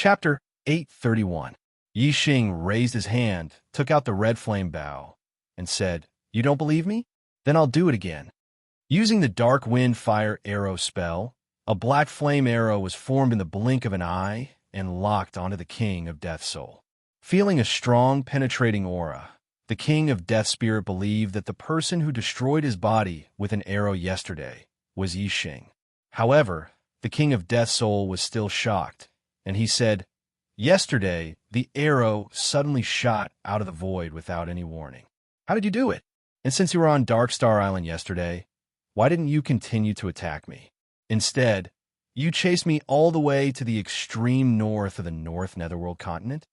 Chapter 831. Yi Xing raised his hand, took out the red flame bow, and said, "You don't believe me? Then I'll do it again." Using the dark wind fire arrow spell, a black flame arrow was formed in the blink of an eye and locked onto the King of Death Soul. Feeling a strong, penetrating aura, the King of Death Spirit believed that the person who destroyed his body with an arrow yesterday was Yi Xing. However, the King of Death Soul was still shocked, and he said, "Yesterday, the arrow suddenly shot out of the void without any warning. How did you do it? And since you were on Dark Star Island yesterday, why didn't you continue to attack me? Instead, you chased me all the way to the extreme north of the North Netherworld continent?"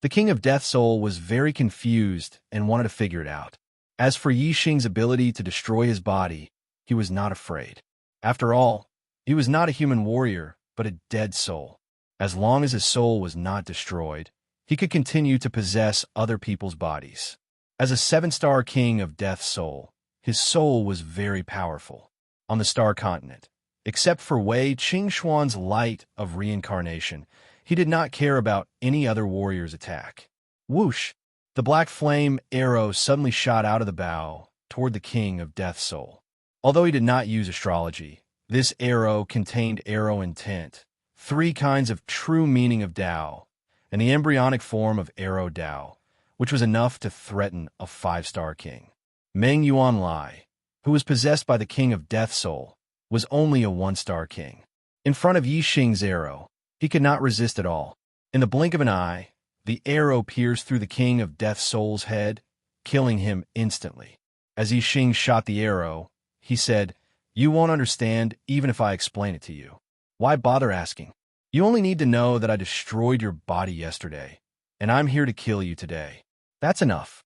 The King of Death Soul was very confused and wanted to figure it out. As for Yi Xing's ability to destroy his body, he was not afraid. After all, he was not a human warrior, but a dead soul. As long as his soul was not destroyed, he could continue to possess other people's bodies. As a 7-star King of Death Soul, his soul was very powerful. On the Star Continent, except for Wei Qingxuan's light of reincarnation, he did not care about any other warrior's attack. Whoosh! The black flame arrow suddenly shot out of the bow toward the King of Death Soul. Although he did not use astrology, this arrow contained arrow intent, 3 kinds of true meaning of Tao, and the embryonic form of arrow Tao, which was enough to threaten a 5-star king. Meng Yuanlai, who was possessed by the King of Death Soul, was only a 1-star king. In front of Yi Xing's arrow, he could not resist at all. In the blink of an eye, the arrow pierced through the King of Death Soul's head, killing him instantly. As Yi Xing shot the arrow, he said, "You won't understand even if I explain it to you. Why bother asking? You only need to know that I destroyed your body yesterday, and I'm here to kill you today. That's enough."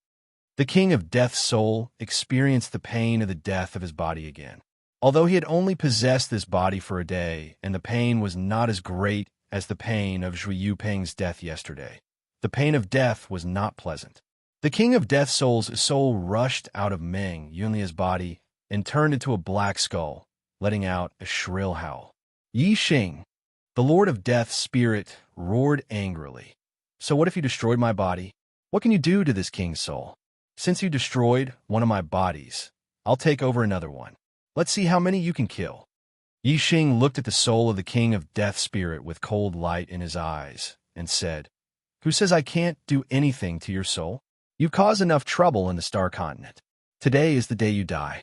The King of Death Soul experienced the pain of the death of his body again. Although he had only possessed this body for a day, and the pain was not as great as the pain of Zhui Yupeng's death yesterday, the pain of death was not pleasant. The King of Death Soul's soul rushed out of Meng Yunlia's body and turned into a black skull, letting out a shrill howl. Yi Xing, the Lord of Death's spirit, roared angrily. "So what if you destroyed my body? What can you do to this king's soul? Since you destroyed one of my bodies, I'll take over another one. Let's see how many you can kill." Yi Xing looked at the soul of the King of Death Spirit with cold light in his eyes and said, "Who says I can't do anything to your soul? You caused enough trouble in the Star Continent. Today is the day you die."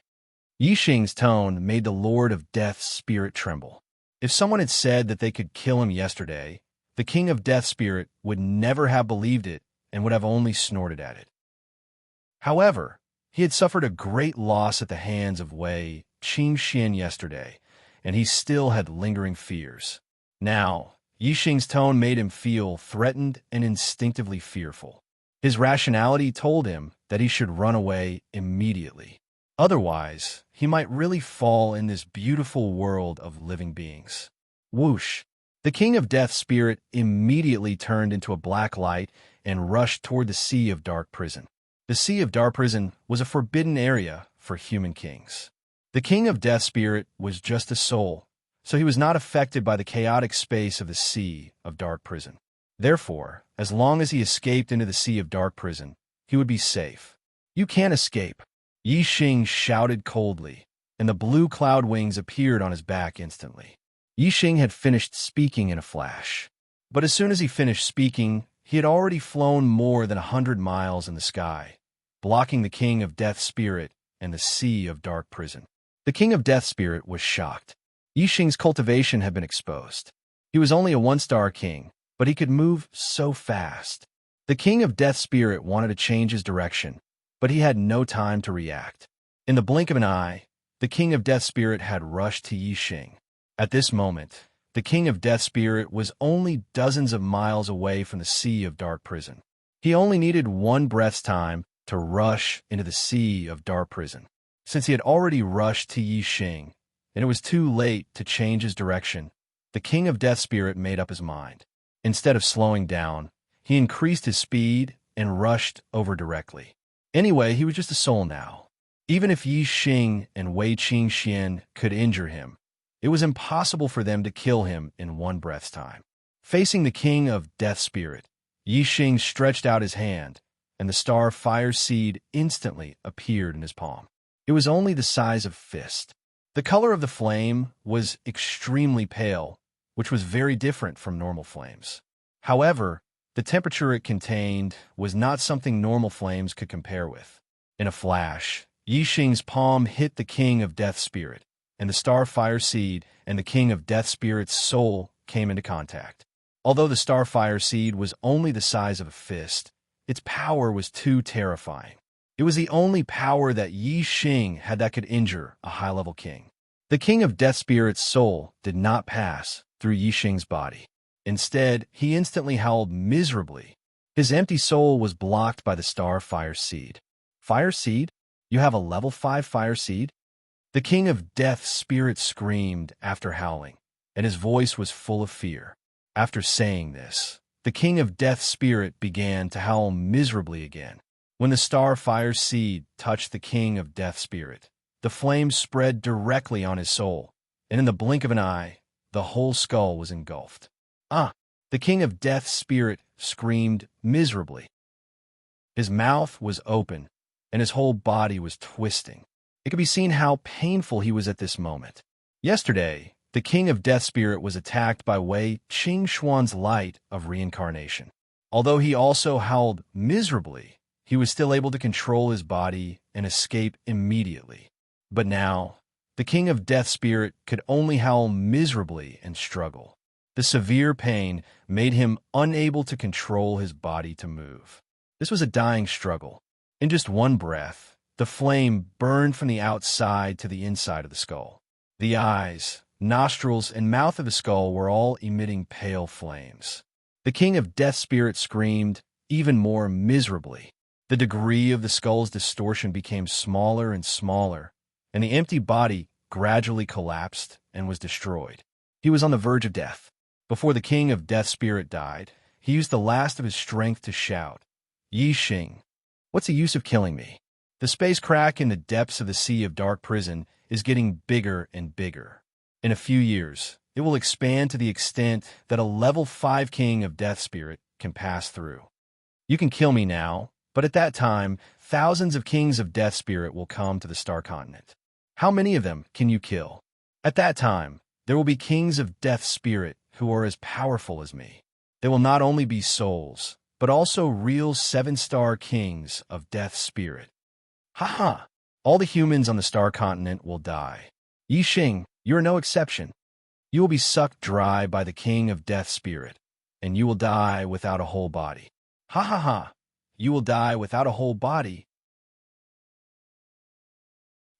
Yi Xing's tone made the Lord of Death's spirit tremble. If someone had said that they could kill him yesterday, the King of Death Spirit would never have believed it and would have only snorted at it. However, he had suffered a great loss at the hands of Wei Qingxian yesterday, and he still had lingering fears. Now, Yi Xing's tone made him feel threatened and instinctively fearful. His rationality told him that he should run away immediately. Otherwise, he might really fall in this beautiful world of living beings. Whoosh! The King of Death Spirit immediately turned into a black light and rushed toward the Sea of Dark Prison. The Sea of Dark Prison was a forbidden area for human kings. The King of Death Spirit was just a soul, so he was not affected by the chaotic space of the Sea of Dark Prison. Therefore, as long as he escaped into the Sea of Dark Prison, he would be safe. "You can't escape," Yi Xing shouted coldly, and the blue cloud wings appeared on his back instantly. Yi Xing had finished speaking in a flash. But as soon as he finished speaking, he had already flown more than 100 miles in the sky, blocking the King of Death Spirit and the Sea of Dark Prison. The King of Death Spirit was shocked. Yi Xing's cultivation had been exposed. He was only a 1-star king, but he could move so fast. The King of Death Spirit wanted to change his direction, but he had no time to react. In the blink of an eye, the King of Death Spirit had rushed to Yi Xing. At this moment, the King of Death Spirit was only dozens of miles away from the Sea of Dark Prison. He only needed 1 breath's time to rush into the Sea of Dark Prison. Since he had already rushed to Yi Xing, and it was too late to change his direction, the King of Death Spirit made up his mind. Instead of slowing down, he increased his speed and rushed over directly. Anyway, he was just a soul now. Even if Yi Xing and Wei Qingxian could injure him, it was impossible for them to kill him in 1 breath's time. Facing the king of Death Spirit, Yi Xing stretched out his hand, and the star fire seed instantly appeared in his palm. It was only the size of a fist. The color of the flame was extremely pale, which was very different from normal flames. However, the temperature it contained was not something normal flames could compare with. In a flash, Yi Xing's palm hit the king of Death Spirit, and the star fire seed and the king of Death Spirit's soul came into contact. Although the star fire seed was only the size of a fist, its power was too terrifying. It was the only power that Yi Xing had that could injure a high-level king. The king of Death Spirit's soul did not pass through Yi Xing's body. Instead, he instantly howled miserably. His empty soul was blocked by the star fire seed. Fire seed? You have a level 5 fire seed? The king of Death Spirit screamed after howling, and his voice was full of fear. After saying this, the king of Death Spirit began to howl miserably again. When the star fire seed touched the king of Death Spirit, the flames spread directly on his soul, and in the blink of an eye, the whole skull was engulfed. The king of Death Spirit screamed miserably. His mouth was open, and his whole body was twisting. It could be seen how painful he was at this moment. Yesterday, the king of Death Spirit was attacked by Wei Qingxuan's light of reincarnation. Although he also howled miserably, he was still able to control his body and escape immediately. But now, the king of Death Spirit could only howl miserably and struggle. The severe pain made him unable to control his body to move. This was a dying struggle. In just one breath, the flame burned from the outside to the inside of the skull. The eyes, nostrils, and mouth of the skull were all emitting pale flames. The king of Death Spirit screamed even more miserably. The degree of the skull's distortion became smaller and smaller, and the empty body gradually collapsed and was destroyed. He was on the verge of death. Before the king of Death Spirit died, he used the last of his strength to shout, "Yi Xing, what's the use of killing me? The space crack in the depths of the Sea of Dark Prison is getting bigger and bigger. In a few years, it will expand to the extent that a level 5 king of Death Spirit can pass through. You can kill me now, but at that time, thousands of kings of Death Spirit will come to the Star Continent. How many of them can you kill? At that time, there will be kings of Death Spirit who are as powerful as me. They will not only be souls, but also real 7-star kings of Death Spirit. Ha! All the humans on the Star Continent will die. Yi Xing, you are no exception. You will be sucked dry by the king of Death Spirit, and you will die without a whole body. Ha! You will die without a whole body.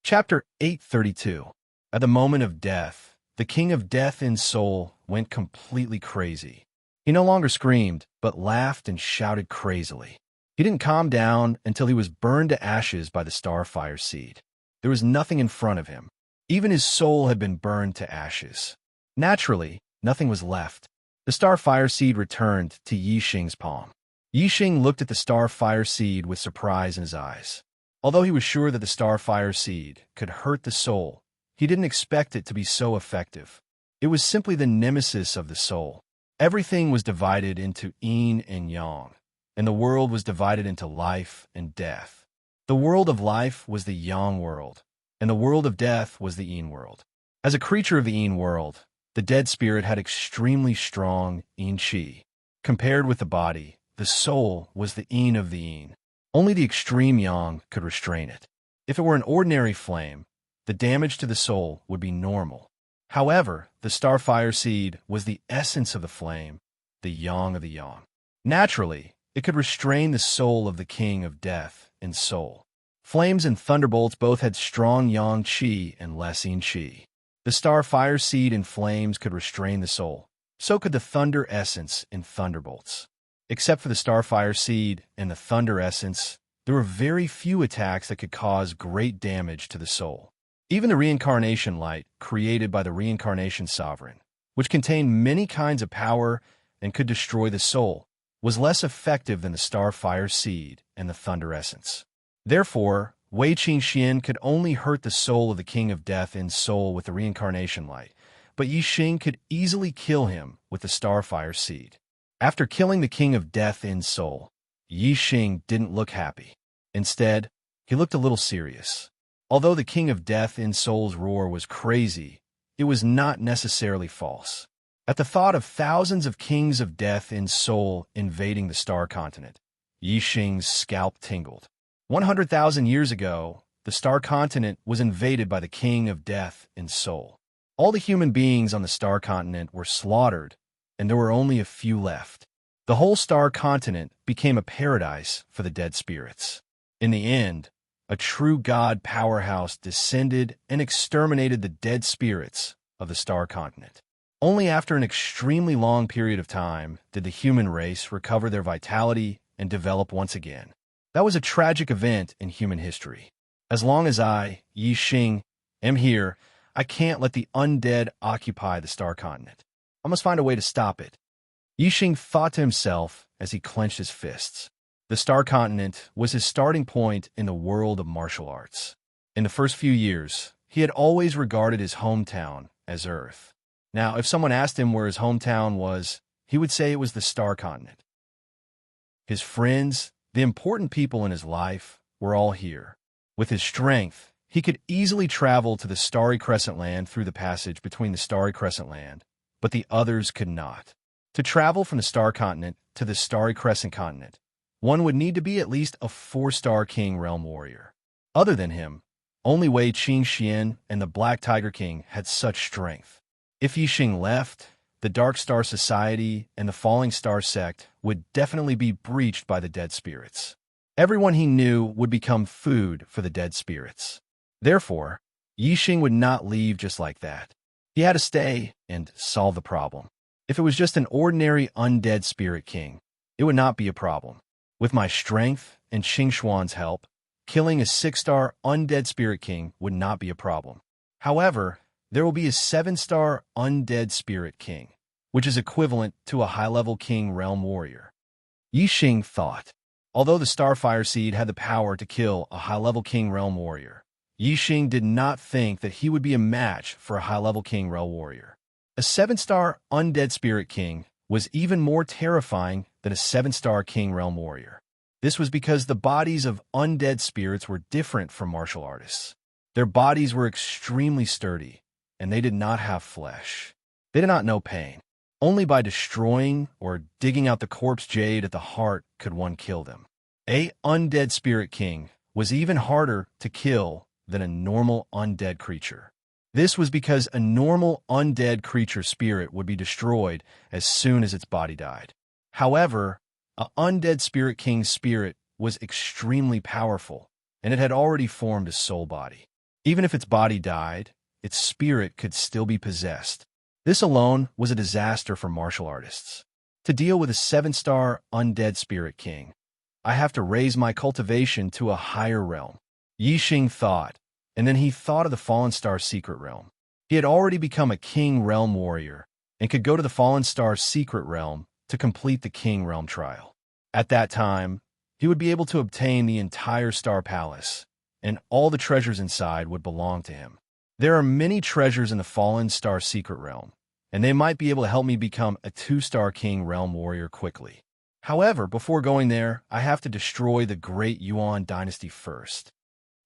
Chapter 832. At the moment of death, the king of Death in soul went completely crazy. He no longer screamed, but laughed and shouted crazily. He didn't calm down until he was burned to ashes by the star fire seed. There was nothing in front of him. Even his soul had been burned to ashes. Naturally, nothing was left. The star fire seed returned to Yi Xing's palm. Yi Xing looked at the star fire seed with surprise in his eyes. Although he was sure that the star fire seed could hurt the soul, he didn't expect it to be so effective. It was simply the nemesis of the soul. Everything was divided into yin and yang, and the world was divided into life and death. The world of life was the yang world, and the world of death was the yin world. As a creature of the yin world, the dead spirit had extremely strong yin qi. Compared with the body, the soul was the yin of the yin. Only the extreme yang could restrain it. If it were an ordinary flame, the damage to the soul would be normal. However, the starfire seed was the essence of the flame, the yang of the yang. Naturally, it could restrain the soul of the king of death and soul. Flames and thunderbolts both had strong yang qi and less yin qi. The starfire seed and flames could restrain the soul. So could the thunder essence and thunderbolts. Except for the starfire seed and the thunder essence, there were very few attacks that could cause great damage to the soul. Even the reincarnation light created by the reincarnation sovereign, which contained many kinds of power and could destroy the soul, was less effective than the starfire seed and the thunder essence. Therefore, Wei Qingxian could only hurt the soul of the king of death in soul with the reincarnation light, but Yixing could easily kill him with the Starfire Seed. After killing the King of Death in Seoul, Yixing didn't look happy. Instead, he looked a little serious. Although the King of Death in Seoul's roar was crazy, it was not necessarily false. At the thought of thousands of Kings of Death in Seoul invading the Star Continent, Yixing's scalp tingled. 100,000 years ago, the Star Continent was invaded by the King of Death in Seoul. All the human beings on the Star Continent were slaughtered, and there were only a few left. The whole Star Continent became a paradise for the dead spirits. In the end, a true god powerhouse descended and exterminated the dead spirits of the Star Continent. Only after an extremely long period of time did the human race recover their vitality and develop once again. That was a tragic event in human history. As long as I, Yixing, am here, I can't let the undead occupy the Star Continent. I must find a way to stop it. Yixing thought to himself as he clenched his fists. The Star Continent was his starting point in the world of martial arts. In the first few years, he had always regarded his hometown as Earth. Now, if someone asked him where his hometown was, he would say it was the Star Continent. His friends, the important people in his life, were all here. With his strength, he could easily travel to the Starry Crescent Land through the passage between the Starry Crescent Land, but the others could not. To travel from the Star Continent to the Starry Crescent Continent, one would need to be at least a 4-star King Realm Warrior. Other than him, only Wei Qingxian and the Black Tiger King had such strength. If Yixing left, the Dark Star Society and the Falling Star Sect would definitely be breached by the dead spirits. Everyone he knew would become food for the dead spirits. Therefore, Yixing would not leave just like that. He had to stay and solve the problem. If it was just an ordinary undead spirit king, it would not be a problem. With my strength and Xingxuan's help, killing a 6-star undead spirit king would not be a problem. However, there will be a 7-star undead spirit king, which is equivalent to a high-level King Realm Warrior. Yixing thought. Although the Starfire Seed had the power to kill a high-level King Realm Warrior, Yixing did not think that he would be a match for a high-level King Realm Warrior. A 7-star undead spirit king was even more terrifying than a 7-star King Realm Warrior. This was because the bodies of undead spirits were different from martial artists. Their bodies were extremely sturdy, and they did not have flesh. They did not know pain. Only by destroying or digging out the corpse jade at the heart could one kill them. A undead spirit king was even harder to kill than a normal undead creature. This was because a normal undead creature spirit would be destroyed as soon as its body died. However, an undead spirit king's spirit was extremely powerful, and it had already formed a soul body. Even if its body died, its spirit could still be possessed. This alone was a disaster for martial artists. To deal with a 7-star undead spirit king, I have to raise my cultivation to a higher realm. Yixing thought, and then he thought of the Fallen Star Secret Realm. He had already become a King Realm Warrior and could go to the Fallen Star Secret Realm to complete the King Realm trial. At that time, he would be able to obtain the entire Star Palace, and all the treasures inside would belong to him. There are many treasures in the Fallen Star Secret Realm, and they might be able to help me become a 2-star King Realm Warrior quickly. However, before going there, I have to destroy the Great Yuan Dynasty first.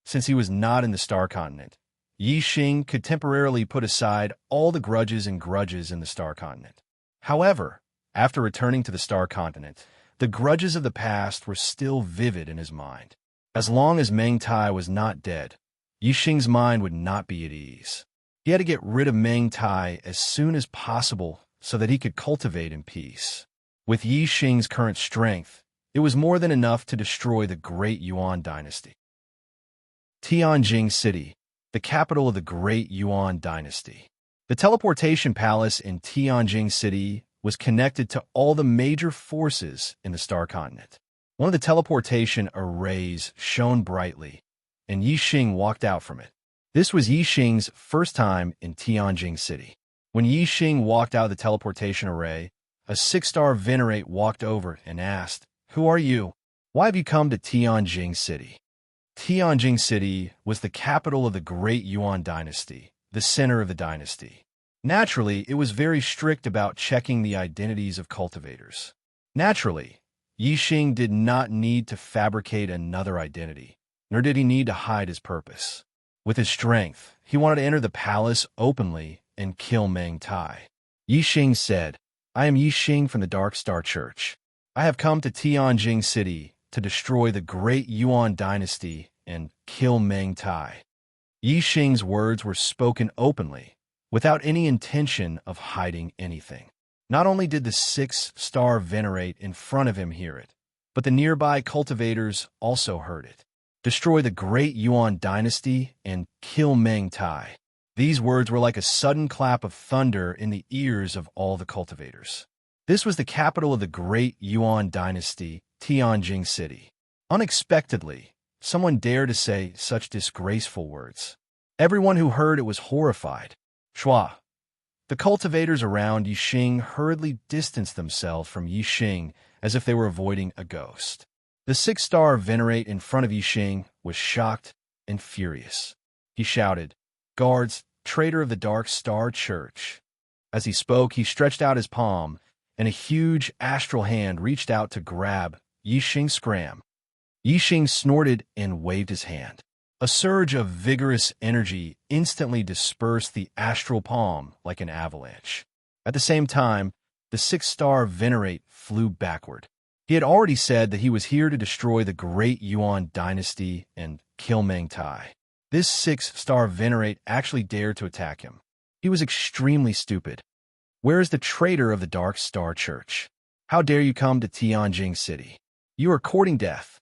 Since he was not in the Star Continent, Yixing could temporarily put aside all the grudges in the Star Continent. However, after returning to the Star Continent, the grudges of the past were still vivid in his mind. As long as Meng Tai was not dead, Yixing's mind would not be at ease. He had to get rid of Meng Tai as soon as possible so that he could cultivate in peace. With Yixing's current strength, it was more than enough to destroy the Great Yuan Dynasty. Tianjing City, the capital of the Great Yuan Dynasty. The teleportation palace in Tianjing City was connected to all the major forces in the Star Continent. One of the teleportation arrays shone brightly, and Yixing walked out from it. This was Yixing's first time in Tianjing City. When Yixing walked out of the teleportation array, a 6-star Venerate walked over and asked, "Who are you? Why have you come to Tianjing City?" Tianjing City was the capital of the Great Yuan Dynasty, the center of the dynasty. Naturally, it was very strict about checking the identities of cultivators. Naturally, Yixing did not need to fabricate another identity, nor did he need to hide his purpose. With his strength, he wanted to enter the palace openly and kill Meng Tai. Yixing said, "I am Yixing from the Dark Star Church. I have come to Tianjing City to destroy the great Yuan dynasty and kill Meng Tai." Yixing's words were spoken openly, without any intention of hiding anything. Not only did the 6-star venerate in front of him hear it, but the nearby cultivators also heard it. Destroy the great Yuan dynasty and kill Meng Tai. These words were like a sudden clap of thunder in the ears of all the cultivators. This was the capital of the great Yuan dynasty, Tianjing City. Unexpectedly, someone dared to say such disgraceful words. Everyone who heard it was horrified. Shua. The cultivators around Yixing hurriedly distanced themselves from Yixing as if they were avoiding a ghost. The 6-star venerate in front of Yixing was shocked and furious. He shouted, "Guards, traitor of the Dark Star Church." As he spoke, he stretched out his palm, and a huge astral hand reached out to grab Yixing's scram. Yixing snorted and waved his hand. A surge of vigorous energy instantly dispersed the astral palm like an avalanche. At the same time, the 6-star venerate flew backward. He had already said that he was here to destroy the great Yuan dynasty and kill Meng Tai. This 6-star venerate actually dared to attack him. He was extremely stupid. Where is the traitor of the Dark Star Church? How dare you come to Tianjing City? You are courting death.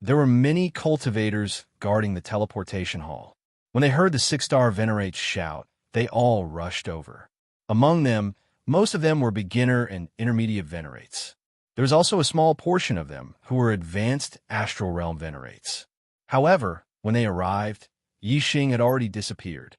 There were many cultivators guarding the teleportation hall. When they heard the 6-star venerate shout, they all rushed over. Among them, most of them were beginner and intermediate venerates. There was also a small portion of them who were advanced astral realm venerates. However, when they arrived, Yixing had already disappeared.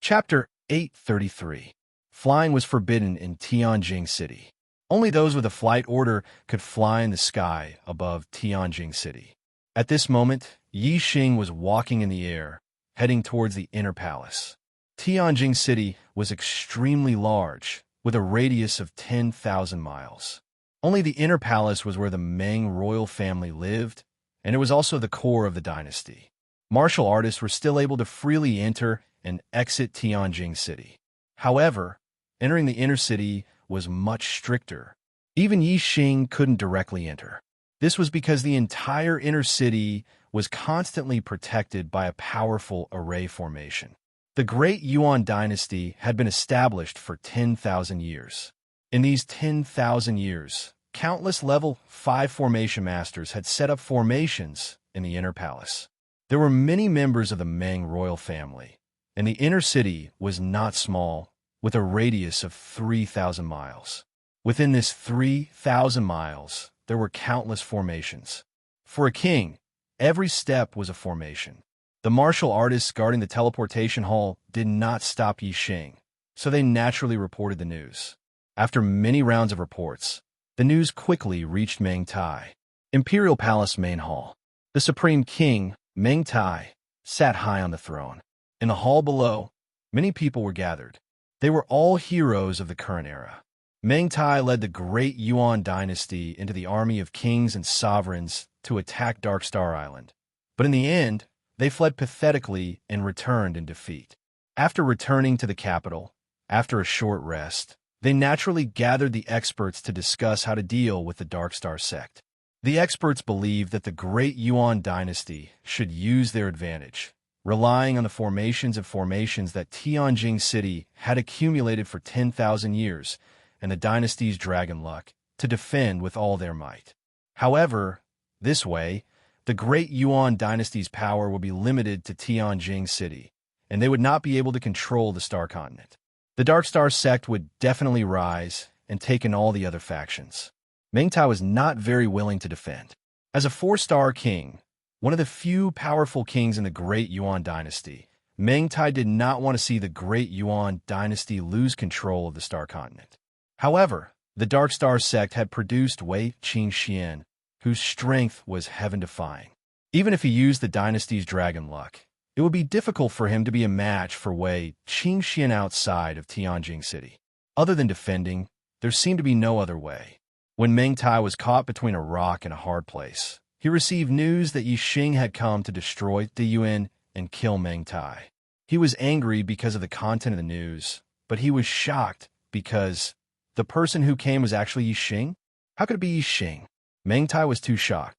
Chapter 833. Flying was forbidden in Tianjing City. Only those with a flight order could fly in the sky above Tianjing City. At this moment, Yixing was walking in the air, heading towards the inner palace. Tianjing City was extremely large, with a radius of 10,000 miles. Only the inner palace was where the Meng royal family lived, and it was also the core of the dynasty. Martial artists were still able to freely enter and exit Tianjing City. However, entering the inner city was much stricter. Even Yixing couldn't directly enter. This was because the entire inner city was constantly protected by a powerful array formation. The Great Yuan dynasty had been established for 10,000 years. In these 10,000 years, countless level 5 formation masters had set up formations in the inner palace. There were many members of the Meng royal family, and the inner city was not small, with a radius of 3,000 miles. Within this 3,000 miles, there were countless formations. For a king, every step was a formation. The martial artists guarding the teleportation hall did not stop Yixing, so they naturally reported the news. After many rounds of reports, the news quickly reached Meng Tai. Imperial Palace Main Hall. The Supreme King, Meng Tai, sat high on the throne. In the hall below, many people were gathered. They were all heroes of the current era. Meng Tai led the great Yuan dynasty into the army of kings and sovereigns to attack Dark Star Island. But in the end, they fled pathetically and returned in defeat. After returning to the capital, after a short rest, they naturally gathered the experts to discuss how to deal with the Dark Star sect. The experts believed that the great Yuan dynasty should use their advantage, relying on the formations that Tianjing City had accumulated for 10,000 years and the dynasty's dragon luck to defend with all their might. However, this way, the great Yuan dynasty's power would be limited to Tianjing City, and they would not be able to control the Star Continent. The Dark Star sect would definitely rise and take in all the other factions. Meng Tai was not very willing to defend. As a 4-star king, one of the few powerful kings in the Great Yuan dynasty, Meng Tai did not want to see the Great Yuan dynasty lose control of the Star Continent. However, the Dark Star sect had produced Wei Qingxian, whose strength was heaven-defying. Even if he used the dynasty's dragon luck, it would be difficult for him to be a match for Wei Qingxian outside of Tianjing City. Other than defending, there seemed to be no other way. When Meng Tai was caught between a rock and a hard place, he received news that Yi Xing had come to destroy the Yuan and kill Meng Tai. He was angry because of the content of the news, but he was shocked because the person who came was actually Yi Xing? How could it be Yi Xing? Meng Tai was too shocked.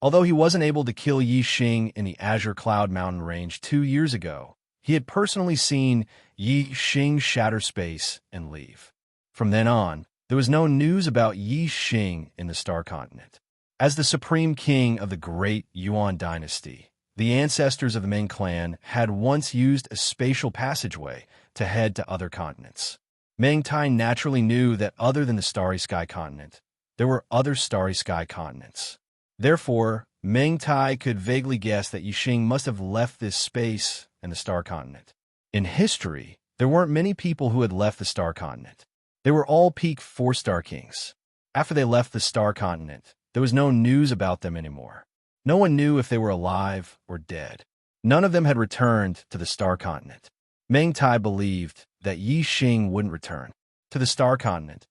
Although he wasn't able to kill Yi Xing in the Azure Cloud Mountain Range 2 years ago, he had personally seen Yi Xing shatter space and leave. From then on, there was no news about Yi Xing in the Star Continent. As the supreme king of the great Yuan dynasty, the ancestors of the Ming clan had once used a spatial passageway to head to other continents. Meng Tai naturally knew that other than the Starry Sky continent, there were other Starry Sky continents. Therefore, Meng Tai could vaguely guess that Yi Xing must have left this space and the Star Continent. In history, there weren't many people who had left the Star Continent. They were all peak 4-star kings. After they left the Star Continent, there was no news about them anymore. No one knew if they were alive or dead. None of them had returned to the Star Continent. Meng Tai believed that Yi Xing wouldn't return to the Star Continent.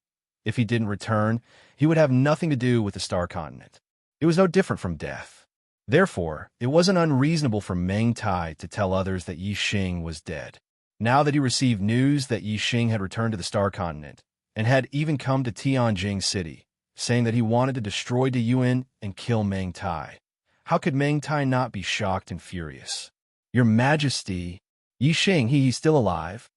If he didn't return, he would have nothing to do with the Star Continent. It was no different from death. Therefore, it wasn't unreasonable for Meng Tai to tell others that Yi Xing was dead. Now that he received news that Yi Xing had returned to the Star Continent and had even come to Tianjing City, saying that he wanted to destroy the Yuan and kill Meng Tai, how could Meng Tai not be shocked and furious? Your Majesty, Yi Xing, he's still alive?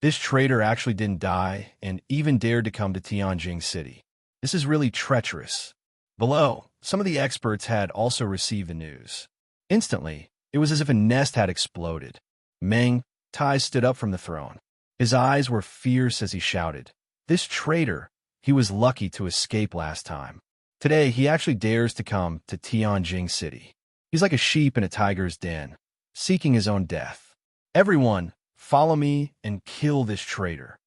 This traitor actually didn't die and even dared to come to Tianjing City. This is really treacherous. Below, some of the experts had also received the news. Instantly, it was as if a nest had exploded. Meng Tai stood up from the throne. His eyes were fierce as he shouted, "This traitor! He was lucky to escape last time. Today, he actually dares to come to Tianjing City. He's like a sheep in a tiger's den, seeking his own death. Everyone, follow me and kill this traitor.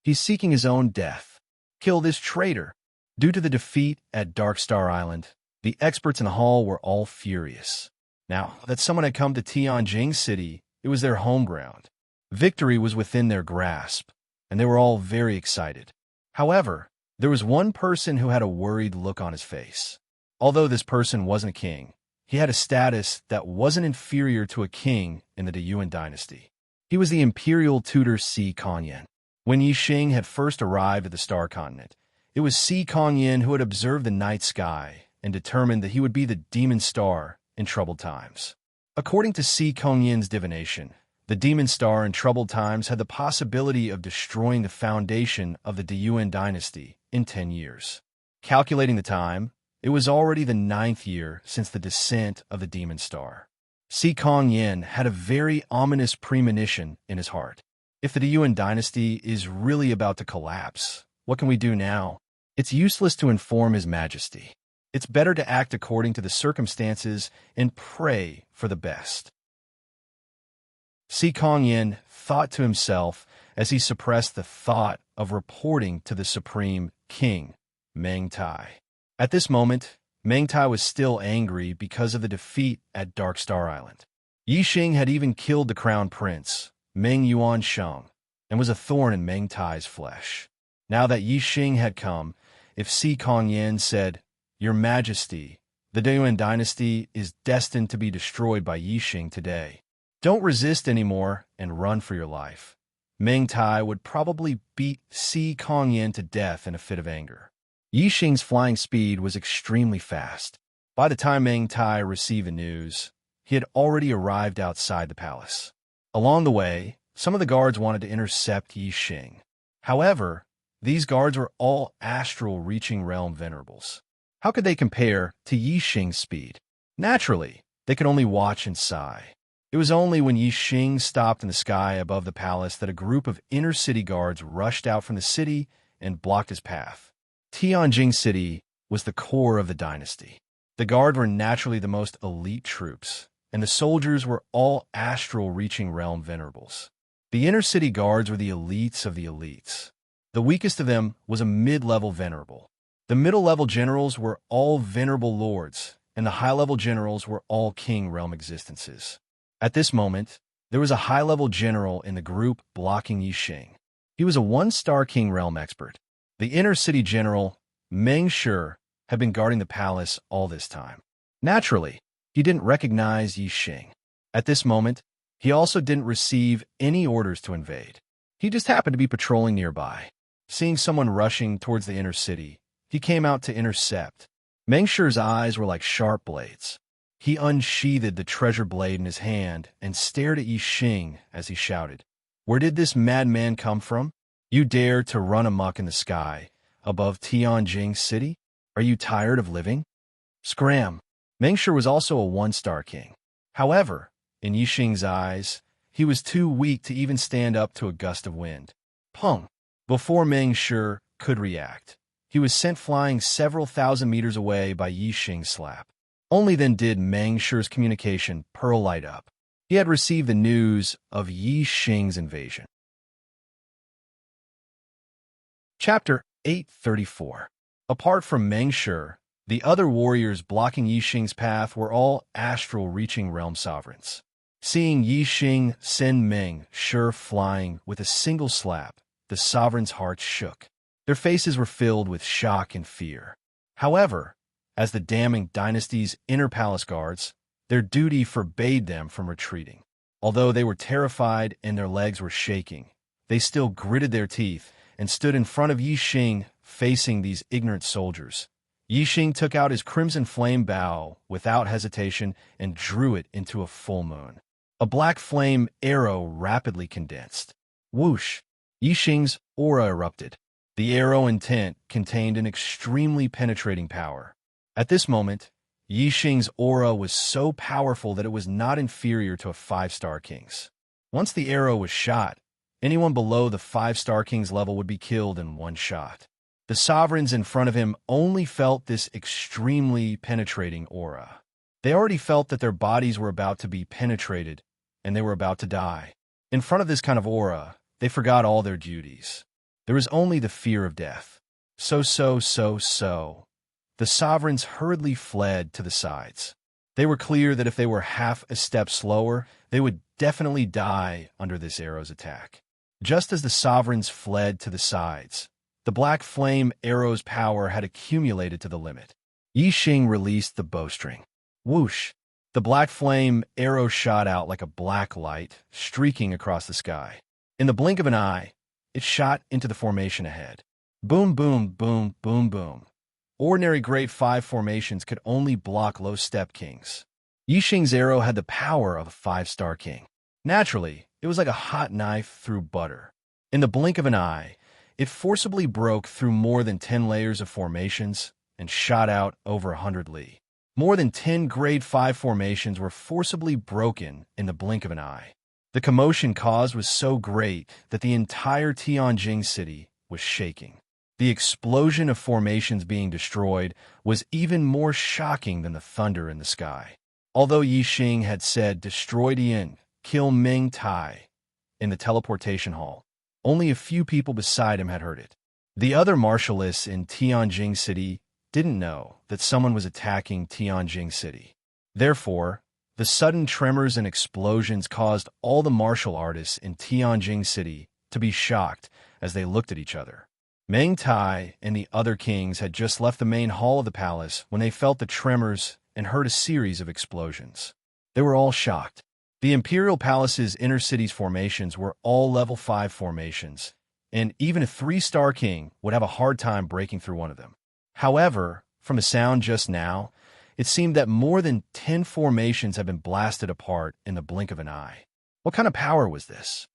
He's seeking his own death. Kill this traitor." Due to the defeat at Dark Star Island, the experts in the hall were all furious. Now that someone had come to Tianjing City, it was their home ground. Victory was within their grasp, and they were all very excited. However, there was one person who had a worried look on his face. Although this person wasn't a king, he had a status that wasn't inferior to a king in the Yuan dynasty. He was the imperial tutor Si Kongyan. When Yi Xing had first arrived at the Star Continent, it was Si Kongyan who had observed the night sky and determined that he would be the demon star in troubled times. According to Si Kongyan's divination, the demon star in troubled times had the possibility of destroying the foundation of the Yuan dynasty in 10 years. Calculating the time, it was already the 9th year since the descent of the demon star. Si Kongyan had a very ominous premonition in his heart. If the Yuan dynasty is really about to collapse, what can we do now? It's useless to inform His Majesty. It's better to act according to the circumstances and pray for the best. Si Kongyan thought to himself as he suppressed the thought of reporting to the Supreme King, Meng Tai. At this moment, Meng Tai was still angry because of the defeat at Dark Star Island. Yi Xing had even killed the Crown Prince, Meng Yuansheng, and was a thorn in Meng Tai's flesh. Now that Yi Xing had come, if Si Kongyan said, "Your Majesty, the Yuan dynasty is destined to be destroyed by Yi Xing today. Don't resist anymore and run for your life," Meng Tai would probably beat Si Kongyan to death in a fit of anger. Yi Xing's flying speed was extremely fast. By the time Meng Tai received the news, he had already arrived outside the palace. Along the way, some of the guards wanted to intercept Yi Xing. However, these guards were all astral reaching realm venerables. How could they compare to Yi Xing's speed? Naturally, they could only watch and sigh. It was only when Yi Xing stopped in the sky above the palace that a group of inner city guards rushed out from the city and blocked his path. Tianjing City was the core of the dynasty. The guard were naturally the most elite troops, and the soldiers were all astral reaching realm venerables. The inner city guards were the elites of the elites. The weakest of them was a mid-level venerable. The middle-level generals were all venerable lords, and the high-level generals were all king realm existences. At this moment, there was a high-level general in the group blocking Yixing. He was a one-star king realm expert. The inner city general, Meng Shi, had been guarding the palace all this time. Naturally, he didn't recognize Yixing. At this moment, he also didn't receive any orders to invade. He just happened to be patrolling nearby. Seeing someone rushing towards the inner city, he came out to intercept. Meng Shi's eyes were like sharp blades. He unsheathed the treasure blade in his hand and stared at Yixing as he shouted, "Where did this madman come from? You dare to run amok in the sky above Tianjing City? Are you tired of living?" Scram! Meng Shi was also a one-star king. However, in Yixing's eyes, he was too weak to even stand up to a gust of wind. Pung! Before Meng Shi could react, he was sent flying several thousand meters away by Yixing's slap. Only then did Meng Shi's communication pearl light up. He had received the news of Yixing's invasion. Chapter 834. Apart from Meng Shi, the other warriors blocking Yixing's path were all astral-reaching realm sovereigns. Seeing Yixing send Meng Shi flying with a single slap, the sovereigns' hearts shook. Their faces were filled with shock and fear. However, as the damning dynasty's inner palace guards, their duty forbade them from retreating. Although they were terrified and their legs were shaking, they still gritted their teeth and stood in front of Yixing facing these ignorant soldiers. Yixing took out his crimson flame bow without hesitation and drew it into a full moon. A black flame arrow rapidly condensed. Whoosh! Yixing's aura erupted. The arrow intent contained an extremely penetrating power. At this moment, Yixing's aura was so powerful that it was not inferior to a 5-star king's. Once the arrow was shot, anyone below the 5-star king's level would be killed in one shot. The sovereigns in front of him only felt this extremely penetrating aura. They already felt that their bodies were about to be penetrated, and they were about to die. In front of this kind of aura, they forgot all their duties. There was only the fear of death. So. The sovereigns hurriedly fled to the sides. They were clear that if they were half a step slower, they would definitely die under this arrow's attack. Just as the sovereigns fled to the sides, the black flame arrow's power had accumulated to the limit. Yixing released the bowstring. Whoosh! The black flame arrow shot out like a black light, streaking across the sky. In the blink of an eye, it shot into the formation ahead. Boom, boom, boom, boom, boom. Ordinary grade 5 formations could only block low-step kings. Yixing's arrow had the power of a 5-star king. Naturally, it was like a hot knife through butter. In the blink of an eye, it forcibly broke through more than 10 layers of formations and shot out over 100 li. More than 10 grade 5 formations were forcibly broken in the blink of an eye. The commotion caused was so great that the entire Tianjing city was shaking. The explosion of formations being destroyed was even more shocking than the thunder in the sky. Although Yixing had said destroy Dian, kill Ming Tai in the teleportation hall, only a few people beside him had heard it. The other martialists in Tianjing City didn't know that someone was attacking Tianjing City. Therefore, the sudden tremors and explosions caused all the martial artists in Tianjing City to be shocked as they looked at each other. Ming Tai and the other kings had just left the main hall of the palace when they felt the tremors and heard a series of explosions. They were all shocked. The Imperial Palace's inner cities formations were all level 5 formations, and even a 3-star king would have a hard time breaking through one of them. However, from the sound just now, it seemed that more than 10 formations had been blasted apart in the blink of an eye. What kind of power was this?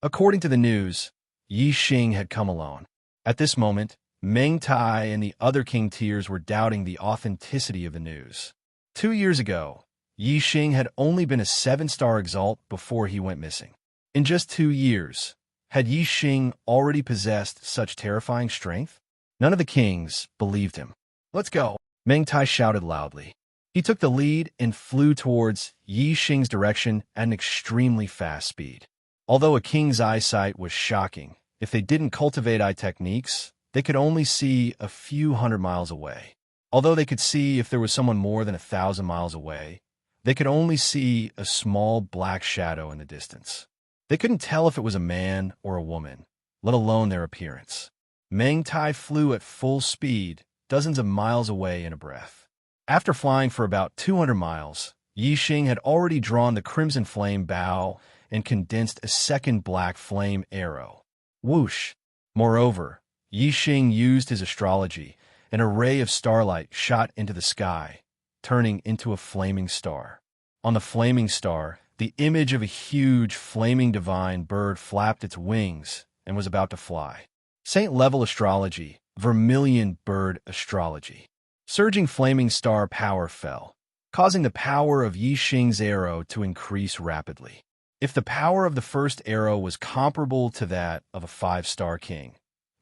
According to the news, Yixing had come alone. At this moment, Ming Tai and the other king tiers were doubting the authenticity of the news. 2 years ago, Yixing had only been a 7-star exalt before he went missing. In just 2 years, had Yixing already possessed such terrifying strength? None of the kings believed him. Let's go, Ming Tai shouted loudly. He took the lead and flew towards Yixing's direction at an extremely fast speed. Although a king's eyesight was shocking, if they didn't cultivate eye techniques, they could only see a few hundred miles away. Although they could see if there was someone more than 1,000 miles away, they could only see a small black shadow in the distance. They couldn't tell if it was a man or a woman, let alone their appearance. Meng Tai flew at full speed, dozens of miles away in a breath. After flying for about 200 miles, Yixing had already drawn the crimson flame bow and condensed a second black flame arrow. Whoosh! Moreover, Yixing used his astrology. An array of starlight shot into the sky, turning into a flaming star. On the flaming star, the image of a huge, flaming divine bird flapped its wings and was about to fly. Saint-level astrology, vermilion bird astrology. Surging flaming star power fell, causing the power of Yixing's arrow to increase rapidly. If the power of the first arrow was comparable to that of a 5-star king,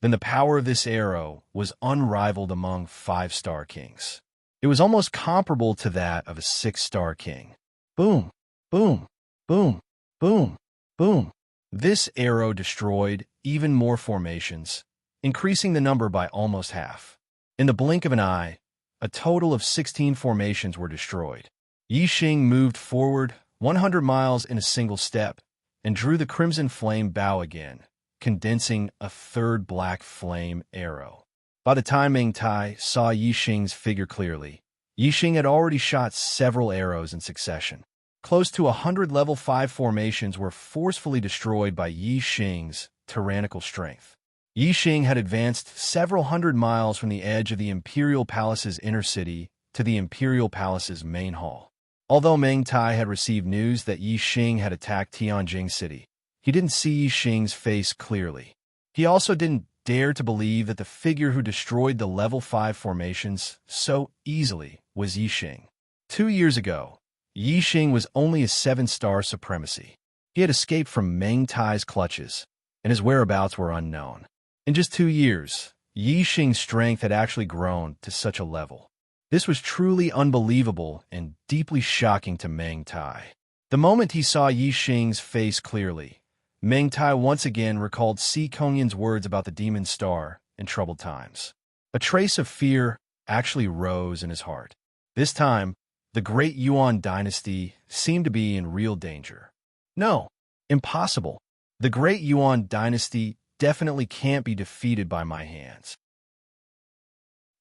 then the power of this arrow was unrivaled among 5-star kings. It was almost comparable to that of a 6-star king. Boom, boom, boom, boom, boom. This arrow destroyed even more formations, increasing the number by almost half. In the blink of an eye, a total of 16 formations were destroyed. Yixing moved forward 100 miles in a single step and drew the crimson flame bow again, condensing a third black flame arrow. By the time Meng Tai saw Yixing's figure clearly, Yixing had already shot several arrows in succession. Close to 100 level 5 formations were forcefully destroyed by Yixing's tyrannical strength. Yixing had advanced several hundred miles from the edge of the Imperial Palace's inner city to the Imperial Palace's main hall. Although Meng Tai had received news that Yixing had attacked Tianjing City, he didn't see Yixing's face clearly. He also didn't dare to believe that the figure who destroyed the level 5 formations so easily was Yixing. 2 years ago, Yixing was only a 7-star supremacy. He had escaped from Meng Tai's clutches, and his whereabouts were unknown. In just 2 years, Yixing's strength had actually grown to such a level. This was truly unbelievable and deeply shocking to Meng Tai. The moment he saw Yixing's face clearly, Meng Tai once again recalled Si Kongyan's words about the demon star in troubled times. A trace of fear actually rose in his heart. This time, the great Yuan dynasty seemed to be in real danger. No, impossible. The great Yuan dynasty definitely can't be defeated by my hands.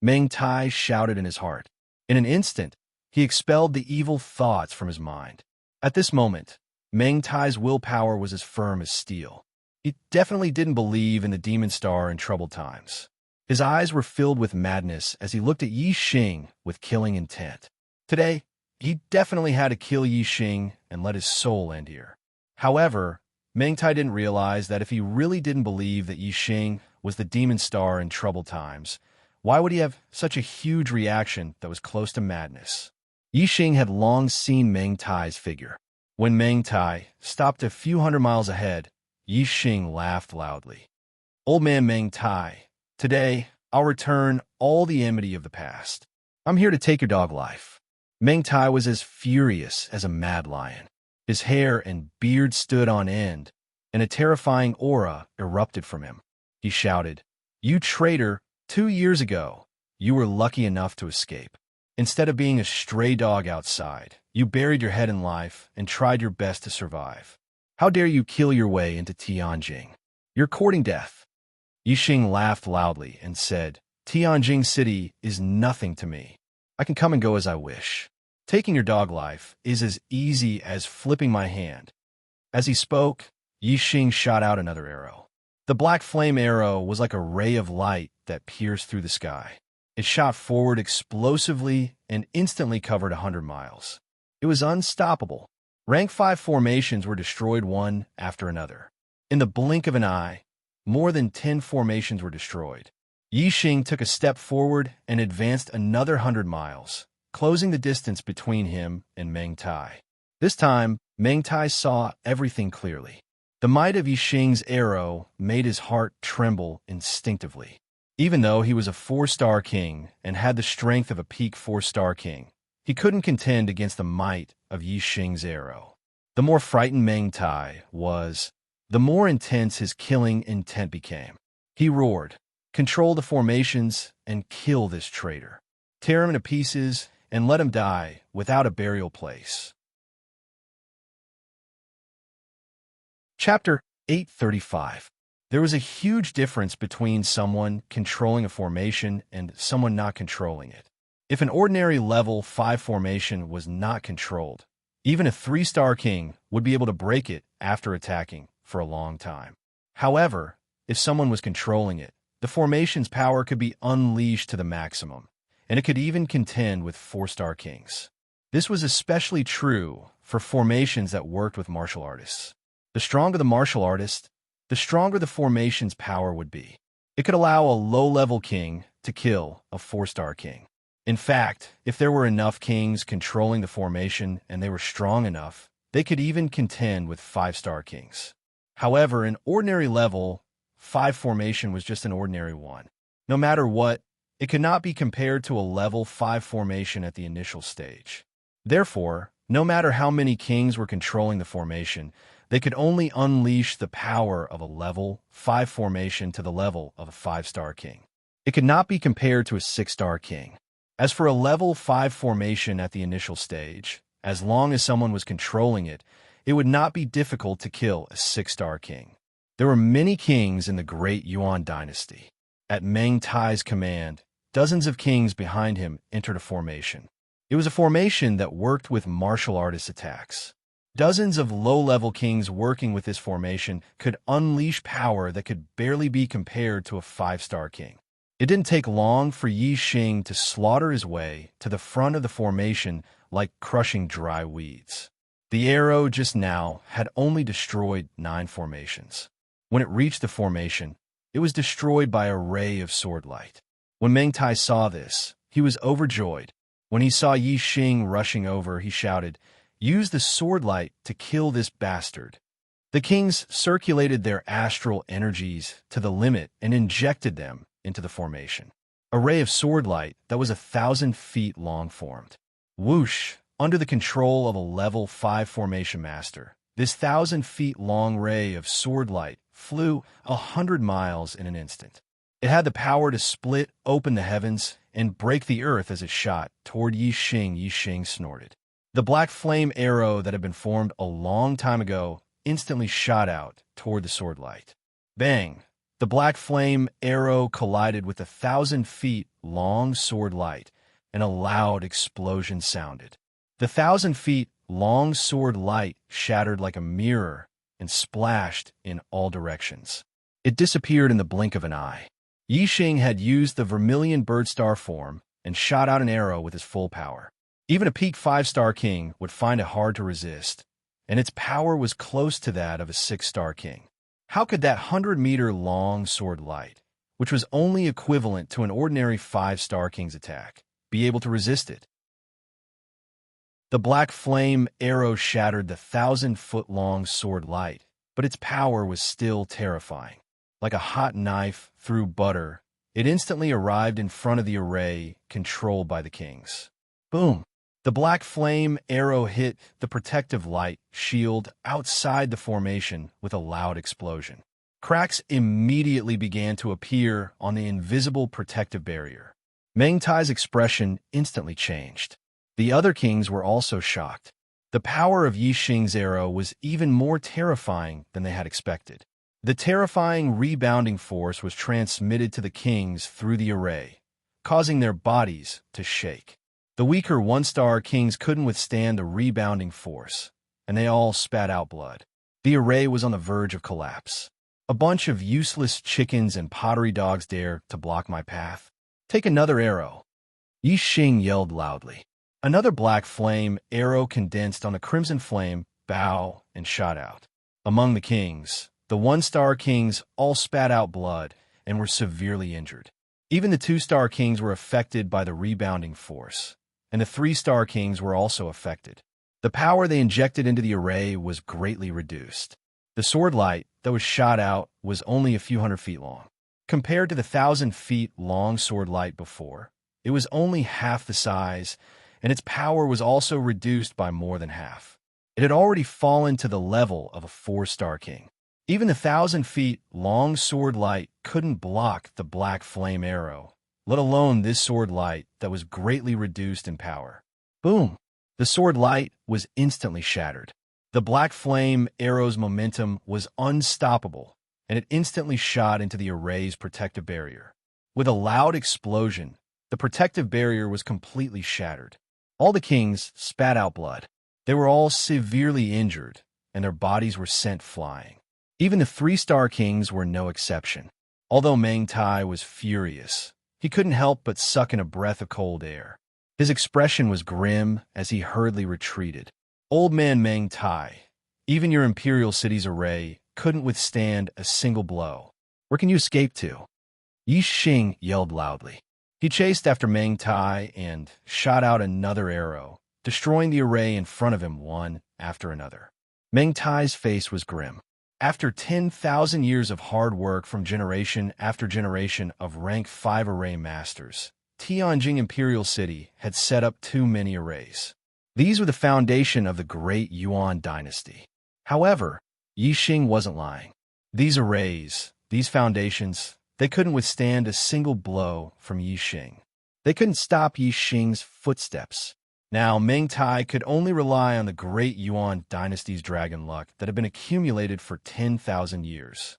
Meng Tai shouted in his heart. In an instant, he expelled the evil thoughts from his mind. At this moment, Meng Tai's willpower was as firm as steel. He definitely didn't believe in the demon star in troubled times. His eyes were filled with madness as he looked at Yixing with killing intent. Today, he definitely had to kill Yixing and let his soul end here. However, Meng Tai didn't realize that if he really didn't believe that Yixing was the demon star in troubled times, why would he have such a huge reaction that was close to madness? Yixing had long seen Meng Tai's figure. When Meng Tai stopped a few hundred miles ahead, Yixing laughed loudly. Old man Meng Tai, today I'll return all the enmity of the past. I'm here to take your dog life. Meng Tai was as furious as a mad lion. His hair and beard stood on end, and a terrifying aura erupted from him. He shouted, "You traitor, 2 years ago, you were lucky enough to escape. Instead of being a stray dog outside, you buried your head in life and tried your best to survive. How dare you kill your way into Tianjing? You're courting death." Yixing laughed loudly and said, "Tianjing City is nothing to me. I can come and go as I wish. Taking your dog life is as easy as flipping my hand." As he spoke, Yixing shot out another arrow. The black flame arrow was like a ray of light that pierced through the sky. It shot forward explosively and instantly covered 100 miles. It was unstoppable. Rank 5 formations were destroyed one after another. In the blink of an eye, more than 10 formations were destroyed. Yixing took a step forward and advanced another 100 miles, closing the distance between him and Meng Tai. This time, Meng Tai saw everything clearly. The might of Yixing's arrow made his heart tremble instinctively. Even though he was a 4-star king and had the strength of a peak 4-star king, he couldn't contend against the might of Yixing's arrow. The more frightened Meng Tai was, the more intense his killing intent became. He roared, "Control the formations and kill this traitor." tear him into pieces, and let him die without a burial place. Chapter 835. There was a huge difference between someone controlling a formation and someone not controlling it. If an ordinary level 5 formation was not controlled, even a 3-star king would be able to break it after attacking for a long time. However, if someone was controlling it, the formation's power could be unleashed to the maximum, and it could even contend with 4-star kings. This was especially true for formations that worked with martial artists. The stronger the martial artist, the stronger the formation's power would be. It could allow a low-level king to kill a 4-star king. In fact, if there were enough kings controlling the formation and they were strong enough, they could even contend with 5-star kings. However, an ordinary level 5 formation was just an ordinary one. No matter what, it could not be compared to a level 5 formation at the initial stage. Therefore, no matter how many kings were controlling the formation, they could only unleash the power of a level 5 formation to the level of a 5-star king. It could not be compared to a 6-star king. As for a level 5 formation at the initial stage, as long as someone was controlling it, it would not be difficult to kill a 6-star king. There were many kings in the Great Yuan dynasty. At Meng Tai's command, dozens of kings behind him entered a formation. It was a formation that worked with martial artist attacks. Dozens of low-level kings working with this formation could unleash power that could barely be compared to a 5-star king. It didn't take long for Yi Xing to slaughter his way to the front of the formation like crushing dry weeds. The arrow just now had only destroyed 9 formations. When it reached the formation, it was destroyed by a ray of sword light. When Meng Tai saw this, he was overjoyed. When he saw Yi Xing rushing over, he shouted, "Use the sword light to kill this bastard." The kings circulated their astral energies to the limit and injected them into the formation. A ray of sword light that was 1,000 feet long formed. Whoosh! Under the control of a level 5 formation master, this 1,000 feet long ray of sword light flew 100 miles in an instant. It had the power to split open the heavens and break the earth as it shot toward Yi Xing. Yi Xing snorted. The black flame arrow that had been formed a long time ago instantly shot out toward the sword light. Bang! The black flame arrow collided with 1,000 feet long sword light, and a loud explosion sounded. The 1,000 feet long sword light shattered like a mirror and splashed in all directions. It disappeared in the blink of an eye. Yi Xing had used the vermilion bird star form and shot out an arrow with his full power. Even a peak 5-star king would find it hard to resist, and its power was close to that of a 6-star king. How could that 100-meter-long sword light, which was only equivalent to an ordinary 5-star king's attack, be able to resist it? The black flame arrow shattered the 1,000-foot-long sword light, but its power was still terrifying. Like a hot knife through butter, it instantly arrived in front of the array controlled by the kings. Boom! The black flame arrow hit the protective light shield outside the formation with a loud explosion. Cracks immediately began to appear on the invisible protective barrier. Meng Tai's expression instantly changed. The other kings were also shocked. The power of Yi Xing's arrow was even more terrifying than they had expected. The terrifying rebounding force was transmitted to the kings through the array, causing their bodies to shake. The weaker 1-star kings couldn't withstand the rebounding force, and they all spat out blood. The array was on the verge of collapse. A bunch of useless chickens and pottery dogs dare to block my path. Take another arrow. Yi Xing yelled loudly. Another black flame arrow condensed on a crimson flame, bow, and shot out. Among the kings, the 1-star kings all spat out blood and were severely injured. Even the 2-star kings were affected by the rebounding force, and the 3-star kings were also affected. The power they injected into the array was greatly reduced. The sword light that was shot out was only a few hundred feet long. Compared to the 1,000 feet long sword light before, it was only half the size, and its power was also reduced by more than half. It had already fallen to the level of a 4-star king. Even the 1,000 feet long sword light couldn't block the black flame arrow, let alone this sword light that was greatly reduced in power. Boom! The sword light was instantly shattered. The black flame arrow's momentum was unstoppable, and it instantly shot into the array's protective barrier. With a loud explosion, the protective barrier was completely shattered. All the kings spat out blood. They were all severely injured, and their bodies were sent flying. Even the three-star kings were no exception. Although Meng Tai was furious, he couldn't help but suck in a breath of cold air. His expression was grim as he hurriedly retreated. Old man Meng Tai, even your imperial city's array couldn't withstand a single blow. Where can you escape to? Yi Xing yelled loudly. He chased after Meng Tai and shot out another arrow, destroying the array in front of him one after another. Meng Tai's face was grim. After 10,000 years of hard work from generation after generation of rank 5 array masters, Tianjing Imperial City had set up too many arrays. These were the foundation of the great Yuan dynasty. However, Yi Xing wasn't lying. These arrays, these foundations, they couldn't withstand a single blow from Yi Xing. They couldn't stop Yi Xing's footsteps. Now, Meng Tai could only rely on the great Yuan dynasty's dragon luck that had been accumulated for 10,000 years.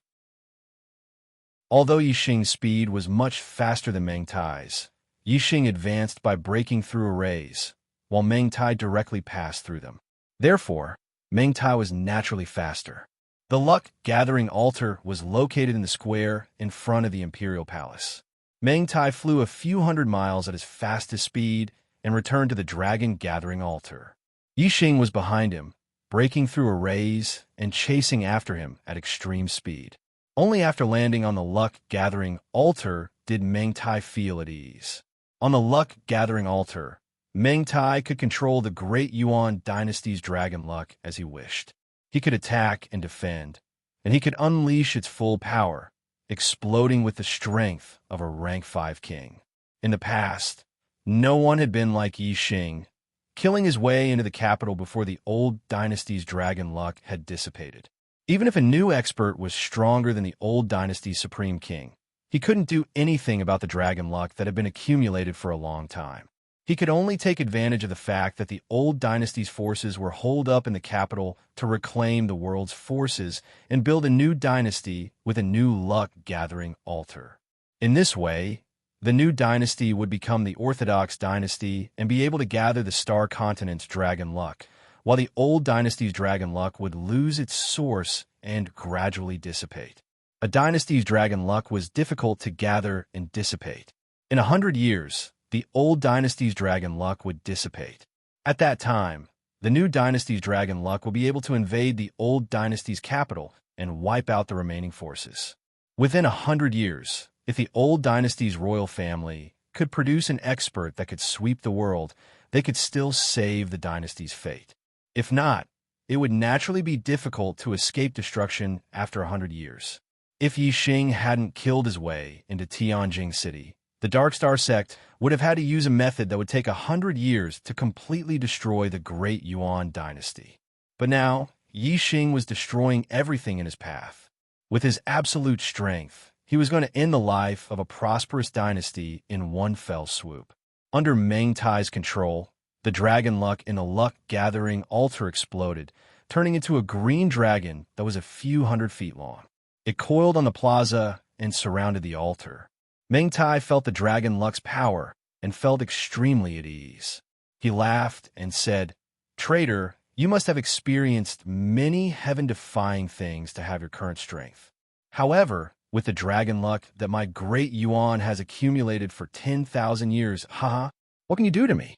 Although Yi Xing's speed was much faster than Meng Tai's, Yi Xing advanced by breaking through arrays, while Meng Tai directly passed through them. Therefore, Meng Tai was naturally faster. The luck-gathering altar was located in the square in front of the imperial palace. Meng Tai flew a few hundred miles at his fastest speed and returned to the dragon-gathering altar. Yi Xing was behind him, breaking through arrays and chasing after him at extreme speed. Only after landing on the luck-gathering altar did Meng Tai feel at ease. On the luck-gathering altar, Meng Tai could control the great Yuan dynasty's dragon luck as he wished. He could attack and defend, and he could unleash its full power, exploding with the strength of a rank 5 king. In the past, no one had been like Yi Xing, killing his way into the capital before the old dynasty's dragon luck had dissipated. Even if a new expert was stronger than the old dynasty's supreme king, he couldn't do anything about the dragon luck that had been accumulated for a long time. He could only take advantage of the fact that the old dynasty's forces were holed up in the capital to reclaim the world's forces and build a new dynasty with a new luck-gathering altar. In this way, the new dynasty would become the Orthodox dynasty and be able to gather the star continent's dragon luck, while the old dynasty's dragon luck would lose its source and gradually dissipate. A dynasty's dragon luck was difficult to gather and dissipate. In 100 years, the old dynasty's dragon luck would dissipate. At that time, the new dynasty's dragon luck will be able to invade the old dynasty's capital and wipe out the remaining forces. Within 100 years, if the old dynasty's royal family could produce an expert that could sweep the world, they could still save the dynasty's fate. If not, it would naturally be difficult to escape destruction after 100 years. If Yi Xing hadn't killed his way into Tianjing City, the Dark Star sect would have had to use a method that would take 100 years to completely destroy the great Yuan dynasty. But now, Yi Xing was destroying everything in his path. With his absolute strength, he was going to end the life of a prosperous dynasty in one fell swoop. Under Meng Tai's control, the dragon luck in the luck-gathering altar exploded, turning into a green dragon that was a few hundred feet long. It coiled on the plaza and surrounded the altar. Meng Tai felt the dragon luck's power and felt extremely at ease. He laughed and said, "Traitor, you must have experienced many heaven-defying things to have your current strength. However, with the dragon luck that my great Yuan has accumulated for 10,000 years, what can you do to me?"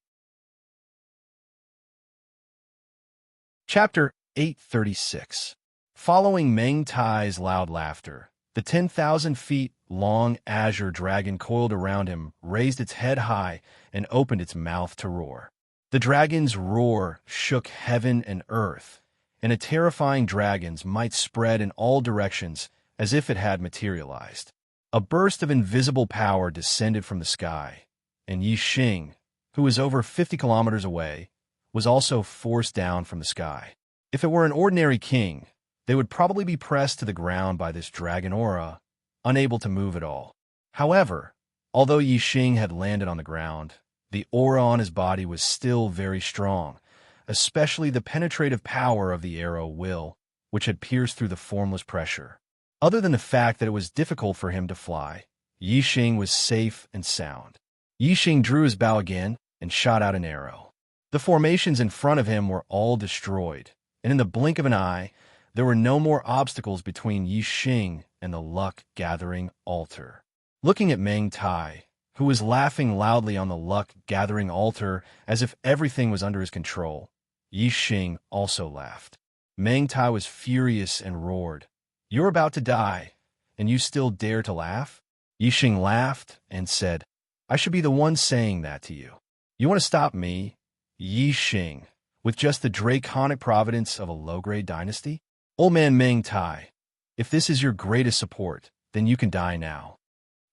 Chapter 836. Following Meng Tai's loud laughter, the 10,000 feet long azure dragon coiled around him raised its head high and opened its mouth to roar. The dragon's roar shook heaven and earth, and a terrifying dragon's might spread in all directions as if it had materialized. A burst of invisible power descended from the sky, and Yi Xing, who was over 50 kilometers away, was also forced down from the sky. If it were an ordinary king, they would probably be pressed to the ground by this dragon aura, unable to move at all. However, Although Yi Xing had landed on the ground, the aura on his body was still very strong, especially the penetrative power of the arrow will, which had pierced through the formless pressure. Other than the fact that it was difficult for him to fly, Yi Xing was safe and sound. Yi Xing drew his bow again and shot out an arrow. The formations in front of him were all destroyed, and in the blink of an eye, there were no more obstacles between Yi Xing and the luck-gathering altar. Looking at Meng Tai, who was laughing loudly on the luck-gathering altar as if everything was under his control, Yi Xing also laughed. Meng Tai was furious and roared, "You're about to die, and you still dare to laugh?" Yi Xing laughed and said, "I should be the one saying that to you. You want to stop me, Yi Xing, with just the draconic providence of a low-grade dynasty? Old man Meng Tai, if this is your greatest support, then you can die now."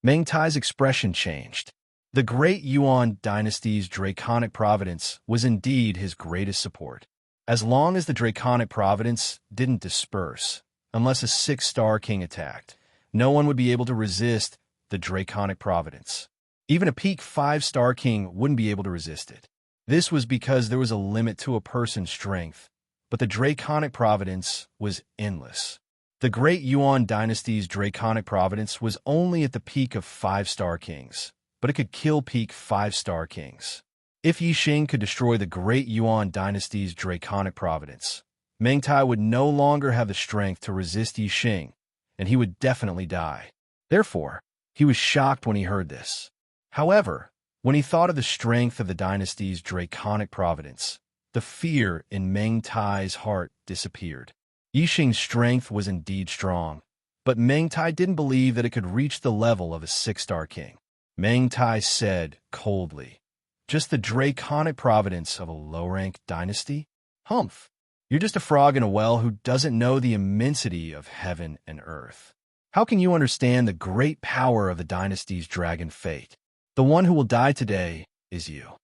Meng Tai's expression changed. The great Yuan dynasty's draconic providence was indeed his greatest support. As long as the draconic providence didn't disperse, unless a 6-star king attacked, no one would be able to resist the draconic providence. Even a peak 5-star king wouldn't be able to resist it. This was because there was a limit to a person's strength, but the draconic providence was endless. The great Yuan dynasty's draconic providence was only at the peak of 5-star kings, but it could kill peak 5-star kings. If Yi Xing could destroy the great Yuan dynasty's draconic providence, Meng Tai would no longer have the strength to resist Yi Xing, and he would definitely die. Therefore, he was shocked when he heard this. However, when he thought of the strength of the dynasty's draconic providence, the fear in Meng Tai's heart disappeared. Yi Xing's strength was indeed strong, but Meng Tai didn't believe that it could reach the level of a 6-star king. Meng Tai said coldly, "Just the draconic providence of a low-rank dynasty? Humph! You're just a frog in a well who doesn't know the immensity of heaven and earth. How can you understand the great power of the dynasty's dragon fate? The one who will die today is you."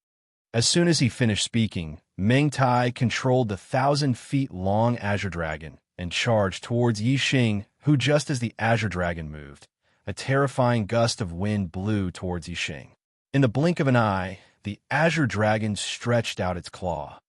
As soon as he finished speaking, Meng Tai controlled the 1,000-feet-long Azure Dragon and charged towards Yi Xing, who just as the Azure Dragon moved, a terrifying gust of wind blew towards Yi Xing. In the blink of an eye, the Azure Dragon stretched out its claw.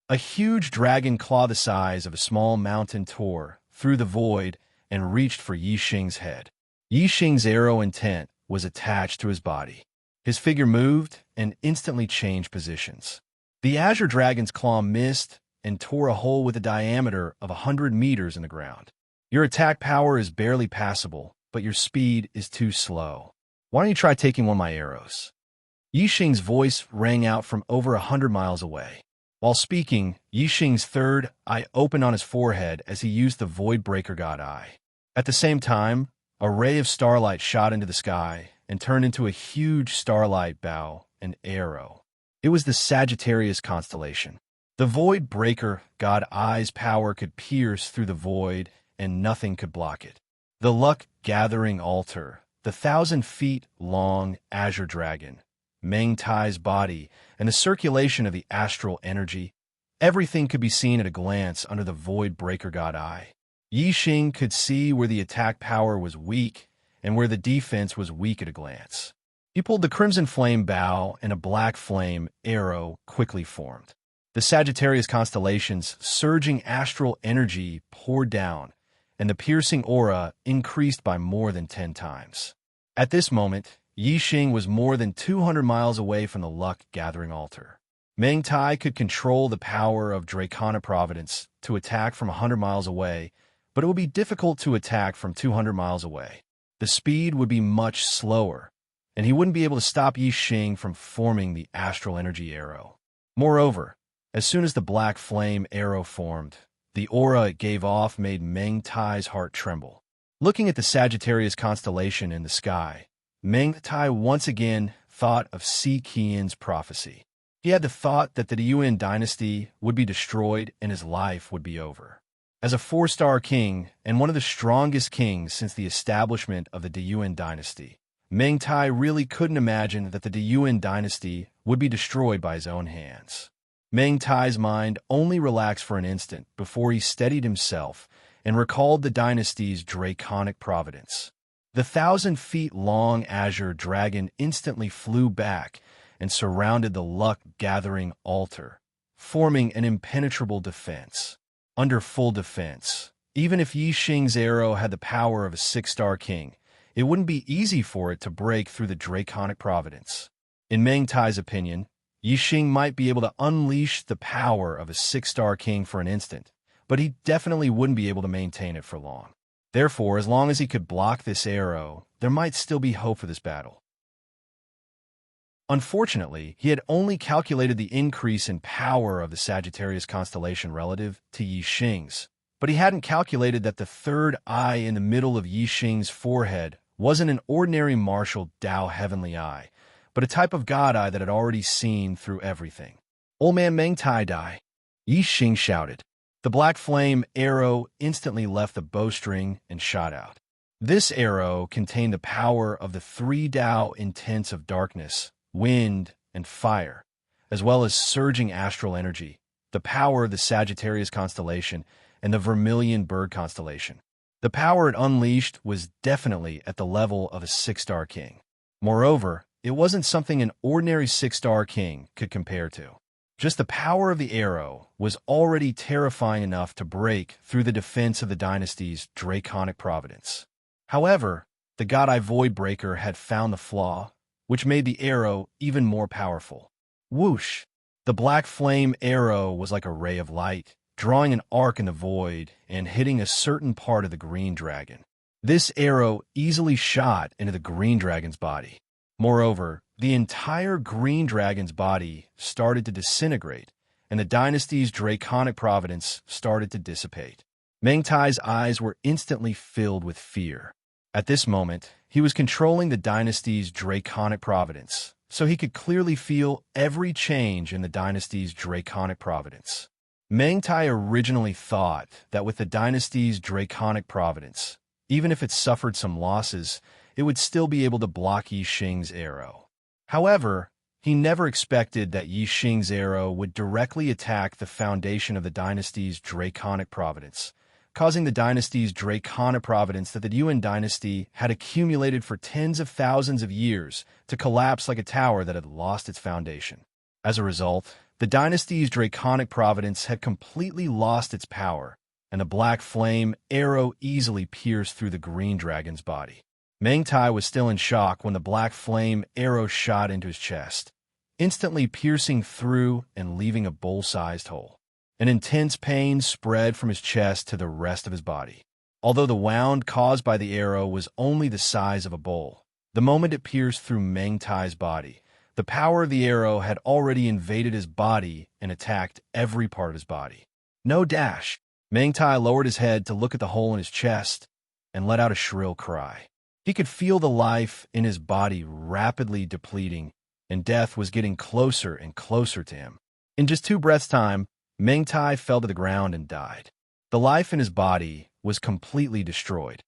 A huge dragon claw the size of a small mountain tore through the void and reached for Yi Xing's head. Yi Xing's arrow intent was attached to his body. His figure moved and instantly changed positions. The Azure Dragon's claw missed and tore a hole with a diameter of 100 meters in the ground. "Your attack power is barely passable, but your speed is too slow. Why don't you try taking one of my arrows?" Yi Xing's voice rang out from over 100 miles away. While speaking, Yi Xing's third eye opened on his forehead as he used the Void Breaker God Eye. At the same time, a ray of starlight shot into the sky and turned into a huge starlight bow and arrow. It was the Sagittarius constellation. The Void Breaker God Eye's power could pierce through the void, and nothing could block it. The luck-gathering altar, the 1,000-feet-long Azure Dragon, Meng Tai's body, and the circulation of the astral energy, everything could be seen at a glance under the Void Breaker God Eye. Yi Xing could see where the attack power was weak and where the defense was weak at a glance. He pulled the Crimson Flame bow, and a Black Flame arrow quickly formed. The Sagittarius constellation's surging astral energy poured down, and the piercing aura increased by more than 10 times. At this moment, Yi Xing was more than 200 miles away from the luck-gathering altar. Meng Tai could control the power of Draconic Providence to attack from 100 miles away, but it would be difficult to attack from 200 miles away. The speed would be much slower, and he wouldn't be able to stop Yi Xing from forming the astral energy arrow. Moreover, as soon as the Black Flame arrow formed, the aura it gave off made Meng Tai's heart tremble. Looking at the Sagittarius constellation in the sky, Meng Tai once again thought of Si Qian's prophecy. He had the thought that the Yuan dynasty would be destroyed and his life would be over. As a 4-star king and one of the strongest kings since the establishment of the Yuan dynasty, Meng Tai really couldn't imagine that the Yuan dynasty would be destroyed by his own hands. Meng Tai's mind only relaxed for an instant before he steadied himself and recalled the dynasty's draconic providence. The 1,000-feet-long azure dragon instantly flew back and surrounded the luck-gathering altar, forming an impenetrable defense. Under full defense, even if Yi Xing's arrow had the power of a 6-star king, it wouldn't be easy for it to break through the draconic providence. In Meng Tai's opinion, Yi Xing might be able to unleash the power of a 6-star king for an instant, but he definitely wouldn't be able to maintain it for long. Therefore, as long as he could block this arrow, there might still be hope for this battle. Unfortunately, he had only calculated the increase in power of the Sagittarius constellation relative to Yi Xing's, but he hadn't calculated that the third eye in the middle of Yi Xing's forehead wasn't an ordinary martial Dao heavenly eye, but a type of god eye that had already seen through everything. "Old man Meng Tai die," Yi Xing shouted. The black flame arrow instantly left the bowstring and shot out. This arrow contained the power of the 3 Dao intents of darkness, wind, and fire, as well as surging astral energy, the power of the Sagittarius constellation, and the Vermilion Bird constellation. The power it unleashed was definitely at the level of a 6-star king. Moreover, it wasn't something an ordinary 6-star king could compare to. Just the power of the arrow was already terrifying enough to break through the defense of the dynasty's draconic providence. However, the God-Eye Voidbreaker had found the flaw, which made the arrow even more powerful. Whoosh! The black flame arrow was like a ray of light, drawing an arc in the void and hitting a certain part of the green dragon. This arrow easily shot into the green dragon's body. Moreover, the entire green dragon's body started to disintegrate, and the dynasty's draconic providence started to dissipate. Meng Tai's eyes were instantly filled with fear. At this moment, he was controlling the dynasty's draconic providence, so he could clearly feel every change in the dynasty's draconic providence. Meng Tai originally thought that with the dynasty's draconic providence, even if it suffered some losses, it would still be able to block Yi Xing's arrow. However, he never expected that Yi Xing's arrow would directly attack the foundation of the dynasty's draconic providence, causing the dynasty's draconic providence that the Yuan dynasty had accumulated for tens of thousands of years to collapse like a tower that had lost its foundation. As a result, the dynasty's draconic providence had completely lost its power, and the black flame arrow easily pierced through the green dragon's body. Meng Tai was still in shock when the black flame arrow shot into his chest, instantly piercing through and leaving a bowl-sized hole. An intense pain spread from his chest to the rest of his body. Although the wound caused by the arrow was only the size of a bowl, the moment it pierced through Meng Tai's body, the power of the arrow had already invaded his body and attacked every part of his body. No dash! Meng Tai lowered his head to look at the hole in his chest and let out a shrill cry. He could feel the life in his body rapidly depleting, and death was getting closer and closer to him. In just 2 breaths' time, Meng Tai fell to the ground and died. The life in his body was completely destroyed.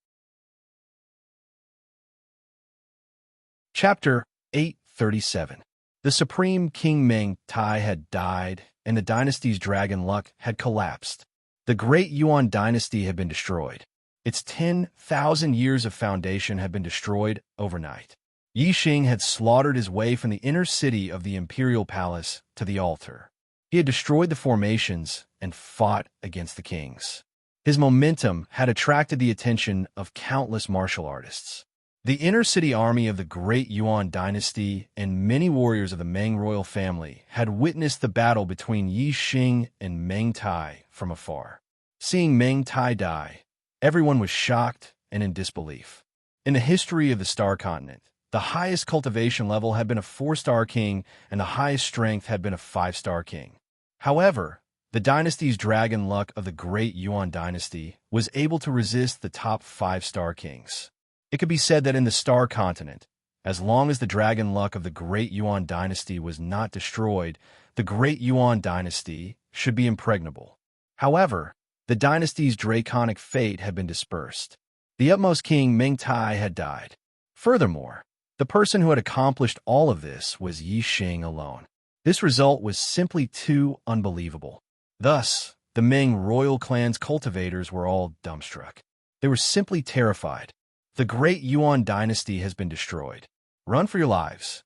Chapter 837. The Supreme King Meng Tai had died, and the dynasty's dragon luck had collapsed. The Great Yuan dynasty had been destroyed. Its 10,000 years of foundation had been destroyed overnight. Yi Xing had slaughtered his way from the inner city of the imperial palace to the altar. He had destroyed the formations and fought against the kings. His momentum had attracted the attention of countless martial artists. The inner city army of the Great Yuan dynasty and many warriors of the Meng royal family had witnessed the battle between Yi Xing and Meng Tai from afar. Seeing Meng Tai die, everyone was shocked and in disbelief. In the history of the Star Continent, the highest cultivation level had been a 4-star king, and the highest strength had been a 5-star king. However, the dynasty's dragon luck of the Great Yuan dynasty was able to resist the top 5-star kings. It could be said that in the Star Continent, as long as the dragon luck of the Great Yuan dynasty was not destroyed, the Great Yuan dynasty should be impregnable. However, the dynasty's draconic fate had been dispersed. The utmost king Meng Tai had died. Furthermore, the person who had accomplished all of this was Yi Xing alone. This result was simply too unbelievable. Thus, the Meng royal clan's cultivators were all dumbstruck. They were simply terrified. The great Yuan dynasty has been destroyed. Run for your lives.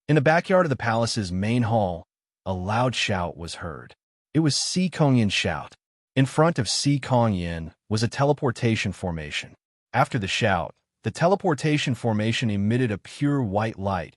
In the backyard of the palace's main hall, a loud shout was heard. It was Si Kongyan's shout. In front of Si Kongyan was a teleportation formation. After the shout, the teleportation formation emitted a pure white light,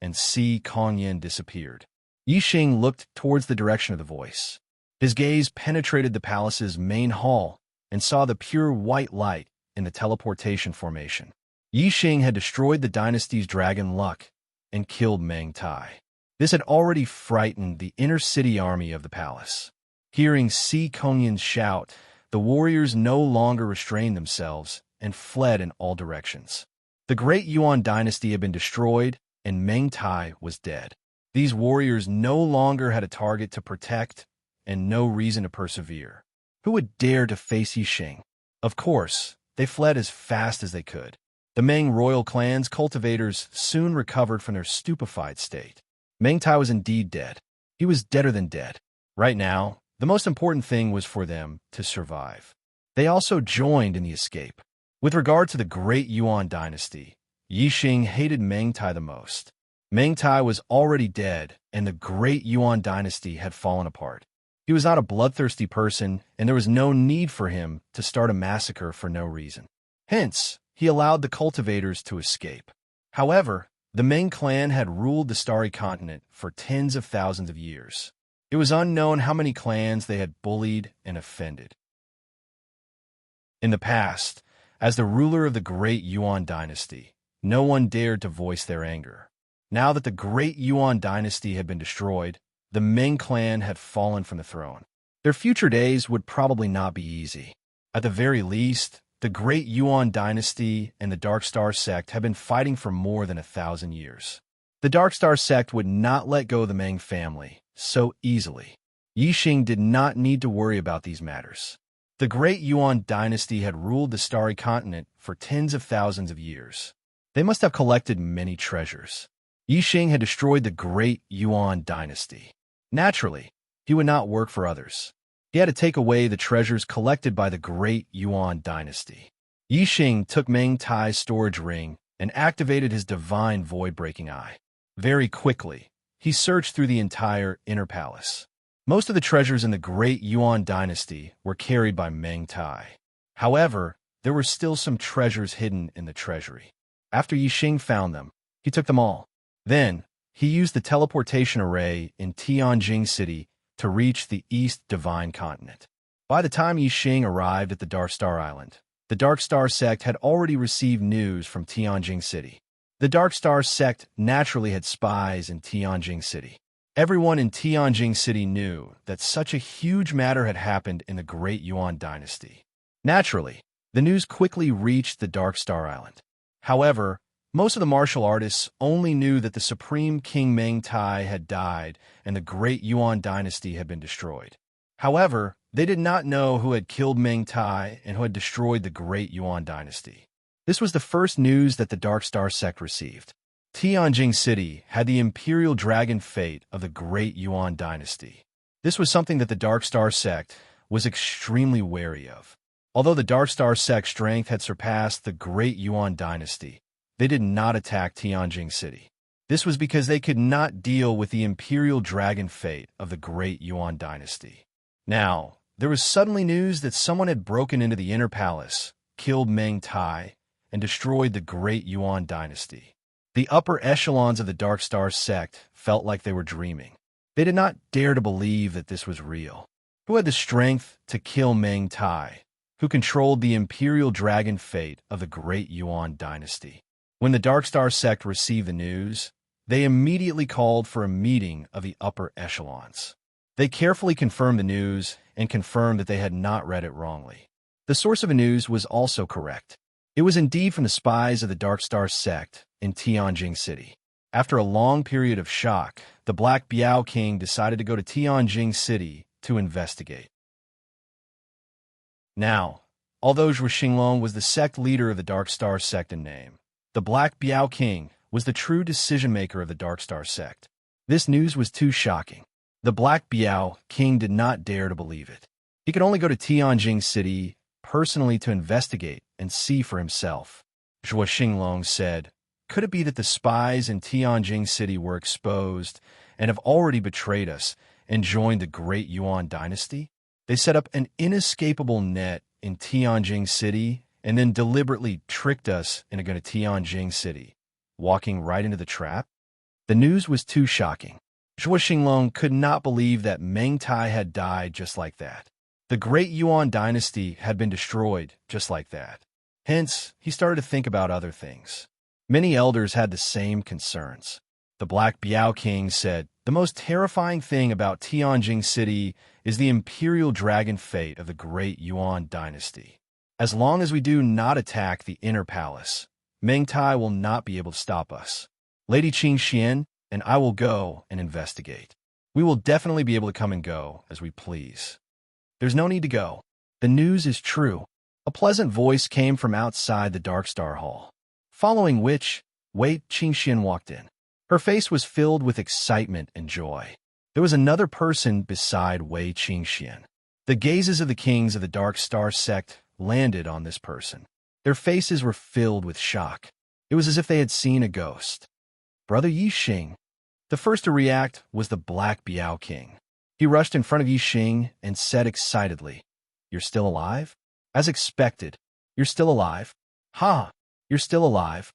and Si Kongyan disappeared. Yixing looked towards the direction of the voice. His gaze penetrated the palace's main hall and saw the pure white light in the teleportation formation. Yixing had destroyed the dynasty's dragon luck and killed Meng Tai. This had already frightened the inner city army of the palace. Hearing Si Kongyan's shout, the warriors no longer restrained themselves and fled in all directions. The great Yuan dynasty had been destroyed, and Meng Tai was dead. These warriors no longer had a target to protect and no reason to persevere. Who would dare to face Yixing? Of course, they fled as fast as they could. The Meng royal clan's cultivators soon recovered from their stupefied state. Meng Tai was indeed dead. He was deader than dead. Right now, the most important thing was for them to survive. They also joined in the escape. With regard to the great Yuan dynasty, Yixing hated Meng Tai the most. Meng Tai was already dead, and the great Yuan dynasty had fallen apart. He was not a bloodthirsty person, and there was no need for him to start a massacre for no reason. Hence, he allowed the cultivators to escape. However, the Meng clan had ruled the Starry Continent for tens of thousands of years. It was unknown how many clans they had bullied and offended. In the past, as the ruler of the great Yuan dynasty, no one dared to voice their anger. Now that the great Yuan dynasty had been destroyed, the Meng clan had fallen from the throne. Their future days would probably not be easy. At the very least, the great Yuan dynasty and the Dark Star sect had been fighting for more than 1,000 years. The Dark Star sect would not let go of the Meng family so easily. Yixing did not need to worry about these matters. The great Yuan dynasty had ruled the Starry Continent for tens of thousands of years. They must have collected many treasures. Yixing had destroyed the great Yuan dynasty. Naturally, he would not work for others. He had to take away the treasures collected by the great Yuan dynasty. Yixing took Meng Tai's storage ring and activated his divine void-breaking eye. Very quickly, he searched through the entire inner palace. Most of the treasures in the great Yuan dynasty were carried by Meng Tai. However, there were still some treasures hidden in the treasury. After Yixing found them, he took them all. Then, he used the teleportation array in Tianjing City to reach the East Divine Continent. By the time Yixing arrived at the Dark Star Island, the Dark Star sect had already received news from Tianjing City. The Dark Star sect naturally had spies in Tianjing City. Everyone in Tianjing City knew that such a huge matter had happened in the great Yuan dynasty. Naturally, the news quickly reached the Dark Star Island. However, most of the martial artists only knew that the Supreme King Meng Tai had died and the great Yuan dynasty had been destroyed. However, they did not know who had killed Meng Tai and who had destroyed the great Yuan dynasty. This was the first news that the Dark Star sect received. Tianjing City had the imperial dragon fate of the great Yuan dynasty. This was something that the Dark Star sect was extremely wary of. Although the Dark Star sect's strength had surpassed the great Yuan dynasty, they did not attack Tianjing City. This was because they could not deal with the imperial dragon fate of the great Yuan dynasty. Now, there was suddenly news that someone had broken into the inner palace, killed Meng Tai, and destroyed the great Yuan dynasty. The upper echelons of the Dark Star sect felt like they were dreaming. They did not dare to believe that this was real. Who had the strength to kill Meng Tai, who controlled the imperial dragon fate of the great Yuan dynasty? When the Dark Star sect received the news, they immediately called for a meeting of the upper echelons. They carefully confirmed the news and confirmed that they had not read it wrongly. The source of the news was also correct. It was indeed from the spies of the Dark Star sect in Tianjing City. After a long period of shock, the Black Biao King decided to go to Tianjing City to investigate. Now, although Zhu Xinglong was the sect leader of the Dark Star sect in name, the Black Biao King was the true decision-maker of the Dark Star sect. This news was too shocking. The Black Biao King did not dare to believe it. He could only go to Tianjing City personally to investigate and see for himself. Zhuo Xinglong said, "Could it be that the spies in Tianjing City were exposed and have already betrayed us and joined the Great Yuan dynasty? They set up an inescapable net in Tianjing City and then deliberately tricked us into going to Tianjing City, walking right into the trap?" The news was too shocking. Zhuo Xinglong could not believe that Meng Tai had died just like that. The Great Yuan dynasty had been destroyed just like that. Hence, he started to think about other things. Many elders had the same concerns. The Black Biao King said, "The most terrifying thing about Tianjing City is the imperial dragon fate of the Great Yuan dynasty. As long as we do not attack the inner palace, Meng Tai will not be able to stop us. Lady Qing Xian and I will go and investigate. We will definitely be able to come and go as we please. There's no need to go. The news is true." A pleasant voice came from outside the Dark Star Hall, following which Wei Qingxian walked in. Her face was filled with excitement and joy. There was another person beside Wei Qingxian. The gazes of the kings of the Dark Star sect landed on this person. Their faces were filled with shock. It was as if they had seen a ghost. "Brother Yixing." The first to react was the Black Biao King. He rushed in front of Yixing and said excitedly, "You're still alive?" "As expected. You're still alive?" "Ha! You're still alive."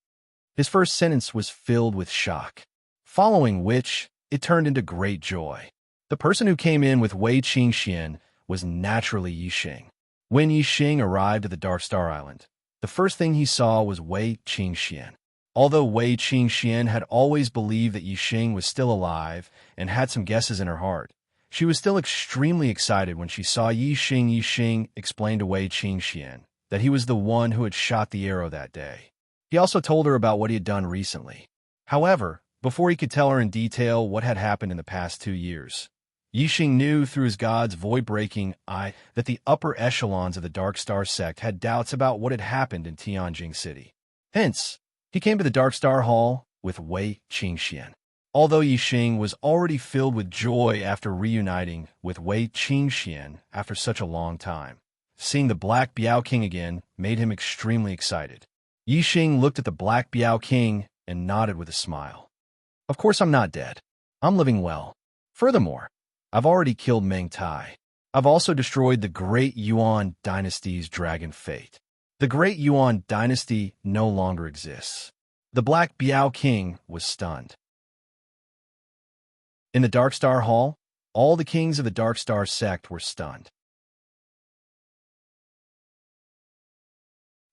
His first sentence was filled with shock, following which it turned into great joy. The person who came in with Wei Qingxian was naturally Yixing. When Yixing arrived at the Dark Star Island, the first thing he saw was Wei Qingxian. Although Wei Qingxian had always believed that Yixing was still alive and had some guesses in her heart, she was still extremely excited when she saw Yixing. Yixing explained to Wei Qingxian that he was the one who had shot the arrow that day. He also told her about what he had done recently. However, before he could tell her in detail what had happened in the past 2 years, Yixing knew through his god's void-breaking eye that the upper echelons of the Dark Star sect had doubts about what had happened in Tianjing City. Hence, he came to the Dark Star Hall with Wei Qingxian. Although Yixing was already filled with joy after reuniting with Wei Qingxian after such a long time, seeing the Black Biao King again made him extremely excited. Yixing looked at the Black Biao King and nodded with a smile. "Of course I'm not dead. I'm living well. Furthermore, I've already killed Meng Tai. I've also destroyed the Great Yuan dynasty's dragon fate. The Great Yuan dynasty no longer exists." The Black Biao King was stunned. In the Dark Star Hall, all the kings of the Dark Star sect were stunned.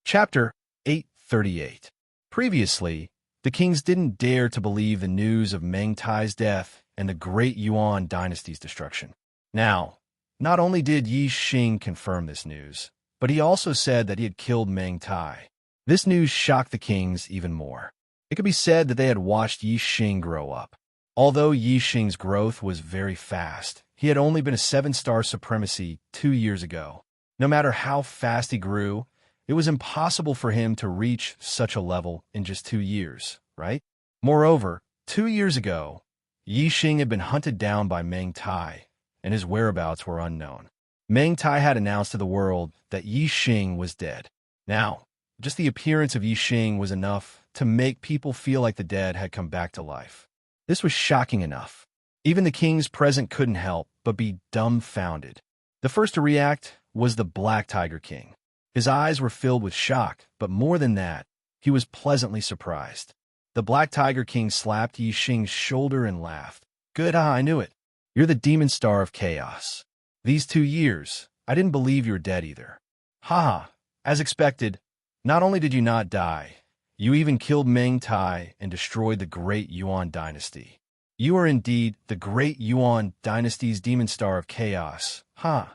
Chapter 838. Previously, the kings didn't dare to believe the news of Meng Tai's death and the Great Yuan dynasty's destruction. Now, not only did Yixing confirm this news, but he also said that he had killed Meng Tai. This news shocked the kings even more. It could be said that they had watched Yixing grow up. Although Yixing's growth was very fast, he had only been a 7-star supremacy 2 years ago. No matter how fast he grew, it was impossible for him to reach such a level in just 2 years, right? Moreover, 2 years ago, Yixing had been hunted down by Meng Tai, and his whereabouts were unknown. Meng Tai had announced to the world that Yixing was dead. Now, just the appearance of Yixing was enough to make people feel like the dead had come back to life. This was shocking enough. Even the kings present couldn't help but be dumbfounded. The first to react was the Black Tiger King. His eyes were filled with shock, but more than that, he was pleasantly surprised. The Black Tiger King slapped Yixing's shoulder and laughed. "Good, I knew it. You're the demon star of chaos. These 2 years, I didn't believe you were dead either. Ha! As expected, not only did you not die, you even killed Meng Tai and destroyed the Great Yuan dynasty. You are indeed the Great Yuan dynasty's demon star of chaos, huh?"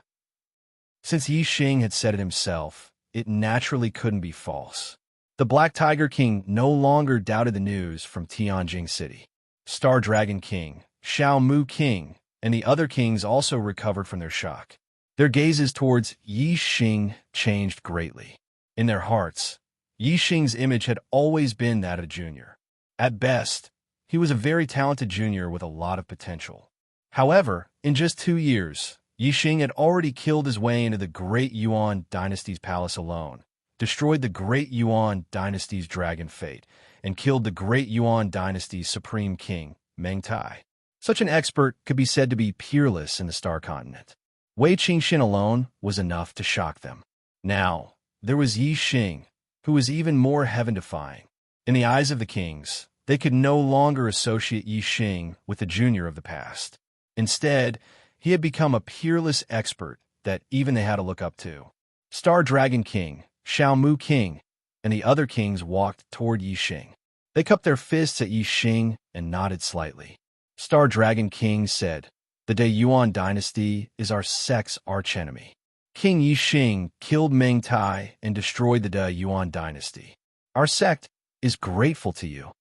Since Yixing had said it himself, it naturally couldn't be false. The Black Tiger King no longer doubted the news from Tianjing City. Star Dragon King, Xiao Mu King, and the other kings also recovered from their shock. Their gazes towards Yixing changed greatly. In their hearts, Yixing's image had always been that of a junior. At best, he was a very talented junior with a lot of potential. However, in just 2 years, Yixing had already killed his way into the Great Yuan dynasty's palace alone, destroyed the Great Yuan dynasty's dragon fate, and killed the Great Yuan dynasty's supreme king, Meng Tai. Such an expert could be said to be peerless in the Star Continent. Wei Qingxian alone was enough to shock them. Now, there was Yi Xing, who was even more heaven-defying. In the eyes of the kings, they could no longer associate Yi Xing with the junior of the past. Instead, he had become a peerless expert that even they had to look up to. Star Dragon King, Xiaomu King, and the other kings walked toward Yi Xing. They cupped their fists at Yi Xing and nodded slightly. Star Dragon King said, "The De Yuan dynasty is our sect's archenemy. King Yi Xing killed Meng Tai and destroyed the De Yuan dynasty. Our sect is grateful to you."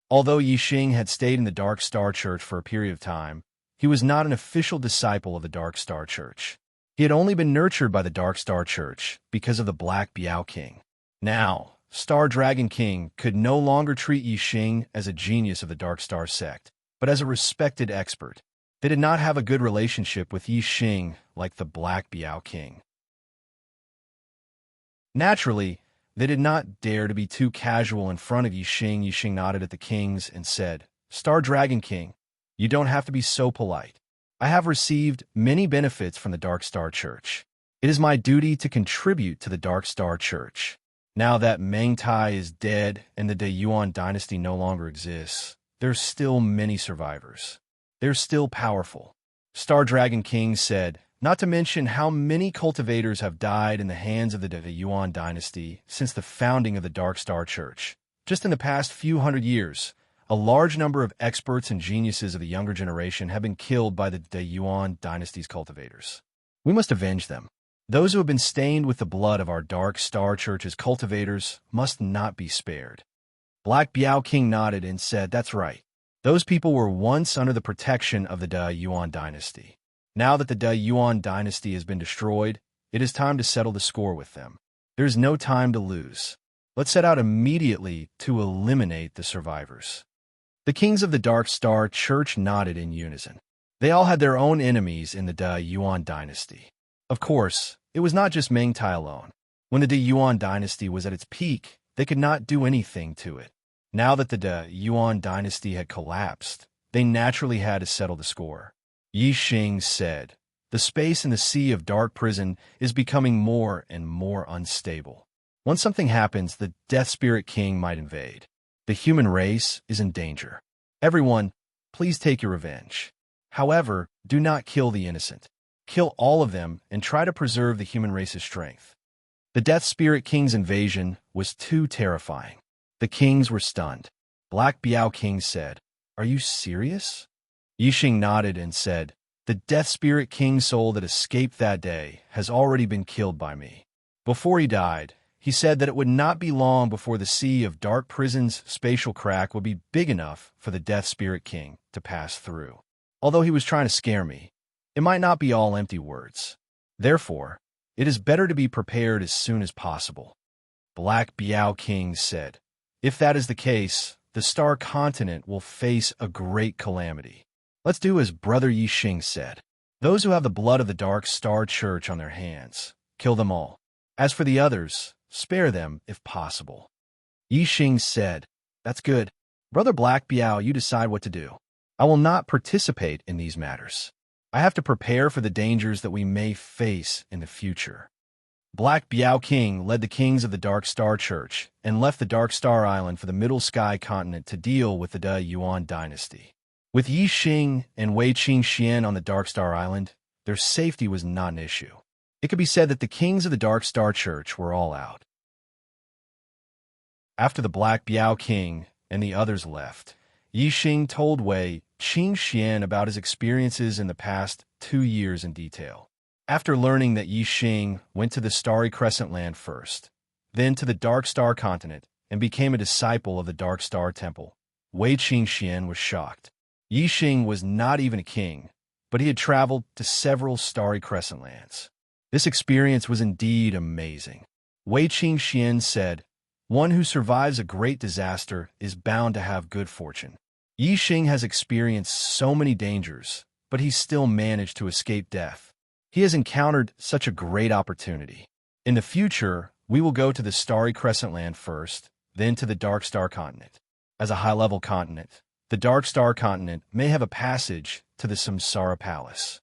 Although Yi Xing had stayed in the Dark Star Church for a period of time, he was not an official disciple of the Dark Star Church. He had only been nurtured by the Dark Star Church because of the Black Biao King. Now, Star Dragon King could no longer treat Yi Xing as a genius of the Dark Star sect, but as a respected expert. They did not have a good relationship with Yi Xing like the Black Biao King. Naturally, they did not dare to be too casual in front of Yi Xing. Yi Xing nodded at the kings and said, "Star Dragon King, you don't have to be so polite. I have received many benefits from the Dark Star Church. It is my duty to contribute to the Dark Star Church. Now that Meng Tai is dead and the De Yuan dynasty no longer exists, there's still many survivors. They're still powerful." Star Dragon King said, "Not to mention how many cultivators have died in the hands of the De Yuan dynasty since the founding of the Dark Star Church. Just in the past few hundred years, a large number of experts and geniuses of the younger generation have been killed by the De Yuan dynasty's cultivators. We must avenge them. Those who have been stained with the blood of our Dark Star Church's cultivators must not be spared." Black Biao King nodded and said, "That's right. Those people were once under the protection of the De Yuan dynasty. Now that the De Yuan dynasty has been destroyed, it is time to settle the score with them. There is no time to lose. Let's set out immediately to eliminate the survivors." The kings of the Dark Star Church nodded in unison. They all had their own enemies in the De Yuan dynasty. Of course, it was not just Meng Tai alone. When the De Yuan dynasty was at its peak, they could not do anything to it. Now that the De Yuan dynasty had collapsed, they naturally had to settle the score. Yi Xing said, "The space in the Sea of Dark Prison is becoming more and more unstable. Once something happens, the Death Spirit King might invade. The human race is in danger. Everyone, please take your revenge. However, do not kill the innocent. Kill all of them and try to preserve the human race's strength." The Death Spirit King's invasion was too terrifying. The kings were stunned. Black Biao King said, "Are you serious?" Yi Xing nodded and said, "The Death Spirit King's soul that escaped that day has already been killed by me." Before he died, he said that it would not be long before the Sea of Dark Prison's spatial crack would be big enough for the Death Spirit King to pass through. Although he was trying to scare me, it might not be all empty words. Therefore, it is better to be prepared as soon as possible. Black Biao King said, "If that is the case, the Star Continent will face a great calamity. Let's do as Brother Yi Xing said. Those who have the blood of the Dark Star Church on their hands, kill them all. As for the others, spare them if possible." Yi Xing said, "That's good. Brother Black Biao, you decide what to do. I will not participate in these matters. I have to prepare for the dangers that we may face in the future." Black Biao King led the kings of the Dark Star Church and left the Dark Star Island for the Middle Sky Continent to deal with the De Yuan dynasty. With Yi Xing and Wei Qingxian on the Dark Star Island, their safety was not an issue. It could be said that the kings of the Dark Star Church were all out. After the Black Biao King and the others left, Yi Xing told Wei Qingxian about his experiences in the past 2 years in detail. After learning that Yi Xing went to the Starry Crescent Land first, then to the Dark Star Continent, and became a disciple of the Dark Star Temple, Wei Qingxian was shocked. Yi Xing was not even a king, but he had traveled to several Starry Crescent Lands. This experience was indeed amazing. Wei Qingxian said, "One who survives a great disaster is bound to have good fortune. Yi Xing has experienced so many dangers, but he still managed to escape death. He has encountered such a great opportunity. In the future, We will go to the starry crescent land first, then to the dark star continent. As a high-level continent, the dark star continent may have a passage to the Samsara Palace.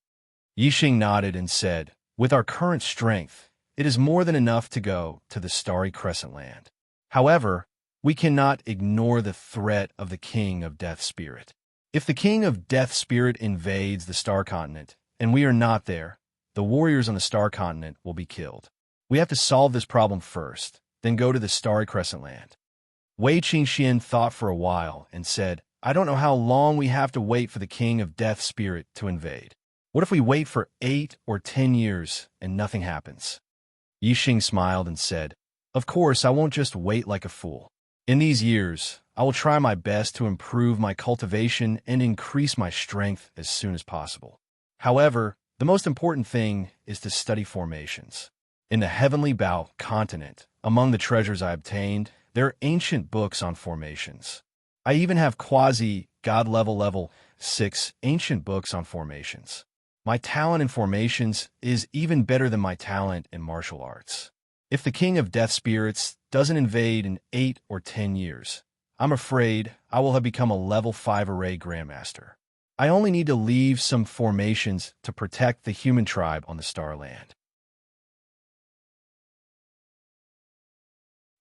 Yixing nodded and said, with our current strength, it is more than enough to go to the starry crescent land. However, we cannot ignore the threat of the King of Death Spirit. If the King of Death Spirit invades the star continent, and we are not there, the warriors on the star continent will be killed. We have to solve this problem first, then go to the starry crescent land. Wei Qingxian thought for a while and said, I don't know how long we have to wait for the King of Death Spirit to invade. What if we wait for 8 or 10 years and nothing happens? Yixing smiled and said, of course, I won't just wait like a fool. In these years, I will try my best to improve my cultivation and increase my strength as soon as possible. However, the most important thing is to study formations. In the Heavenly Bao continent, among the treasures I obtained, there are ancient books on formations. I even have quasi-god level 6 ancient books on formations. My talent in formations is even better than my talent in martial arts. If the King of Death Spirits doesn't invade in 8 or 10 years, I'm afraid I will have become a level 5 array Grandmaster. I only need to leave some formations to protect the human tribe on the Starland.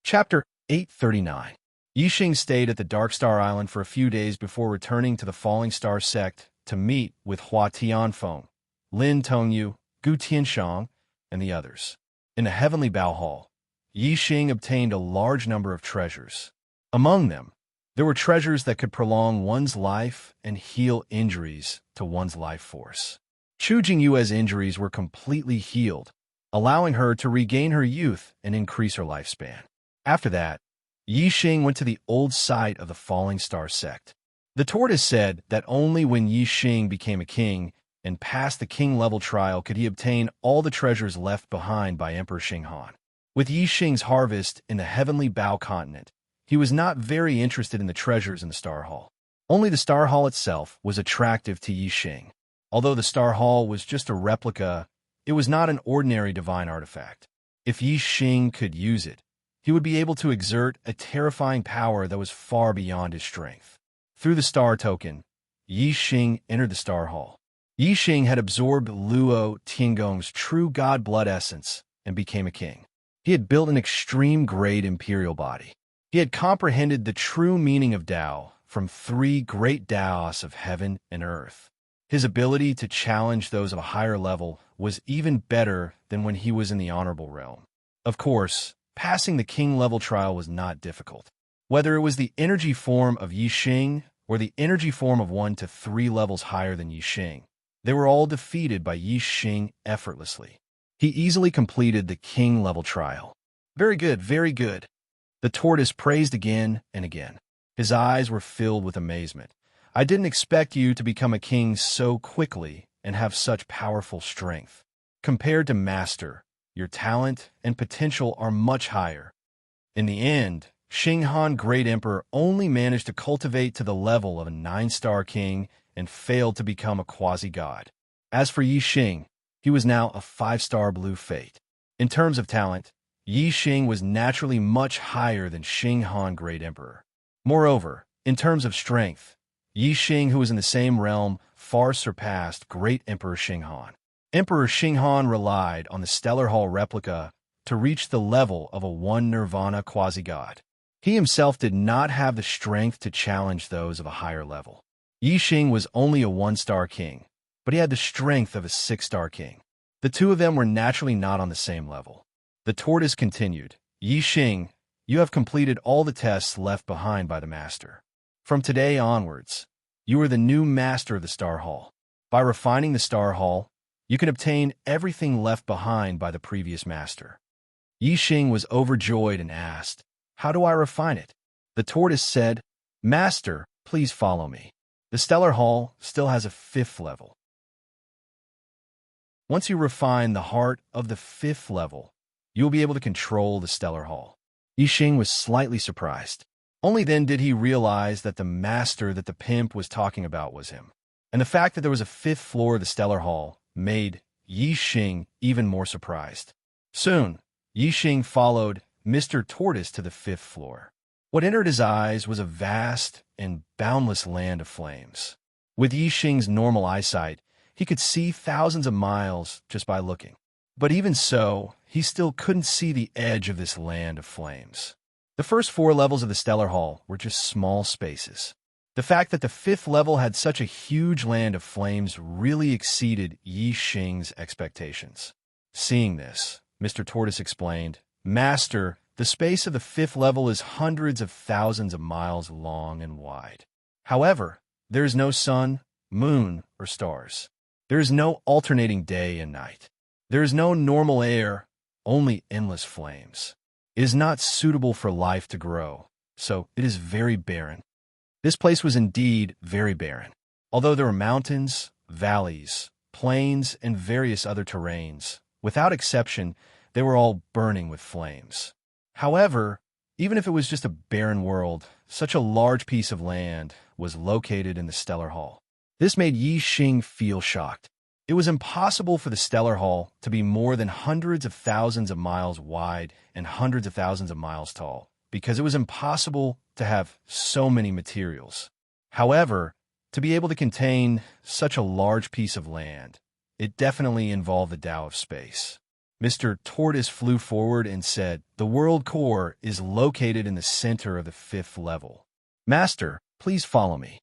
Chapter 839. Yixing stayed at the Dark Star Island for a few days before returning to the Falling Star sect to meet with Hua Tianfeng, Lin Tongyu, Gu Tianshang, and the others. In the Heavenly Bao Hall, Yixing obtained a large number of treasures. Among them, there were treasures that could prolong one's life and heal injuries to one's life force. Chu Jingyue's injuries were completely healed, allowing her to regain her youth and increase her lifespan. After that, Yixing went to the old site of the Falling Star sect. The tortoise said that only when Yixing became a king and passed the king-level trial could he obtain all the treasures left behind by Emperor Xinghan. With Yixing's harvest in the Heavenly Bao continent, he was not very interested in the treasures in the Star Hall. Only the Star Hall itself was attractive to Yixing. Although the Star Hall was just a replica, it was not an ordinary divine artifact. If Yixing could use it, he would be able to exert a terrifying power that was far beyond his strength. Through the Star Token, Yixing entered the Star Hall. Yixing had absorbed Luo Tiangong's true god blood essence and became a king. He had built an extreme-grade imperial body. He had comprehended the true meaning of Tao from 3 great Taos of heaven and earth. His ability to challenge those of a higher level was even better than when he was in the honorable realm. Of course, passing the king-level trial was not difficult. Whether it was the energy form of Yixing or the energy form of 1 to 3 levels higher than Yixing, they were all defeated by Yixing effortlessly. He easily completed the king-level trial. Very good, very good. The tortoise praised again and again. His eyes were filled with amazement. I didn't expect you to become a king so quickly and have such powerful strength. Compared to Master, your talent and potential are much higher. In the end, Xinghan Great Emperor only managed to cultivate to the level of a 9-star king and failed to become a quasi-god. As for Yixing, he was now a 5-star blue fate. In terms of talent, Yixing was naturally much higher than Xinghan Great Emperor. Moreover, in terms of strength, Yixing, who was in the same realm, far surpassed Great Emperor Xinghan. Emperor Xinghan relied on the Stellar Hall replica to reach the level of a 1 Nirvana quasi-god. He himself did not have the strength to challenge those of a higher level. Yixing was only a 1-star king, but he had the strength of a 6-star king. The two of them were naturally not on the same level. The tortoise continued, Yixing, you have completed all the tests left behind by the master. From today onwards, you are the new master of the Star Hall. By refining the Star Hall, you can obtain everything left behind by the previous master. Yixing was overjoyed and asked, how do I refine it? The tortoise said, Master, please follow me. The Stellar Hall still has a 5th level. Once you refine the heart of the 5th level, you will be able to control the Stellar Hall. Yixing was slightly surprised. Only then did he realize that the master that the pimp was talking about was him. And the fact that there was a 5th floor of the Stellar Hall made Yixing even more surprised. Soon, Yixing followed Mr. Tortoise to the 5th floor. What entered his eyes was a vast and boundless land of flames. With Yixing's normal eyesight, he could see thousands of miles just by looking. But even so, he still couldn't see the edge of this land of flames. The first 4 levels of the Stellar Hall were just small spaces. The fact that the 5th level had such a huge land of flames really exceeded Yixing's expectations. Seeing this, Mr. Tortoise explained, "Master, the space of the 5th level is hundreds of thousands of miles long and wide. However, there is no sun, moon, or stars. There is no alternating day and night. There is no normal air, only endless flames. It is not suitable for life to grow, so it is very barren." This place was indeed very barren. Although there were mountains, valleys, plains, and various other terrains, without exception, they were all burning with flames. However, even if it was just a barren world, such a large piece of land was located in the Stellar Hall. This made Yixing feel shocked. It was impossible for the Stellar Hall to be more than hundreds of thousands of miles wide and hundreds of thousands of miles tall, because it was impossible to have so many materials. However, to be able to contain such a large piece of land, it definitely involved the Tao of space. Mr. Tortoise flew forward and said, "The world core is located in the center of the 5th level. Master, please follow me."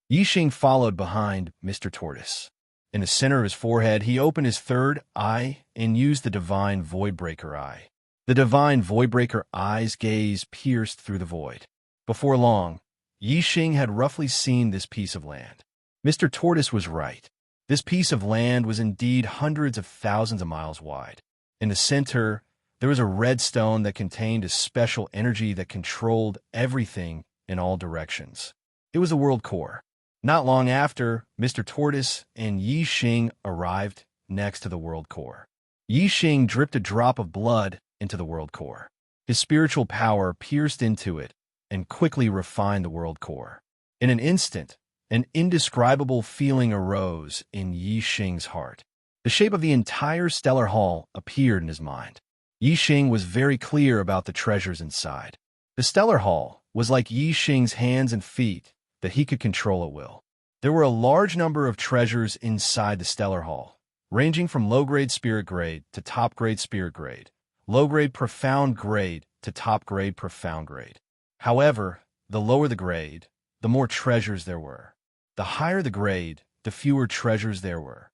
Yixing followed behind Mr. Tortoise. In the center of his forehead, he opened his 3rd eye and used the Divine Voidbreaker Eye. The Divine Voidbreaker Eye's gaze pierced through the void. Before long, Yixing had roughly seen this piece of land. Mr. Tortoise was right. This piece of land was indeed hundreds of thousands of miles wide. In the center, there was a red stone that contained a special energy that controlled everything in all directions. It was the world core. Not long after, Mr. Tortoise and Yixing arrived next to the world core. Yixing dripped a drop of blood into the world core. His spiritual power pierced into it and quickly refined the world core. In an instant, an indescribable feeling arose in Yixing's heart. The shape of the entire Stellar Hall appeared in his mind. Yixing was very clear about the treasures inside. The Stellar Hall was like Yixing's hands and feet that he could control at will. There were a large number of treasures inside the Stellar Hall, ranging from low-grade spirit grade to top-grade spirit grade, low-grade profound grade to top-grade profound grade. However, the lower the grade, the more treasures there were. The higher the grade, the fewer treasures there were.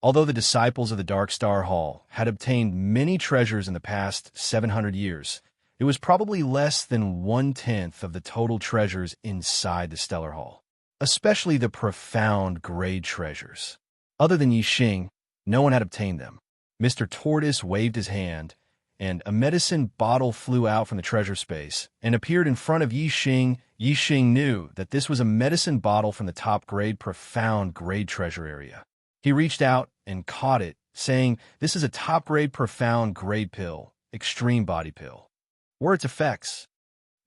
Although the disciples of the Dark Star Hall had obtained many treasures in the past 700 years, it was probably less than 1/10 of the total treasures inside the Stellar Hall, especially the profound grade treasures. Other than Yixing, no one had obtained them. Mr. Tortoise waved his hand, and a medicine bottle flew out from the treasure space and appeared in front of Yixing. Yixing knew that this was a medicine bottle from the top-grade profound grade treasure area. He reached out and caught it, saying, "This is a top-grade profound grade pill, extreme body pill." "What are its effects?"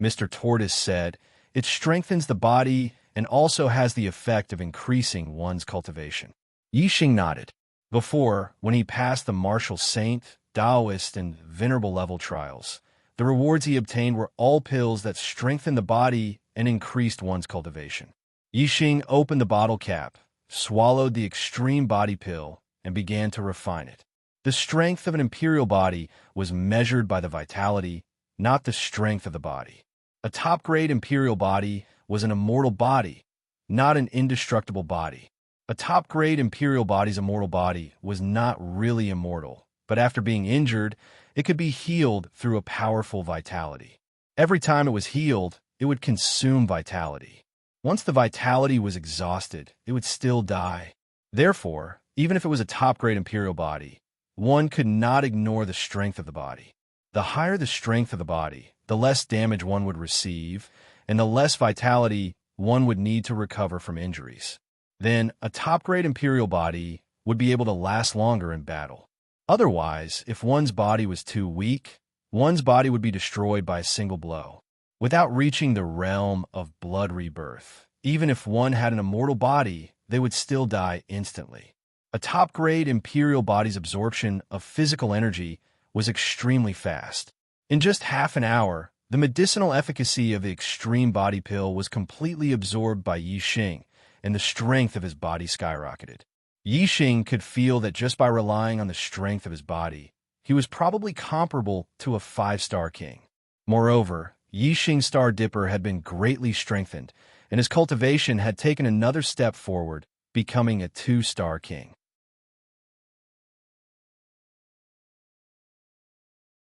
Mr. Tortoise said, "It strengthens the body and also has the effect of increasing one's cultivation." Yixing nodded. Before, when he passed the martial saint, Taoist, and venerable level trials, the rewards he obtained were all pills that strengthened the body and increased one's cultivation. Yixing opened the bottle cap, swallowed the extreme body pill, and began to refine it. The strength of an imperial body was measured by the vitality, not the strength of the body. A top-grade imperial body was an immortal body, not an indestructible body. A top-grade imperial body's immortal body was not really immortal, but after being injured, it could be healed through a powerful vitality. Every time it was healed, it would consume vitality. Once the vitality was exhausted, it would still die. Therefore, even if it was a top-grade imperial body, one could not ignore the strength of the body. The higher the strength of the body, the less damage one would receive, and the less vitality one would need to recover from injuries. Then, a top-grade imperial body would be able to last longer in battle. Otherwise, if one's body was too weak, one's body would be destroyed by a single blow, without reaching the realm of blood rebirth. Even if one had an immortal body, they would still die instantly. A top-grade Imperial body's absorption of physical energy was extremely fast. In just half an hour, the medicinal efficacy of the extreme body pill was completely absorbed by Yi Xing, and the strength of his body skyrocketed. Yi Xing could feel that just by relying on the strength of his body, he was probably comparable to a 5-star king. Moreover, Yi Xing's Star Dipper had been greatly strengthened, and his cultivation had taken another step forward, becoming a 2-star king.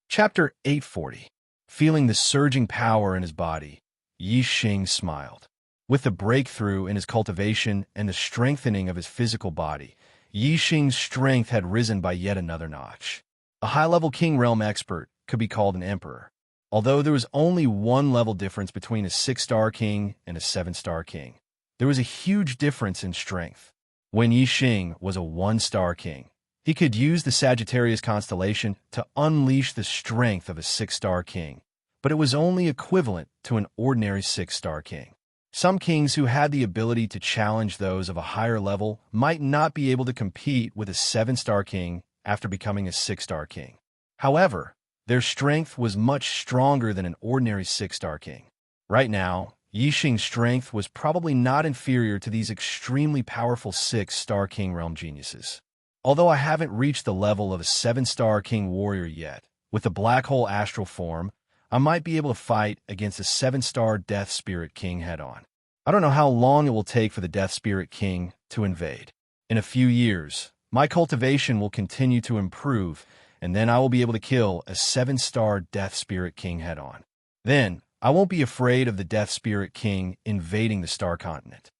Chapter 840. Feeling the surging power in his body, Yi Xing smiled. With the breakthrough in his cultivation and the strengthening of his physical body, Yi Xing's strength had risen by yet another notch. A high-level King Realm expert could be called an emperor, although there was only one level difference between a 6-star king and a 7-star king. There was a huge difference in strength. When Yi Xing was a 1-star king, he could use the Sagittarius constellation to unleash the strength of a 6-star king, but it was only equivalent to an ordinary 6-star king. Some kings who had the ability to challenge those of a higher level might not be able to compete with a 7-star king after becoming a 6-star king. However, their strength was much stronger than an ordinary 6-star king. Right now, Yi Xing's strength was probably not inferior to these extremely powerful 6-star king realm geniuses. Although I haven't reached the level of a 7-star king warrior yet, with the black hole astral form, I might be able to fight against a 7-star Death Spirit King head-on. I don't know how long it will take for the Death Spirit King to invade. In a few years, my cultivation will continue to improve, and then I will be able to kill a 7-star Death Spirit King head-on. Then, I won't be afraid of the Death Spirit King invading the Star Continent.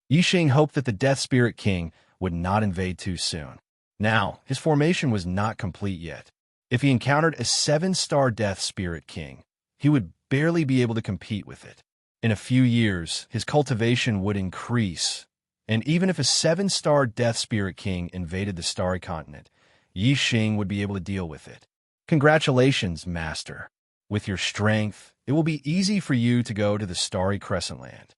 Yi Xing hoped that the Death Spirit King would not invade too soon. Now, his formation was not complete yet. If he encountered a 7-star Death Spirit King, he would barely be able to compete with it. In a few years, his cultivation would increase, and even if a 7-star Death Spirit King invaded the Starry Continent, Yi Xing would be able to deal with it. Congratulations, Master. With your strength, it will be easy for you to go to the Starry Crescent Land.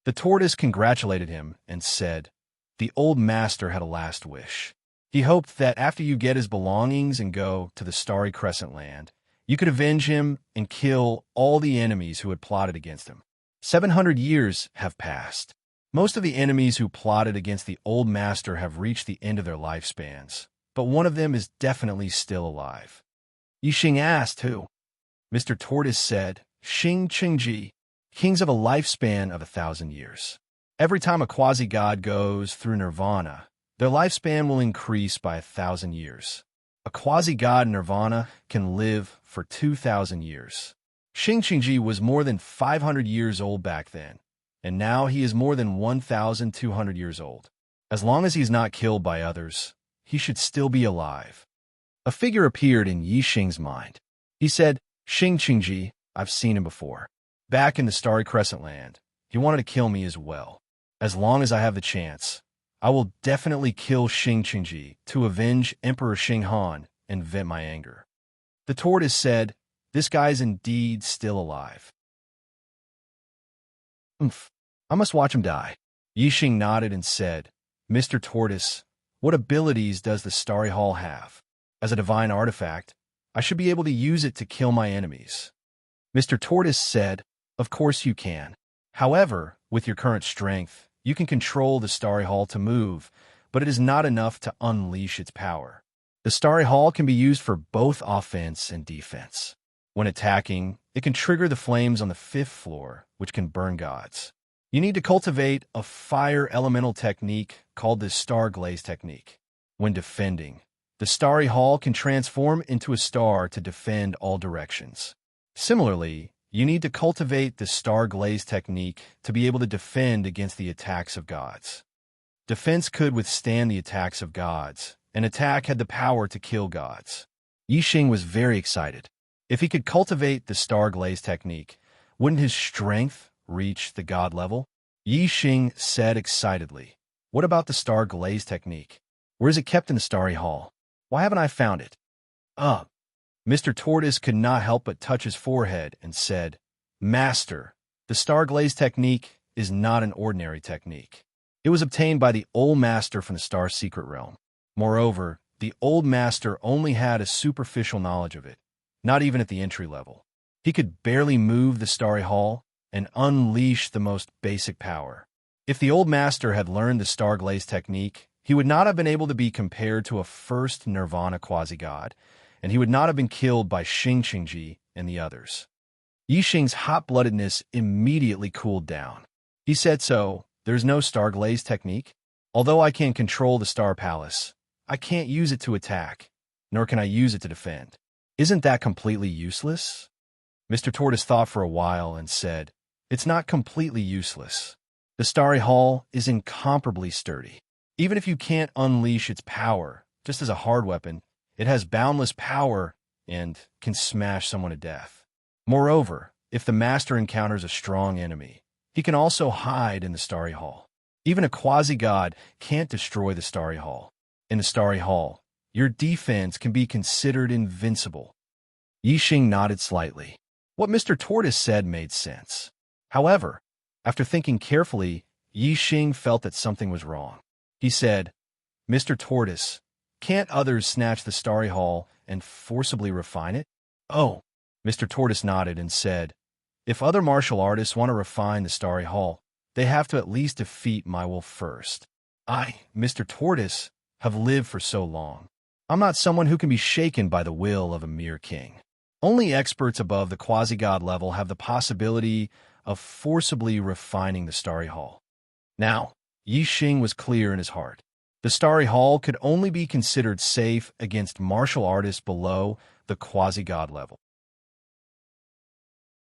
The tortoise congratulated him and said, the old master had a last wish. He hoped that after you get his belongings and go to the Starry Crescent Land, you could avenge him and kill all the enemies who had plotted against him. 700 years have passed. Most of the enemies who plotted against the old master have reached the end of their lifespans, but one of them is definitely still alive. Yi Xing asked who. Mr. Tortoise said, Xing Qingji, kings of a lifespan of 1,000 years. Every time a quasi-god goes through nirvana, their lifespan will increase by 1,000 years. A quasi-god in nirvana can live for 2,000 years. Xing Qingji was more than 500 years old back then, and now he is more than 1,200 years old. As long as he's not killed by others, he should still be alive. A figure appeared in Yi Xing's mind. He said, Xing Qingji, I've seen him before. Back in the Starry Crescent Land, he wanted to kill me as well. As long as I have the chance, I will definitely kill Xing Qingji to avenge Emperor Xing Han and vent my anger. The tortoise said, this guy's indeed still alive. I must watch him die. Yi Xing nodded and said, Mr. Tortoise, what abilities does the Starry Hall have? As a divine artifact, I should be able to use it to kill my enemies. Mr. Tortoise said, of course you can. However, with your current strength, you can control the Starry Hall to move, but it is not enough to unleash its power. The Starry Hall can be used for both offense and defense. When attacking, it can trigger the flames on the 5th floor, which can burn gods. You need to cultivate a fire elemental technique called the Star Glaze technique. When defending, the Starry Hall can transform into a star to defend all directions. Similarly, you need to cultivate the Star Glaze technique to be able to defend against the attacks of gods. Defense could withstand the attacks of gods, and attack had the power to kill gods. Yi Xing was very excited. If he could cultivate the Star Glaze technique, wouldn't his strength reach the god level? Yi Xing said excitedly, what about the Star Glaze technique? Where is it kept in the Starry Hall? Why haven't I found it? Mr. Tortoise could not help but touch his forehead and said, Master, the Star Glaze technique is not an ordinary technique. It was obtained by the old master from the Star Secret Realm. Moreover, the old master only had a superficial knowledge of it, not even at the entry level. He could barely move the Starry Hall and unleash the most basic power. If the old master had learned the Star Glaze technique, he would not have been able to be compared to a first Nirvana quasi-god, and he would not have been killed by Xing Qingji and the others. Yixing's hot-bloodedness immediately cooled down. He said, "So, there's no Star Glaze technique? Although I can control the Star Palace, I can't use it to attack, nor can I use it to defend. Isn't that completely useless?" Mr. Tortoise thought for a while and said, "It's not completely useless. The Starry Hall is incomparably sturdy. Even if you can't unleash its power, just as a hard weapon, it has boundless power and can smash someone to death. Moreover, if the master encounters a strong enemy, he can also hide in the Starry Hall. Even a quasi-god can't destroy the Starry Hall. In the Starry Hall, your defense can be considered invincible." Yixing nodded slightly. What Mr. Tortoise said made sense. However, after thinking carefully, Yixing felt that something was wrong. He said, "Mr. Tortoise, can't others snatch the Starry Hall and forcibly refine it?" "Oh." Mr. Tortoise nodded and said, "If other martial artists want to refine the Starry Hall, they have to at least defeat my wolf first. I, Mr. Tortoise, have lived for so long. I'm not someone who can be shaken by the will of a mere king. Only experts above the quasi-god level have the possibility of forcibly refining the Starry Hall." Now, Yixing was clear in his heart. The Starry Hall could only be considered safe against martial artists below the quasi-god level.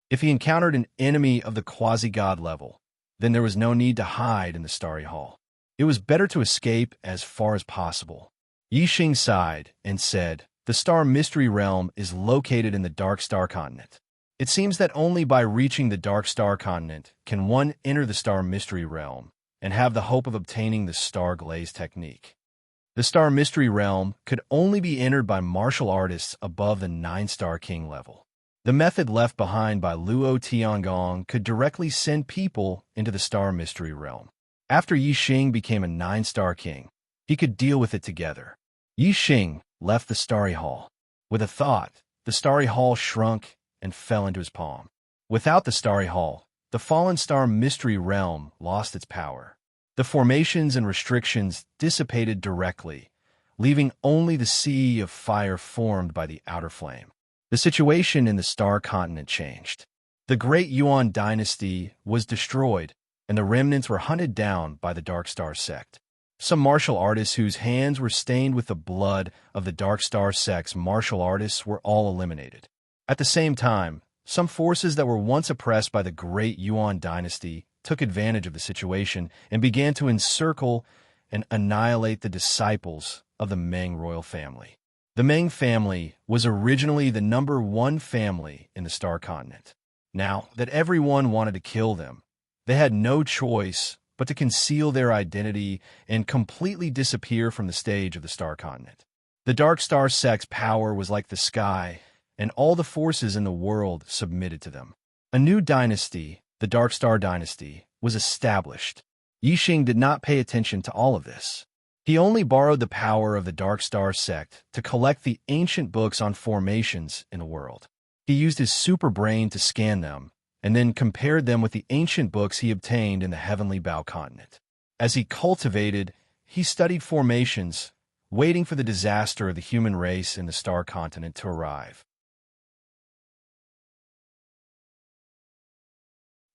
If he encountered an enemy of the quasi-god level, then there was no need to hide in the Starry Hall. It was better to escape as far as possible. Yixing sighed and said, "The Star Mystery Realm is located in the Dark Star Continent. It seems that only by reaching the Dark Star Continent can one enter the Star Mystery Realm and have the hope of obtaining the Star Glaze technique. The Star Mystery Realm could only be entered by martial artists above the 9-star king level. The method left behind by Luo Tiangong could directly send people into the Star Mystery Realm. After Yixing became a 9-star king, he could deal with it together." Yixing left the Starry Hall. With a thought, the Starry Hall shrunk and fell into his palm. Without the Starry Hall, the fallen Star Mystery Realm lost its power. The formations and restrictions dissipated directly, leaving only the sea of fire formed by the outer flame. The situation in the Star Continent changed. The Great Yuan dynasty was destroyed, and the remnants were hunted down by the Dark Star sect. Some martial artists whose hands were stained with the blood of the Dark Star sect's martial artists were all eliminated. At the same time, some forces that were once oppressed by the Great Yuan dynasty took advantage of the situation and began to encircle and annihilate the disciples of the Meng royal family. The Meng family was originally the #1 family in the Star Continent. Now that everyone wanted to kill them, they had no choice but to conceal their identity and completely disappear from the stage of the Star Continent. The Dark Star sect's power was like the sky, and all the forces in the world submitted to them. A new dynasty, the Dark Star dynasty, was established. Yixing did not pay attention to all of this. He only borrowed the power of the Dark Star sect to collect the ancient books on formations in the world. He used his super brain to scan them, and then compared them with the ancient books he obtained in the Heavenly Bow continent. As he cultivated, he studied formations, waiting for the disaster of the human race in the Star Continent to arrive.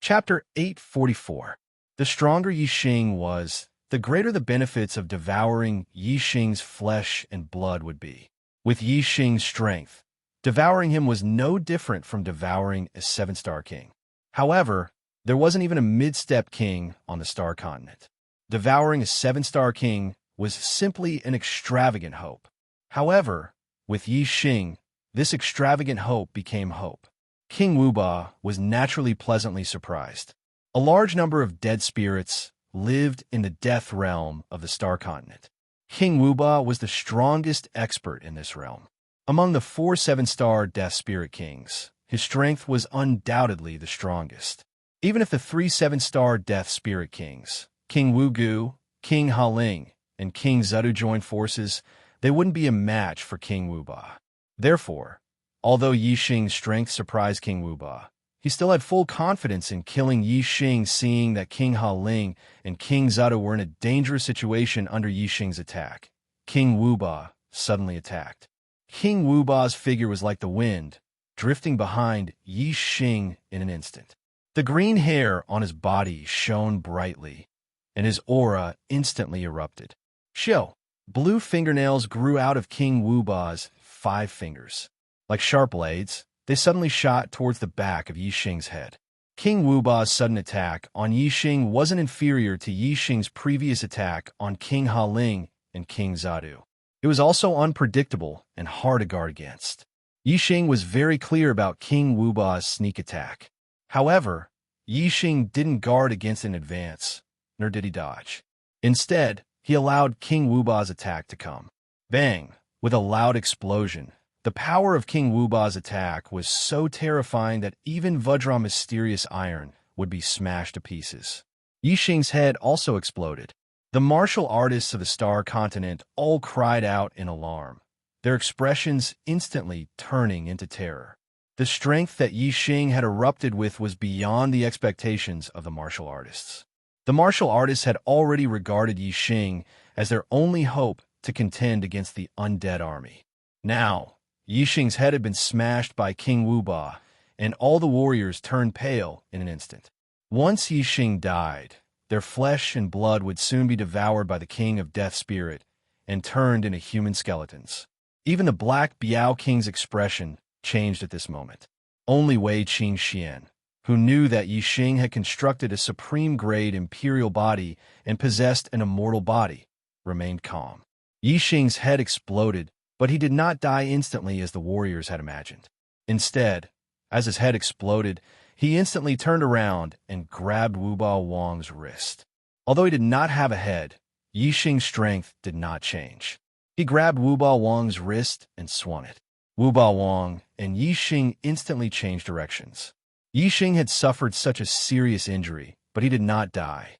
Chapter 844. The stronger Yixing was, the greater the benefits of devouring Yixing's flesh and blood would be. With Yixing's strength, devouring him was no different from devouring a 7-star king. However, there wasn't even a mid-step king on the Star Continent. Devouring a 7-star king was simply an extravagant hope. However, with Yixing, this extravagant hope became hope. King Wuba was naturally pleasantly surprised. A large number of dead spirits lived in the death realm of the Star Continent. King Wuba was the strongest expert in this realm. Among the 4 7-star death spirit kings, his strength was undoubtedly the strongest. Even if the 3 7-star death spirit kings, King Wugu, King Haling, and King Zudu joined forces, they wouldn't be a match for King Wuba. Therefore, although Yi Xing's strength surprised King Wuba, he still had full confidence in killing Yi Xing, seeing that King Ha Ling and King Zudu were in a dangerous situation under Yi Xing's attack. King Wuba suddenly attacked. King Wuba's figure was like the wind, drifting behind Yi Xing in an instant. The green hair on his body shone brightly, and his aura instantly erupted. Shio, blue fingernails grew out of King Wuba's 5 fingers. Like sharp blades, they suddenly shot towards the back of Yi Xing's head. King Wuba's sudden attack on Yi Xing wasn't inferior to Yi Xing's previous attack on King Ha Ling and King Zudu. It was also unpredictable and hard to guard against. Yi Xing was very clear about King Wuba's sneak attack. However, Yi Xing didn't guard against it in advance, nor did he dodge. Instead, he allowed King Wuba's attack to come. Bang! With a loud explosion, the power of King Wuba's attack was so terrifying that even Vajra mysterious iron would be smashed to pieces. Yi Xing's head also exploded. The martial artists of the Star Continent all cried out in alarm, their expressions instantly turning into terror. The strength that Yi Xing had erupted with was beyond the expectations of the martial artists. The martial artists had already regarded Yi Xing as their only hope to contend against the undead army. Now, Yi Xing's head had been smashed by King Wuba, and all the warriors turned pale in an instant. Once Yi Xing died, their flesh and blood would soon be devoured by the King of Death Spirit and turned into human skeletons. Even the Black Biao King's expression changed at this moment. Only Wei Qingxian, who knew that Yi Xing had constructed a supreme-grade imperial body and possessed an immortal body, remained calm. Yi Xing's head exploded, but he did not die instantly as the warriors had imagined. Instead, as his head exploded, he instantly turned around and grabbed Wuba Wang's wrist. Although he did not have a head, Yi Xing's strength did not change. He grabbed Wuba Wang's wrist and swung it. Wuba Wang and Yi Xing instantly changed directions. Yi Xing had suffered such a serious injury, but he did not die.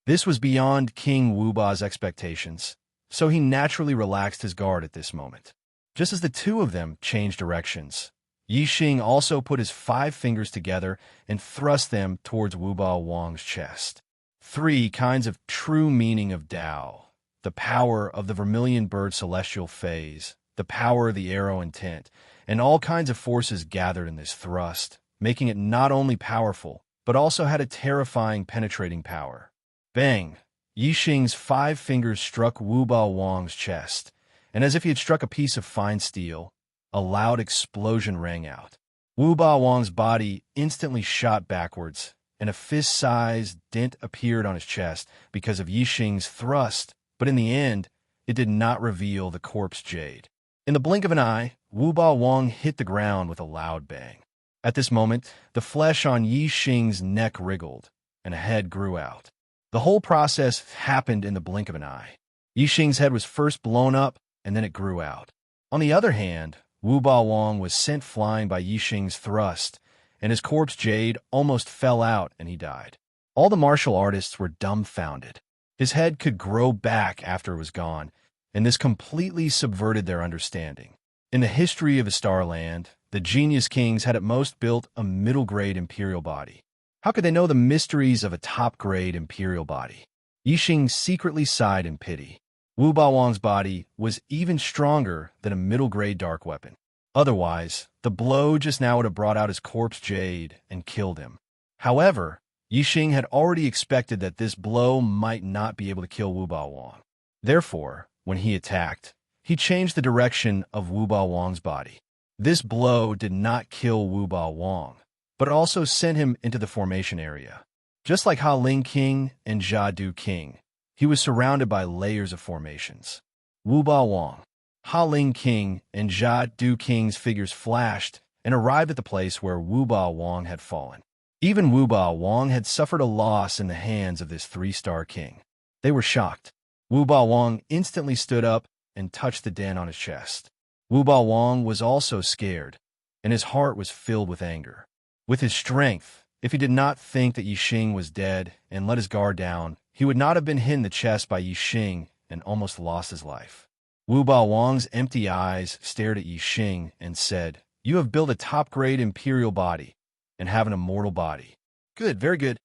This was beyond King Wuba's expectations, so he naturally relaxed his guard at this moment. Just as the two of them changed directions, Yi Xing also put his 5 fingers together and thrust them towards Wuba Wang's chest. 3 kinds of true meaning of Tao. The power of the vermilion bird celestial phase, the power of the arrow intent, and all kinds of forces gathered in this thrust, making it not only powerful, but also had a terrifying penetrating power. Bang! Yi Xing's 5 fingers struck Wuba Wang's chest, and as if he had struck a piece of fine steel, a loud explosion rang out. Wuba Wang's body instantly shot backwards, and a fist-sized dent appeared on his chest because of Yi Xing's thrust, but in the end, it did not reveal the corpse jade. In the blink of an eye, Wuba Wang hit the ground with a loud bang. At this moment, the flesh on Yi Xing's neck wriggled, and a head grew out. The whole process happened in the blink of an eye. Yi Xing's head was first blown up, and then it grew out. On the other hand, Wuba Wang was sent flying by Yi Xing's thrust, and his corpse jade almost fell out and he died. All the martial artists were dumbfounded. His head could grow back after it was gone, and this completely subverted their understanding. In the history of the Starland, the genius kings had at most built a middle-grade imperial body. How could they know the mysteries of a top-grade imperial body? Yi Xing secretly sighed in pity. Wuba Wang's body was even stronger than a middle-grade dark weapon. Otherwise, the blow just now would have brought out his corpse jade and killed him. However, Yi Xing had already expected that this blow might not be able to kill Wuba Wang. Therefore, when he attacked, he changed the direction of Wuba Wang's body. This blow did not kill Wuba Wang, but also sent him into the formation area. Just like Ha Ling King and Jia Du King, he was surrounded by layers of formations. Wuba Wang, Ha Ling King, and Jia Du King's figures flashed and arrived at the place where Wuba Wang had fallen. Even Wuba Wang had suffered a loss in the hands of this 3-star king. They were shocked. Wuba Wang instantly stood up and touched the dent on his chest. Wuba Wang was also scared, and his heart was filled with anger. With his strength, if he did not think that Yi Xing was dead and let his guard down, he would not have been hit in the chest by Yixing and almost lost his life. Wu Ba Wang's empty eyes stared at Yixing and said, "You have built a top-grade imperial body and have an immortal body. Good, very good.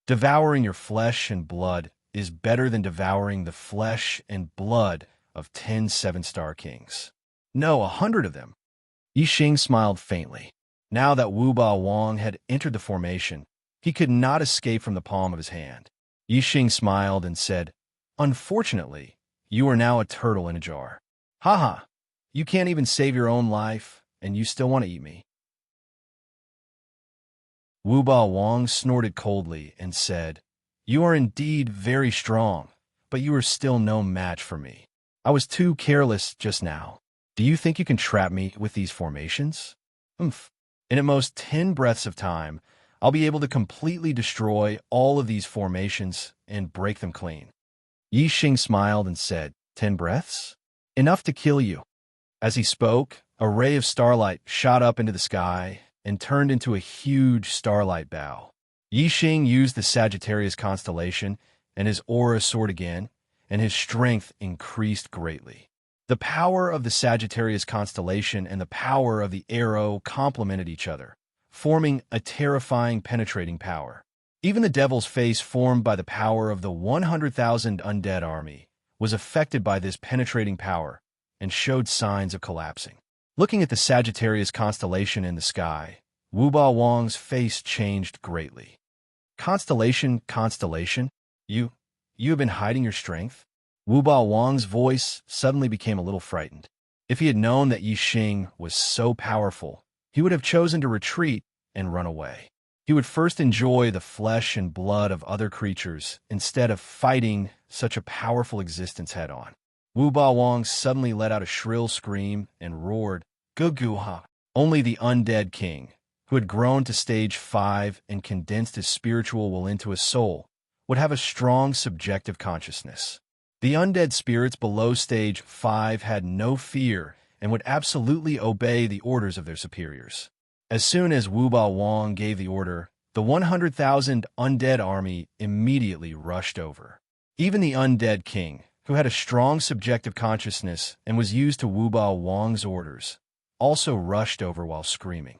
Devouring your flesh and blood is better than devouring the flesh and blood of 10 seven-star kings. No, 100 of them." Yixing smiled faintly. Now that Wu Ba Wang had entered the formation, he could not escape from the palm of his hand. Yixing smiled and said, "Unfortunately, you are now a turtle in a jar. Ha! You can't even save your own life, and you still want to eat me." Wu Ba Wang snorted coldly and said, "You are indeed very strong, but you are still no match for me. I was too careless just now. Do you think you can trap me with these formations? Umph. In at most 10 breaths of time, I'll be able to completely destroy all of these formations and break them clean." Yixing smiled and said, "10 breaths? Enough to kill you." As he spoke, a ray of starlight shot up into the sky and turned into a huge starlight bow. Yixing used the Sagittarius constellation, and his aura soared again, and his strength increased greatly. The power of the Sagittarius constellation and the power of the arrow complemented each other, forming a terrifying penetrating power. Even the devil's face formed by the power of the 100,000 undead army was affected by this penetrating power and showed signs of collapsing. Looking at the Sagittarius constellation in the sky, Wu Ba Wang's face changed greatly. Constellation, you have been hiding your strength?" Wu Ba Wang's voice suddenly became a little frightened. If he had known that Yixing was so powerful, he would have chosen to retreat and run away. He would first enjoy the flesh and blood of other creatures instead of fighting such a powerful existence head-on. Wu Ba Wang suddenly let out a shrill scream and roared, "Guguha!" Only the undead king, who had grown to stage 5 and condensed his spiritual will into a soul, would have a strong subjective consciousness. The undead spirits below stage 5 had no fear and would absolutely obey the orders of their superiors. As soon as Wu Ba Wang gave the order, the 100,000 undead army immediately rushed over. Even the undead king, who had a strong subjective consciousness and was used to Wu Ba Wang's orders, also rushed over while screaming.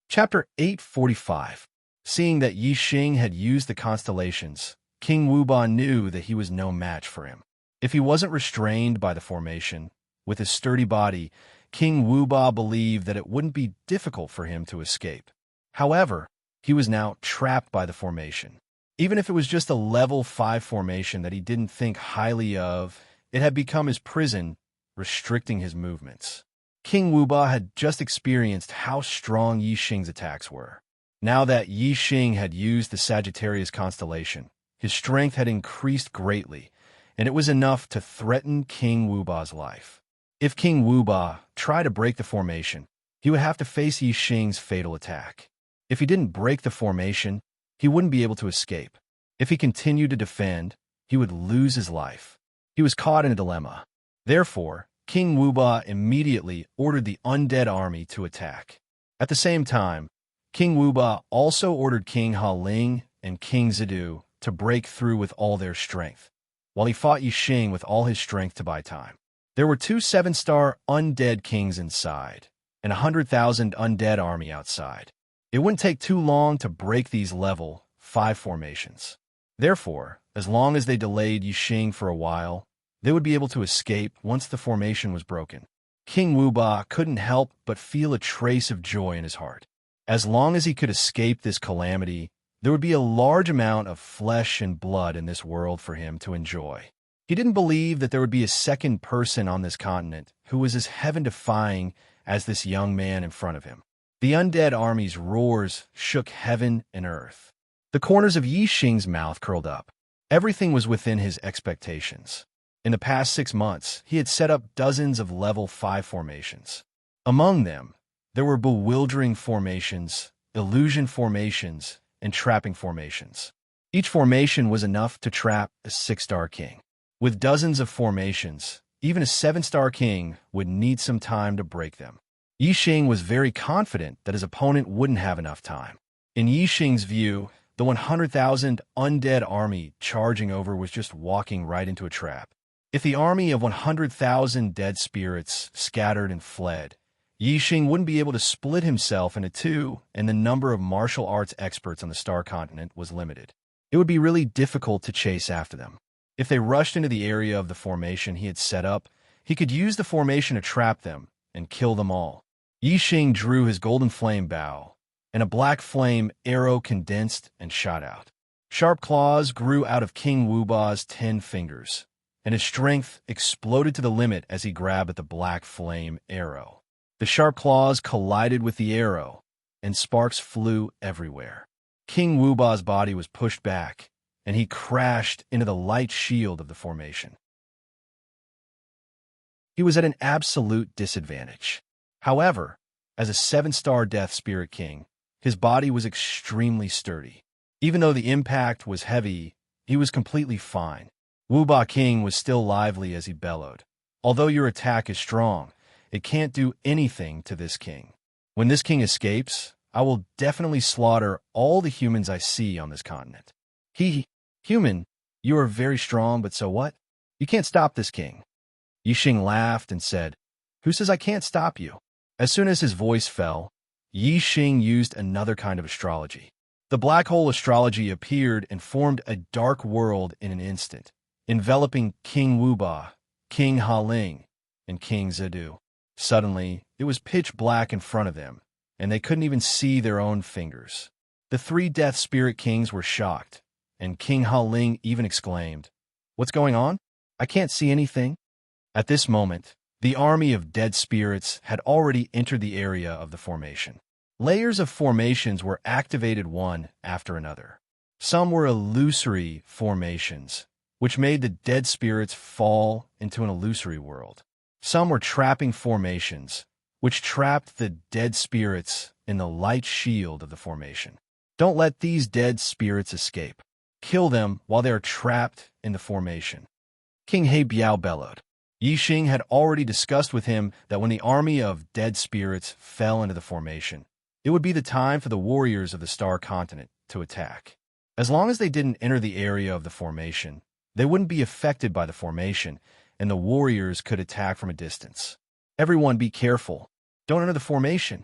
Chapter 845. Seeing that Yixing had used the constellations, King Wu Ba knew that he was no match for him. If he wasn't restrained by the formation, with his sturdy body, King Wu Ba believed that it wouldn't be difficult for him to escape. However, he was now trapped by the formation. Even if it was just a level 5 formation that he didn't think highly of, it had become his prison, restricting his movements. King Wu Ba had just experienced how strong Yixing's attacks were. Now that Yixing had used the Sagittarius constellation, his strength had increased greatly, and it was enough to threaten King Wu Ba's life. If King Wu Ba tried to break the formation, he would have to face Yixing's fatal attack. If he didn't break the formation, he wouldn't be able to escape. If he continued to defend, he would lose his life. He was caught in a dilemma. Therefore, King Wu Ba immediately ordered the undead army to attack. At the same time, King Wu Ba also ordered King Ha Ling and King Zidu to break through with all their strength, while he fought Yixing with all his strength to buy time. There were 2 7-star undead kings inside, and 100,000 undead army outside. It wouldn't take too long to break these level 5 formations. Therefore, as long as they delayed Yixing for a while, they would be able to escape once the formation was broken. King Wu Ba couldn't help but feel a trace of joy in his heart. As long as he could escape this calamity, there would be a large amount of flesh and blood in this world for him to enjoy. He didn't believe that there would be a second person on this continent who was as heaven-defying as this young man in front of him. The undead army's roars shook heaven and earth. The corners of Yixing's mouth curled up. Everything was within his expectations. In the past 6 months, he had set up dozens of level 5 formations. Among them, there were bewildering formations, illusion formations, and trapping formations. Each formation was enough to trap a 6-star king. With dozens of formations, even a 7-star king would need some time to break them. Yixing was very confident that his opponent wouldn't have enough time. In Yixing's view, the 100,000 undead army charging over was just walking right into a trap. If the army of 100,000 dead spirits scattered and fled, Yixing wouldn't be able to split himself into two, and the number of martial arts experts on the Star Continent was limited. It would be really difficult to chase after them. If they rushed into the area of the formation he had set up, he could use the formation to trap them and kill them all. Yixing drew his golden flame bow, and a black flame arrow condensed and shot out. Sharp claws grew out of King Wuba's 10 fingers, and his strength exploded to the limit as he grabbed at the black flame arrow. The sharp claws collided with the arrow, and sparks flew everywhere. King Wuba's body was pushed back, and he crashed into the light shield of the formation. He was at an absolute disadvantage. However, as a 7-star Death Spirit King, his body was extremely sturdy. Even though the impact was heavy, he was completely fine. Wuba King was still lively as he bellowed. Although your attack is strong, it can't do anything to this king. When this king escapes, I will definitely slaughter all the humans I see on this continent. Human, you are very strong, but so what? You can't stop this king. Yixing laughed and said, "Who says I can't stop you?" As soon as his voice fell, Yixing used another kind of astrology. The black hole astrology appeared and formed a dark world in an instant, enveloping King Wuba, King Haling, and King Zadu. Suddenly, it was pitch black in front of them, and they couldn't even see their own fingers. The 3 Death Spirit Kings were shocked, and King Haling even exclaimed, "What's going on? I can't see anything." At this moment, the army of dead spirits had already entered the area of the formation. Layers of formations were activated one after another. Some were illusory formations, which made the dead spirits fall into an illusory world. Some were trapping formations, which trapped the dead spirits in the light shield of the formation. Don't let these dead spirits escape. Kill them while they are trapped in the formation. King He Biao bellowed. Yixing had already discussed with him that when the army of dead spirits fell into the formation, it would be the time for the warriors of the Star Continent to attack. As long as they didn't enter the area of the formation, they wouldn't be affected by the formation, and the warriors could attack from a distance. Everyone be careful. Don't enter the formation.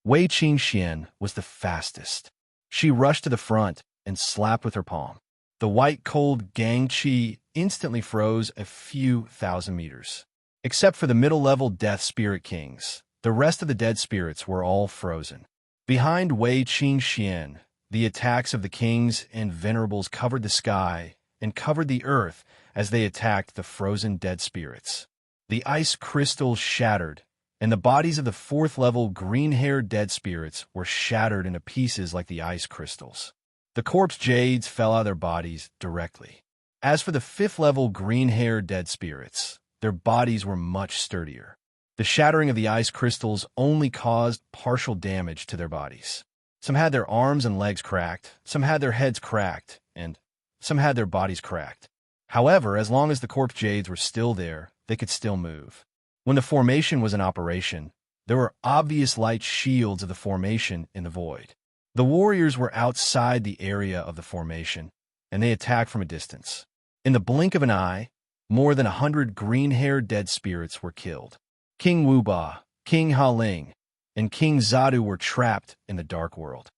Wei Qingxian was the fastest. She rushed to the front and slapped with her palm. The white cold Gang Qi instantly froze a few thousand meters. Except for the middle-level Death Spirit Kings, the rest of the dead spirits were all frozen. Behind Wei Qingxian, the attacks of the kings and venerables covered the sky and covered the earth as they attacked the frozen dead spirits. The ice crystals shattered, and the bodies of the 4th-level green-haired dead spirits were shattered into pieces like the ice crystals. The corpse jades fell out of their bodies directly. As for the 5th-level green-haired dead spirits, their bodies were much sturdier. The shattering of the ice crystals only caused partial damage to their bodies. Some had their arms and legs cracked, some had their heads cracked, and some had their bodies cracked. However, as long as the corpse jades were still there, they could still move. When the formation was in operation, there were obvious light shields of the formation in the void. The warriors were outside the area of the formation, and they attacked from a distance. In the blink of an eye, more than 100 green-haired dead spirits were killed. King Wuba, King Haling, and King Zadu were trapped in the dark world.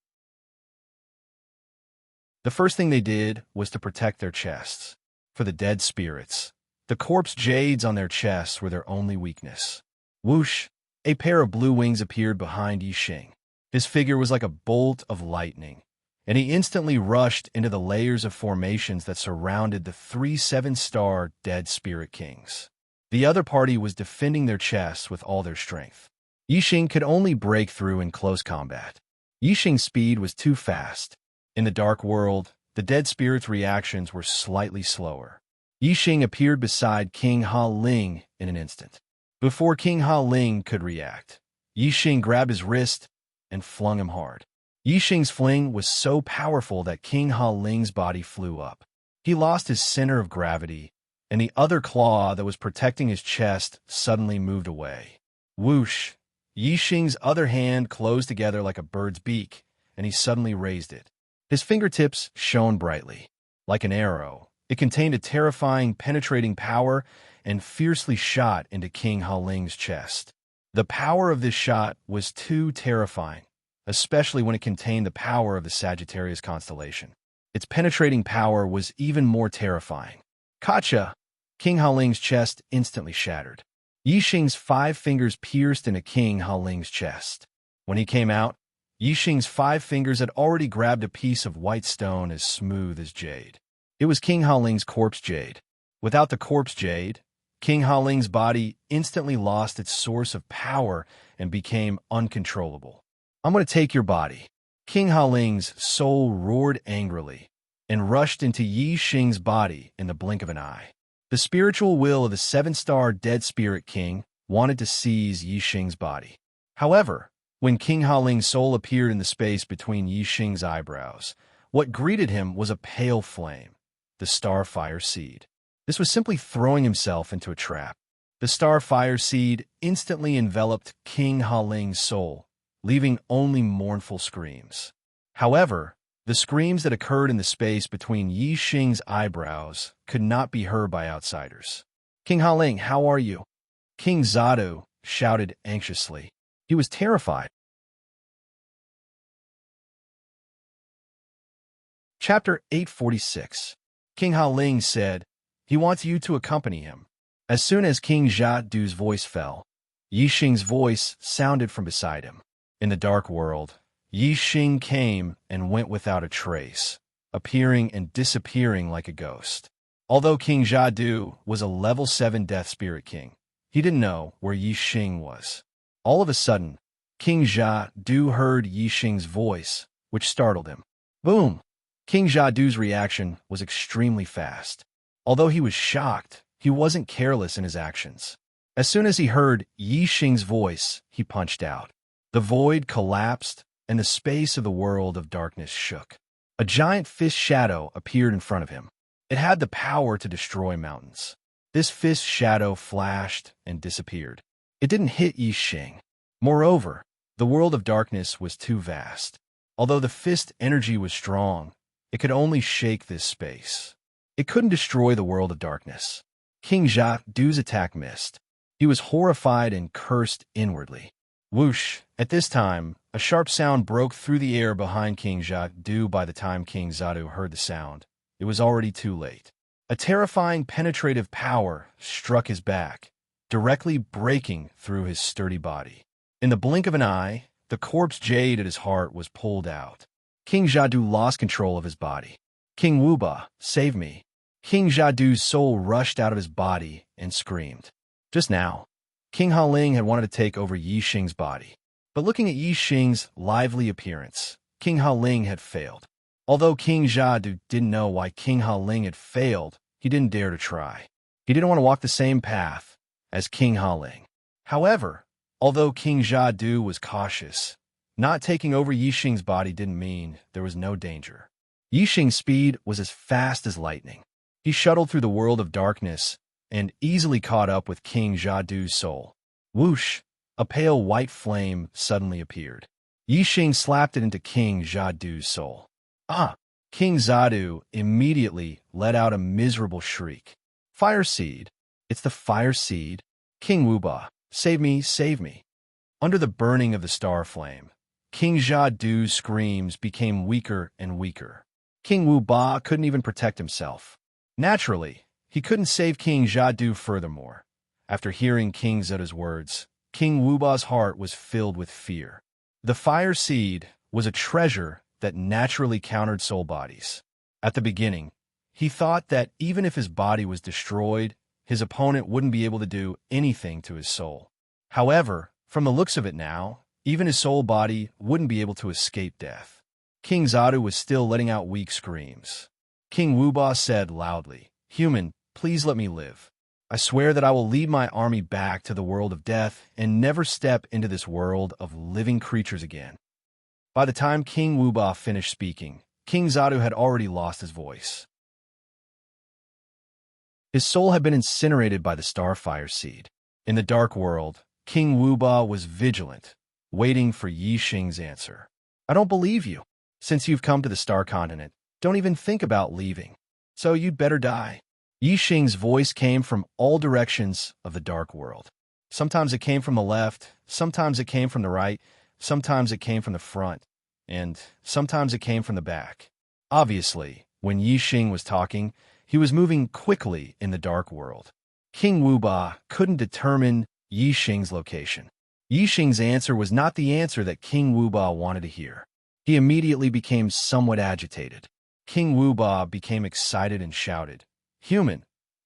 The first thing they did was to protect their chests. For the dead spirits, the corpse jades on their chests were their only weakness. Whoosh! A pair of blue wings appeared behind Yixing. His figure was like a bolt of lightning, and he instantly rushed into the layers of formations that surrounded the 3 7-star Dead Spirit Kings. The other party was defending their chests with all their strength. Yixing could only break through in close combat. Yixing's speed was too fast. In the dark world, the dead spirits' reactions were slightly slower. Yixing appeared beside King Haling in an instant. Before King Haling could react, Yixing grabbed his wrist and flung him hard. Yixing's fling was so powerful that King Haling's body flew up. He lost his center of gravity, and the other claw that was protecting his chest suddenly moved away. Whoosh! Yixing's other hand closed together like a bird's beak, and he suddenly raised it. His fingertips shone brightly. Like an arrow, it contained a terrifying, penetrating power and fiercely shot into King Haling's chest. The power of this shot was too terrifying, especially when it contained the power of the Sagittarius constellation. Its penetrating power was even more terrifying. Gotcha! King Haling's chest instantly shattered. Yixing's 5 fingers pierced into King Haling's chest. When he came out, Yixing's 5 fingers had already grabbed a piece of white stone as smooth as jade. It was King Haling's corpse jade. Without the corpse jade, King Haling's body instantly lost its source of power and became uncontrollable. I'm going to take your body. King Haling's soul roared angrily and rushed into Yixing's body in the blink of an eye. The spiritual will of the 7-star dead spirit king wanted to seize Yixing's body. However, when King Haling's soul appeared in the space between Yixing's eyebrows, what greeted him was a pale flame, the Starfire Seed. This was simply throwing himself into a trap. The Starfire Seed instantly enveloped King Haling's soul, leaving only mournful screams. However, the screams that occurred in the space between Yixing's eyebrows could not be heard by outsiders. King Haling, how are you? King Zadu shouted anxiously. He was terrified. Chapter 846. King Haling said, he wants you to accompany him. As soon as King Zhadu's voice fell, Yixing's voice sounded from beside him. In the dark world, Yixing came and went without a trace, appearing and disappearing like a ghost. Although King Zhadu was a level 7 death spirit king, he didn't know where Yixing was. All of a sudden, King Zhadu heard Yixing's voice, which startled him. Boom! King Zhadu's reaction was extremely fast. Although he was shocked, he wasn't careless in his actions. As soon as he heard Yixing's voice, he punched out. The void collapsed, and the space of the world of darkness shook. A giant fist shadow appeared in front of him. It had the power to destroy mountains. This fist shadow flashed and disappeared. It didn't hit Yixing. Moreover, the world of darkness was too vast. Although the fist energy was strong, it could only shake this space. It couldn't destroy the world of darkness. King Zhadu's attack missed. He was horrified and cursed inwardly. Whoosh! At this time, a sharp sound broke through the air behind King Zhadu. By the time King Zhadu heard the sound, it was already too late. A terrifying penetrative power struck his back, directly breaking through his sturdy body. In the blink of an eye, the corpse jade at his heart was pulled out. King Zhadu lost control of his body. King Wuba, save me. King Zhadu's soul rushed out of his body and screamed. Just now, King Haling had wanted to take over Yixing's body. But looking at Yixing's lively appearance, King Haling had failed. Although King Zhadu didn't know why King Haling had failed, he didn't dare to try. He didn't want to walk the same path as King Haling. However, although King Zhadu was cautious, not taking over Yixing's body didn't mean there was no danger. Yixing's speed was as fast as lightning. He shuttled through the world of darkness and easily caught up with King Zhadu's soul. Whoosh! A pale white flame suddenly appeared. Yixing slapped it into King Zhadu's soul. Ah! King Zhadu immediately let out a miserable shriek. Fire Seed! It's the Fire Seed! King Wuba, save me, save me! Under the burning of the star flame, King Zhadu's screams became weaker and weaker. King Wuba couldn't even protect himself. Naturally, he couldn't save King Zhadu furthermore. After hearing King Zhadu's words, King Wuba's heart was filled with fear. The Fire Seed was a treasure that naturally countered soul bodies. At the beginning, he thought that even if his body was destroyed, his opponent wouldn't be able to do anything to his soul. However, from the looks of it now, even his soul body wouldn't be able to escape death. King Zhadu was still letting out weak screams. King Wuba said loudly, "Human, please let me live. I swear that I will lead my army back to the world of death and never step into this world of living creatures again." By the time King Wuba finished speaking, King Zhadu had already lost his voice. His soul had been incinerated by the Starfire Seed. In the dark world, King Wuba was vigilant, waiting for Yixing's answer. I don't believe you. Since you've come to the Star Continent, don't even think about leaving. So you'd better die. Yi Xing's voice came from all directions of the dark world. Sometimes it came from the left, sometimes it came from the right, sometimes it came from the front, and sometimes it came from the back. Obviously, when Yi Xing was talking, he was moving quickly in the dark world. King Wuba couldn't determine Yi Xing's location. Yi Xing's answer was not the answer that King Wuba wanted to hear. He immediately became somewhat agitated. King Wuba became excited and shouted, "Human,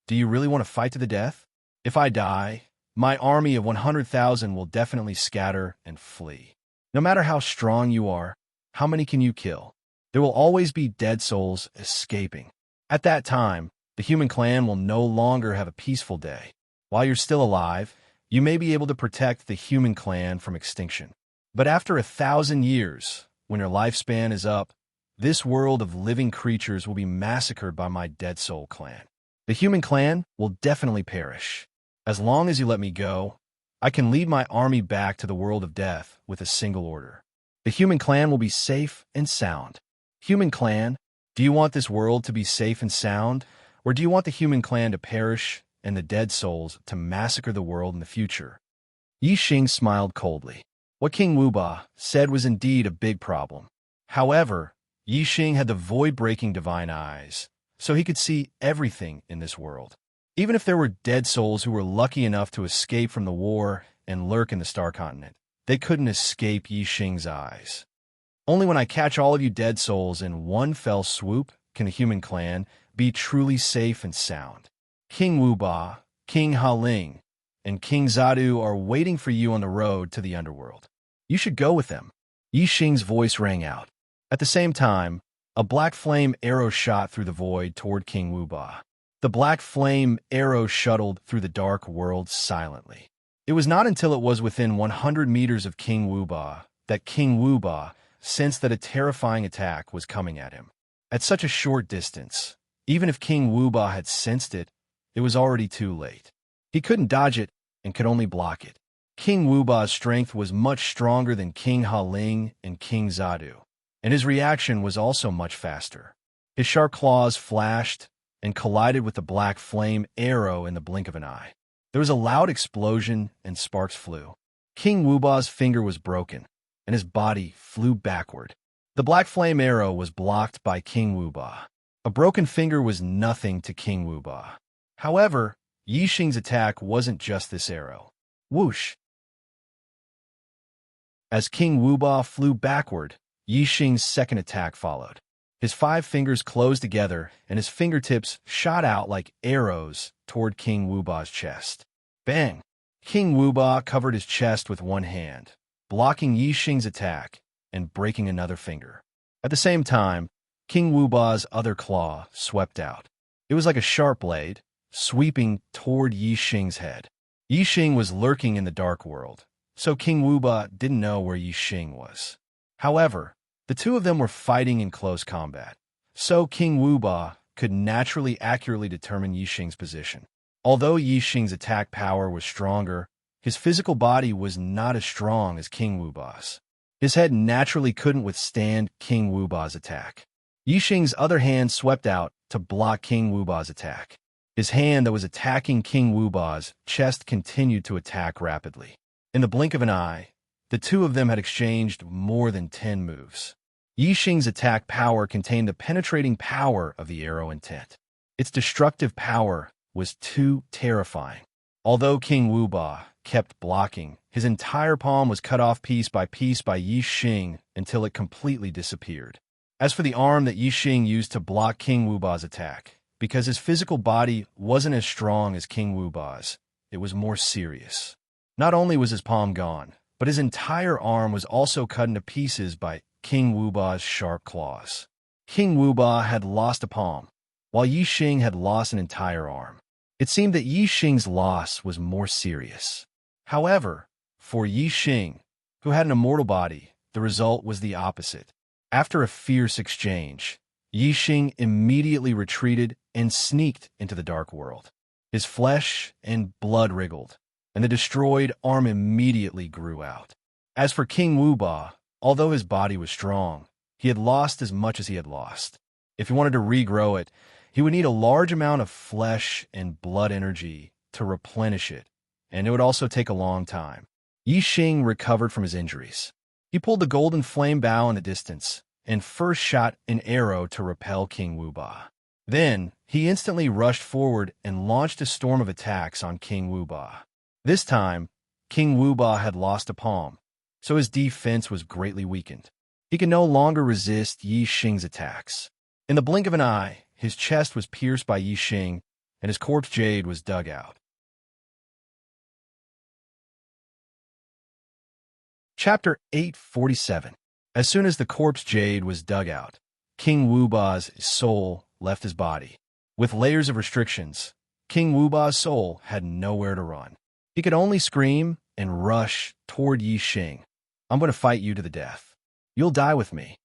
do you really want to fight to the death? If I die, my army of 100,000 will definitely scatter and flee. No matter how strong you are, how many can you kill? There will always be dead souls escaping. At that time, the human clan will no longer have a peaceful day. While you're still alive, you may be able to protect the human clan from extinction. But after 1,000 years, when your lifespan is up, this world of living creatures will be massacred by my dead soul clan. The human clan will definitely perish. As long as you let me go, I can lead my army back to the world of death with a single order. The human clan will be safe and sound. Human clan, do you want this world to be safe and sound, or do you want the human clan to perish and the dead souls to massacre the world in the future?" Yi Xing smiled coldly. What King Wuba said was indeed a big problem. However, Yi Xing had the void-breaking divine eyes, so he could see everything in this world. Even if there were dead souls who were lucky enough to escape from the war and lurk in the Star Continent, they couldn't escape Yi Xing's eyes. Only when I catch all of you dead souls in one fell swoop can the human clan be truly safe and sound. King Wuba, King Haling, and King Zadu are waiting for you on the road to the underworld. You should go with them. Yi Xing's voice rang out. At the same time, a black flame arrow shot through the void toward King Wuba. The black flame arrow shuttled through the dark world silently. It was not until it was within 100 meters of King Wuba that King Wuba sensed that a terrifying attack was coming at him. At such a short distance, even if King Wuba had sensed it, it was already too late. He couldn't dodge it and could only block it. King Wuba's strength was much stronger than King Haling and King Zadu, and his reaction was also much faster. His sharp claws flashed and collided with the black flame arrow in the blink of an eye. There was a loud explosion and sparks flew. King Wuba's finger was broken, and his body flew backward. The black flame arrow was blocked by King Wuba. A broken finger was nothing to King Wuba. However, Yi Xing's attack wasn't just this arrow. Whoosh! As King Wuba flew backward, Yi Xing's second attack followed. His 5 fingers closed together, and his fingertips shot out like arrows toward King Wuba's chest. Bang! King Wuba covered his chest with one hand, blocking Yi Xing's attack and breaking another finger. At the same time, King Wuba's other claw swept out. It was like a sharp blade, sweeping toward Yi Xing's head. Yi Xing was lurking in the dark world, so King Wuba didn't know where Yi Xing was. However, the two of them were fighting in close combat, so King Wuba could naturally accurately determine Yi Xing's position. Although Yi Xing's attack power was stronger, his physical body was not as strong as King Wuba's. His head naturally couldn't withstand King Wuba's attack. Yi Xing's other hand swept out to block King Wuba's attack. His hand that was attacking King Wuba's chest continued to attack rapidly. In the blink of an eye, the two of them had exchanged more than 10 moves. Yi Xing's attack power contained the penetrating power of the arrow intent. Its destructive power was too terrifying. Although King Wuba kept blocking, his entire palm was cut off piece by Yi Xing until it completely disappeared. As for the arm that Yi Xing used to block King Wuba's attack, because his physical body wasn't as strong as King Wuba's, it was more serious. Not only was his palm gone, but his entire arm was also cut into pieces by King Wuba's sharp claws. King Wuba had lost a palm, while Yi Xing had lost an entire arm. It seemed that Yi Xing's loss was more serious. However, for Yi Xing, who had an immortal body, the result was the opposite. After a fierce exchange, Yi Xing immediately retreated and sneaked into the dark world. His flesh and blood wriggled, and the destroyed arm immediately grew out. As for King Wuba, Although his body was strong, he had lost as much as he had lost. If he wanted to regrow it, he would need a large amount of flesh and blood energy to replenish it, and it would also take a long time. Yi Xing recovered from his injuries. He pulled the golden flame bow in the distance and first shot an arrow to repel King Wuba. Then, he instantly rushed forward and launched a storm of attacks on King Wuba. This time, King Wuba had lost a palm, so his defense was greatly weakened. He could no longer resist Yi Xing's attacks. In the blink of an eye, his chest was pierced by Yi Xing, and his corpse jade was dug out. Chapter 847. As soon as the corpse jade was dug out, King Wuba's soul left his body. With layers of restrictions, King Wuba's soul had nowhere to run. He could only scream and rush toward Yi Xing. "I'm going to fight you to the death. You'll die with me."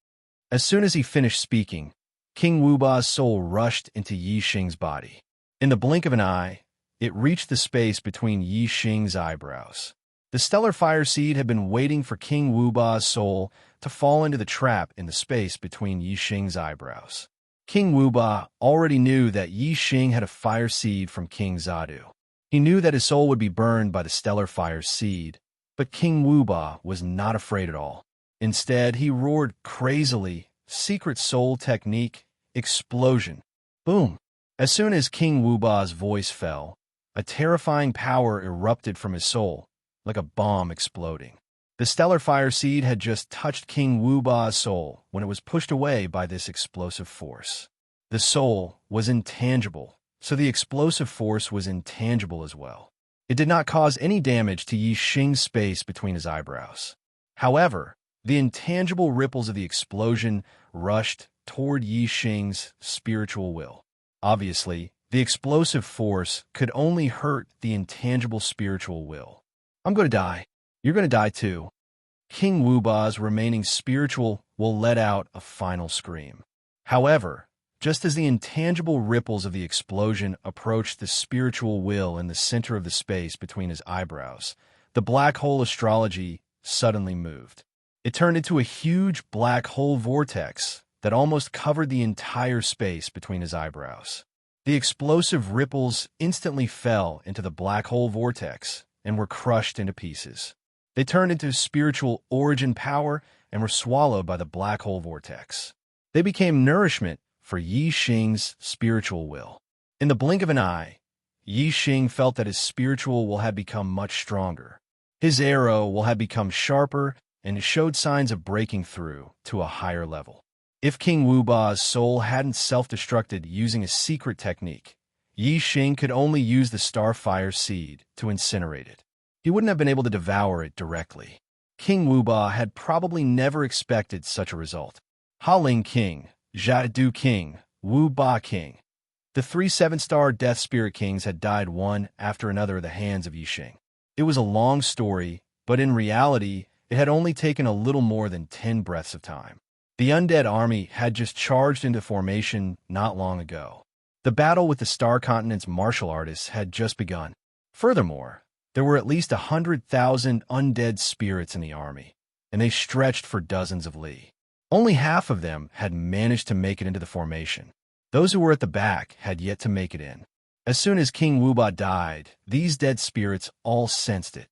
As soon as he finished speaking, King Wuba's soul rushed into Yi Xing's body. In the blink of an eye, it reached the space between Yi Xing's eyebrows. The stellar fire seed had been waiting for King Wuba's soul to fall into the trap in the space between Yi Xing's eyebrows. King Wuba already knew that Yi Xing had a fire seed from King Zadu. He knew that his soul would be burned by the stellar fire seed, but King Wuba was not afraid at all. Instead, he roared crazily, "Secret soul technique, explosion." Boom! As soon as King Wuba's voice fell, a terrifying power erupted from his soul, like a bomb exploding. The stellar fire seed had just touched King Wuba's soul when it was pushed away by this explosive force. The soul was intangible, so the explosive force was intangible as well. It did not cause any damage to Yi Xing's space between his eyebrows. However, the intangible ripples of the explosion rushed toward Yi Xing's spiritual will. Obviously, the explosive force could only hurt the intangible spiritual will. "I'm going to die. You're going to die too." King Wuba's remaining spiritual will let out a final scream. However, just as the intangible ripples of the explosion approached the spiritual will in the center of the space between his eyebrows, the black hole astrology suddenly moved. It turned into a huge black hole vortex that almost covered the entire space between his eyebrows. The explosive ripples instantly fell into the black hole vortex and were crushed into pieces. They turned into spiritual origin power and were swallowed by the black hole vortex. They became nourishment for Yi Xing's spiritual will. In the blink of an eye, Yi Xing felt that his spiritual will had become much stronger. His arrow will had become sharper, and it showed signs of breaking through to a higher level. If King Wuba's soul hadn't self-destructed using a secret technique, Yi Xing could only use the starfire seed to incinerate it. He wouldn't have been able to devour it directly. King Wuba had probably never expected such a result. Ha-Ling King, Zhadu King, Wuba King. The 3 7-star Death Spirit Kings had died one after another at the hands of Yi Xing. It was a long story, but in reality, it had only taken a little more than 10 breaths of time. The undead army had just charged into formation not long ago. The battle with the Star Continent's martial artists had just begun. Furthermore, there were at least 100,000 undead spirits in the army, and they stretched for dozens of li. Only half of them had managed to make it into the formation. Those who were at the back had yet to make it in. As soon as King Wuba died, these dead spirits all sensed it.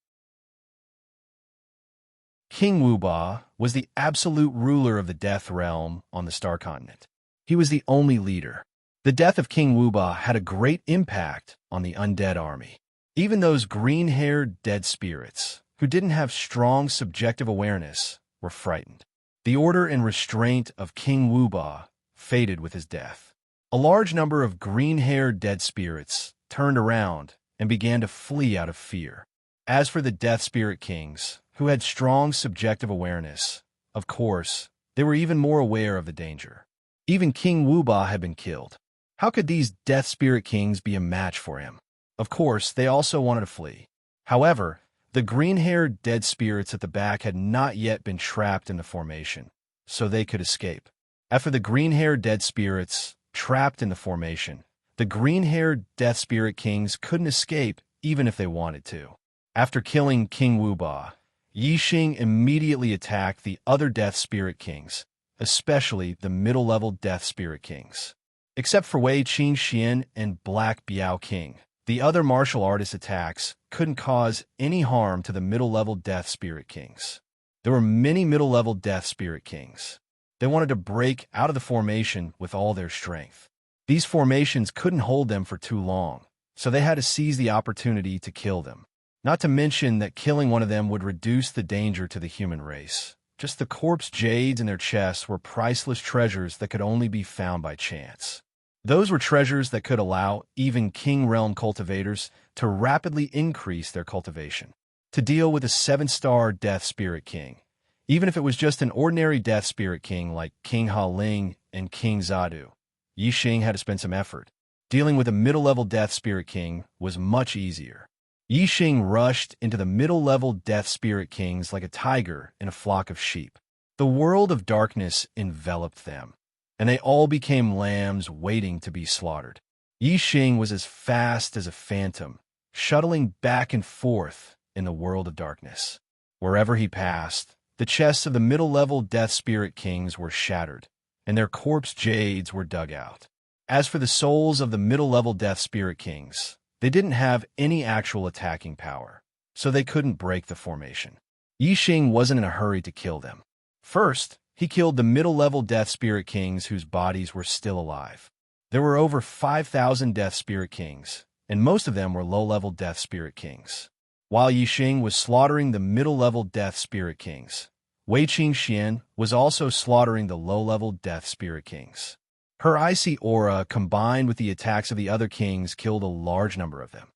King Wuba was the absolute ruler of the Death Realm on the Star Continent. He was the only leader. The death of King Wuba had a great impact on the undead army. Even those green-haired dead spirits, who didn't have strong subjective awareness, were frightened. The order and restraint of King Wuba faded with his death. A large number of green-haired dead spirits turned around and began to flee out of fear. As for the Death Spirit Kings, who had strong subjective awareness, of course, they were even more aware of the danger. Even King Wuba had been killed. How could these Death Spirit Kings be a match for him? Of course, they also wanted to flee. However, the green-haired dead spirits at the back had not yet been trapped in the formation, so they could escape. After the green-haired dead spirits trapped in the formation, the green-haired Death Spirit Kings couldn't escape even if they wanted to. After killing King Wuba, Yixing immediately attacked the other Death Spirit Kings, especially the middle-level Death Spirit Kings. Except for Wei Qingxian and Black Biao King, the other martial artist attacks couldn't cause any harm to the middle-level Death Spirit Kings. There were many middle-level Death Spirit Kings. They wanted to break out of the formation with all their strength. These formations couldn't hold them for too long, so they had to seize the opportunity to kill them. Not to mention that killing one of them would reduce the danger to the human race. Just the corpse jades in their chests were priceless treasures that could only be found by chance. Those were treasures that could allow even King Realm cultivators to rapidly increase their cultivation. To deal with a 7-star Death Spirit King, even if it was just an ordinary Death Spirit King like King Ha Ling and King Zadu, Yixing had to spend some effort. Dealing with a middle-level Death Spirit King was much easier. Yixing rushed into the middle-level Death Spirit Kings like a tiger in a flock of sheep. The world of darkness enveloped them, and they all became lambs waiting to be slaughtered. Yixing was as fast as a phantom, shuttling back and forth in the world of darkness. Wherever he passed, the chests of the middle-level Death Spirit Kings were shattered, and their corpse jades were dug out. As for the souls of the middle-level Death Spirit Kings, they didn't have any actual attacking power, so they couldn't break the formation. Yixing wasn't in a hurry to kill them. First, he killed the middle-level Death Spirit Kings whose bodies were still alive. There were over 5,000 Death Spirit Kings, and most of them were low-level Death Spirit Kings. While Yixing was slaughtering the middle-level Death Spirit Kings, Wei Qingxian was also slaughtering the low-level Death Spirit Kings. Her icy aura, combined with the attacks of the other kings, killed a large number of them.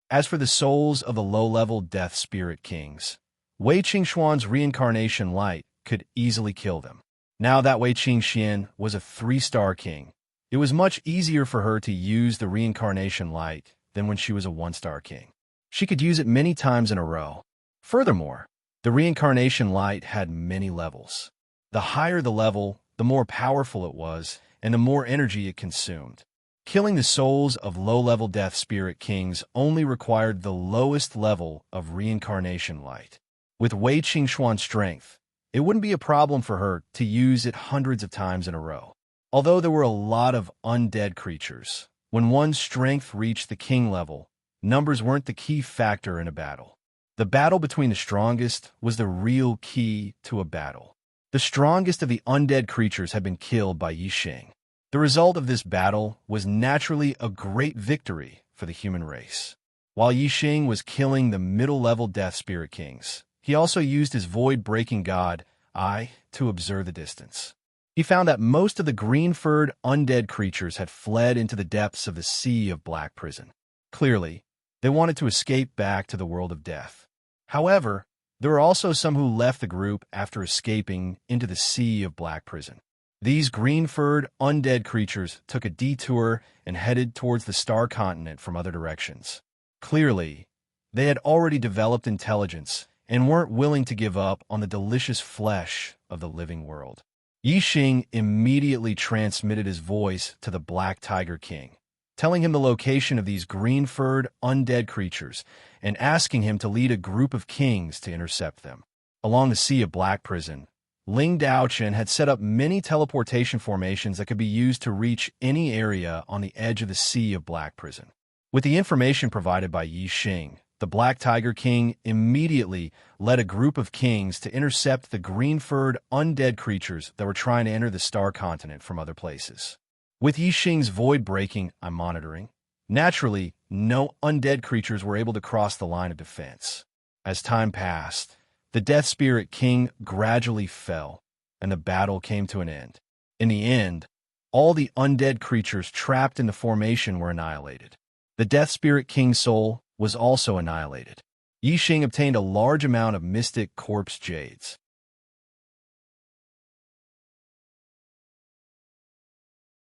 As for the souls of the low-level Death Spirit Kings, Wei Qingxuan's reincarnation light could easily kill them. Now that Wei Qingxian was a 3-star king, it was much easier for her to use the reincarnation light than when she was a 1-star king. She could use it many times in a row. Furthermore, the reincarnation light had many levels. The higher the level, the more powerful it was, and the more energy it consumed. Killing the souls of low-level Death Spirit Kings only required the lowest level of reincarnation light. With Wei Qingxuan's strength, it wouldn't be a problem for her to use it hundreds of times in a row. Although there were a lot of undead creatures, when one's strength reached the king level, numbers weren't the key factor in a battle. The battle between the strongest was the real key to a battle. The strongest of the undead creatures had been killed by Yixing. The result of this battle was naturally a great victory for the human race. While Yixing was killing the middle-level Death Spirit Kings, he also used his void-breaking god, Eye, to observe the distance. He found that most of the green-furred undead creatures had fled into the depths of the Sea of Black Prison. Clearly, they wanted to escape back to the world of death. However, there were also some who left the group after escaping into the Sea of Black Prison. These green-furred, undead creatures took a detour and headed towards the Star Continent from other directions. Clearly, they had already developed intelligence and weren't willing to give up on the delicious flesh of the living world. Yixing immediately transmitted his voice to the Black Tiger King, telling him the location of these green-furred, undead creatures and asking him to lead a group of kings to intercept them. Along the Sea of Black Prison, Ling Daochen had set up many teleportation formations that could be used to reach any area on the edge of the Sea of Black Prison. With the information provided by Yixing, the Black Tiger King immediately led a group of kings to intercept the green-furred, undead creatures that were trying to enter the Star Continent from other places. With Yixing's void-breaking, I'm monitoring, naturally, no undead creatures were able to cross the line of defense. As time passed, the Death Spirit King gradually fell, and the battle came to an end. In the end, all the undead creatures trapped in the formation were annihilated. The Death Spirit King's soul was also annihilated. Yixing obtained a large amount of mystic corpse jades.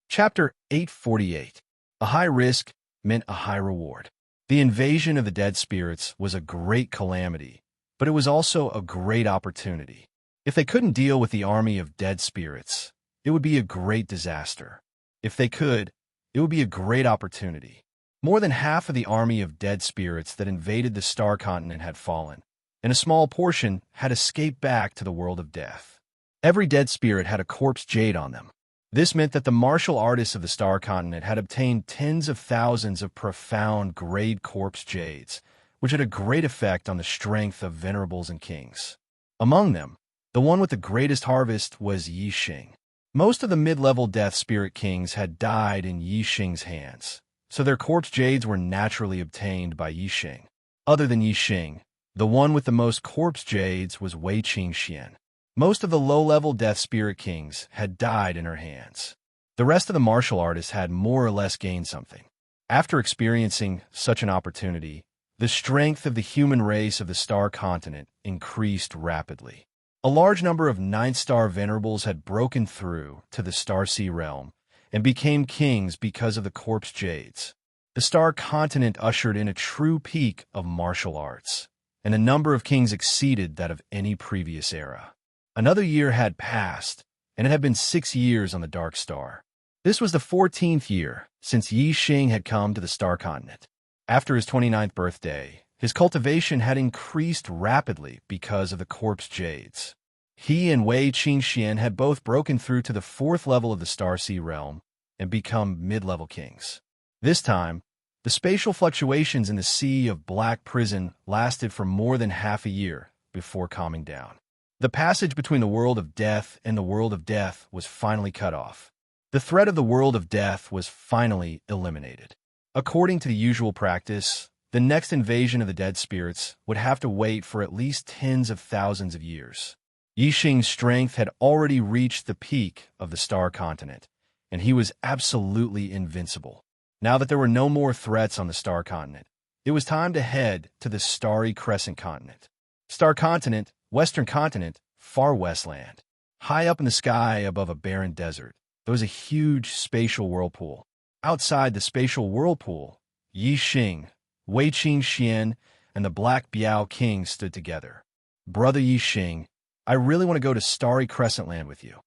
Chapter 848. A high risk meant a high reward. The invasion of the dead spirits was a great calamity, but it was also a great opportunity. If they couldn't deal with the army of dead spirits, it would be a great disaster. If they could, it would be a great opportunity. More than half of the army of dead spirits that invaded the star continent had fallen, and a small portion had escaped back to the world of death. Every dead spirit had a corpse jade on them. This meant that the martial artists of the star continent had obtained tens of thousands of profound grade corpse jades, which had a great effect on the strength of venerables and kings. Among them, the one with the greatest harvest was Yi Xing. Most of the mid-level death spirit kings had died in Yi Xing's hands, so their corpse jades were naturally obtained by Yi Xing. Other than Yi Xing, the one with the most corpse jades was Wei Qingxian. Most of the low-level death spirit kings had died in her hands. The rest of the martial artists had more or less gained something. After experiencing such an opportunity, the strength of the human race of the star continent increased rapidly. A large number of ninth-star venerables had broken through to the Star Sea realm and became kings because of the corpse jades. The star continent ushered in a true peak of martial arts, and the number of kings exceeded that of any previous era. Another year had passed, and it had been 6 years on the Dark Star. This was the 14th year since Yi Xing had come to the star continent. After his 29th birthday, his cultivation had increased rapidly because of the corpse jades. He and Wei Qingxian had both broken through to the 4th level of the Star Sea realm and become mid-level kings. This time, the spatial fluctuations in the Sea of Black Prison lasted for more than half a year before calming down. The passage between the world of death and the world of death was finally cut off. The threat of the world of death was finally eliminated. According to the usual practice, the next invasion of the dead spirits would have to wait for at least tens of thousands of years. Yi Xing's strength had already reached the peak of the star continent, and he was absolutely invincible. Now that there were no more threats on the star continent, it was time to head to the starry crescent continent. Star continent, western continent, far west land. High up in the sky above a barren desert, there was a huge spatial whirlpool. Outside the spatial whirlpool, Yi Xing, Wei Qingxian, and the Black Biao King stood together. Brother Yi Xing, I really want to go to Starry Crescent Land with you.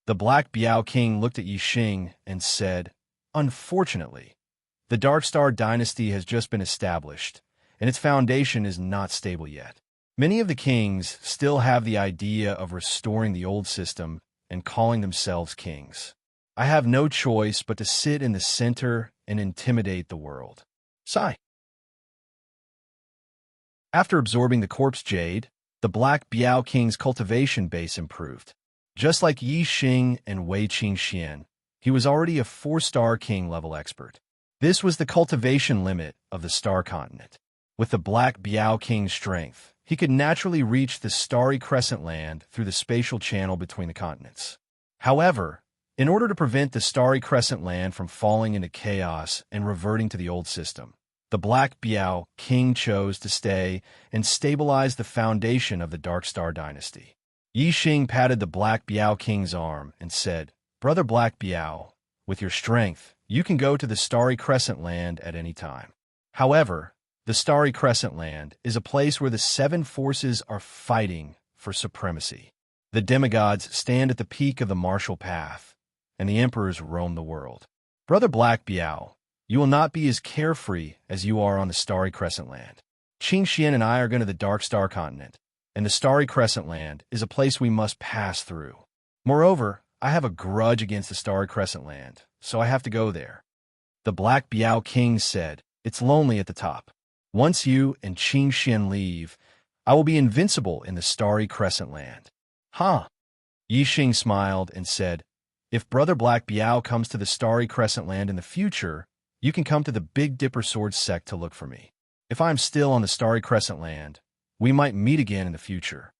The Black Biao King looked at Yi Xing and said, Unfortunately, the Dark Star dynasty has just been established, and its foundation is not stable yet. Many of the kings still have the idea of restoring the old system and calling themselves kings. I have no choice but to sit in the center and intimidate the world. Sigh. After absorbing the corpse jade, the Black Biao King's cultivation base improved. Just like Yi Xing and Wei Qingxian, he was already a 4-star king-level expert. This was the cultivation limit of the star continent. With the Black Biao King's strength, he could naturally reach the starry crescent land through the spatial channel between the continents. However, in order to prevent the starry crescent land from falling into chaos and reverting to the old system, the Black Biao King chose to stay and stabilize the foundation of the Dark Star dynasty. Yi Xing patted the Black Biao King's arm and said, Brother Black Biao, with your strength, you can go to the Starry Crescent Land at any time. However, the Starry Crescent Land is a place where the 7 forces are fighting for supremacy. The demigods stand at the peak of the martial path, and the emperors roam the world. Brother Black Biao, you will not be as carefree as you are on the Starry Crescent Land. Qingxian and I are going to the Dark Star Continent, and the Starry Crescent Land is a place we must pass through. Moreover, I have a grudge against the Starry Crescent Land, so I have to go there. The Black Biao King said, It's lonely at the top. Once you and Qingxian leave, I will be invincible in the Starry Crescent Land. Huh? Yi Xing smiled and said, If Brother Black Biao comes to the Starry Crescent Land in the future, you can come to the Big Dipper Sword sect to look for me. If I am still on the Starry Crescent Land, we might meet again in the future.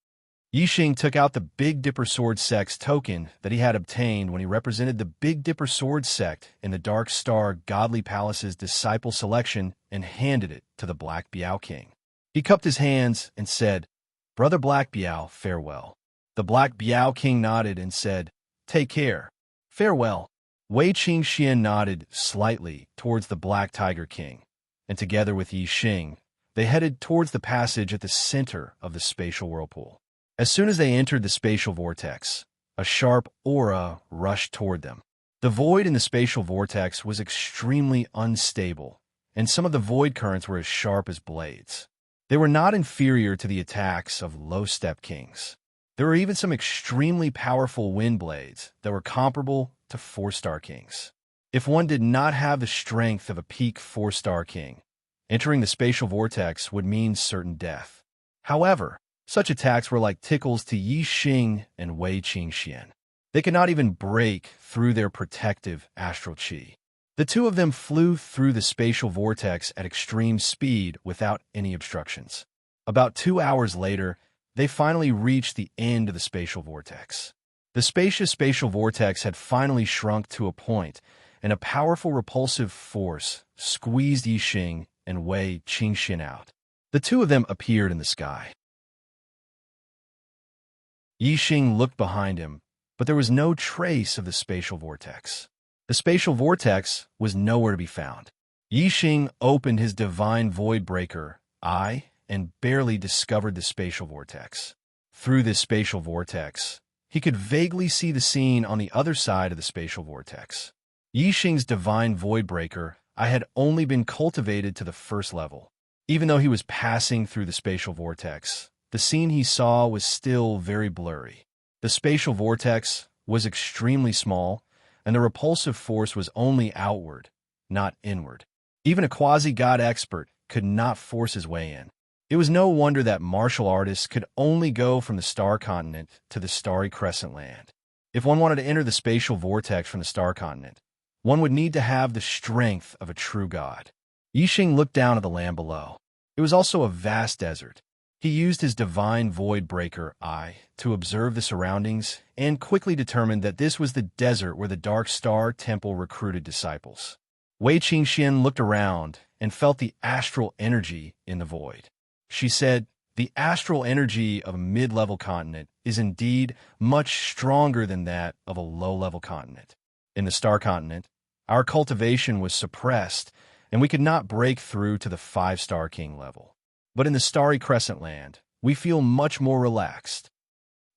Yi Xing took out the Big Dipper Sword sect's token that he had obtained when he represented the Big Dipper Sword sect in the Dark Star Godly Palace's disciple selection and handed it to the Black Biao King. He cupped his hands and said, Brother Black Biao, farewell. The Black Biao King nodded and said, Take care. Farewell. Wei Qingxian nodded slightly towards the Black Tiger King, and together with Yi Xing, they headed towards the passage at the center of the spatial whirlpool. As soon as they entered the spatial vortex, a sharp aura rushed toward them. The void in the spatial vortex was extremely unstable, and some of the void currents were as sharp as blades. They were not inferior to the attacks of low-step kings. There were even some extremely powerful wind blades that were comparable to 4-star kings. If one did not have the strength of a peak 4-star king, entering the spatial vortex would mean certain death. However, such attacks were like tickles to Yi Xing and Wei Qingxian. They could not even break through their protective astral qi. The two of them flew through the spatial vortex at extreme speed without any obstructions. About 2 hours later, they finally reached the end of the spatial vortex. The spacious spatial vortex had finally shrunk to a point, and a powerful repulsive force squeezed Yi Xing and Wei Qingxian out. The two of them appeared in the sky. Yi Xing looked behind him, but there was no trace of the spatial vortex. The spatial vortex was nowhere to be found. Yi Xing opened his divine void breaker eye and barely discovered the spatial vortex. Through this spatial vortex, he could vaguely see the scene on the other side of the spatial vortex. Yi Xing's divine void breaker eye had only been cultivated to the first level. Even though he was passing through the spatial vortex, the scene he saw was still very blurry. The spatial vortex was extremely small, and the repulsive force was only outward, not inward. Even a quasi-god expert could not force his way in. It was no wonder that martial artists could only go from the star continent to the starry crescent land. If one wanted to enter the spatial vortex from the star continent, one would need to have the strength of a true god. Yi Xing looked down at the land below. It was also a vast desert. He used his divine void breaker eye to observe the surroundings and quickly determined that this was the desert where the Dark Star Temple recruited disciples. Wei Qingxian looked around and felt the astral energy in the void. She said, "The astral energy of a mid-level continent is indeed much stronger than that of a low-level continent. In the Star Continent, our cultivation was suppressed and we could not break through to the 5-star king level. But in the starry crescent land, we feel much more relaxed."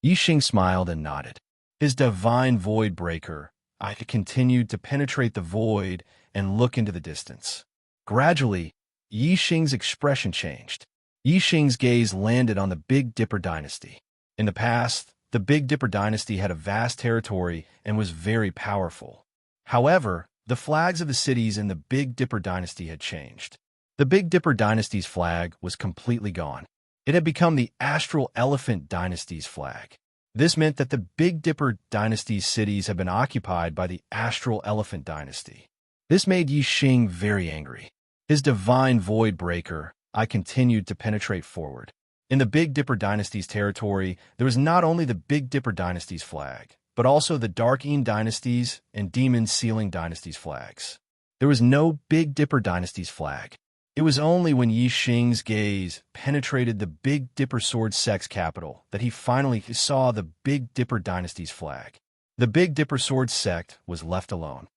Yi Xing smiled and nodded. His divine void breaker eye continued to penetrate the void and look into the distance. Gradually, Yi Xing's expression changed. Yi Xing's gaze landed on the Big Dipper dynasty. In the past, the Big Dipper dynasty had a vast territory and was very powerful. However, the flags of the cities in the Big Dipper dynasty had changed. The Big Dipper dynasty's flag was completely gone. It had become the Astral Elephant dynasty's flag. This meant that the Big Dipper dynasty's cities had been occupied by the Astral Elephant dynasty. This made Yi Xing very angry. His divine void breaker eye continued to penetrate forward. In the Big Dipper dynasty's territory, there was not only the Big Dipper dynasty's flag, but also the Dark Een dynasty's and Demon Sealing dynasty's flags. There was no Big Dipper dynasty's flag. It was only when Yi Xing's gaze penetrated the Big Dipper Sword sect's capital that he finally saw the Big Dipper dynasty's flag. The Big Dipper Sword sect was left alone.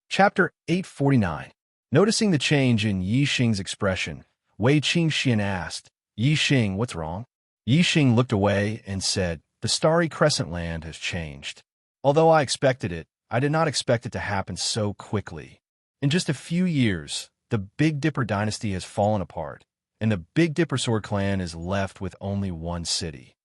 Chapter 849. Noticing the change in Yi Xing's expression, Wei Qingxian asked, "Yi Xing, what's wrong?" Yi Xing looked away and said, "The starry crescent land has changed. Although I expected it, I did not expect it to happen so quickly. In just a few years, the Big Dipper dynasty has fallen apart, and the Big Dipper Sword clan is left with only one city.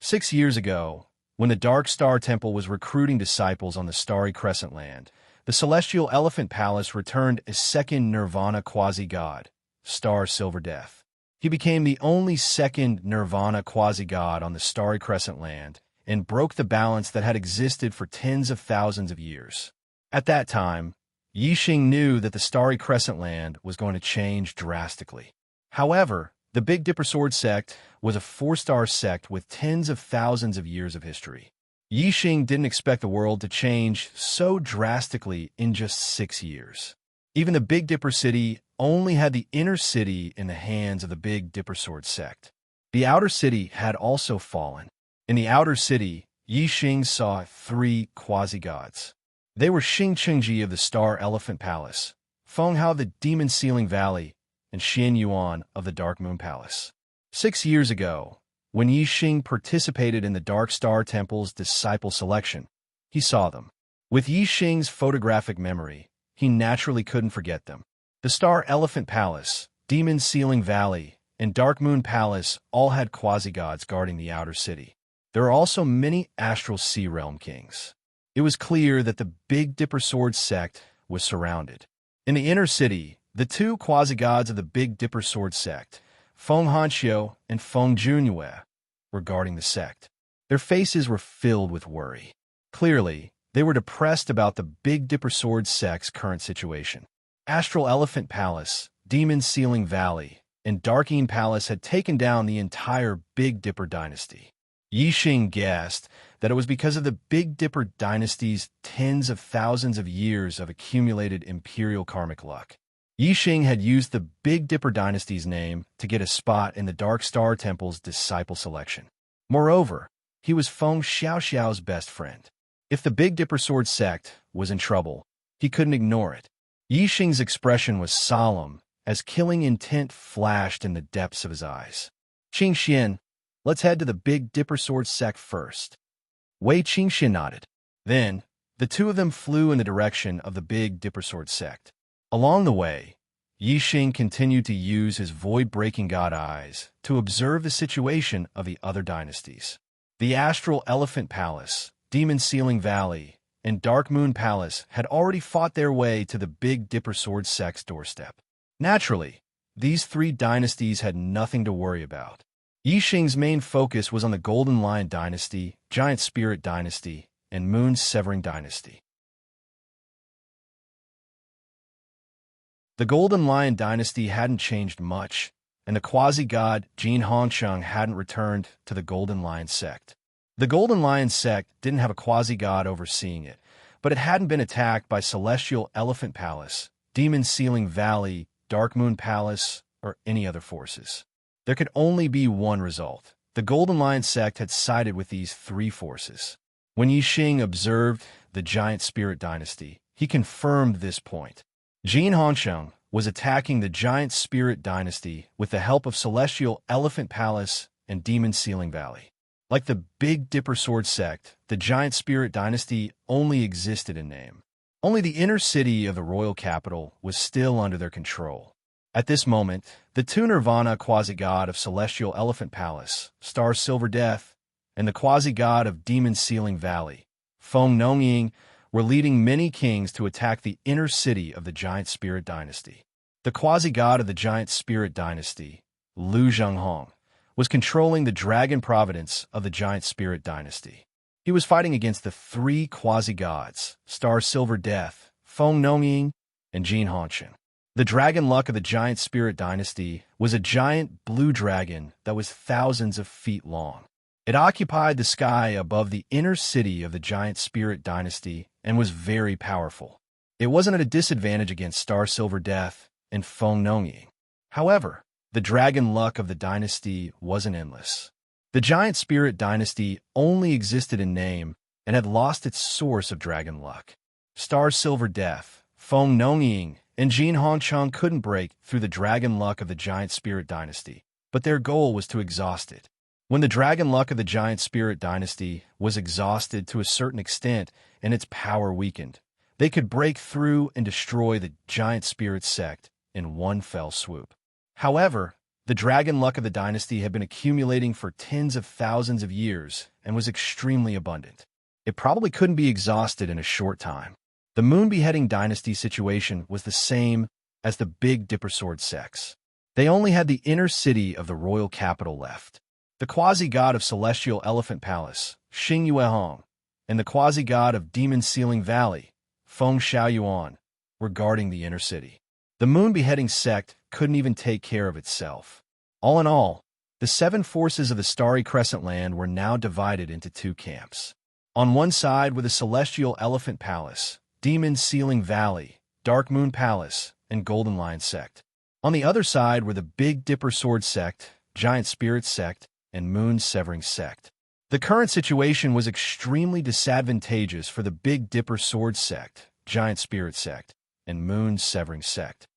6 years ago, when the Dark Star Temple was recruiting disciples on the starry crescent land, the Celestial Elephant Palace returned a second Nirvana quasi-god, Star Silver Death. He became the only second Nirvana quasi-god on the starry crescent land, and broke the balance that had existed for tens of thousands of years. At that time, Yi Xing knew that the starry crescent land was going to change drastically. However, the Big Dipper Sword sect was a 4-star sect with tens of thousands of years of history. Yi Xing didn't expect the world to change so drastically in just 6 years. Even the Big Dipper city only had the inner city in the hands of the Big Dipper Sword sect. The outer city had also fallen. In the outer city, Yi Xing saw 3 quasi-gods. They were Xing Chengji of the Star Elephant Palace, Feng Hao of the Demon Sealing Valley, and Xian Yuan of the Dark Moon Palace. 6 years ago, when Yi Xing participated in the Dark Star Temple's disciple selection, he saw them. With Yi Xing's photographic memory, he naturally couldn't forget them. The Star Elephant Palace, Demon Ceiling Valley, and Dark Moon Palace all had quasi-gods guarding the outer city. There are also many astral sea realm kings. It was clear that the Big Dipper Sword sect was surrounded. In the inner city, the two quasi-gods of the Big Dipper Sword sect, Feng Hanxiu and Feng Junyue, were guarding the sect. Their faces were filled with worry. Clearly, they were depressed about the Big Dipper Sword sect's current situation. Astral Elephant Palace, Demon Ceiling Valley, and Darkeen Palace had taken down the entire Big Dipper dynasty. Yi Xing guessed that it was because of the Big Dipper dynasty's tens of thousands of years of accumulated imperial karmic luck. Yi Xing had used the Big Dipper dynasty's name to get a spot in the Dark Star Temple's disciple selection. Moreover, he was Feng Xiaoxiao's best friend. If the Big Dipper Sword sect was in trouble, he couldn't ignore it. Yi Xing's expression was solemn as killing intent flashed in the depths of his eyes. Qing Xian, let's head to the Big Dipper Sword sect first. Wei Qingxian nodded. Then, the two of them flew in the direction of the Big Dipper Sword sect. Along the way, Yi Xing continued to use his void-breaking god eyes to observe the situation of the other dynasties. The Astral Elephant Palace, Demon Ceiling Valley, and Dark Moon Palace had already fought their way to the Big Dipper Sword sect's doorstep. Naturally, these three dynasties had nothing to worry about. Yi Xing's main focus was on the Golden Lion Dynasty, Giant Spirit Dynasty, and Moon Severing Dynasty. The Golden Lion Dynasty hadn't changed much, and the quasi-god Jin Hongsheng hadn't returned to the Golden Lion sect. The Golden Lion sect didn't have a quasi-god overseeing it, but it hadn't been attacked by Celestial Elephant Palace, Demon Ceiling Valley, Dark Moon Palace, or any other forces. There could only be one result. The Golden Lion sect had sided with these three forces. When Yi Xing observed the Giant Spirit Dynasty, he confirmed this point. Jin Hongsheng was attacking the Giant Spirit Dynasty with the help of Celestial Elephant Palace and Demon Ceiling Valley. Like the Big Dipper Sword sect, the Giant Spirit Dynasty only existed in name. Only the inner city of the royal capital was still under their control. At this moment, the two Nirvana quasi-god of Celestial Elephant Palace, Star Silver Death, and the quasi-god of Demon Ceiling Valley, Feng Nongying, were leading many kings to attack the inner city of the Giant Spirit Dynasty. The quasi-god of the Giant Spirit Dynasty, Lu Zhenghong, was controlling the dragon providence of the Giant Spirit Dynasty. He was fighting against the three quasi-gods, Star Silver Death, Feng Nongying, and Jin Hongsheng. The dragon luck of the Giant Spirit Dynasty was a giant blue dragon that was thousands of feet long. It occupied the sky above the inner city of the Giant Spirit Dynasty and was very powerful. It wasn't at a disadvantage against Star Silver Death and Feng Nongying. However, the dragon luck of the dynasty wasn't endless. The Giant Spirit Dynasty only existed in name and had lost its source of dragon luck. Star Silver Death, Feng Nongying, and Jin Hongsheng couldn't break through the dragon luck of the Giant Spirit Dynasty, but their goal was to exhaust it. When the dragon luck of the Giant Spirit Dynasty was exhausted to a certain extent and its power weakened, they could break through and destroy the Giant Spirit sect in one fell swoop. However, the dragon luck of the dynasty had been accumulating for tens of thousands of years and was extremely abundant. It probably couldn't be exhausted in a short time. The Moon Beheading Dynasty situation was the same as the Big Dipper Sword sects. They only had the inner city of the royal capital left. The quasi-god of Celestial Elephant Palace, Xing Yuehong, and the quasi-god of Demon Ceiling Valley, Feng Xiaoyuan, were guarding the inner city. The Moon Beheading sect couldn't even take care of itself. All in all, the seven forces of the Starry Crescent Land were now divided into two camps. On one side were the Celestial Elephant Palace, Demon Ceiling Valley, Dark Moon Palace, and Golden Lion sect. On the other side were the Big Dipper Sword sect, Giant Spirit sect, and Moon Severing sect. The current situation was extremely disadvantageous for the Big Dipper Sword sect, Giant Spirit sect, and Moon Severing sect.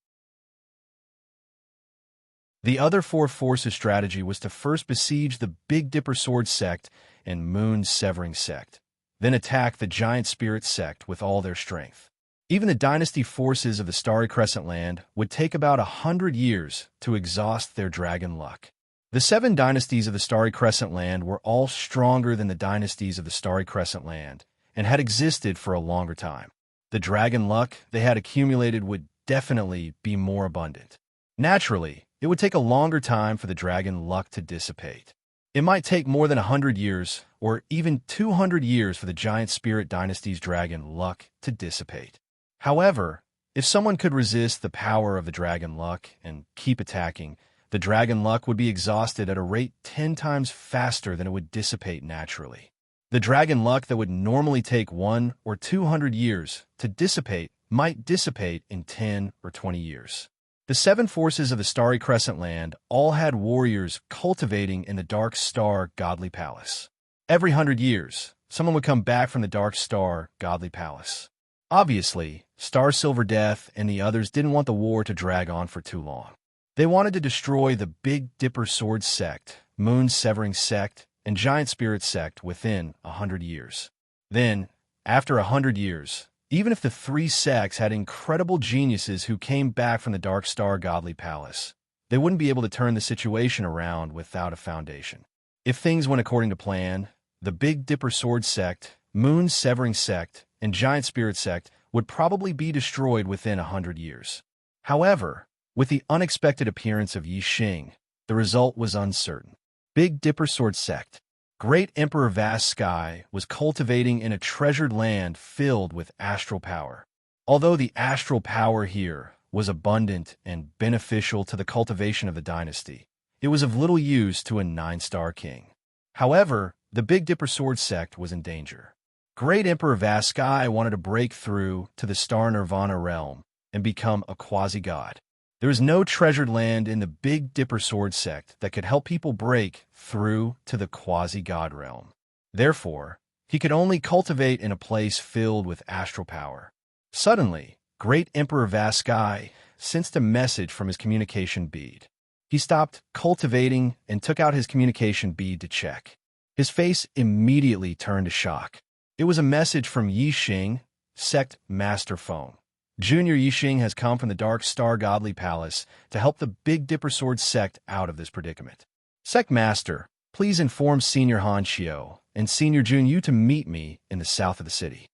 The other four forces strategy was to first besiege the Big Dipper Sword sect and Moon Severing sect. then attack the giant spirit sect with all their strength. Even the dynasty forces of the Starry Crescent Land would take about 100 years to exhaust their dragon luck. The 7 dynasties of the Starry Crescent Land were all stronger than the dynasties of the Starry Crescent Land and had existed for a longer time. The dragon luck they had accumulated would definitely be more abundant. Naturally, it would take a longer time for the dragon luck to dissipate. It might take more than 100 years, or even 200 years for the giant spirit dynasty's dragon luck to dissipate. However, if someone could resist the power of the dragon luck and keep attacking, the dragon luck would be exhausted at a rate 10 times faster than it would dissipate naturally. The dragon luck that would normally take 1 or 200 years to dissipate might dissipate in 10 or 20 years. The 7 forces of the Starry Crescent Land all had warriors cultivating in the Dark Star Godly Palace. Every 100 years, someone would come back from the Dark Star Godly Palace. Obviously, Star Silver Death and the others didn't want the war to drag on for too long. They wanted to destroy the Big Dipper Sword Sect, Moon Severing Sect, and Giant Spirit Sect within 100 years. Then, after 100 years, even if the 3 sects had incredible geniuses who came back from the Dark Star Godly Palace, they wouldn't be able to turn the situation around without a foundation. If things went according to plan, the Big Dipper Sword Sect, Moon Severing Sect, and Giant Spirit Sect would probably be destroyed within 100 years. However, with the unexpected appearance of Yi Xing, the result was uncertain. Big Dipper Sword Sect. Great Emperor Vast Sky was cultivating in a treasured land filled with astral power. Although the astral power here was abundant and beneficial to the cultivation of the dynasty, it was of little use to a 9-star king. However, the Big Dipper Sword Sect was in danger. Great Emperor Vast Sky wanted to break through to the Star Nirvana realm and become a quasi-god. There is no treasured land in the Big Dipper Sword Sect that could help people break through to the quasi-god realm. Therefore, he could only cultivate in a place filled with astral power. Suddenly, Great Emperor Vast Sky sensed a message from his communication bead. He stopped cultivating and took out his communication bead to check. His face immediately turned to shock. It was a message from Yi Xing, Sect Master Phone. Junior Yi Xing has come from the Dark Star Godly Palace to help the Big Dipper Sword Sect out of this predicament. Sect Master, please inform Senior Han Xiao and Senior Jun Yu to meet me in the south of the city.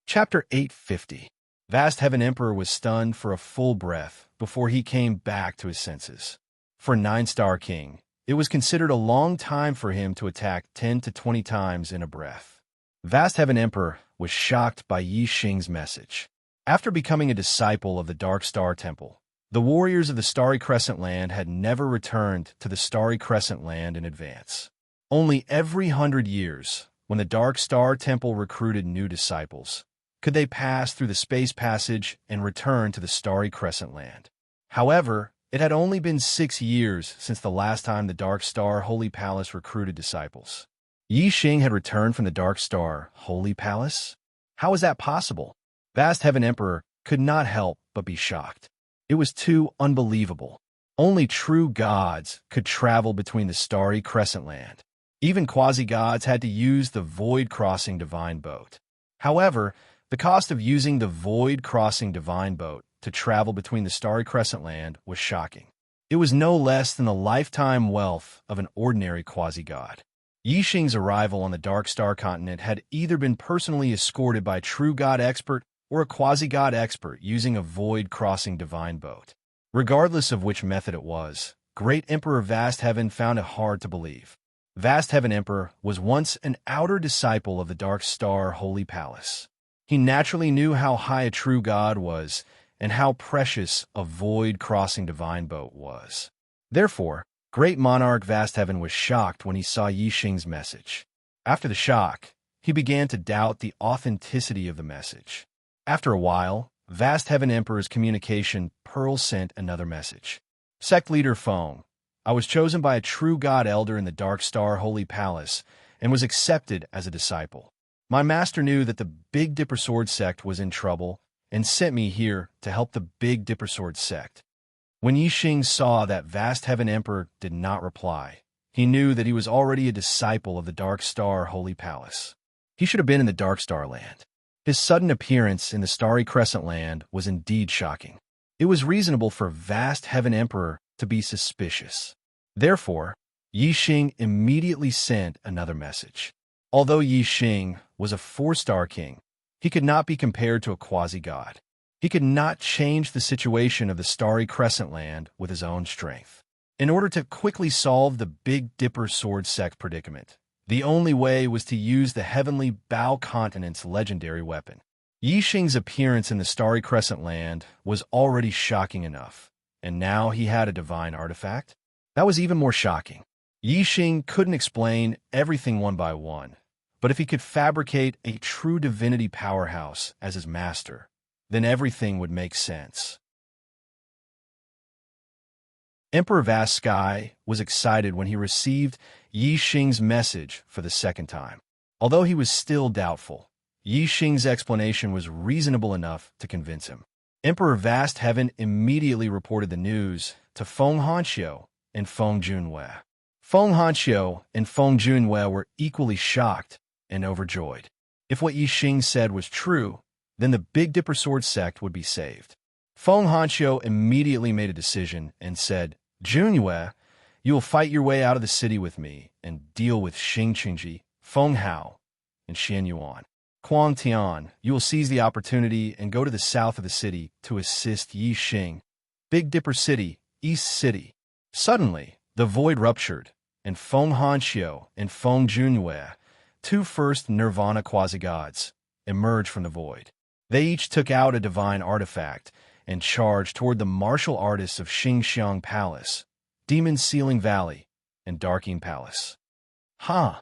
Chapter 850. Vast Heaven Emperor was stunned for a full breath before he came back to his senses. For 9-star king, it was considered a long time for him to attack 10 to 20 times in a breath. Vast Heaven Emperor was shocked by Yi Xing's message. After becoming a disciple of the Dark Star Temple, the warriors of the Starry Crescent Land had never returned to the Starry Crescent Land in advance. Only every 100 years, when the Dark Star Temple recruited new disciples, could they pass through the space passage and return to the Starry Crescent Land. However, it had only been 6 years since the last time the Dark Star Holy Palace recruited disciples. Yi Xing had returned from the Dark Star Holy Palace? How was that possible? Vast Heaven Emperor could not help but be shocked. It was too unbelievable. Only true gods could travel between the Starry Crescent Land. Even quasi-gods had to use the Void-Crossing Divine Boat. However, the cost of using the Void-Crossing Divine Boat to travel between the Starry Crescent Land was shocking. It was no less than the lifetime wealth of an ordinary quasi-god. Yi Xing's arrival on the Dark Star continent had either been personally escorted by a true god expert or a quasi-god expert using a void-crossing divine boat. Regardless of which method it was, Great Emperor Vast Heaven found it hard to believe. Vast Heaven Emperor was once an outer disciple of the Dark Star Holy Palace. He naturally knew how high a true god was and how precious a void-crossing divine boat was. Therefore, Great Monarch Vast Heaven was shocked when he saw Yi Xing's message. After the shock, he began to doubt the authenticity of the message. After a while, Vast Heaven Emperor's communication Pearl sent another message. Sect Leader Feng, I was chosen by a true god elder in the Dark Star Holy Palace and was accepted as a disciple. My master knew that the Big Dipper Sword Sect was in trouble and sent me here to help the Big Dipper Sword Sect. When Yixing saw that vast heaven emperor did not reply, he knew that he was already a disciple of the Dark Star Holy Palace. He should have been in the Dark Star Land. His sudden appearance in the Starry Crescent Land was indeed shocking. It was reasonable for vast heaven emperor to be suspicious. Therefore, Yixing immediately sent another message. Although Yixing was a 4-star king, he could not be compared to a quasi-god. He could not change the situation of the Starry Crescent Land with his own strength. In order to quickly solve the Big Dipper sword sect predicament, the only way was to use the Heavenly Bow Continent's legendary weapon. Yixing's appearance in the Starry Crescent Land was already shocking enough, and now he had a divine artifact? That was even more shocking. Yixing couldn't explain everything one by one, but if he could fabricate a true divinity powerhouse as his master, then everything would make sense. Emperor Vast Sky was excited when he received Yixing's message for the second time. Although he was still doubtful, Yixing's explanation was reasonable enough to convince him. Emperor Vast Heaven immediately reported the news to Feng Hanxiu and Feng Junwei. Feng Hanxiu and Feng Junwei were equally shocked and overjoyed. If what Yixing said was true, then the Big Dipper sword sect would be saved. Feng Hanxiu immediately made a decision and said, "Junwei, you will fight your way out of the city with me and deal with Xing Qingji, Feng Hao, and Xian Yuan. Kuang Tian, you will seize the opportunity and go to the south of the city to assist Yixing. Big Dipper City, East City." Suddenly, the void ruptured, and Feng Hanxiu and Feng Junwei, two first Nirvana quasi-gods, emerged from the void. They each took out a divine artifact and charged toward the martial artists of Xingxiang Palace, Demon Sealing Valley, and Darking Palace. Ha!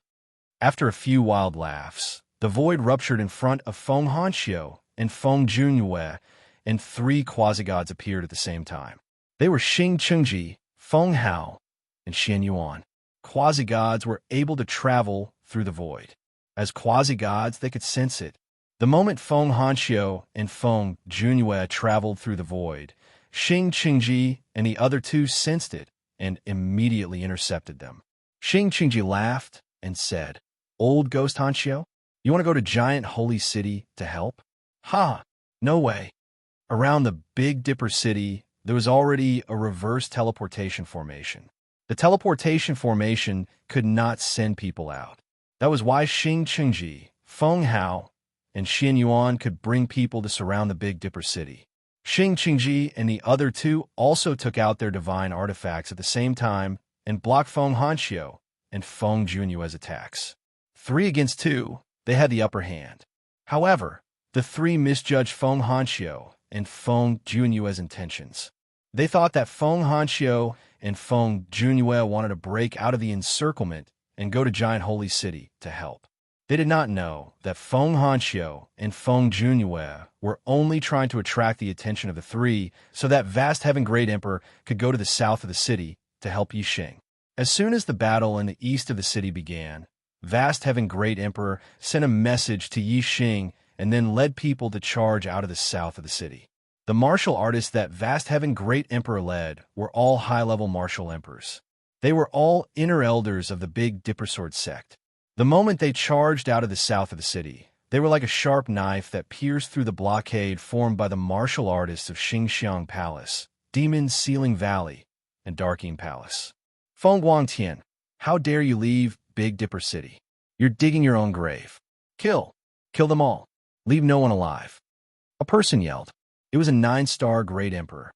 After a few wild laughs, the void ruptured in front of Feng Hanxiu and Feng Junwei, and 3 quasi-gods appeared at the same time. They were Xing Qingji, Feng Hao, and Xian Yuan. Quasi-gods were able to travel through the void. As quasi-gods, they could sense it. The moment Feng Hanxiu and Feng Junwei traveled through the void, Xing Qingji and the other 2 sensed it and immediately intercepted them. Xing Qingji laughed and said, "Old Ghost Hanxiu, you want to go to Giant Holy City to help?" "Ha! No way." Around the Big Dipper City, there was already a reverse teleportation formation. The teleportation formation could not send people out. That was why Xing Qingji, Feng Hao, and Xian Yuan could bring people to surround the Big Dipper City. Xing Qingji and the other 2 also took out their divine artifacts at the same time and blocked Feng Hanxiu and Feng Junwei's attacks. 3 against 2, they had the upper hand. However, the 3 misjudged Feng Hanxiu and Feng Junwei's intentions. They thought that Feng Hanxiu and Feng Junwei wanted to break out of the encirclement and go to Giant Holy City to help. They did not know that Feng Hanxiu and Feng Junwei were only trying to attract the attention of the 3 so that Vast Heaven Great Emperor could go to the south of the city to help Yixing. As soon as the battle in the east of the city began, Vast Heaven Great Emperor sent a message to Yixing and then led people to charge out of the south of the city. The martial artists that Vast Heaven Great Emperor led were all high-level martial emperors. They were all inner elders of the Big Dipper sword sect. The moment they charged out of the south of the city, they were like a sharp knife that pierced through the blockade formed by the martial artists of Xingxiang Palace, Demon Sealing Valley, and Darking Palace. Feng Guangtian, how dare you leave Big Dipper City? You're digging your own grave. Kill. Kill them all. Leave no one alive. A person yelled. It was a 9-star Great Emperor.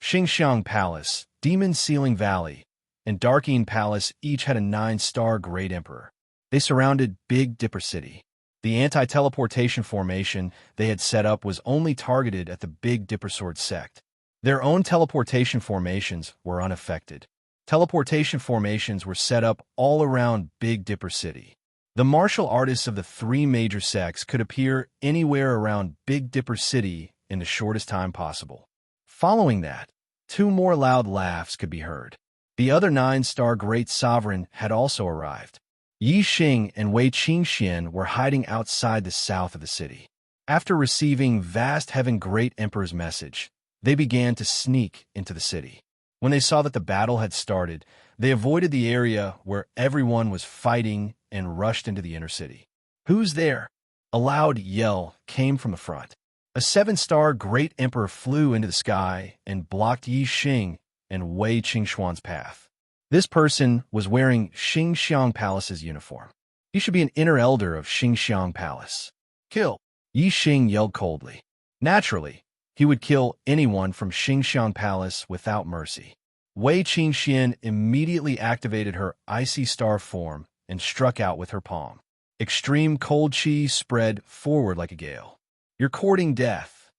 Xingxiang Palace, Demon Sealing Valley, and Darking Palace each had a 9-star Great Emperor. They surrounded Big Dipper City. The anti-teleportation formation they had set up was only targeted at the Big Dipper sword sect. Their own teleportation formations were unaffected. Teleportation formations were set up all around Big Dipper City. The martial artists of the 3 major sects could appear anywhere around Big Dipper City in the shortest time possible. Following that, 2 more loud laughs could be heard. The other 9-star Great Sovereign had also arrived. Yixing and Wei Qingxian were hiding outside the south of the city. After receiving Vast Heaven Great Emperor's message, they began to sneak into the city. When they saw that the battle had started, they avoided the area where everyone was fighting and rushed into the inner city. "Who's there?" A loud yell came from the front. A 7-star Great Emperor flew into the sky and blocked Yi Xing and Wei Qingxuan's path. This person was wearing Xingxiang Palace's uniform. He should be an inner elder of Xingxiang Palace. "Kill!" Yi Xing yelled coldly. Naturally, he would kill anyone from Xingxiang Palace without mercy. Wei Qingxian immediately activated her icy star form and struck out with her palm. Extreme cold chi spread forward like a gale. "You're courting death."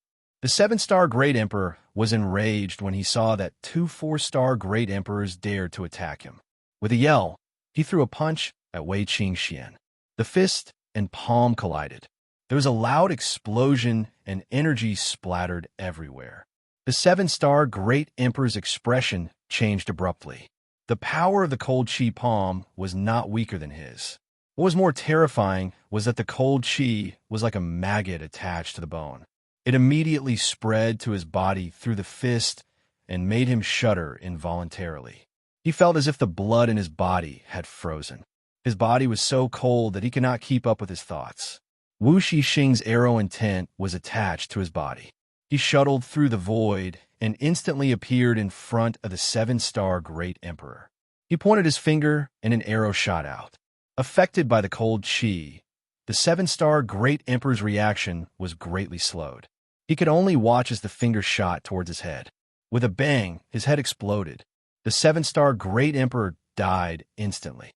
The 7-star Great Emperor was enraged when he saw that 2 4-star Great Emperors dared to attack him. With a yell, he threw a punch at Wei Qingxian. The fist and palm collided. There was a loud explosion and energy splattered everywhere. The 7-star Great Emperor's expression changed abruptly. The power of the cold chi palm was not weaker than his. What was more terrifying was that the cold chi was like a maggot attached to the bone. It immediately spread to his body through the fist and made him shudder involuntarily. He felt as if the blood in his body had frozen. His body was so cold that he could not keep up with his thoughts. Wu Shixing's arrow intent was attached to his body. He shuttled through the void and instantly appeared in front of the 7-star Great Emperor. He pointed his finger and an arrow shot out. Affected by the cold chi, the 7-star Great Emperor's reaction was greatly slowed. He could only watch as the finger shot towards his head. With a bang, his head exploded. The 7-star Great Emperor died instantly.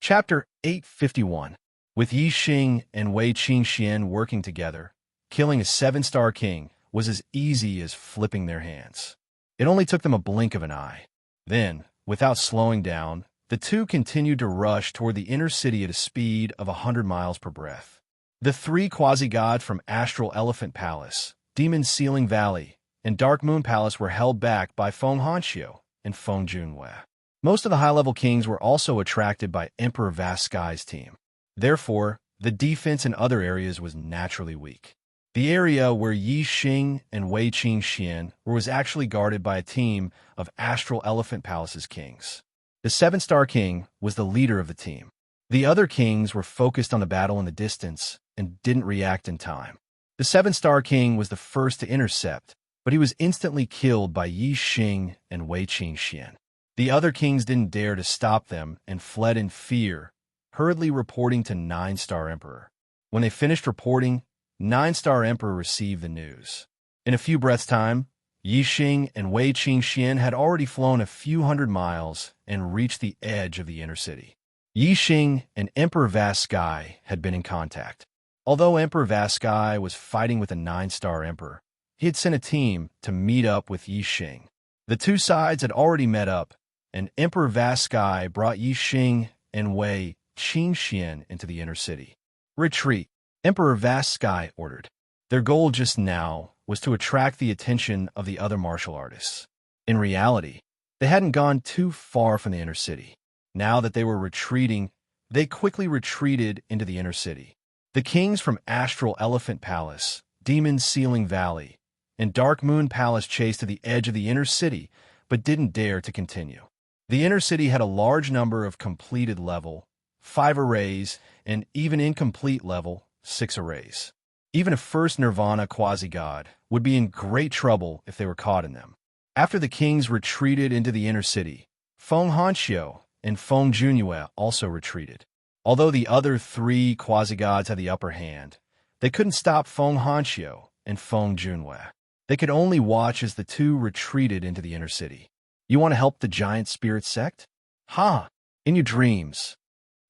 Chapter 851. With Yi Xing and Wei Qingxian working together, killing a 7-star king was as easy as flipping their hands. It only took them a blink of an eye. Then, without slowing down, the two continued to rush toward the inner city at a speed of 100 miles per breath. The 3 quasi-gods from Astral Elephant Palace, Demon Ceiling Valley, and Dark Moon Palace were held back by Feng Hanxiu and Feng Junwei. Most of the high-level kings were also attracted by Emperor Vast Sky's team. Therefore, the defense in other areas was naturally weak. The area where Yi Xing and Wei Qingxian was actually guarded by a team of Astral Elephant Palace's kings. The 7-star king was the leader of the team. The other kings were focused on the battle in the distance and didn't react in time. The 7-star king was the first to intercept, but he was instantly killed by Yi Xing and Wei Qingxian. The other kings didn't dare to stop them and fled in fear, hurriedly reporting to 9-star Emperor. When they finished reporting, 9-star Emperor received the news. In a few breaths' time, Yi Xing and Wei Qingxian had already flown a few hundred miles and reached the edge of the inner city. Yi Xing and Emperor Vast Sky had been in contact. Although Emperor Vast Sky was fighting with a 9-star Emperor, he had sent a team to meet up with Yi Xing. The two sides had already met up, and Emperor Vast Sky brought Yi Xing and Wei Qingxian into the inner city. "Retreat," Emperor Vast Sky ordered. Their goal just now was to attract the attention of the other martial artists. In reality, they hadn't gone too far from the inner city. Now that they were retreating, they quickly retreated into the inner city. The kings from Astral Elephant Palace, Demon Ceiling Valley, and Dark Moon Palace chased to the edge of the inner city, but didn't dare to continue. The inner city had a large number of completed level 5 arrays and even incomplete level 6 arrays. Even a first Nirvana quasi-god would be in great trouble if they were caught in them. After the kings retreated into the inner city, Feng Hanxiu and Feng Junwei also retreated. Although the other 3 quasi-gods had the upper hand, they couldn't stop Feng Hanxiu and Feng Junwei. They could only watch as the two retreated into the inner city. "You want to help the giant spirit sect? Ha! In your dreams."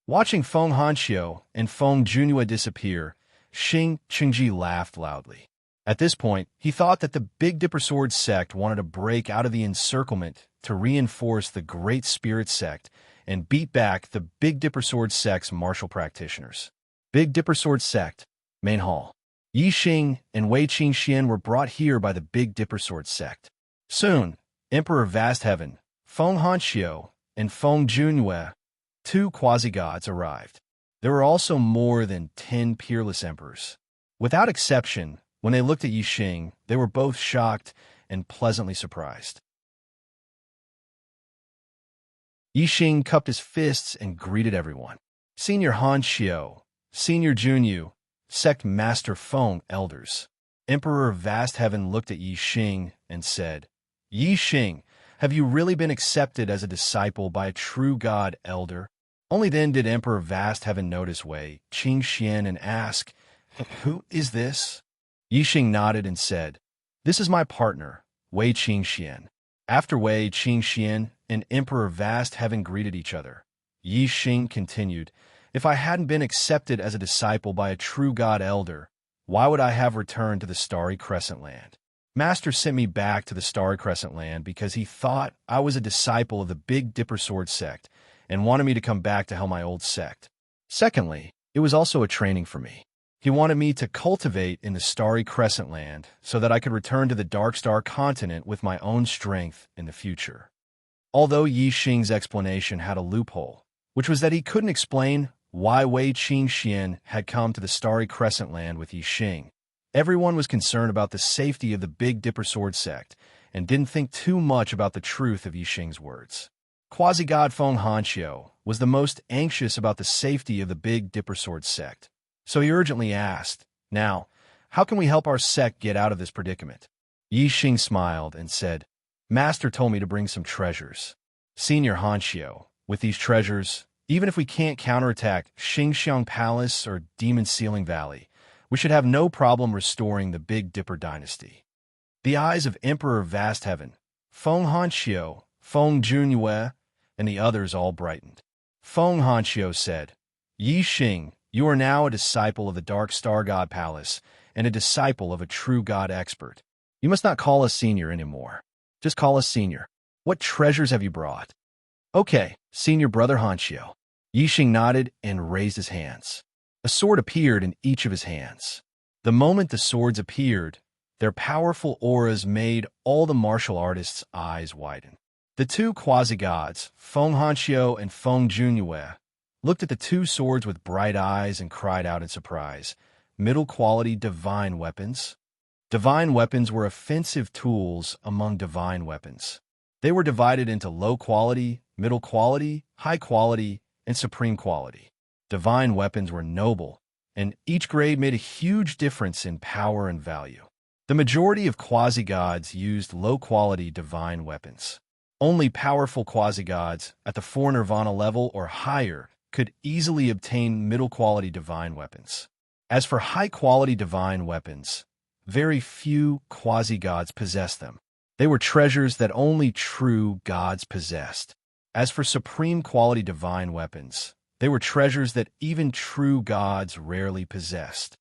Watching Feng Hanxiu and Feng Junwei disappear, Xing Qingji laughed loudly. At this point, he thought that the Big Dipper Sword sect wanted to break out of the encirclement to reinforce the Great Spirit sect and beat back the Big Dipper Sword sect's martial practitioners. Big Dipper Sword sect, main hall. Yi Xing and Wei Qingxian were brought here by the Big Dipper Sword sect. Soon, Emperor Vast Heaven, Feng Hanxiu, and Feng Junwei 2 quasi-gods arrived. There were also more than 10 peerless emperors. Without exception, when they looked at Yixing, they were both shocked and pleasantly surprised. Yixing cupped his fists and greeted everyone. Senior Han Xiu, Senior Junyu, Sect Master Feng Elders. Emperor of Vast Heaven looked at Yixing and said, Yixing, have you really been accepted as a disciple by a true god elder? Only then did Emperor Vast Heaven notice Wei Qingxian and ask, Who is this? Yixing nodded and said, This is my partner, Wei Qingxian. After Wei Qingxian and Emperor Vast Heaven greeted each other, Yixing continued, If I hadn't been accepted as a disciple by a true god elder, why would I have returned to the Starry Crescent Land? Master sent me back to the Starry Crescent Land because he thought I was a disciple of the Big Dipper Sword sect and wanted me to come back to help my old sect. Secondly, it was also a training for me. He wanted me to cultivate in the Starry Crescent Land so that I could return to the Dark Star continent with my own strength in the future. Although Yixing's explanation had a loophole, which was that he couldn't explain why Wei Qingxian had come to the Starry Crescent Land with Yixing, everyone was concerned about the safety of the Big Dipper Sword sect and didn't think too much about the truth of Yixing's words. Quasi-God Feng Hanqiu was the most anxious about the safety of the Big Dipper Sword sect, so he urgently asked, Now, how can we help our sect get out of this predicament? Yixing smiled and said, Master told me to bring some treasures. Senior Hanqiu, with these treasures, even if we can't counterattack Xingxiang Palace or Demon Ceiling Valley, we should have no problem restoring the Big Dipper dynasty. The eyes of Emperor Vast Heaven, Feng Hanqiu, Feng Junyue, and the others all brightened. Feng Hanqiu said, Yixing, you are now a disciple of the Dark Star God Palace and a disciple of a true God expert. You must not call us senior anymore. Just call us senior. What treasures have you brought? Okay, senior brother Hanqiu. Yixing nodded and raised his hands. A sword appeared in each of his hands. The moment the swords appeared, their powerful auras made all the martial artists' eyes widen. The 2 quasi-gods, Feng Hanqiu and Feng Junyue, looked at the 2 swords with bright eyes and cried out in surprise, Middle-quality divine weapons? Divine weapons were offensive tools among divine weapons. They were divided into low-quality, middle-quality, high-quality, and supreme quality. Divine weapons were noble, and each grade made a huge difference in power and value. The majority of quasi-gods used low-quality divine weapons. Only powerful quasi-gods at the 4 Nirvana level or higher could easily obtain middle-quality divine weapons. As for high-quality divine weapons, very few quasi-gods possessed them. They were treasures that only true gods possessed. As for supreme-quality divine weapons, they were treasures that even true gods rarely possessed.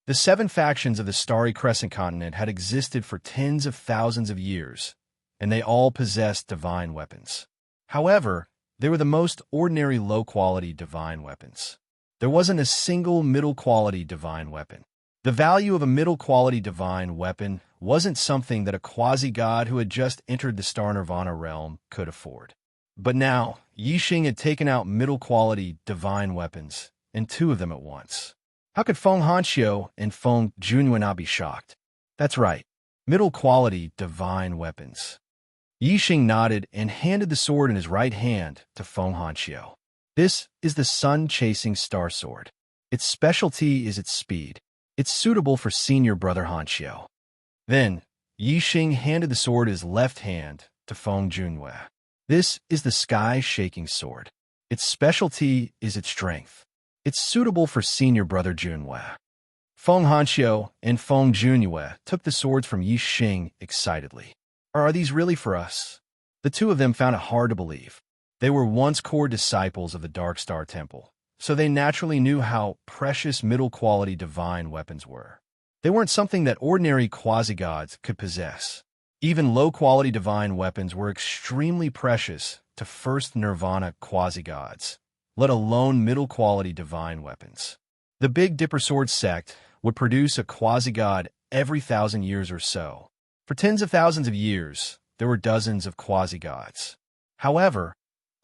The 7 factions of the Starry Crescent continent had existed for tens of thousands of years, and they all possessed divine weapons. However, they were the most ordinary low-quality divine weapons. There wasn't a single middle-quality divine weapon. The value of a middle-quality divine weapon wasn't something that a quasi-god who had just entered the Star Nirvana realm could afford. But now, Yixing had taken out middle-quality divine weapons, and 2 of them at once. How could Feng Hanqiu and Feng Junyue not be shocked? That's right, middle-quality divine weapons. Yixing nodded and handed the sword in his right hand to Feng Hanqiu. This is the Sun-Chasing Star Sword. Its specialty is its speed. It's suitable for senior brother Hanqiu. Then, Yixing handed the sword in his left hand to Feng Junyue. This is the Sky-Shaking Sword. Its specialty is its strength. It's suitable for senior brother Junyue. Feng Hanqiu and Feng Junyue took the swords from Yixing excitedly. Are these really for us? The 2 of them found it hard to believe. They were once core disciples of the Dark Star Temple, so they naturally knew how precious middle-quality divine weapons were. They weren't something that ordinary quasi-gods could possess. Even low-quality divine weapons were extremely precious to first Nirvana quasi-gods, let alone middle-quality divine weapons. The Big Dipper Sword sect would produce a quasi-god every 1,000 years or so. For tens of thousands of years, there were dozens of quasi-gods. However,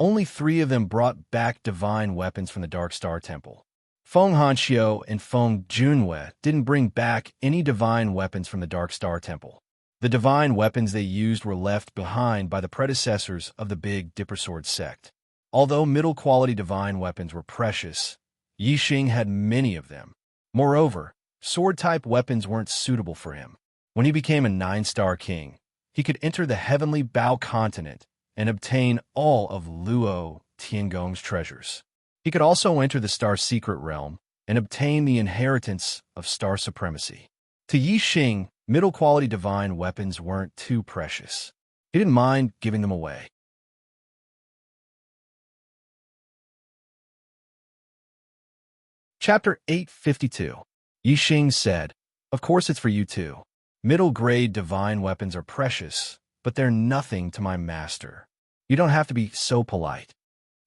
only 3 of them brought back divine weapons from the Dark Star Temple. Feng Hanxiu and Feng Junwei didn't bring back any divine weapons from the Dark Star Temple. The divine weapons they used were left behind by the predecessors of the Big Dipper Sword sect. Although middle-quality divine weapons were precious, Yixing had many of them. Moreover, sword-type weapons weren't suitable for him. When he became a 9-star king, he could enter the heavenly Bao continent and obtain all of Luo Tiangong's treasures. He could also enter the Star Secret Realm and obtain the inheritance of Star Supremacy. To Yixing, middle-quality divine weapons weren't too precious. He didn't mind giving them away. Chapter 852. Yixing said, "Of course it's for you too. Middle-grade divine weapons are precious, but they're nothing to my master. You don't have to be so polite."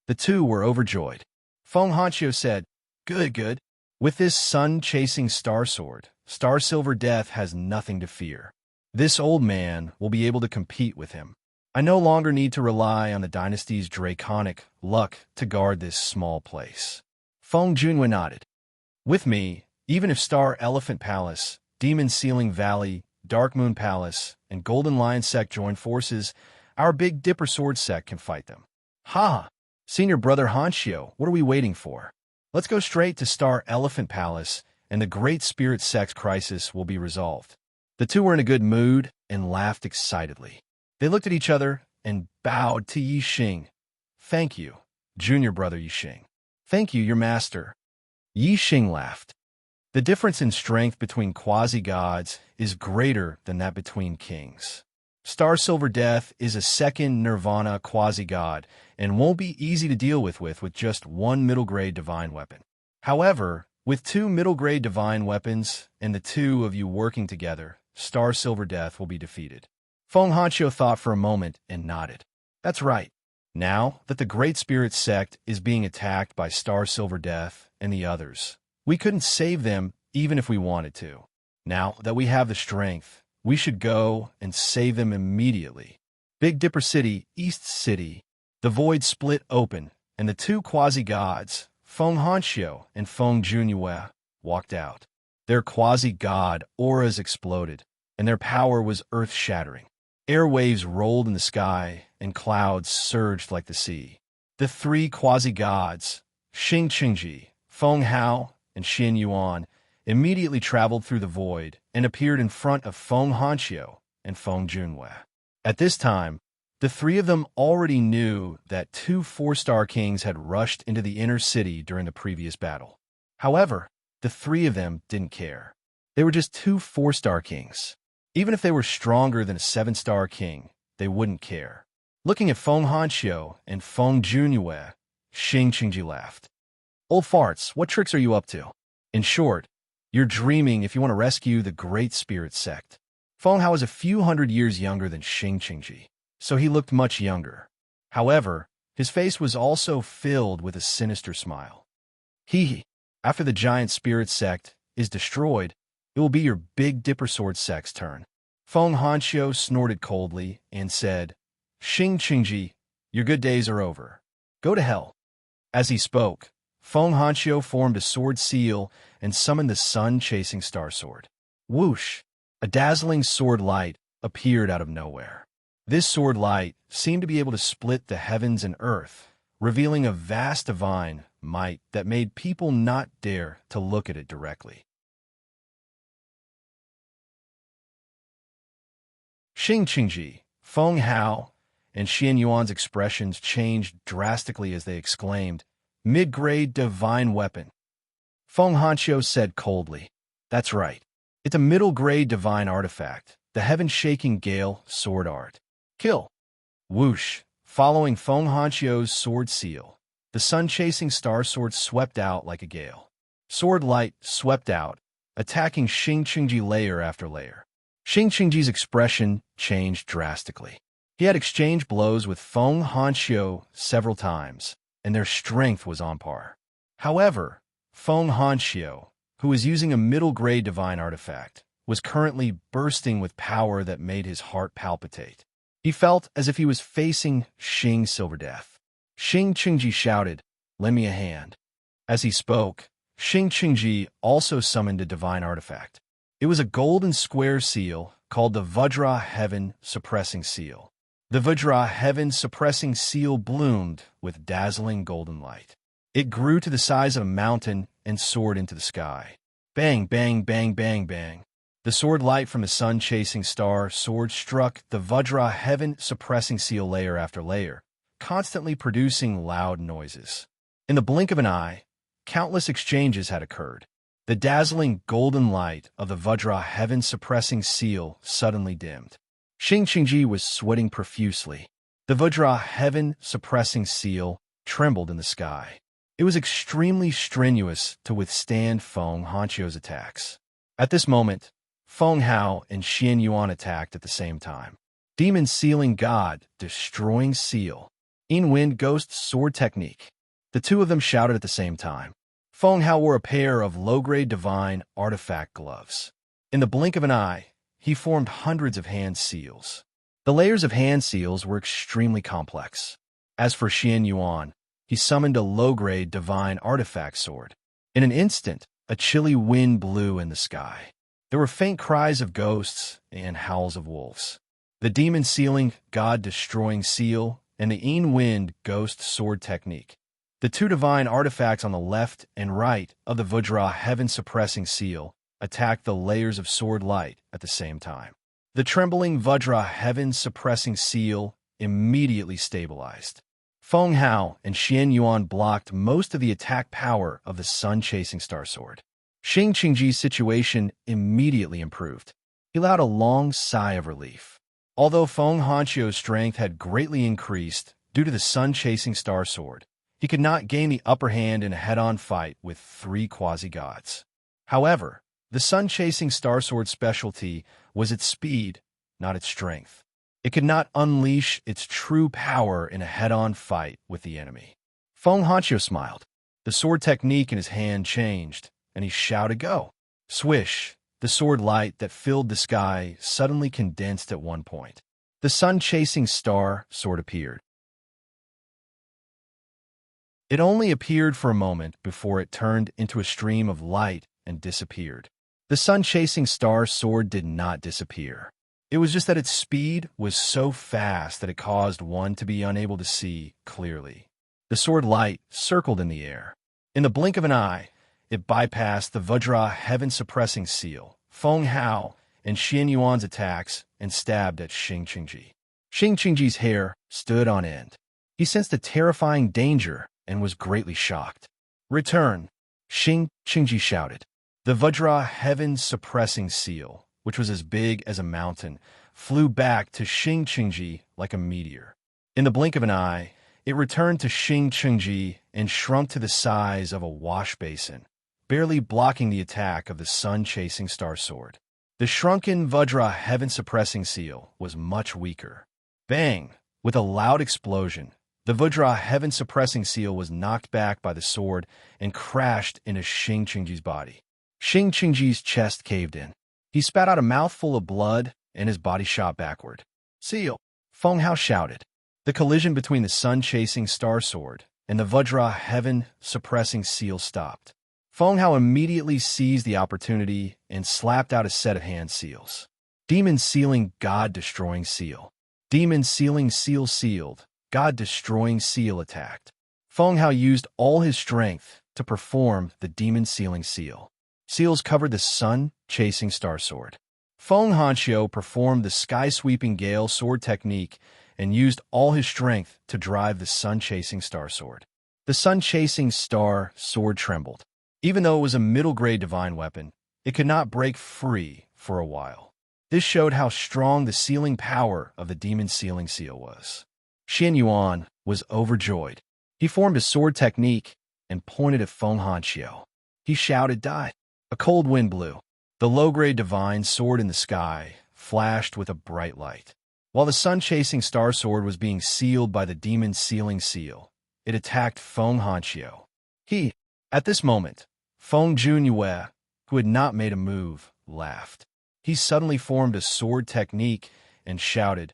The 2 were overjoyed. Feng Hanxiu said, "Good, good. With this sun-chasing star sword, Star Silver Death has nothing to fear. This old man will be able to compete with him. I no longer need to rely on the dynasty's draconic luck to guard this small place." Feng Junwei nodded. "With me, even if Star Elephant Palace, Demon Ceiling Valley, Dark Moon Palace, and Golden Lion Sect join forces, our Big Dipper Sword Sect can fight them." "Ha! Senior Brother Hanxiu, what are we waiting for? Let's go straight to Star Elephant Palace, and the Great Spirit Sect's crisis will be resolved." The 2 were in a good mood and laughed excitedly. They looked at each other and bowed to Yixing. "Thank you, Junior Brother Yixing." "Thank you, your master." Yixing laughed. The difference in strength between quasi-gods is greater than that between kings. Star Silver Death is a second Nirvana quasi-god and won't be easy to deal with just 1 middle-grade divine weapon. However, with 2 middle-grade divine weapons and the 2 of you working together, Star Silver Death will be defeated. Feng Hanxiu thought for a moment and nodded. "That's right. Now that the Great Spirit Sect is being attacked by Star Silver Death and the others, we couldn't save them even if we wanted to. Now that we have the strength, we should go and save them immediately." Big Dipper City, East City. The void split open, and the 2 quasi-gods, Feng Hanxiu and Feng Junwei, walked out. Their quasi-god auras exploded, and their power was earth-shattering. Airwaves rolled in the sky, and clouds surged like the sea. The 3 quasi-gods, Xing Qingji, Feng Hao, and Xian Yuan, immediately traveled through the void and appeared in front of Feng Hanxiu and Feng Junwei. At this time, the 3 of them already knew that 2 4-star kings had rushed into the inner city during the previous battle. However, the 3 of them didn't care. They were just 2 4-star kings. Even if they were stronger than a 7-star king, they wouldn't care. Looking at Feng Hanxiu and Feng Junwei, Xing Qingji laughed. "Old farts, what tricks are you up to? In short, you're dreaming if you want to rescue the Great Spirit Sect." Feng Hao was a few hundred years younger than Xing Qingji, so he looked much younger. However, his face was also filled with a sinister smile. "Hee, after the Giant Spirit Sect is destroyed, it will be your Big Dipper Sword Sect's turn." Feng Hanxiu snorted coldly and said, "Xing Qingji, your good days are over. Go to hell." As he spoke, Feng Hanxiu formed a sword seal and summoned the sun-chasing star sword. Whoosh! A dazzling sword light appeared out of nowhere. This sword light seemed to be able to split the heavens and earth, revealing a vast divine might that made people not dare to look at it directly. Xing Qingji, Feng Hao, and Xian Yuan's expressions changed drastically as they exclaimed, "Mid-grade divine weapon." Feng Hanxiu said coldly, "That's right. It's a middle-grade divine artifact, the heaven-shaking gale sword art. Kill." Whoosh! Following Feng Hanxiu's sword seal, the sun-chasing star sword swept out like a gale. Sword light swept out, attacking Xing Qingji layer after layer. Xing Qingji's expression changed drastically. He had exchanged blows with Feng Hanxiu several times, and their strength was on par. However, Feng Hanxiu, who was using a middle-grade divine artifact, was currently bursting with power that made his heart palpitate. He felt as if he was facing Xing Silverdeath. Xing Qingji shouted, "Lend me a hand." As he spoke, Xing Qingji also summoned a divine artifact. It was a golden square seal called the Vajra Heaven Suppressing Seal. The Vajra Heaven Suppressing Seal bloomed with dazzling golden light. It grew to the size of a mountain and soared into the sky. Bang, bang, bang, bang, bang. The sword light from the sun-chasing star sword struck the Vajra Heaven Suppressing Seal layer after layer, constantly producing loud noises. In the blink of an eye, countless exchanges had occurred. The dazzling golden light of the Vajra Heaven Suppressing Seal suddenly dimmed. Xing Qingji was sweating profusely. The Vajra Heaven Suppressing Seal trembled in the sky. It was extremely strenuous to withstand Feng Hanqiu's attacks. At this moment, Feng Hao and Xian Yuan attacked at the same time. Demon Sealing God, Destroying Seal. In Wind Ghost Sword Technique. The two of them shouted at the same time. Feng Hao wore a pair of low-grade divine artifact gloves. In the blink of an eye, he formed hundreds of hand seals. The layers of hand seals were extremely complex. As for Xian Yuan, he summoned a low-grade divine artifact sword. In an instant, a chilly wind blew in the sky. There were faint cries of ghosts and howls of wolves. The demon sealing, god-destroying seal, and the Yin Wind Ghost Sword Technique. The two divine artifacts on the left and right of the Vajra Heaven Suppressing Seal attacked the layers of sword light at the same time. The trembling Vajra Heaven Suppressing Seal immediately stabilized. Feng Hao and Xian Yuan blocked most of the attack power of the sun-chasing star sword. Xing Qingji's situation immediately improved. He allowed a long sigh of relief. Although Feng Hanqiu's strength had greatly increased due to the sun-chasing star sword, he could not gain the upper hand in a head-on fight with three quasi-gods. However, the sun-chasing star sword's specialty was its speed, not its strength. It could not unleash its true power in a head-on fight with the enemy. Feng Hanqiu smiled. The sword technique in his hand changed, and he shouted, "Go!" Swish! The sword light that filled the sky suddenly condensed at one point. The sun-chasing star sword appeared. It only appeared for a moment before it turned into a stream of light and disappeared. The sun-chasing star sword did not disappear. It was just that its speed was so fast that it caused one to be unable to see clearly. The sword light circled in the air. In the blink of an eye, it bypassed the Vajra Heaven Suppressing Seal, Feng Hao, and Xian Yuan's attacks and stabbed at Xing Qingji. Xing Qingji's hair stood on end. He sensed a terrifying danger and was greatly shocked. "Return!" Xing Qingji shouted. The Vajra Heaven Suppressing Seal, which was as big as a mountain, flew back to Xing Qingji like a meteor. In the blink of an eye, it returned to Xing Qingji and shrunk to the size of a wash basin, barely blocking the attack of the sun-chasing star sword. The shrunken Vajra Heaven Suppressing Seal was much weaker. Bang! With a loud explosion, the Vajra Heaven Suppressing Seal was knocked back by the sword and crashed into Xing Qingji's body. Xing Qingji's chest caved in. He spat out a mouthful of blood and his body shot backward. "Seal!" Feng Hao shouted. The collision between the sun-chasing star sword and the Vajra Heaven Suppressing Seal stopped. Feng Hao immediately seized the opportunity and slapped out a set of hand seals. Demon Sealing God-Destroying Seal. Demon Sealing Seal sealed. God-Destroying Seal attacked. Feng Hao used all his strength to perform the Demon Sealing Seal. Seals covered the sun-chasing star sword. Feng Hanqiu performed the sky-sweeping gale sword technique and used all his strength to drive the sun-chasing star sword. The sun-chasing star sword trembled. Even though it was a middle-grade divine weapon, it could not break free for a while. This showed how strong the sealing power of the Demon Sealing Seal was. Xian Yuan was overjoyed. He formed a sword technique and pointed at Feng Hanqiu. He shouted, "Die!" A cold wind blew. The low-grade divine sword in the sky flashed with a bright light. While the sun-chasing star sword was being sealed by the Demon Sealing Seal, it attacked Feng Hanqiu. At this moment, Feng Junyue, who had not made a move, laughed. He suddenly formed a sword technique and shouted,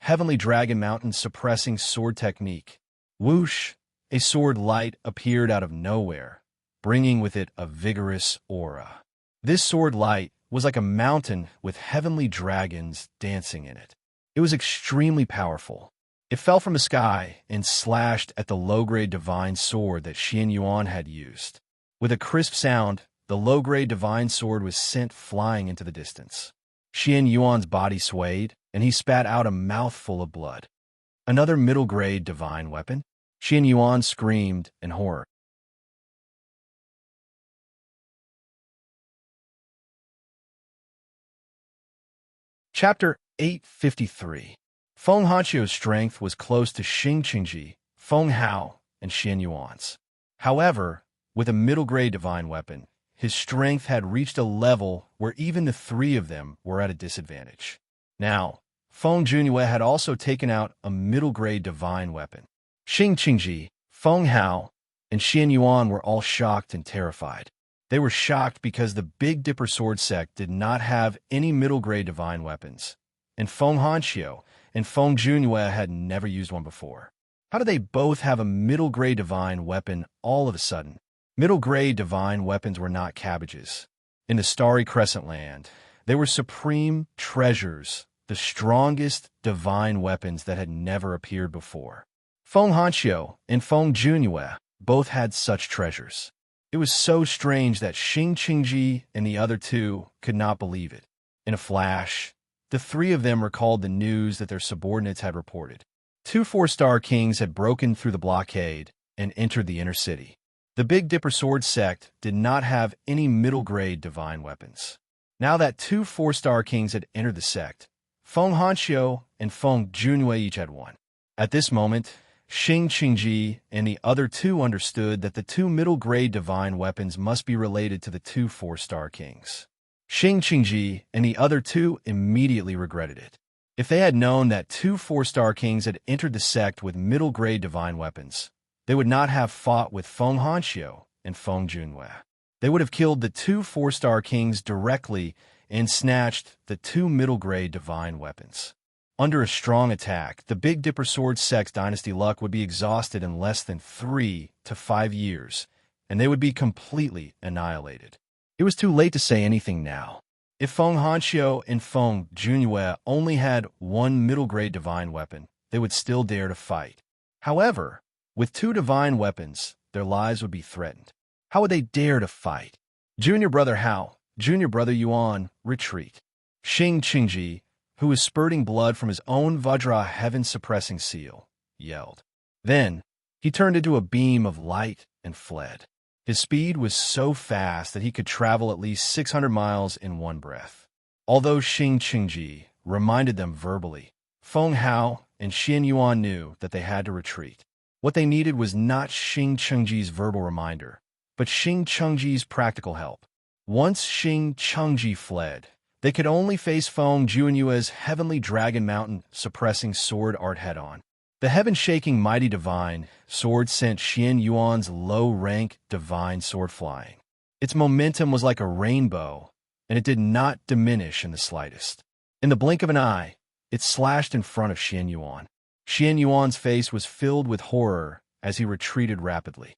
Heavenly Dragon Mountain suppressing sword technique. Whoosh! A sword light appeared out of nowhere, bringing with it a vigorous aura. This sword light was like a mountain with heavenly dragons dancing in it. It was extremely powerful. It fell from the sky and slashed at the low-grade divine sword that Xian Yuan had used. With a crisp sound, the low-grade divine sword was sent flying into the distance. Xian Yuan's body swayed, and he spat out a mouthful of blood. Another middle-grade divine weapon? Xian Yuan screamed in horror. Chapter 853. Feng Hanqiu's strength was close to Xing Qingji, Feng Hao, and Xian Yuan's. However, with a middle-grade divine weapon, his strength had reached a level where even the three of them were at a disadvantage. Now, Feng Junyue had also taken out a middle-grade divine weapon. Xing Qingji, Feng Hao, and Xian Yuan were all shocked and terrified. They were shocked because the Big Dipper Sword Sect did not have any middle-grade divine weapons, and Feng Hanqiu and Feng Junyue had never used one before. How did they both have a middle-grade divine weapon all of a sudden? Middle-grade divine weapons were not cabbages. In the Starry Crescent Land, they were supreme treasures, the strongest divine weapons that had never appeared before. Feng Hanqiu and Feng Junyue both had such treasures. It was so strange that Xing Qingji and the other two could not believe it. In a flash, the three of them recalled the news that their subordinates had reported. 2 4-star kings had broken through the blockade and entered the inner city. The Big Dipper Sword Sect did not have any middle-grade divine weapons. Now that 2 4-star kings had entered the sect, Feng Hanqiu and Feng Junyue each had one. At this moment, Xing Qingji and the other two understood that the 2 middle-grade divine weapons must be related to the 2 4-star kings. Xing Qingji and the other two immediately regretted it. If they had known that 2 4-star kings had entered the sect with middle-grade divine weapons, they would not have fought with Feng Hanqiu and Feng Junyue. They would have killed the 2 4-star kings directly and snatched the 2 middle-grade divine weapons. Under a strong attack, the Big Dipper Sword Sect's dynasty luck would be exhausted in less than 3 to 5 years, and they would be completely annihilated. It was too late to say anything now. If Feng Hanqiu and Feng Junyue only had one middle-grade divine weapon, they would still dare to fight. However, with 2 divine weapons, their lives would be threatened. How would they dare to fight? Junior brother Hao, junior brother Yuan, retreat. Xing Qingji, who was spurting blood from his own Vajra heaven-suppressing seal, yelled. Then, he turned into a beam of light and fled. His speed was so fast that he could travel at least 600 miles in one breath. Although Xing Qingji reminded them verbally, Feng Hao and Xian Yuan knew that they had to retreat. What they needed was not Xing Qingji's verbal reminder, but Xing Qingji's practical help. Once Xing Qingji fled, they could only face Feng Junyue's Heavenly Dragon Mountain suppressing sword art head-on. The heaven-shaking mighty divine sword sent Xian Yuan's low-rank divine sword flying. Its momentum was like a rainbow, and it did not diminish in the slightest. In the blink of an eye, it slashed in front of Xian Yuan. Xian Yuan's face was filled with horror as he retreated rapidly.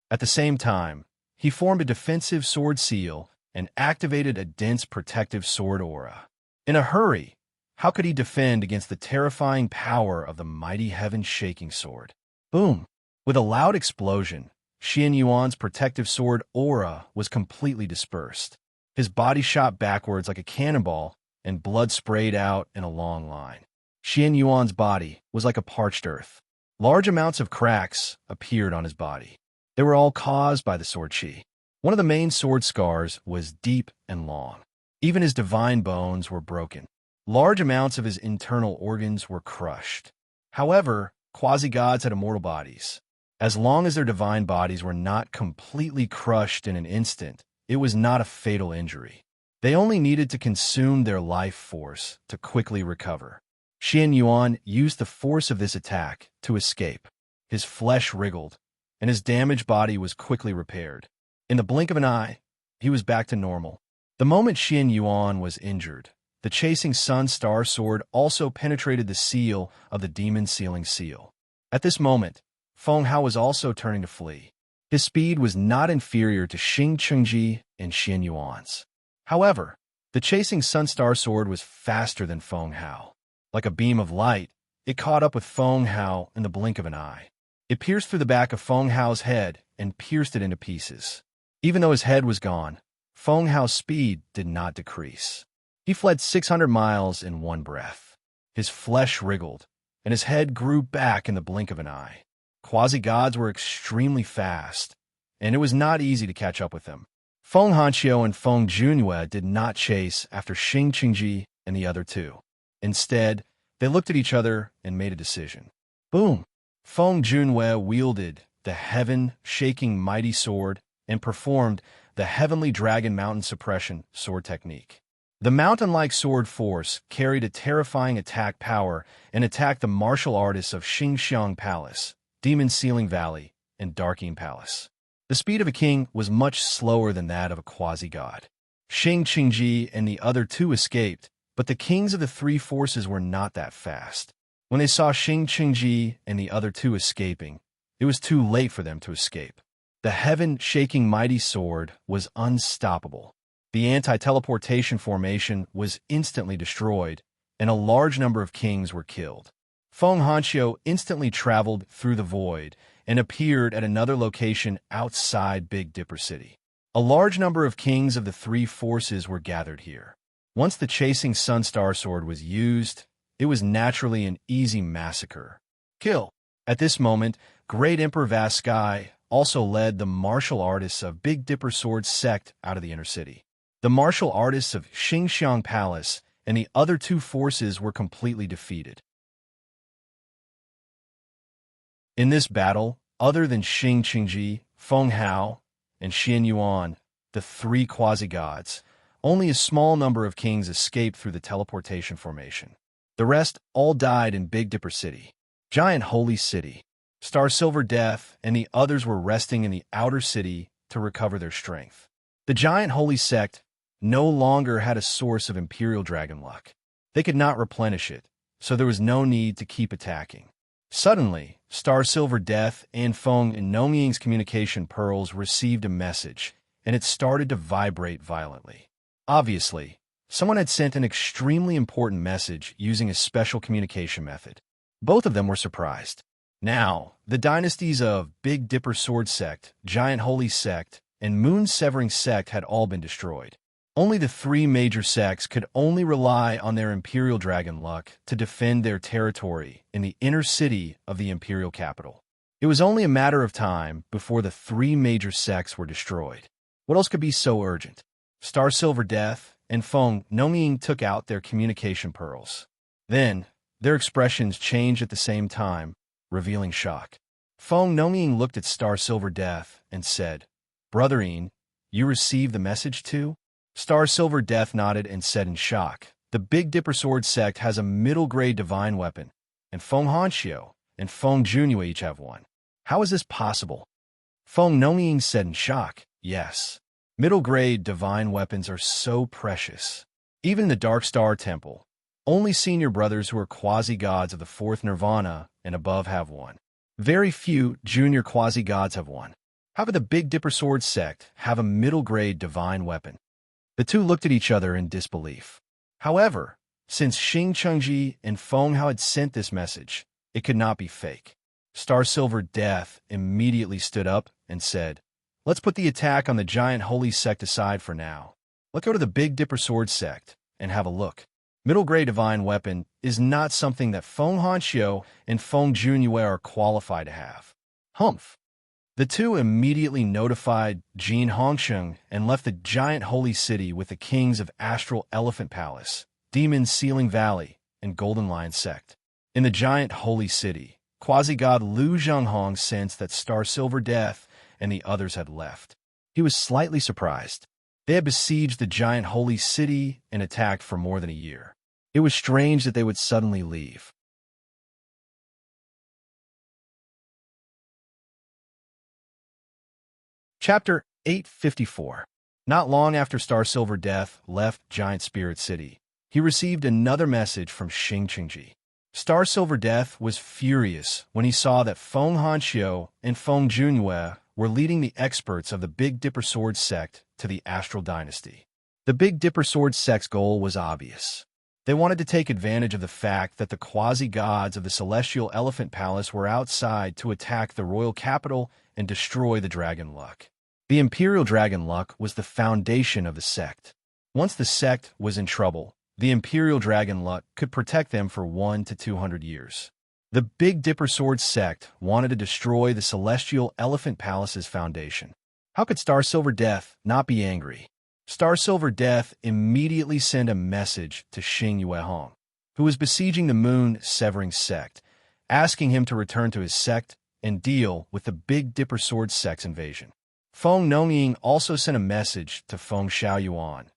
At the same time, he formed a defensive sword seal and activated a dense protective sword aura. In a hurry, how could he defend against the terrifying power of the mighty heaven-shaking sword? Boom! With a loud explosion, Xian Yuan's protective sword aura was completely dispersed. His body shot backwards like a cannonball, and blood sprayed out in a long line. Xian Yuan's body was like a parched earth. Large amounts of cracks appeared on his body. They were all caused by the sword qi. One of the main sword scars was deep and long. Even his divine bones were broken. Large amounts of his internal organs were crushed. However, quasi-gods had immortal bodies. As long as their divine bodies were not completely crushed in an instant, it was not a fatal injury. They only needed to consume their life force to quickly recover. Xian Yuan used the force of this attack to escape. His flesh wriggled, and his damaged body was quickly repaired. In the blink of an eye, he was back to normal. The moment Xian Yuan was injured, the chasing sun star sword also penetrated the seal of the demon sealing seal. At this moment, Feng Hao was also turning to flee. His speed was not inferior to Xing Chengji and Xian Yuan's. However, the chasing sun star sword was faster than Feng Hao. Like a beam of light, it caught up with Feng Hao in the blink of an eye. It pierced through the back of Feng Hao's head and pierced it into pieces. Even though his head was gone, Feng Hao's speed did not decrease. He fled 600 miles in one breath. His flesh wriggled, and his head grew back in the blink of an eye. Quasi-gods were extremely fast, and it was not easy to catch up with them. Feng Hanqiu and Feng Junhue did not chase after Xing Qingji and the other two. Instead, they looked at each other and made a decision. Boom! Feng Junhue wielded the heaven-shaking mighty sword and performed the Heavenly Dragon Mountain Suppression sword technique. The mountain-like sword force carried a terrifying attack power and attacked the martial artists of Xingxiang Palace, Demon Sealing Valley, and Darking Palace. The speed of a king was much slower than that of a quasi-god. Xing Qingji and the other two escaped, but the kings of the three forces were not that fast. When they saw Xing Qingji and the other two escaping, it was too late for them to escape. The heaven-shaking mighty sword was unstoppable. The anti-teleportation formation was instantly destroyed, and a large number of kings were killed. Feng Hanqiu instantly traveled through the void and appeared at another location outside Big Dipper City. A large number of kings of the three forces were gathered here. Once the chasing Sun Star Sword was used, it was naturally an easy massacre. Kill! At this moment, Great Emperor Vaskai also led the martial artists of Big Dipper Sword sect out of the inner city. The martial artists of Xingxiang Palace and the other two forces were completely defeated. In this battle, other than Xing Qingji, Feng Hao, and Xian Yuan, the three quasi-gods, only a small number of kings escaped through the teleportation formation. The rest all died in Big Dipper City. Giant Holy City, Star Silver Death, and the others were resting in the outer city to recover their strength. The Giant Holy Sect no longer had a source of Imperial Dragon luck. They could not replenish it, so there was no need to keep attacking. Suddenly, Star Silver Death and Feng and Nomying's communication pearls received a message, and it started to vibrate violently. Obviously, someone had sent an extremely important message using a special communication method. Both of them were surprised. Now, the dynasties of Big Dipper Sword Sect, Giant Holy Sect, and Moon Severing Sect had all been destroyed. Only the three major sects could only rely on their Imperial Dragon luck to defend their territory in the inner city of the Imperial capital. It was only a matter of time before the three major sects were destroyed. What else could be so urgent? Star Silver Death and Feng Nomying took out their communication pearls. Then, their expressions changed at the same time, revealing shock. Feng Nomying looked at Star Silver Death and said, "Brotherine, you received the message too?" Star Silver Death nodded and said in shock, "The Big Dipper Sword Sect has a middle-grade divine weapon, and Feng Hanqiu and Feng Junhue each have one. How is this possible?" Feng Nomying said in shock, "Yes. Middle-grade divine weapons are so precious. Even in the Dark Star Temple, only senior brothers who are quasi-gods of the fourth nirvana and above have one. Very few junior quasi-gods have one. How could the Big Dipper Sword Sect have a middle-grade divine weapon?" The two looked at each other in disbelief. However, since Xing Chengji and Feng Hao had sent this message, it could not be fake. Star Silver Death immediately stood up and said, "Let's put the attack on the Giant Holy Sect aside for now. Let's go to the Big Dipper Sword Sect and have a look. Middle-grade divine weapon is not something that Feng Hanqiu and Feng Junhue are qualified to have." Humph! The two immediately notified Jin Hongsheng and left the Giant Holy City with the kings of Astral Elephant Palace, Demon Sealing Valley, and Golden Lion Sect. In the Giant Holy City, quasi-god Lu Zhenghong sensed that Star Silver Death and the others had left. He was slightly surprised. They had besieged the Giant Holy City and attacked for more than a year. It was strange that they would suddenly leave. Chapter 854. Not long after Star Silver Death left Giant Spirit City, he received another message from Xing Qingji. Star Silver Death was furious when he saw that Feng Hanxiu and Feng Junyue were leading the experts of the Big Dipper Sword sect to the Astral Dynasty. The Big Dipper Sword sect's goal was obvious. They wanted to take advantage of the fact that the quasi-gods of the Celestial Elephant Palace were outside to attack the royal capital and destroy the Dragon Luck. The Imperial Dragon Luck was the foundation of the sect. Once the sect was in trouble, the Imperial Dragon Luck could protect them for 1 to 200 years. The Big Dipper Sword sect wanted to destroy the Celestial Elephant Palace's foundation. How could Star Silver Death not be angry? Star Silver Death immediately sent a message to Xing Yuehong, who was besieging the Moon Severing sect, asking him to return to his sect and deal with the Big Dipper Sword sect's invasion. Feng Nongying also sent a message to Feng Xiaoyuan,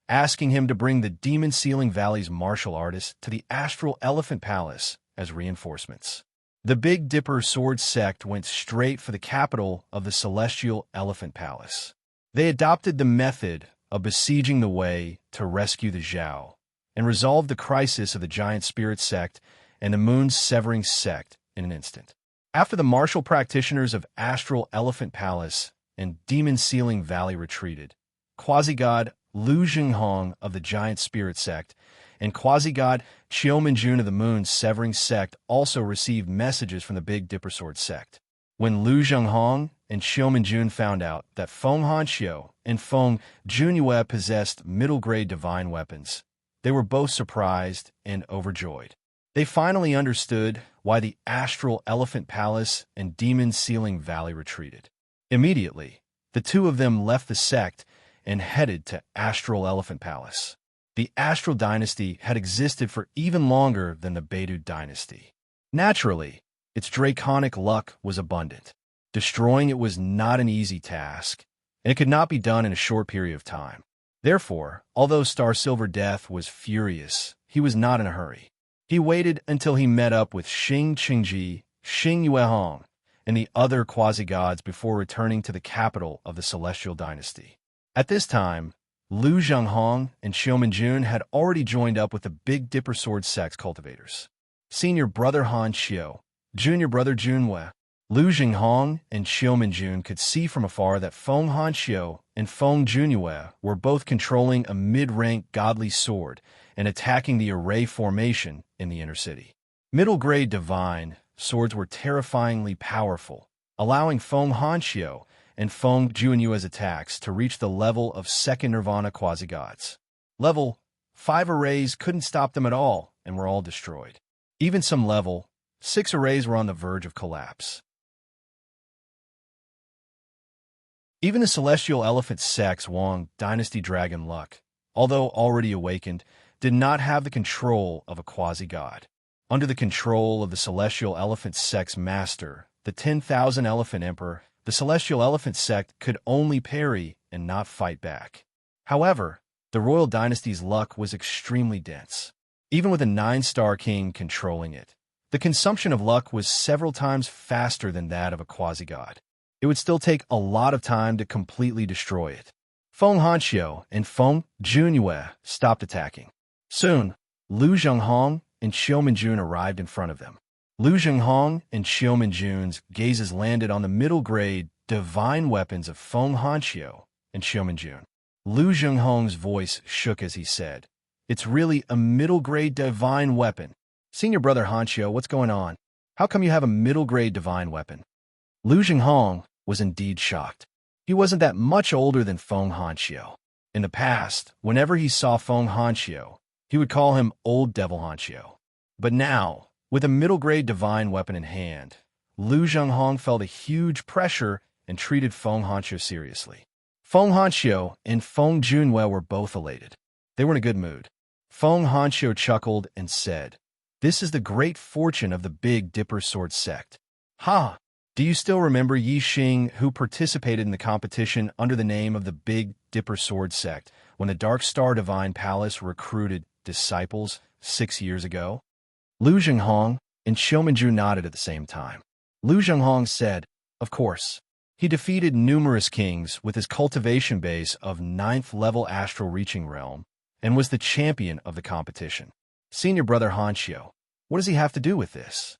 asking him to bring the Demon Sealing Valley's martial artists to the Astral Elephant Palace as reinforcements. The Big Dipper Sword sect went straight for the capital of the Celestial Elephant Palace. They adopted the method of besieging the way to rescue the Zhao and resolve the crisis of the Giant Spirit sect and the Moon Severing sect in an instant. After the martial practitioners of Astral Elephant Palace and Demon Sealing Valley retreated, quasi-god Lu Jinghong of the Giant Spirit sect and quasi-god Qiumenjun of the Moon Severing sect also received messages from the Big Dipper Sword sect. When Lu Jinghong and Qiumenjun found out that Feng Hanxiu and Feng Junyue possessed middle-grade divine weapons, they were both surprised and overjoyed. They finally understood why the Astral Elephant Palace and Demon Sealing Valley retreated. Immediately, the two of them left the sect and headed to Astral Elephant Palace. The Astral Dynasty had existed for even longer than the Beidou Dynasty. Naturally, its draconic luck was abundant. Destroying it was not an easy task, and it could not be done in a short period of time. Therefore, although Star Silver Death was furious, he was not in a hurry. He waited until he met up with Xing Qingji, Xing Yuehong, and the other quasi-gods before returning to the capital of the Celestial Dynasty. At this time, Lu Zhenghong and Qiumenjun had already joined up with the Big Dipper Sword sect's cultivators. Senior brother Han Xiu, junior brother Junwei, Lu Zhenghong and Qiumenjun could see from afar that Feng Hanxiu and Feng Junyue were both controlling a mid-rank godly sword and attacking the array formation in the inner city. Middle-grade divine swords were terrifyingly powerful, allowing Feng Hanxiu and Feng Junyue's attacks to reach the level of second Nirvana quasi-gods. Level 5 arrays couldn't stop them at all and were all destroyed. Even some level 6 arrays were on the verge of collapse. Even the Celestial Elephant sect's Wang Dynasty Dragon Luck, although already awakened, did not have the control of a quasi-god. Under the control of the Celestial Elephant sect's master, the 10,000 Elephant Emperor, the Celestial Elephant sect could only parry and not fight back. However, the Royal Dynasty's luck was extremely dense. Even with a 9-star king controlling it, the consumption of luck was several times faster than that of a quasi-god. It would still take a lot of time to completely destroy it. Feng Hanxiu and Feng Junyue stopped attacking. Soon, Lu Zhenghong and Qiumenjun arrived in front of them. Lu Zhenghong and Qiumenjun's gazes landed on the middle-grade divine weapons of Feng Hanxiu and Qiumenjun. Lu Zhenghong's voice shook as he said, "It's really a middle-grade divine weapon. Senior brother Hanxiu, what's going on? How come you have a middle-grade divine weapon?" Lu Zhenghong was indeed shocked. He wasn't that much older than Feng Hanxiu. In the past, whenever he saw Feng Hanxiu, he would call him Old Devil Hanxiu. But now, with a middle-grade divine weapon in hand, Lu Zhenghong felt a huge pressure and treated Feng Hanxiu seriously. Feng Hanxiu and Feng Junyue were both elated. They were in a good mood. Feng Hanxiu chuckled and said, "This is the great fortune of the Big Dipper Sword sect. Ha! Do you still remember Yi Xing, who participated in the competition under the name of the Big Dipper Sword sect when the Dark Star Divine Palace recruited disciples 6 years ago?" Lu Zhenghong and Qiumenjun nodded at the same time. Lu Zhenghong said, "Of course. He defeated numerous kings with his cultivation base of 9th-level astral reaching realm and was the champion of the competition. Senior brother Hanshio, what does he have to do with this?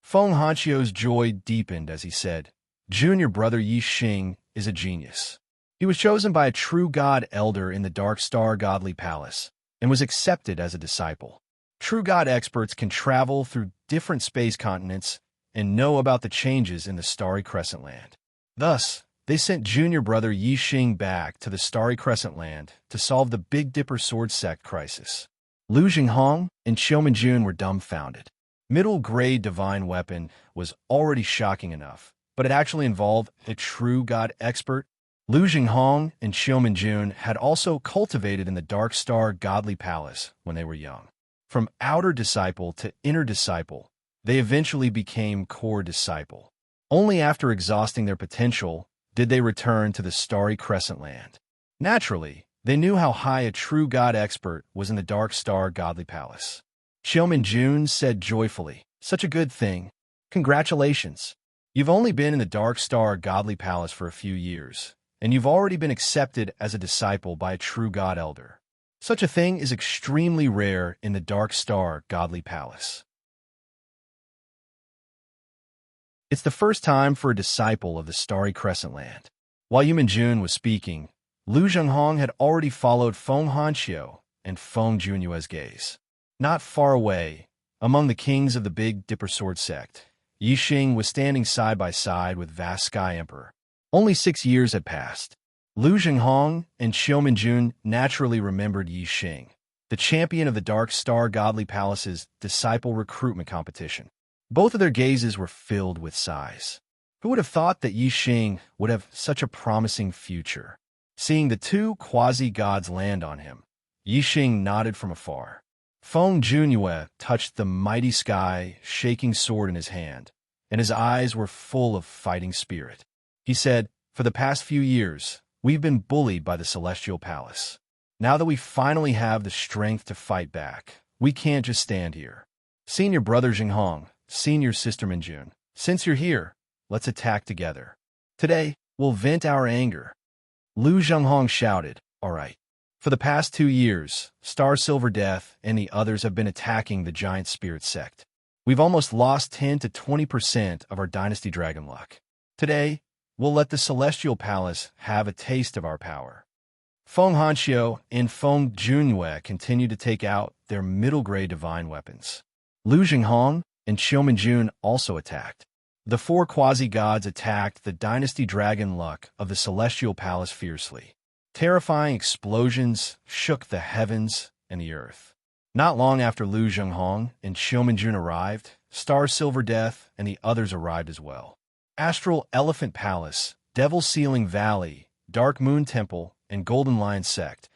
Feng Hanshio's joy deepened as he said, Junior brother Yi Xing is a genius. He was chosen by a true god elder in the Dark Star Godly Palace and was accepted as a disciple. True god experts can travel through different space continents and know about the changes in the Starry Crescent Land. Thus, they sent junior brother Yi Xing back to the Starry Crescent Land to solve the Big Dipper Sword Sect crisis. Lu Jinghong and Xiaomin Jun were dumbfounded. Middle-grade divine weapon was already shocking enough, but it actually involved a true god expert. Lu Jinghong and Xiaomin Jun had also cultivated in the Dark Star Godly Palace when they were young. From outer disciple to inner disciple, they eventually became core disciple. Only after exhausting their potential did they return to the Starry Crescent Land. Naturally, they knew how high a true god expert was in the Dark Star Godly Palace. Xiaomin Jun said joyfully, such a good thing. Congratulations. You've only been in the Dark Star Godly Palace for a few years, and you've already been accepted as a disciple by a true god elder. Such a thing is extremely rare in the Dark Star Godly Palace. It's the first time for a disciple of the Starry Crescent Land. While Yumin Jun was speaking, Lu Zhenghong had already followed Feng Hanxiu and Feng Junyue's gaze. Not far away, among the kings of the Big Dipper Sword Sect, Yi Xing was standing side by side with Vast Sky Emperor. Only 6 years had passed. Lu Zhenghong and Xiaomin Jun naturally remembered Yi Xing, the champion of the Dark Star Godly Palace's disciple recruitment competition. Both of their gazes were filled with sighs. Who would have thought that Yi Xing would have such a promising future? Seeing the two quasi-gods land on him, Yi Xing nodded from afar. Feng Junyue touched the mighty sky, shaking sword in his hand, and his eyes were full of fighting spirit. He said, for the past few years, we've been bullied by the Celestial Palace. Now that we finally have the strength to fight back, we can't just stand here. Senior brother Jinghong, senior sister Minjun, since you're here, let's attack together. Today, we'll vent our anger. Lu Zhenghong shouted, all right. For the past 2 years, Star Silver Death and the others have been attacking the Giant Spirit Sect. We've almost lost 10 to 20% of our Dynasty Dragon luck. Today, we'll let the Celestial Palace have a taste of our power. Feng Hanxiu and Feng Junyue continued to take out their middle-grade divine weapons. Lu Jinghong and Xiaomin Jun also attacked. The 4 quasi-gods attacked the Dynasty Dragon luck of the Celestial Palace fiercely. Terrifying explosions shook the heavens and the earth. Not long after Lu Zhenghong and Xiaomin Jun arrived, Star Silver Death and the others arrived as well. Astral Elephant Palace, Devil Ceiling Valley, Dark Moon Temple, and Golden Lion Sect,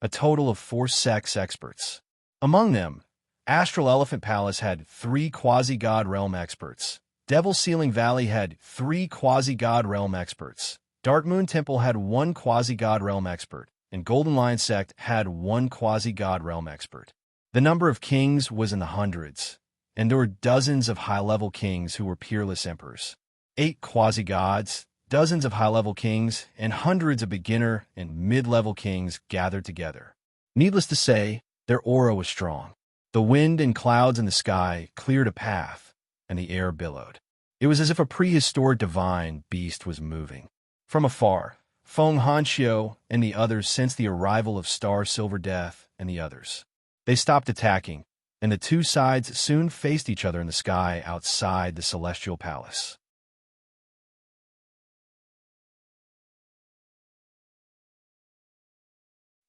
a total of 4 sects experts. Among them, Astral Elephant Palace had 3 quasi-god realm experts. Devil Ceiling Valley had 3 quasi-god realm experts. Dark Moon Temple had 1 quasi-god realm expert, and Golden Lion Sect had 1 quasi-god realm expert. The number of kings was in the hundreds, and there were dozens of high-level kings who were peerless emperors. 8 quasi-gods, dozens of high-level kings, and hundreds of beginner and mid-level kings gathered together. Needless to say, their aura was strong. The wind and clouds in the sky cleared a path, and the air billowed. It was as if a prehistoric divine beast was moving. From afar, Feng Hanxiu and the others sensed the arrival of Star Silver Death and the others. They stopped attacking, and the two sides soon faced each other in the sky outside the Celestial Palace.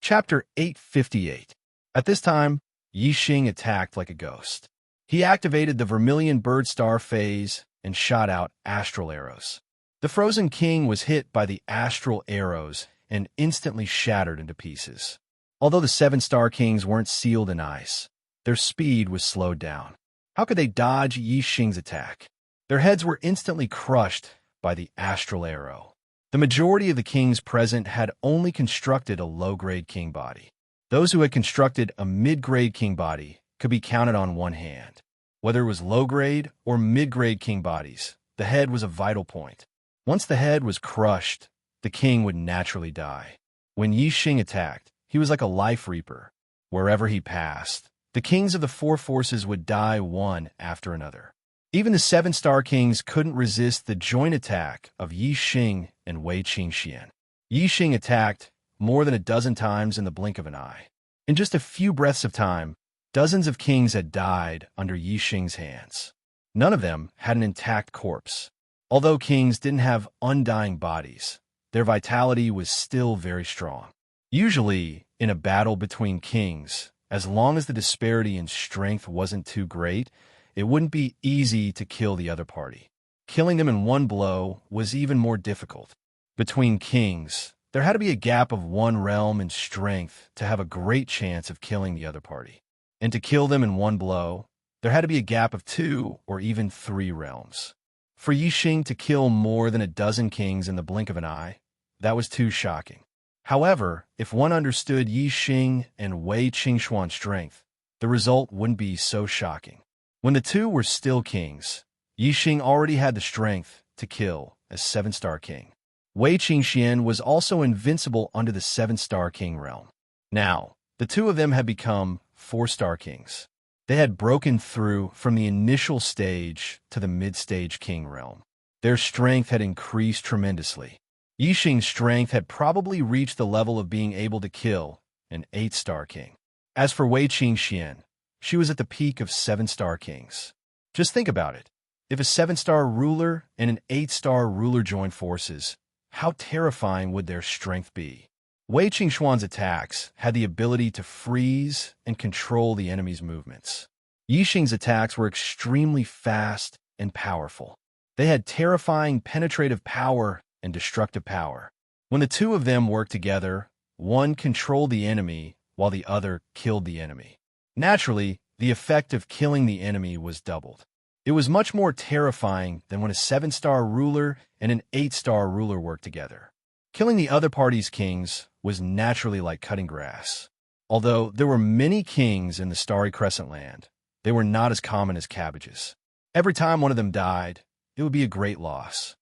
Chapter 858. At this time, Yi Xing attacked like a ghost. He activated the Vermilion Bird Star phase and shot out astral arrows. The Frozen King was hit by the astral arrows and instantly shattered into pieces. Although the 7 Star Kings weren't sealed in ice, their speed was slowed down. How could they dodge Yi Xing's attack? Their heads were instantly crushed by the astral arrow. The majority of the kings present had only constructed a low-grade king body. Those who had constructed a mid-grade king body could be counted on one hand. Whether it was low-grade or mid-grade king bodies, the head was a vital point. Once the head was crushed, the king would naturally die. When Yi Xing attacked, he was like a life reaper. Wherever he passed, the kings of the four forces would die one after another. Even the seven-star kings couldn't resist the joint attack of Yi Xing and Wei Qingxian. Yi Xing attacked more than a dozen times in the blink of an eye. In just a few breaths of time, dozens of kings had died under Yi Xing's hands. None of them had an intact corpse. Although kings didn't have undying bodies, their vitality was still very strong. Usually, in a battle between kings, as long as the disparity in strength wasn't too great, it wouldn't be easy to kill the other party. Killing them in one blow was even more difficult. Between kings, there had to be a gap of one realm in strength to have a great chance of killing the other party. And to kill them in one blow, there had to be a gap of 2 or even 3 realms. For Yi Xing to kill more than a dozen kings in the blink of an eye, that was too shocking. However, if one understood Yi Xing and Wei Qingxuan's strength, the result wouldn't be so shocking. When the two were still kings, Yi Xing already had the strength to kill a 7-star king. Wei Qingxian was also invincible under the 7-star king realm. Now, the two of them had become 4-star kings. They had broken through from the initial stage to the mid-stage king realm. Their strength had increased tremendously. Yi Xing's strength had probably reached the level of being able to kill an 8-star king. As for Wei Qingxian, she was at the peak of 7-star kings. Just think about it. If a 7-star ruler and an 8-star ruler joined forces, how terrifying would their strength be? Wei Qingxuan's attacks had the ability to freeze and control the enemy's movements. Yi Xing's attacks were extremely fast and powerful. They had terrifying penetrative power and destructive power. When the two of them worked together, one controlled the enemy while the other killed the enemy. Naturally, the effect of killing the enemy was doubled. It was much more terrifying than when a 7-star ruler and an 8-star ruler worked together. Killing the other party's kings was naturally like cutting grass. Although there were many kings in the Starry Crescent Land, they were not as common as cabbages. Every time one of them died, it would be a great loss.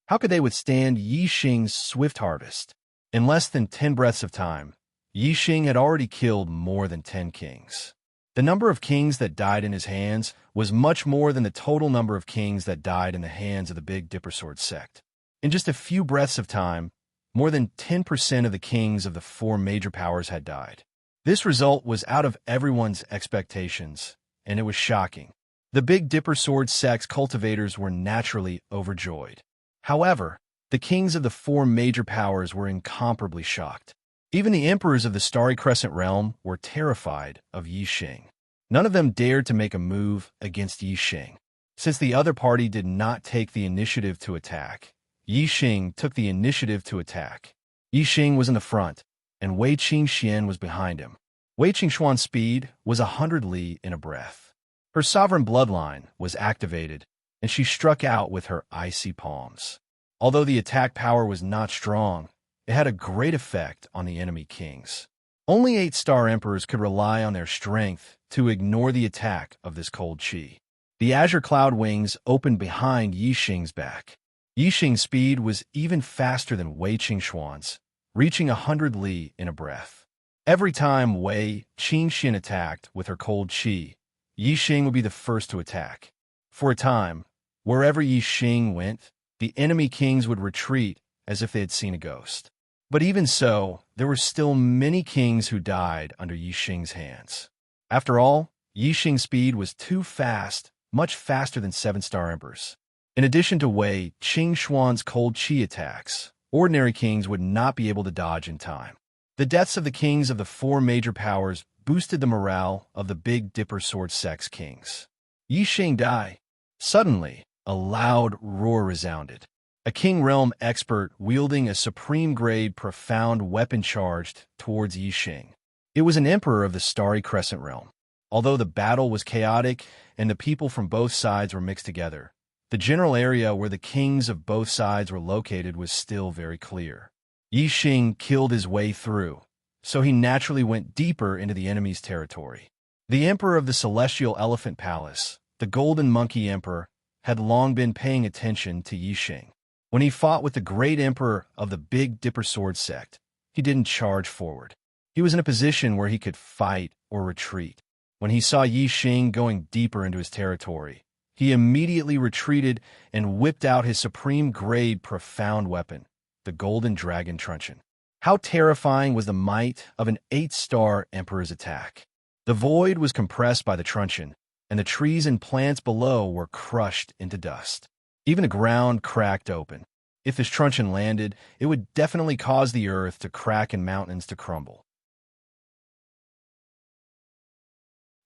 How could they withstand Yi Xing's swift harvest? In less than 10 breaths of time, Yi Xing had already killed more than 10 kings. The number of kings that died in his hands was much more than the total number of kings that died in the hands of the Big Dipper Sword sect. In just a few breaths of time, more than 10% of the kings of the 4 major powers had died. This result was out of everyone's expectations, and it was shocking. The Big Dipper Sword sect's cultivators were naturally overjoyed. However, the kings of the 4 major powers were incomparably shocked. Even the emperors of the Starry Crescent realm were terrified of Yi Xing. None of them dared to make a move against Yi Xing. Since the other party did not take the initiative to attack, Yi Xing took the initiative to attack. Yi Xing was in the front, and Wei Qingxian was behind him. Wei Qingxuan's speed was 100 li in a breath. Her sovereign bloodline was activated, and she struck out with her icy palms. Although the attack power was not strong, it had a great effect on the enemy kings. Only 8-star emperors could rely on their strength to ignore the attack of this cold chi. The azure cloud wings opened behind Yi Xing's back. Yi Xing's speed was even faster than Wei Qingxuan's, reaching 100 li in a breath. Every time Wei Qingxian attacked with her cold chi, Yi Xing would be the first to attack. For a time, wherever Yi Xing went, the enemy kings would retreat as if they had seen a ghost. But even so, there were still many kings who died under Yi Xing's hands. After all, Yi Xing's speed was too fast, much faster than 7-star emperors. In addition to Wei Qingxuan's cold chi attacks, ordinary kings would not be able to dodge in time. The deaths of the kings of the 4 major powers boosted the morale of the Big Dipper Sword sect's kings. Yi Xing died. Suddenly, a loud roar resounded. A King Realm expert wielding a supreme-grade profound weapon charged towards Yi Xing. It was an emperor of the Starry Crescent realm. Although the battle was chaotic and the people from both sides were mixed together, the general area where the kings of both sides were located was still very clear. Yi Xing killed his way through, so he naturally went deeper into the enemy's territory. The emperor of the Celestial Elephant Palace, the Golden Monkey Emperor, had long been paying attention to Yi Xing. When he fought with the great emperor of the Big Dipper Sword sect, he didn't charge forward. He was in a position where he could fight or retreat. When he saw Yi Xing going deeper into his territory, he immediately retreated and whipped out his supreme-grade profound weapon, the Golden Dragon Truncheon. How terrifying was the might of an 8-star Emperor's attack! The void was compressed by the truncheon, and the trees and plants below were crushed into dust. Even the ground cracked open. If this truncheon landed, it would definitely cause the earth to crack and mountains to crumble.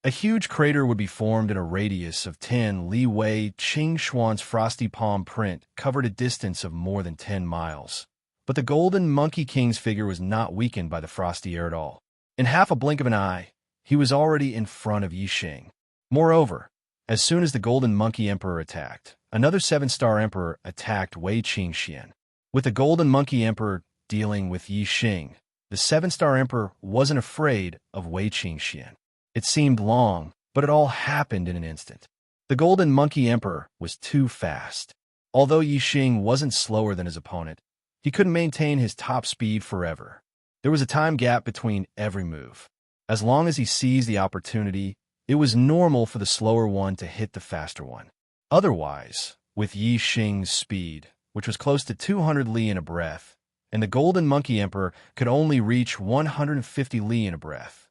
A huge crater would be formed in a radius of 10 li Wei. Qing Xuan's frosty palm print covered a distance of more than 10 miles. But the Golden Monkey King's figure was not weakened by the frosty air at all. In half a blink of an eye, he was already in front of Yi Xing. Moreover, as soon as the Golden Monkey Emperor attacked, another 7-star Emperor attacked Wei Qingxian. With the Golden Monkey Emperor dealing with Yi Xing, the 7-star Emperor wasn't afraid of Wei Qingxian. It seemed long, but it all happened in an instant. The Golden Monkey Emperor was too fast. Although Yi Xing wasn't slower than his opponent, he couldn't maintain his top speed forever. There was a time gap between every move. As long as he seized the opportunity, it was normal for the slower one to hit the faster one. Otherwise, with Yi Xing's speed, which was close to 200 li in a breath, and the Golden Monkey Emperor could only reach 150 li in a breath,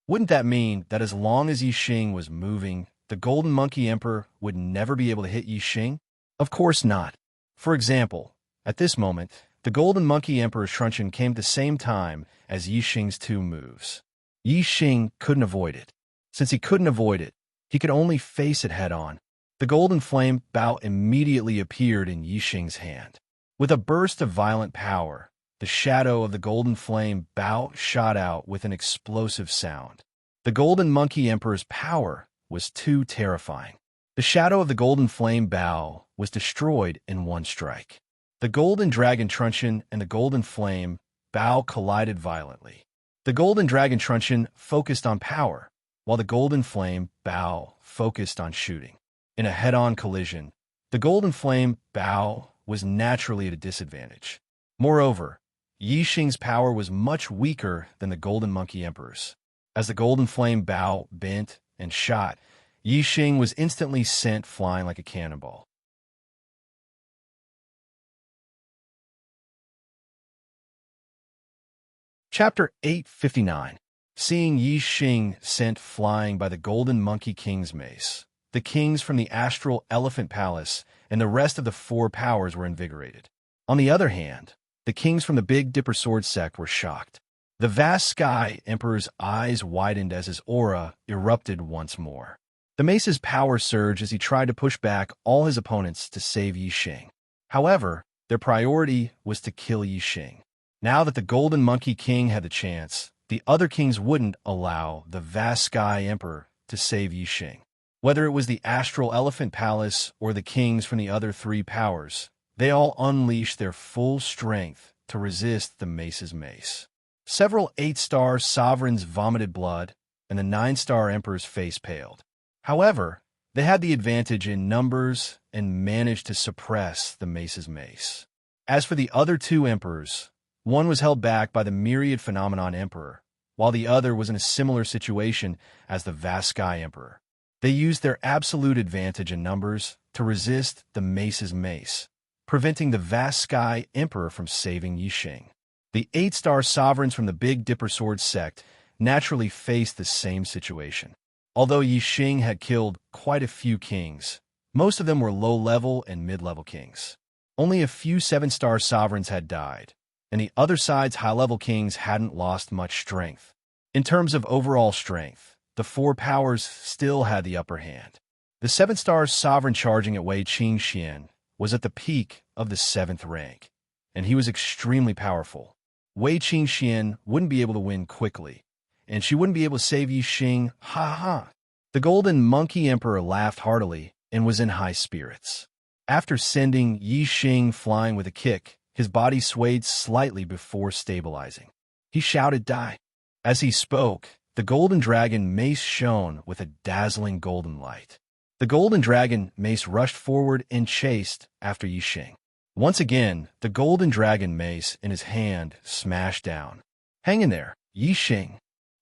wouldn't that mean that as long as Yi Xing was moving, the Golden Monkey Emperor would never be able to hit Yi Xing? Of course not. For example, at this moment, the Golden Monkey Emperor's truncheon came at the same time as Yi Xing's 2 moves. Yi Xing couldn't avoid it. Since he couldn't avoid it, he could only face it head-on. The Golden Flame Bao immediately appeared in Yi Xing's hand. With a burst of violent power, the shadow of the Golden Flame Bao shot out with an explosive sound. The Golden Monkey Emperor's power was too terrifying. The shadow of the Golden Flame Bao was destroyed in one strike. The Golden Dragon Truncheon and the Golden Flame Bao collided violently. The Golden Dragon Truncheon focused on power, while the Golden Flame Bao focused on shooting. In a head-on collision, the Golden Flame Bao was naturally at a disadvantage. Moreover, Yi Xing's power was much weaker than the Golden Monkey Emperor's. As the Golden Flame Bao bent and shot, Yi Xing was instantly sent flying like a cannonball. Chapter 859. Seeing Yi Xing sent flying by the Golden Monkey King's mace, the kings from the Astral Elephant Palace and the rest of the 4 powers were invigorated. On the other hand, the kings from the Big Dipper Sword sect were shocked. The vast Sky Emperor's eyes widened as his aura erupted once more. The mace's power surged as he tried to push back all his opponents to save Yi Xing. However, their priority was to kill Yi Xing. Now that the Golden Monkey King had the chance, the other kings wouldn't allow the vast Sky Emperor to save Yi Xing. Whether it was the Astral Elephant Palace or the kings from the other 3 powers, they all unleashed their full strength to resist the mace's mace. Several 8-star sovereigns vomited blood, and the 9-star emperor's face paled. However, they had the advantage in numbers and managed to suppress the mace's mace. As for the other 2 emperors, one was held back by the Myriad Phenomenon Emperor, while the other was in a similar situation as the Vast Sky Emperor. They used their absolute advantage in numbers to resist the mace's mace, preventing the Vast Sky Emperor from saving Yi Xing. The 8-star sovereigns from the Big Dipper Sword sect naturally faced the same situation. Although Yi Xing had killed quite a few kings, most of them were low-level and mid-level kings. Only a few 7-star sovereigns had died, and the other side's high-level kings hadn't lost much strength. In terms of overall strength, the 4 powers still had the upper hand. The 7-star sovereign charging at Wei Qingxian was at the peak of the 7th rank, and he was extremely powerful. Wei Qingxian wouldn't be able to win quickly, and she wouldn't be able to save Yi Xing, ha. The Golden Monkey Emperor laughed heartily and was in high spirits. After sending Yi Xing flying with a kick, his body swayed slightly before stabilizing. He shouted, "Die!" As he spoke, the Golden Dragon mace shone with a dazzling golden light. The Golden Dragon mace rushed forward and chased after Yi Xing. Once again, the Golden Dragon mace in his hand smashed down, Hang in there, Yi Xing.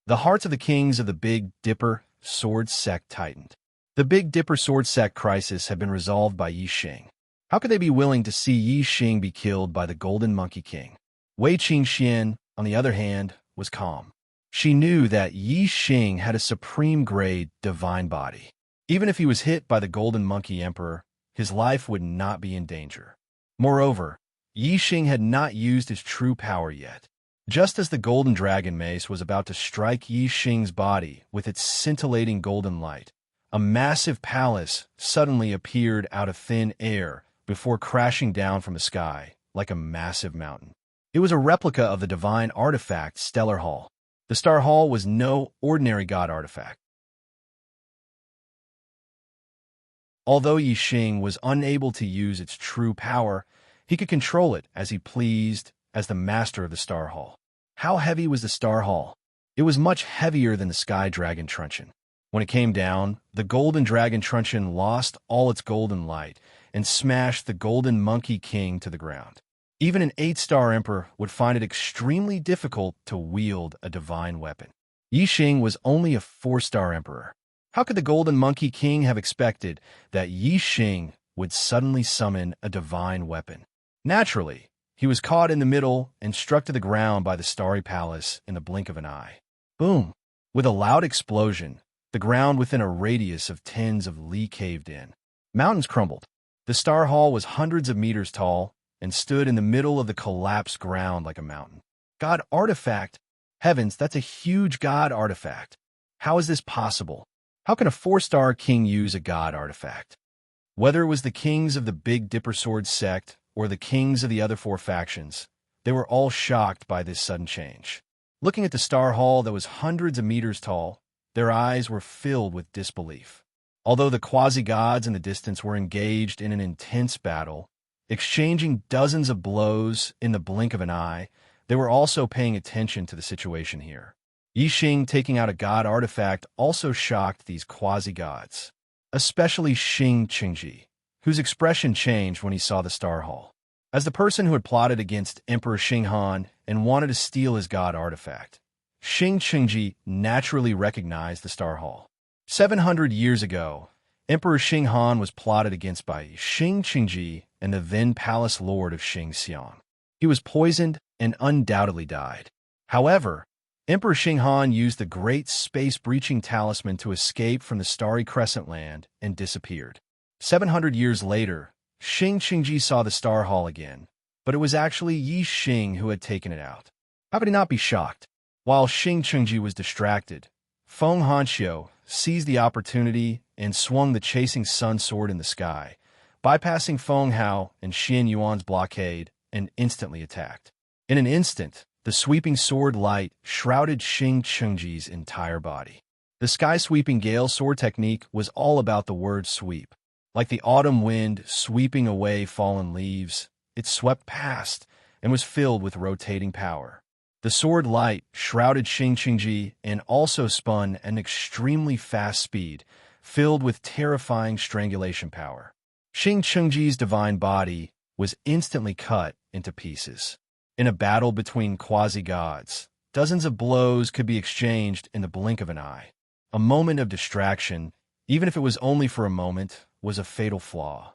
The hearts of the kings of the Big Dipper sword sect tightened. The Big Dipper sword sect crisis had been resolved by Yi Xing. How could they be willing to see Yi Xing be killed by the Golden Monkey King? Wei Qingxian, on the other hand, was calm. She knew that Yi Xing had a supreme-grade divine body. Even if he was hit by the Golden Monkey Emperor, his life would not be in danger. Moreover, Yi Xing had not used his true power yet. Just as the Golden Dragon Mace was about to strike Yi Xing's body with its scintillating golden light, a massive palace suddenly appeared out of thin air before crashing down from the sky like a massive mountain. It was a replica of the divine artifact Stellar Hall. The Star Hall was no ordinary god artifact. Although Yi Xing was unable to use its true power, he could control it as he pleased as the master of the Star Hall. How heavy was the Star Hall? It was much heavier than the Sky Dragon Truncheon. When it came down, the Golden Dragon Truncheon lost all its golden light and smashed the Golden Monkey King to the ground. Even an 8-star emperor would find it extremely difficult to wield a divine weapon. Yi Xing was only a 4-star emperor. How could the Golden Monkey King have expected that Yi Xing would suddenly summon a divine weapon? Naturally, he was caught in the middle and struck to the ground by the Starry Palace in the blink of an eye. Boom! With a loud explosion, the ground within a radius of tens of li caved in. Mountains crumbled. The Star Hall was hundreds of meters tall and stood in the middle of the collapsed ground like a mountain. God artifact? Heavens, that's a huge god artifact. How is this possible? How can a 4-star king use a god artifact? Whether it was the kings of the Big Dipper Sword sect or the kings of the other 4 factions, they were all shocked by this sudden change. Looking at the Star Hall that was hundreds of meters tall, their eyes were filled with disbelief. Although the quasi-gods in the distance were engaged in an intense battle, exchanging dozens of blows in the blink of an eye, they were also paying attention to the situation here. Yi Xing taking out a god artifact also shocked these quasi-gods, especially Xing Qingji, whose expression changed when he saw the Star Hall. As the person who had plotted against Emperor Xinghan and wanted to steal his god artifact, Xing Qingji naturally recognized the Star Hall. 700 years ago, Emperor Xinghan was plotted against by Xing Qingji and the then palace lord of Xingxiang. He was poisoned and undoubtedly died. However, Emperor Xinghan used the great space-breaching talisman to escape from the Starry Crescent Land and disappeared. 700 years later, Xing Qingji saw the Star Hall again, but it was actually Yi Xing who had taken it out. How could he not be shocked? While Xing Qingji was distracted, Feng Hanxiu seized the opportunity and swung the chasing sun sword in the sky, bypassing Feng Hao and Xian Yuan's blockade, and instantly attacked. In an instant, the sweeping sword light shrouded Xing Qingji's entire body. The sky-sweeping gale sword technique was all about the word sweep. Like the autumn wind sweeping away fallen leaves, it swept past and was filled with rotating power. The sword light shrouded Xing Qingji and also spun at an extremely fast speed, filled with terrifying strangulation power. Xing Qingji's divine body was instantly cut into pieces. In a battle between quasi-gods, dozens of blows could be exchanged in the blink of an eye. A moment of distraction, even if it was only for a moment, was a fatal flaw.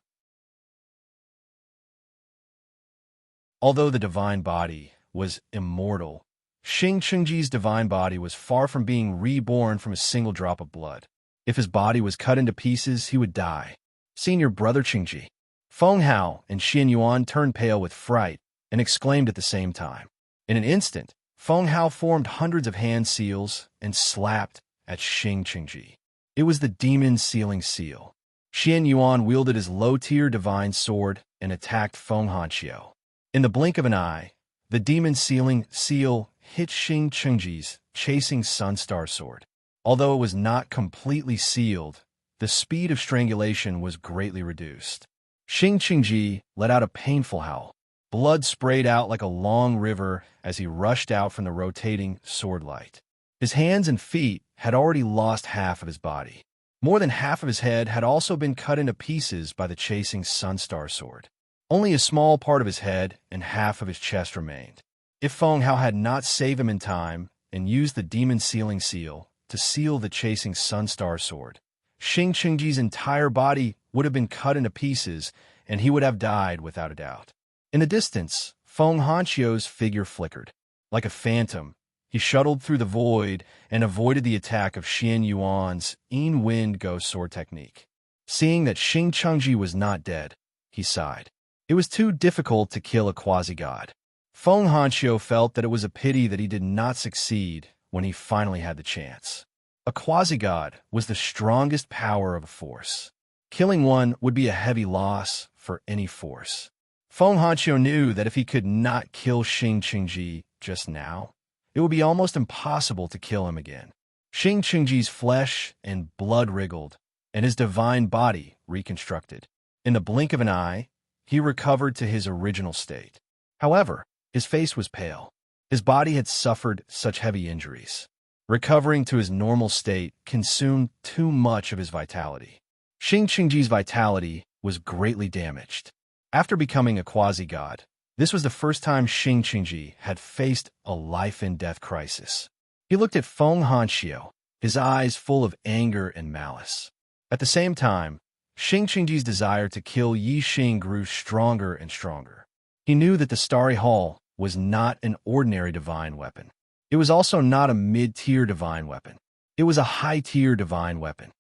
Although the divine body was immortal, Xing Qingji's divine body was far from being reborn from a single drop of blood. If his body was cut into pieces, he would die. Senior brother Qingji. Feng Hao and Xian Yuan turned pale with fright and exclaimed at the same time. In an instant, Feng Hao formed hundreds of hand seals and slapped at Xing Qingji. It was the demon sealing seal. Xian Yuan wielded his low-tier divine sword and attacked Feng Hanxiu. In the blink of an eye, the demon sealing seal hit Xing Qingji's chasing Sunstar sword. Although it was not completely sealed, the speed of strangulation was greatly reduced. Xing Qingji let out a painful howl. Blood sprayed out like a long river as he rushed out from the rotating sword light. His hands and feet had already lost half of his body. More than half of his head had also been cut into pieces by the chasing Sunstar sword. Only a small part of his head and half of his chest remained. If Feng Hao had not saved him in time and used the demon sealing seal to seal the chasing Sunstar sword, Xing Qingji's entire body would have been cut into pieces, and he would have died without a doubt. In the distance, Feng Hanqiu's figure flickered. Like a phantom, he shuttled through the void and avoided the attack of Xian Yuan's Yin Wind Ghost Sword technique. Seeing that Xing Qingji was not dead, he sighed. It was too difficult to kill a quasi-god. Feng Hanqiu felt that it was a pity that he did not succeed when he finally had the chance. A quasi-god was the strongest power of a force. Killing one would be a heavy loss for any force. Feng Hanqiu knew that if he could not kill Xing Qingji just now, it would be almost impossible to kill him again. Xing Qingji's flesh and blood wriggled, and his divine body reconstructed. In the blink of an eye, he recovered to his original state. However, his face was pale. His body had suffered such heavy injuries. Recovering to his normal state consumed too much of his vitality. Xing Qingji's vitality was greatly damaged. After becoming a quasi-god, this was the first time Xing Qingji had faced a life-and-death crisis. He looked at Feng Hanqiu, his eyes full of anger and malice. At the same time, Xing Qingji's desire to kill Yi Xing grew stronger and stronger. He knew that the Starry Hall was not an ordinary divine weapon. It was also not a mid-tier divine weapon. It was a high-tier divine weapon.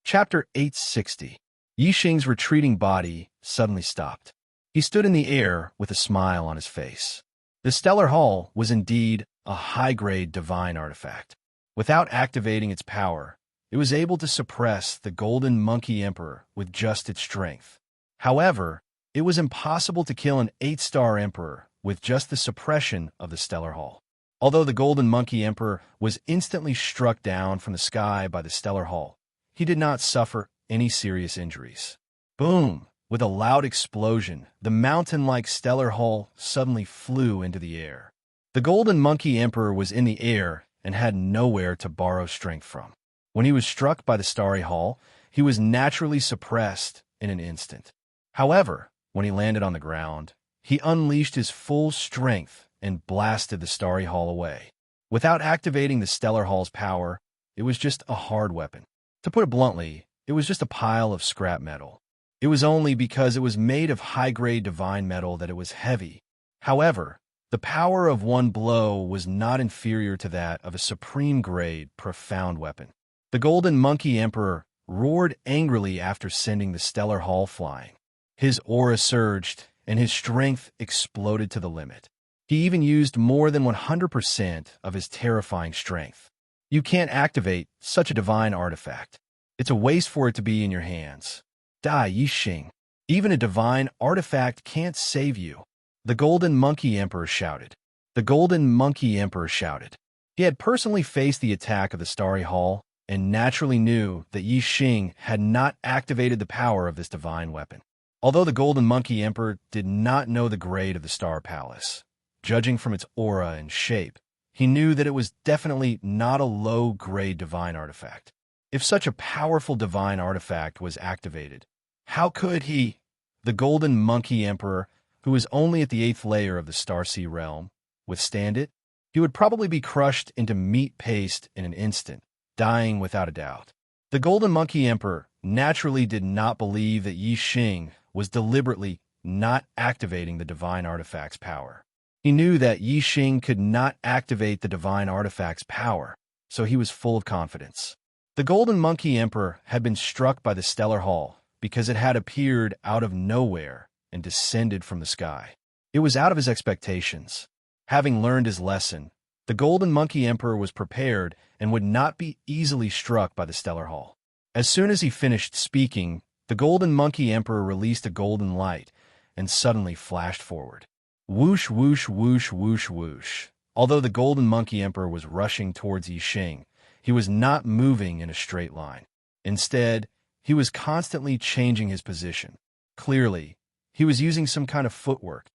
Chapter 860. Yi Xing's retreating body suddenly stopped. He stood in the air with a smile on his face. The Stellar Hall was indeed a high-grade divine artifact. Without activating its power, it was able to suppress the Golden Monkey Emperor with just its strength. However, it was impossible to kill an 8-star Emperor with just the suppression of the Stellar Hall. Although the Golden Monkey Emperor was instantly struck down from the sky by the Stellar Hall, he did not suffer any serious injuries. Boom! With a loud explosion, the mountain-like Stellar Hall suddenly flew into the air. The Golden Monkey Emperor was in the air and had nowhere to borrow strength from. When he was struck by the Starry Hall, he was naturally suppressed in an instant. However, when he landed on the ground, he unleashed his full strength and blasted the Starry Hall away. Without activating the Stellar Hall's power, it was just a hard weapon. To put it bluntly, it was just a pile of scrap metal. It was only because it was made of high-grade divine metal that it was heavy. However, the power of one blow was not inferior to that of a supreme-grade, profound weapon. The Golden Monkey Emperor roared angrily after sending the Stellar Hall flying. His aura surged, and his strength exploded to the limit. He even used more than 100% of his terrifying strength. You can't activate such a divine artifact. It's a waste for it to be in your hands. Die, Yi Xing. Even a divine artifact can't save you. The Golden Monkey Emperor shouted. The Golden Monkey Emperor shouted. He had personally faced the attack of the Starry Hall and naturally knew that Yi Xing had not activated the power of this divine weapon. Although the Golden Monkey Emperor did not know the grade of the Star Palace, judging from its aura and shape, he knew that it was definitely not a low-grade divine artifact. If such a powerful divine artifact was activated, how could he, the Golden Monkey Emperor, who was only at the 8th layer of the Starsea realm, withstand it? He would probably be crushed into meat paste in an instant, dying without a doubt. The Golden Monkey Emperor naturally did not believe that Yi Xing was deliberately not activating the divine artifact's power. He knew that Yi Xing could not activate the divine artifact's power, so he was full of confidence. The Golden Monkey Emperor had been struck by the Stellar Hall because it had appeared out of nowhere and descended from the sky. It was out of his expectations. Having learned his lesson, the Golden Monkey Emperor was prepared and would not be easily struck by the Stellar Hall. As soon as he finished speaking, the Golden Monkey Emperor released a golden light and suddenly flashed forward. Whoosh, whoosh, whoosh, whoosh, whoosh. Although the Golden Monkey Emperor was rushing towards Yi Xing, he was not moving in a straight line. Instead, he was constantly changing his position. Clearly, he was using some kind of footwork.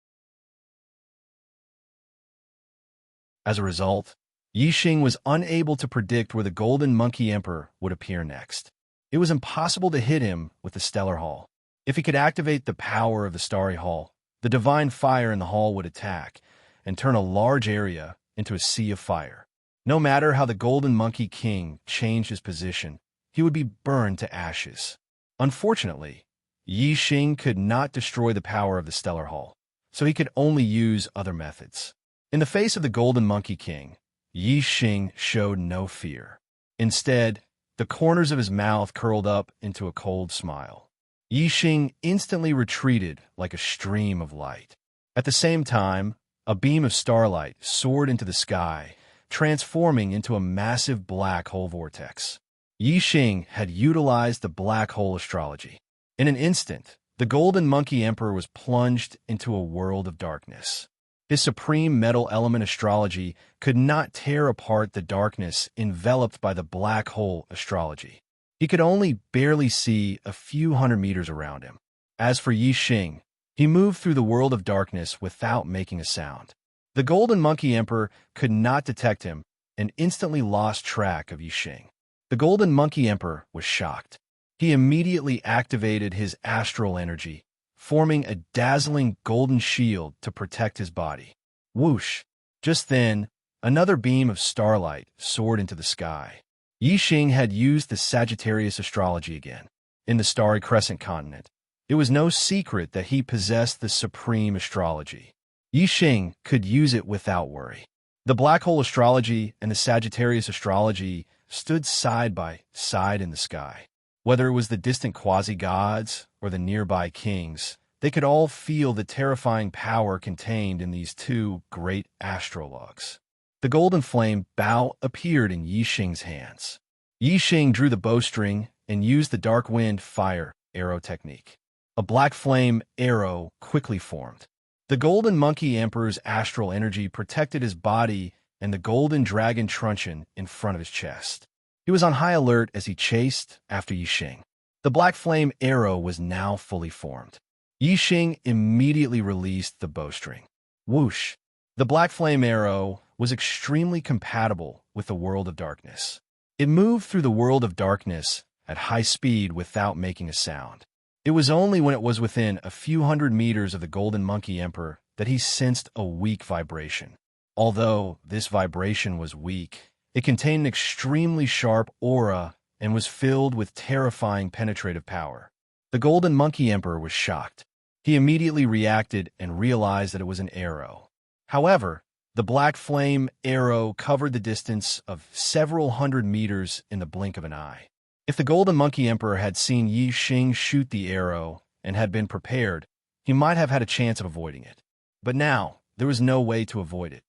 As a result, Yi Xing was unable to predict where the Golden Monkey Emperor would appear next. It was impossible to hit him with the stellar hall. If he could activate the power of the starry hall, the divine fire in the hall would attack and turn a large area into a sea of fire. No matter how the Golden Monkey King changed his position, he would be burned to ashes. Unfortunately, Yi Xing could not destroy the power of the stellar hall, so he could only use other methods. In the face of the Golden Monkey King, Yi Xing showed no fear. Instead, the corners of his mouth curled up into a cold smile. Yi Xing instantly retreated like a stream of light. At the same time, a beam of starlight soared into the sky, transforming into a massive black hole vortex. Yi Xing had utilized the black hole astrology. In an instant, the Golden Monkey Emperor was plunged into a world of darkness. His supreme metal element astrology could not tear apart the darkness enveloped by the black hole astrology. He could only barely see a few hundred meters around him. As for Yi Xing, he moved through the world of darkness without making a sound. The Golden Monkey Emperor could not detect him and instantly lost track of Yi Xing. The Golden Monkey Emperor was shocked. He immediately activated his astral energy, forming a dazzling golden shield to protect his body. Whoosh! Just then, another beam of starlight soared into the sky. Yi Xing had used the Sagittarius astrology again. In the starry crescent continent, it was no secret that he possessed the supreme astrology. Yi Xing could use it without worry. The black hole astrology and the Sagittarius astrology stood side by side in the sky. Whether it was the distant quasi-gods or the nearby kings, they could all feel the terrifying power contained in these two great astrologues. The golden flame bow appeared in Yi Xing's hands. Yi Xing drew the bowstring and used the dark wind fire arrow technique. A black flame arrow quickly formed. The Golden Monkey Emperor's astral energy protected his body and the golden dragon truncheon in front of his chest. He was on high alert as he chased after Yi Xing. The black flame arrow was now fully formed. Yi Xing immediately released the bowstring. Whoosh! The black flame arrow was extremely compatible with the world of darkness. It moved through the world of darkness at high speed without making a sound. It was only when it was within a few hundred meters of the Golden Monkey Emperor that he sensed a weak vibration. Although this vibration was weak, it contained an extremely sharp aura and was filled with terrifying penetrative power. The Golden Monkey Emperor was shocked. He immediately reacted and realized that it was an arrow. However, the black flame arrow covered the distance of several hundred meters in the blink of an eye. If the Golden Monkey Emperor had seen Yi Xing shoot the arrow and had been prepared, he might have had a chance of avoiding it. But now, there was no way to avoid it.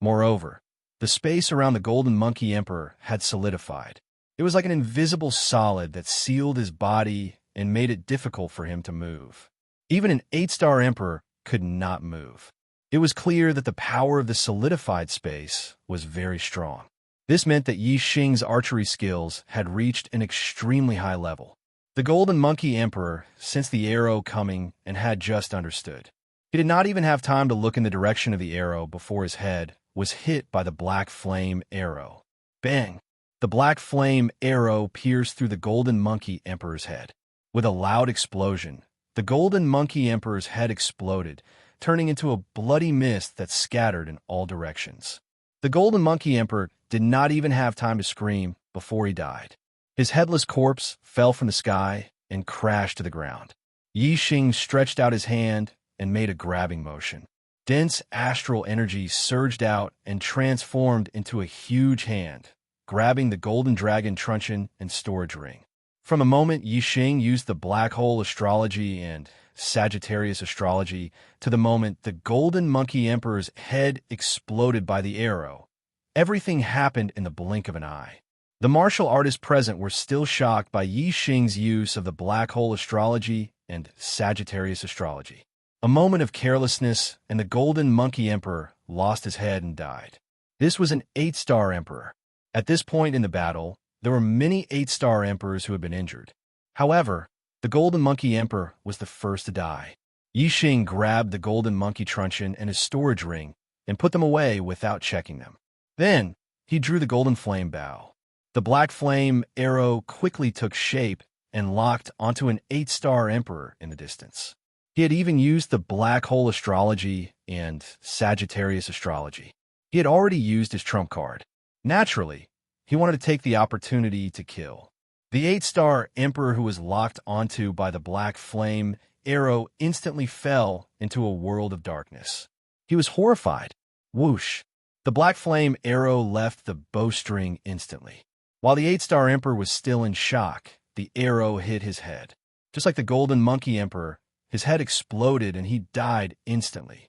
Moreover, the space around the Golden Monkey Emperor had solidified. It was like an invisible solid that sealed his body and made it difficult for him to move. Even an 8-star emperor could not move. It was clear that the power of the solidified space was very strong. This meant that Yi Xing's archery skills had reached an extremely high level. The Golden Monkey Emperor sensed the arrow coming and had just understood. He did not even have time to look in the direction of the arrow before his head was hit by the black flame arrow. Bang! The black flame arrow pierced through the Golden Monkey Emperor's head. With a loud explosion, the Golden Monkey Emperor's head exploded, turning into a bloody mist that scattered in all directions. The Golden Monkey Emperor did not even have time to scream before he died. His headless corpse fell from the sky and crashed to the ground. Yi Xing stretched out his hand and made a grabbing motion. Dense astral energy surged out and transformed into a huge hand, grabbing the golden dragon truncheon and storage ring. From the moment Yi Xing used the black hole astrology and Sagittarius astrology to the moment the Golden Monkey Emperor's head exploded by the arrow, everything happened in the blink of an eye. The martial artists present were still shocked by Yi Xing's use of the black hole astrology and Sagittarius astrology. A moment of carelessness, and the Golden Monkey Emperor lost his head and died. This was an 8-star emperor. At this point in the battle, there were many 8-star emperors who had been injured. However, the Golden Monkey Emperor was the first to die. Yi Xing grabbed the golden monkey truncheon and his storage ring and put them away without checking them. Then, he drew the golden flame bow. The black flame arrow quickly took shape and locked onto an 8-star emperor in the distance. He had even used the black hole astrology and Sagittarius astrology. He had already used his trump card. Naturally, he wanted to take the opportunity to kill. The 8-star emperor who was locked onto by the black flame arrow instantly fell into a world of darkness. He was horrified. Whoosh! The black flame arrow left the bowstring instantly. While the 8-star emperor was still in shock, the arrow hit his head. Just like the golden monkey emperor, his head exploded and he died instantly.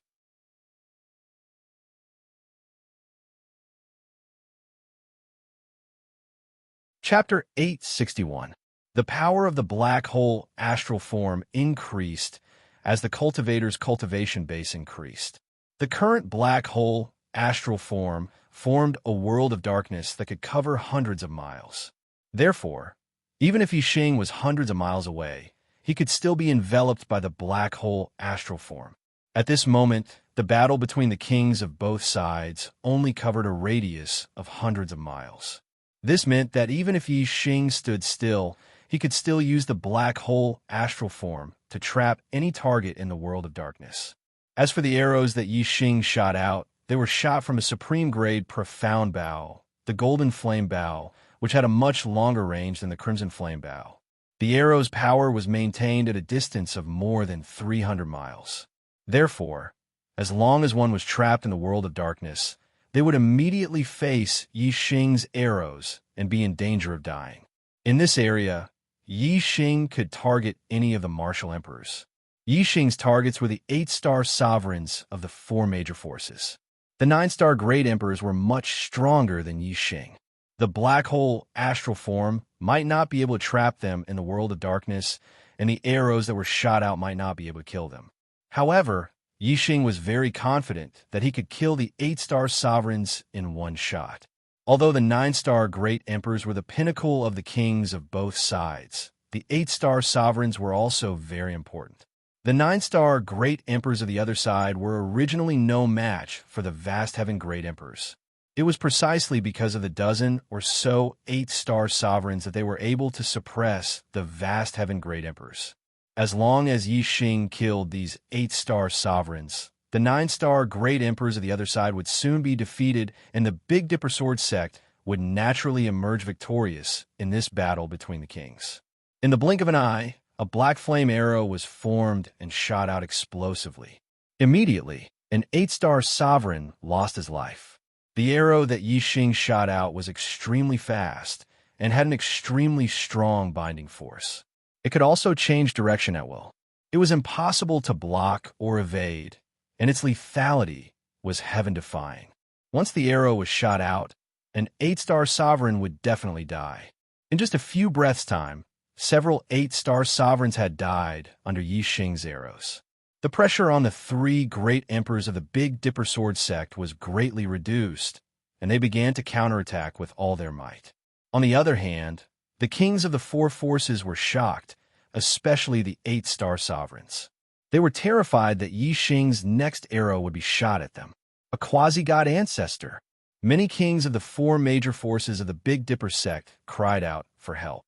Chapter 861. The power of the black hole astral form increased as the cultivator's cultivation base increased. The current black hole astral form formed a world of darkness that could cover hundreds of miles. Therefore, even if Yixing was hundreds of miles away, he could still be enveloped by the black hole astral form. At this moment, the battle between the kings of both sides only covered a radius of hundreds of miles. This meant that even if Yixing stood still, he could still use the black hole astral form to trap any target in the world of darkness. As for the arrows that Yixing shot out, they were shot from a supreme-grade profound bow, the golden flame bow, which had a much longer range than the crimson flame bow. The arrow's power was maintained at a distance of more than 300 miles. Therefore, as long as one was trapped in the world of darkness, they would immediately face Yixing's arrows and be in danger of dying. In this area, Yixing could target any of the martial emperors. Yixing's targets were the 8-star sovereigns of the 4 major forces. The 9-star great emperors were much stronger than Yixing. The black hole astral form might not be able to trap them in the world of darkness, and the arrows that were shot out might not be able to kill them. However, Yixing was very confident that he could kill the 8-star sovereigns in one shot. Although the 9-star great emperors were the pinnacle of the kings of both sides, the 8-star sovereigns were also very important. The 9-star great emperors of the other side were originally no match for the vast heaven great emperors. It was precisely because of the dozen or so 8-star sovereigns that they were able to suppress the vast heaven great emperors. As long as Yixing killed these 8-star sovereigns, the 9-star great emperors of the other side would soon be defeated, and the Big Dipper Sword sect would naturally emerge victorious in this battle between the kings. In the blink of an eye, a black flame arrow was formed and shot out explosively. Immediately, an 8-star sovereign lost his life. The arrow that Yixing shot out was extremely fast and had an extremely strong binding force. It could also change direction at will. It was impossible to block or evade, and its lethality was heaven-defying. Once the arrow was shot out, an 8-star sovereign would definitely die. In just a few breaths' time, several 8-star sovereigns had died under Yixing's arrows. The pressure on the 3 great emperors of the Big Dipper Sword sect was greatly reduced, and they began to counterattack with all their might. On the other hand, the kings of the 4 forces were shocked, especially the 8-star sovereigns. They were terrified that Yixing's next arrow would be shot at them. A quasi-god ancestor. Many kings of the 4 major forces of the Big Dipper sect cried out for help.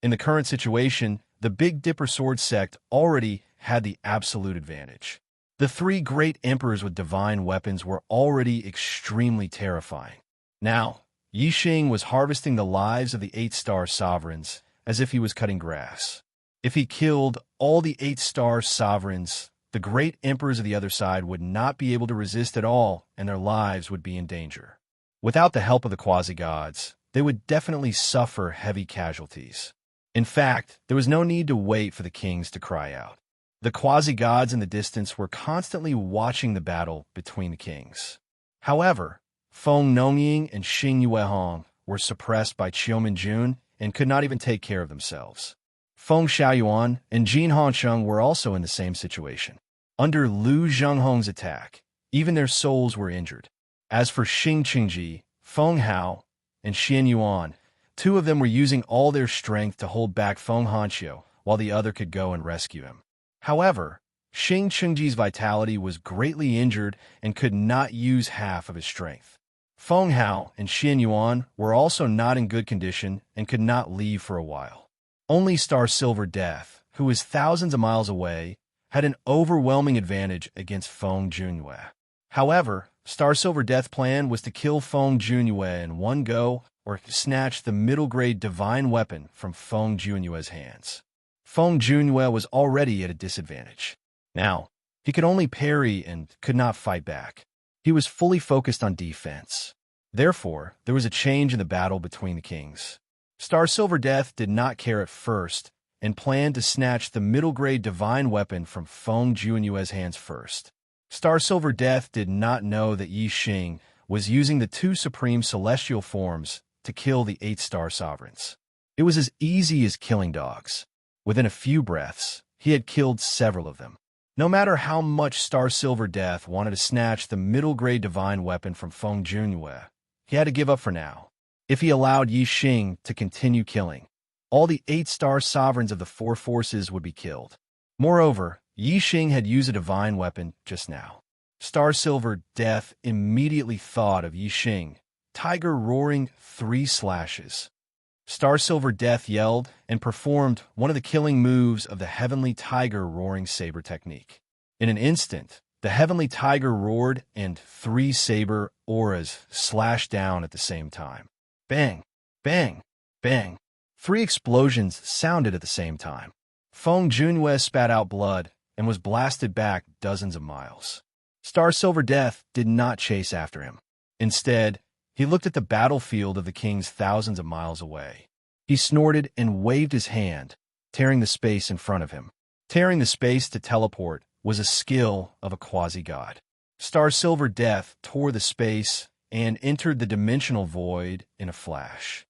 In the current situation, the Big Dipper Sword sect already had the absolute advantage. The 3 great emperors with divine weapons were already extremely terrifying. Now, Yixing was harvesting the lives of the 8-star sovereigns as if he was cutting grass. If he killed all the 8-star sovereigns, the great emperors of the other side would not be able to resist at all, and their lives would be in danger. Without the help of the quasi-gods, they would definitely suffer heavy casualties. In fact, there was no need to wait for the kings to cry out. The quasi-gods in the distance were constantly watching the battle between the kings. However, Feng Nongying and Xing Yuehong were suppressed by Qiu Minjun and could not even take care of themselves. Feng Xiaoyuan and Jin Hansheng were also in the same situation. Under Lu Zhenghong's attack, even their souls were injured. As for Xing Qingji, Feng Hao, and Xian Yuan, 2 of them were using all their strength to hold back Feng Hanqiu, while the other could go and rescue him. However, Xing Qingji's vitality was greatly injured and could not use half of his strength. Feng Hao and Xian Yuan were also not in good condition and could not leave for a while. Only Star Silver Death, who was thousands of miles away, had an overwhelming advantage against Feng Junyue. However, Star Silver Death's plan was to kill Feng Junyue in one go or snatch the middle-grade divine weapon from Feng Junyue's hands. Feng Junyue was already at a disadvantage. Now, he could only parry and could not fight back. He was fully focused on defense. Therefore, there was a change in the battle between the kings. Star Silver Death did not care at first and planned to snatch the middle-grade divine weapon from Feng Junyue's hands first. Star Silver Death did not know that Yi Xing was using the two supreme celestial forms to kill the 8-star sovereigns. It was as easy as killing dogs. Within a few breaths, he had killed several of them. No matter how much Star Silver Death wanted to snatch the middle-grade divine weapon from Feng Junyue, he had to give up for now. If he allowed Yi Xing to continue killing, all the 8-star sovereigns of the 4 forces would be killed. Moreover, Yi Xing had used a divine weapon just now. Star Silver Death immediately thought of Yi Xing, Tiger roaring 3 slashes. Star Silver Death yelled and performed one of the killing moves of the Heavenly Tiger Roaring Saber technique. In an instant, the Heavenly Tiger roared and 3 saber auras slashed down at the same time. Bang! Bang! Bang! 3 explosions sounded at the same time. Feng Junyue spat out blood and was blasted back dozens of miles. Star Silver Death did not chase after him. Instead, he looked at the battlefield of the kings thousands of miles away. He snorted and waved his hand, tearing the space in front of him. Tearing the space to teleport was a skill of a quasi-god. Star Silver Death tore the space and entered the dimensional void in a flash.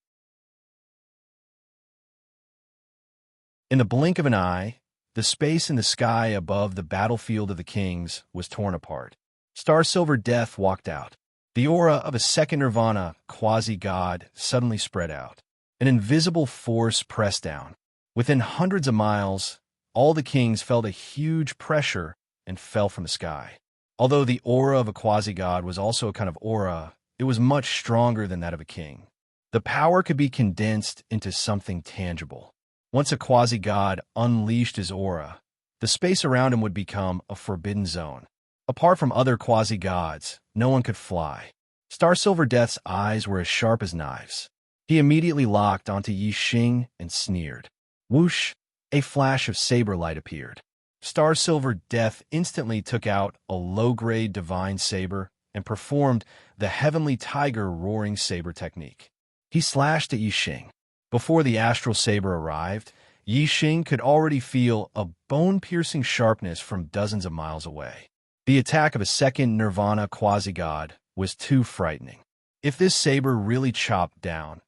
In the blink of an eye, the space in the sky above the battlefield of the kings was torn apart. Star Silver Death walked out. The aura of a second Nirvana quasi-god suddenly spread out. An invisible force pressed down. Within hundreds of miles, all the kings felt a huge pressure and fell from the sky. Although the aura of a quasi-god was also a kind of aura, it was much stronger than that of a king. The power could be condensed into something tangible. Once a quasi-god unleashed his aura, the space around him would become a forbidden zone. Apart from other quasi-gods, no one could fly. Star Silver Death's eyes were as sharp as knives. He immediately locked onto Yi Xing and sneered. Whoosh! A flash of saber light appeared. Star Silver Death instantly took out a low-grade divine saber and performed the Heavenly Tiger Roaring Saber technique. He slashed at Yi Xing. Before the astral saber arrived, Yi Xing could already feel a bone-piercing sharpness from dozens of miles away. The attack of a second Nirvana quasi-god was too frightening. If this saber really chopped down,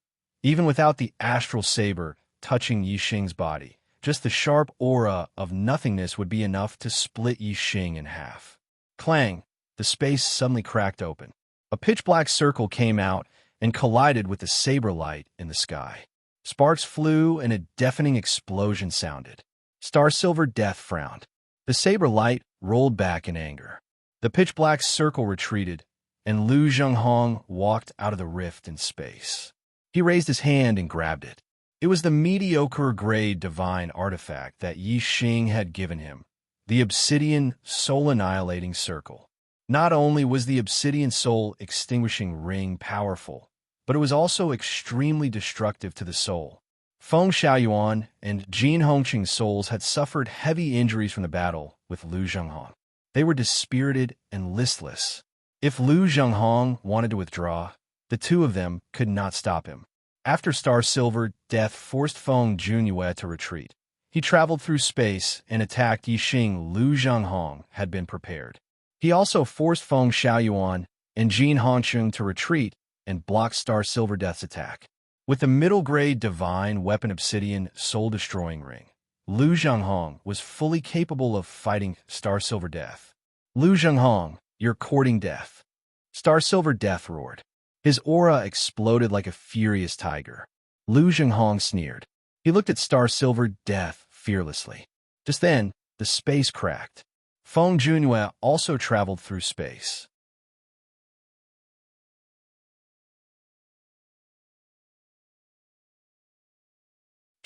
even without the astral saber touching Yi Xing's body, just the sharp aura of nothingness would be enough to split Yi Xing in half. Clang! The space suddenly cracked open. A pitch-black circle came out and collided with the saber light in the sky. Sparks flew and a deafening explosion sounded. Star Silver Death frowned. The saber light rolled back in anger. The pitch-black circle retreated, and Lu Zhenghong walked out of the rift in space. He raised his hand and grabbed it. It was the mediocre-grade divine artifact that Yi Xing had given him, the Obsidian Soul-Annihilating Circle. Not only was the Obsidian Soul Extinguishing Ring powerful, but it was also extremely destructive to the soul. Feng Xiaoyuan and Jin Hongqing's souls had suffered heavy injuries from the battle with Lu Zhenghong. They were dispirited and listless. If Lu Zhenghong wanted to withdraw, the two of them could not stop him. After Star Silver Death forced Feng Junyue to retreat, he traveled through space and attacked Yi Xing. Lu Zhenghong had been prepared. He also forced Feng Xiaoyuan and Jin Hongqing to retreat and blocked Star Silver Death's attack. With the middle-grade divine weapon Obsidian Soul-Destroying Ring, Lu Zhenghong was fully capable of fighting Star Silver Death. Lu Zhenghong, you're courting death. Star Silver Death roared. His aura exploded like a furious tiger. Lu Zhenghong sneered. He looked at Star Silver Death fearlessly. Just then, the space cracked. Feng Junyue also traveled through space.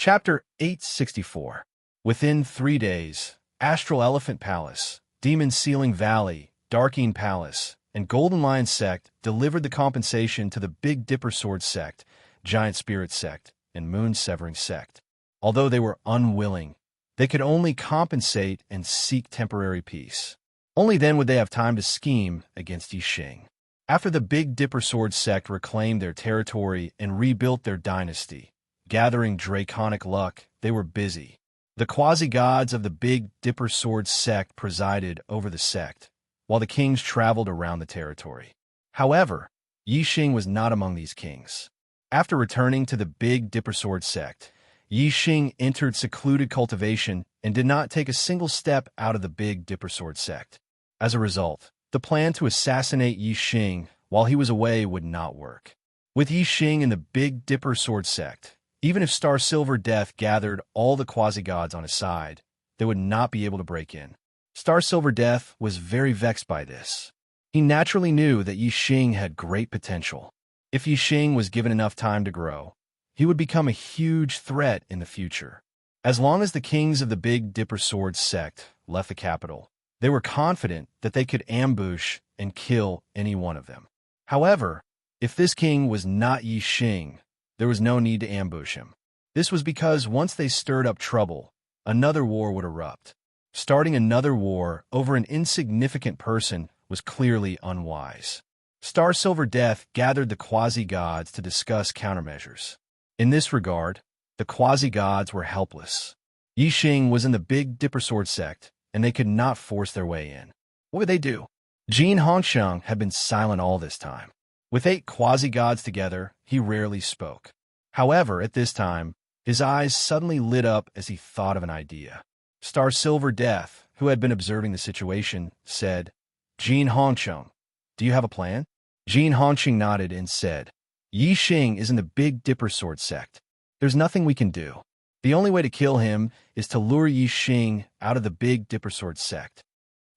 Chapter 864. Within 3 days, Astral Elephant Palace, Demon Ceiling Valley, Darkeen Palace, and Golden Lion Sect delivered the compensation to the Big Dipper Sword Sect, Giant Spirit Sect, and Moon Severing Sect. Although they were unwilling, they could only compensate and seek temporary peace. Only then would they have time to scheme against Yixing. After the Big Dipper Sword Sect reclaimed their territory and rebuilt their dynasty, gathering draconic luck, they were busy. The quasi-gods of the Big Dipper Sword Sect presided over the sect, while the kings traveled around the territory. However, Yixing was not among these kings. After returning to the Big Dipper Sword Sect, Yixing entered secluded cultivation and did not take a single step out of the Big Dipper Sword Sect. As a result, the plan to assassinate Yixing while he was away would not work. With Yixing in the Big Dipper Sword Sect, even if Star Silver Death gathered all the quasi-gods on his side, they would not be able to break in. Star Silver Death was very vexed by this. He naturally knew that Yixing had great potential. If Yixing was given enough time to grow, he would become a huge threat in the future. As long as the kings of the Big Dipper Sword Sect left the capital, they were confident that they could ambush and kill any one of them. However, if this king was not Yixing, there was no need to ambush him. This was because once they stirred up trouble, another war would erupt. Starting another war over an insignificant person was clearly unwise. Star Silver Death gathered the quasi-gods to discuss countermeasures. In this regard, the quasi-gods were helpless. Yixing was in the Big Dipper Sword Sect, and they could not force their way in. What would they do? Jin Hongsheng had been silent all this time. With 8 quasi-gods together, he rarely spoke. However, at this time, his eyes suddenly lit up as he thought of an idea. Star Silver Death, who had been observing the situation, said, "Jin Hongsheng, do you have a plan?" Jin Hongsheng nodded and said, "Yixing is in the Big Dipper Sword Sect. There's nothing we can do. The only way to kill him is to lure Yixing out of the Big Dipper Sword Sect."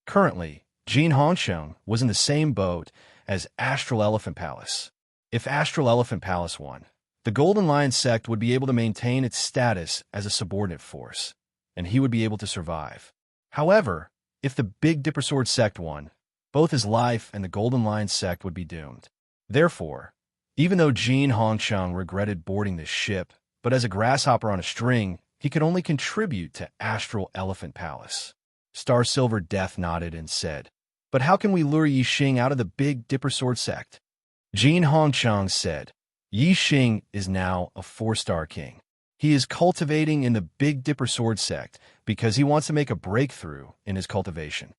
Currently, Jin Hongsheng was in the same boat as Astral Elephant Palace. If Astral Elephant Palace won, the Golden Lion Sect would be able to maintain its status as a subordinate force, and he would be able to survive. However, if the Big Dipper Sword Sect won, both his life and the Golden Lion Sect would be doomed. Therefore, even though Jin Hongsheng regretted boarding this ship, but as a grasshopper on a string, he could only contribute to Astral Elephant Palace. Star Silver Death nodded and said, "But how can we lure Yixing out of the Big Dipper Sword Sect?" Jin Hongsheng said, "Yixing is now a 4-star king. He is cultivating in the Big Dipper Sword Sect because he wants to make a breakthrough in his cultivation.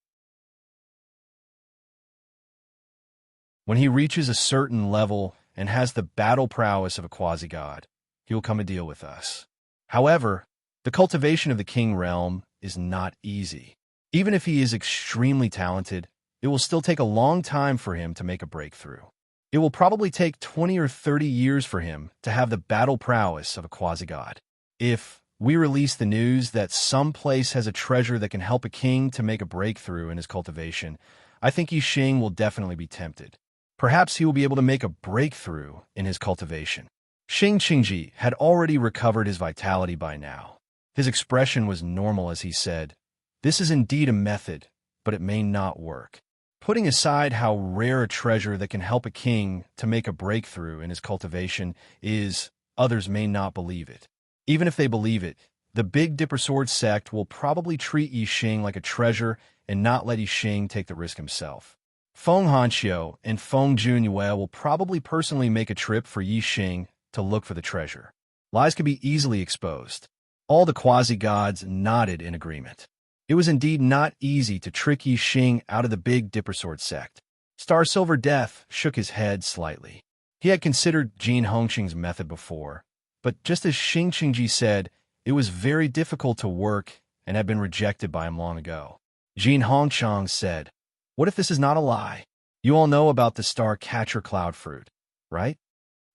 When he reaches a certain level and has the battle prowess of a quasi-god, he will come and deal with us. However, the cultivation of the king realm is not easy. Even if he is extremely talented, it will still take a long time for him to make a breakthrough. It will probably take 20 or 30 years for him to have the battle prowess of a quasi-god. If we release the news that some place has a treasure that can help a king to make a breakthrough in his cultivation, I think Yixing will definitely be tempted. Perhaps he will be able to make a breakthrough in his cultivation." Xing Qingji had already recovered his vitality by now. His expression was normal as he said, "This is indeed a method, but it may not work. Putting aside how rare a treasure that can help a king to make a breakthrough in his cultivation is, others may not believe it. Even if they believe it, the Big Dipper Sword Sect will probably treat Yixing like a treasure and not let Yixing take the risk himself. Feng Hanxiu and Feng Junyue will probably personally make a trip for Yixing to look for the treasure. Lies could be easily exposed." All the quasi-gods nodded in agreement. It was indeed not easy to trick Yixing out of the Big Dipper Sword Sect. Star Silver Death shook his head slightly. He had considered Jin Hongsheng's method before, but just as Xing Qingji said, it was very difficult to work and had been rejected by him long ago. Jin Hongsheng said, "What if this is not a lie? You all know about the Star Catcher Cloud Fruit, right?"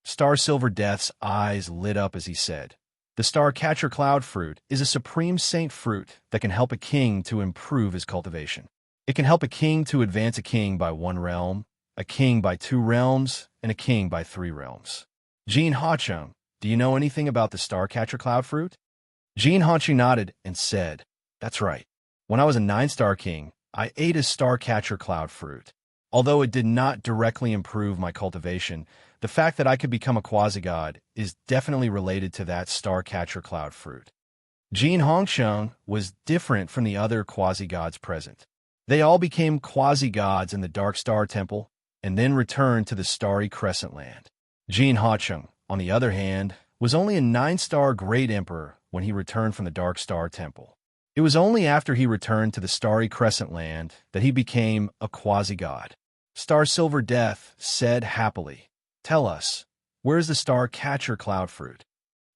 Star Silver Death's eyes lit up as he said, "The Star Catcher Cloud Fruit is a supreme saint fruit that can help a king to improve his cultivation. It can help a king to advance a king by 1 realm, a king by 2 realms, and a king by 3 realms." Jin Hongsheng do you know anything about the Starcatcher Cloud Fruit? Jean Hanchi nodded and said, That's right. When I was a 9-star king, I ate a Starcatcher Cloud Fruit. Although it did not directly improve my cultivation, the fact that I could become a quasi-god is definitely related to that Starcatcher Cloud Fruit. Jean Hongsheng was different from the other quasi-gods present. They all became quasi-gods in the Dark Star Temple and then returned to the Starry Crescent Land. Jean Hongsheng, on the other hand, was only a 9-star Great Emperor when he returned from the Dark Star Temple. It was only after he returned to the Starry Crescent Land that he became a quasi-god. Star Silver Death said happily, Tell us, where's the Starcatcher Cloud Fruit?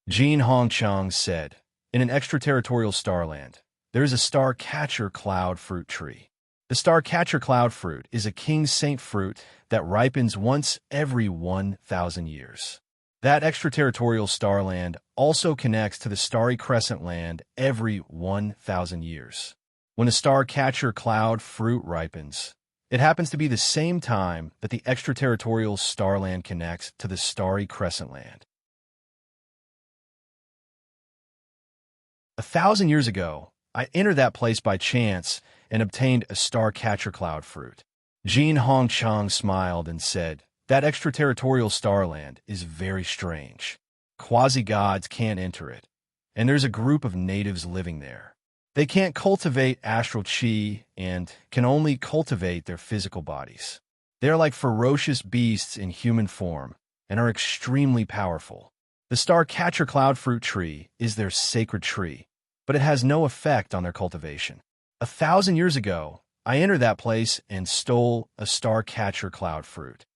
Jean Hongchang said, In an extraterritorial starland, there is a Starcatcher Cloud Fruit tree. The Starcatcher Cloud Fruit is a King Saint fruit that ripens once every 1,000 years. That extraterritorial starland also connects to the Starry Crescent Land every 1,000 years. When the Starcatcher Cloud Fruit ripens, it happens to be the same time that the extraterritorial starland connects to the Starry Crescent Land. 1,000 years ago, I entered that place by chance and obtained a Starcatcher Cloud Fruit. Jean Hongchang smiled and said, That extraterritorial starland is very strange. Quasi-gods can't enter it, and there's a group of natives living there. They can't cultivate astral chi and can only cultivate their physical bodies. They are like ferocious beasts in human form and are extremely powerful. The Starcatcher Cloud Fruit tree is their sacred tree, but it has no effect on their cultivation. 1,000 years ago, I entered that place and stole a Starcatcher Cloud Fruit.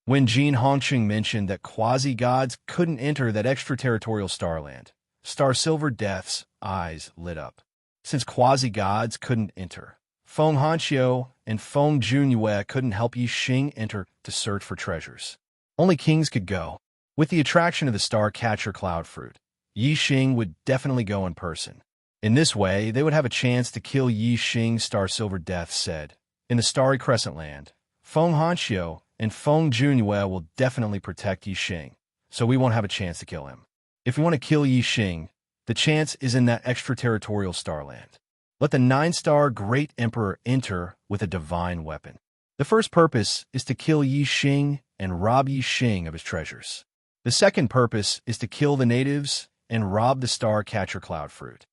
When Jean Hongqing mentioned that quasi-gods couldn't enter that extraterritorial starland, Star Silver Death's eyes lit up. Since quasi-gods couldn't enter, Feng Hanqiu and Feng Junyue couldn't help Yi Xing enter to search for treasures. Only kings could go. With the attraction of the Starcatcher Cloud Fruit, Yi Xing would definitely go in person. In this way, they would have a chance to kill Yi Xing, Star Silver Death said. In the Starry Crescent Land, Feng Hanqiu and Feng Junyue will definitely protect Yi Xing, so we won't have a chance to kill him. If we want to kill Yi Xing, the chance is in that extraterritorial starland. Let the 9-star Great Emperor enter with a divine weapon. The first purpose is to kill Yi Xing and rob Yi Xing of his treasures. The second purpose is to kill the natives and rob the Starcatcher Cloud Fruit.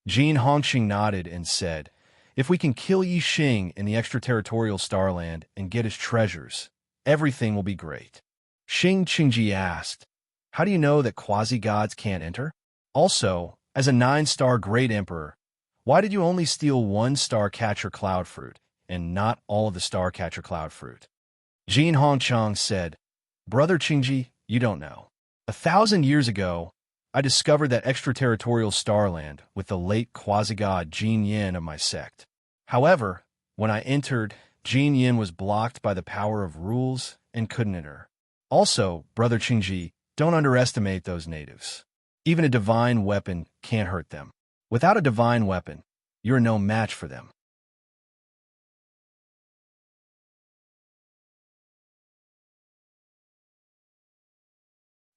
Jean Hongqing nodded and said, If we can kill Yi Xing in the extraterritorial starland and get his treasures, everything will be great. Xing Qingji asked, How do you know that quasi-gods can't enter? Also, as a 9-star Great Emperor, why did you only steal one Starcatcher Cloud Fruit and not all of the Starcatcher Cloud Fruit? Jean Hongchang said, Brother Qingji, you don't know. 1,000 years ago, I discovered that extraterritorial starland with the late quasi-god Jin Yin of my sect. However, when I entered, Jin Yin was blocked by the power of rules and couldn't enter. Also, Brother Qingji, don't underestimate those natives. Even a divine weapon can't hurt them. Without a divine weapon, you're no match for them.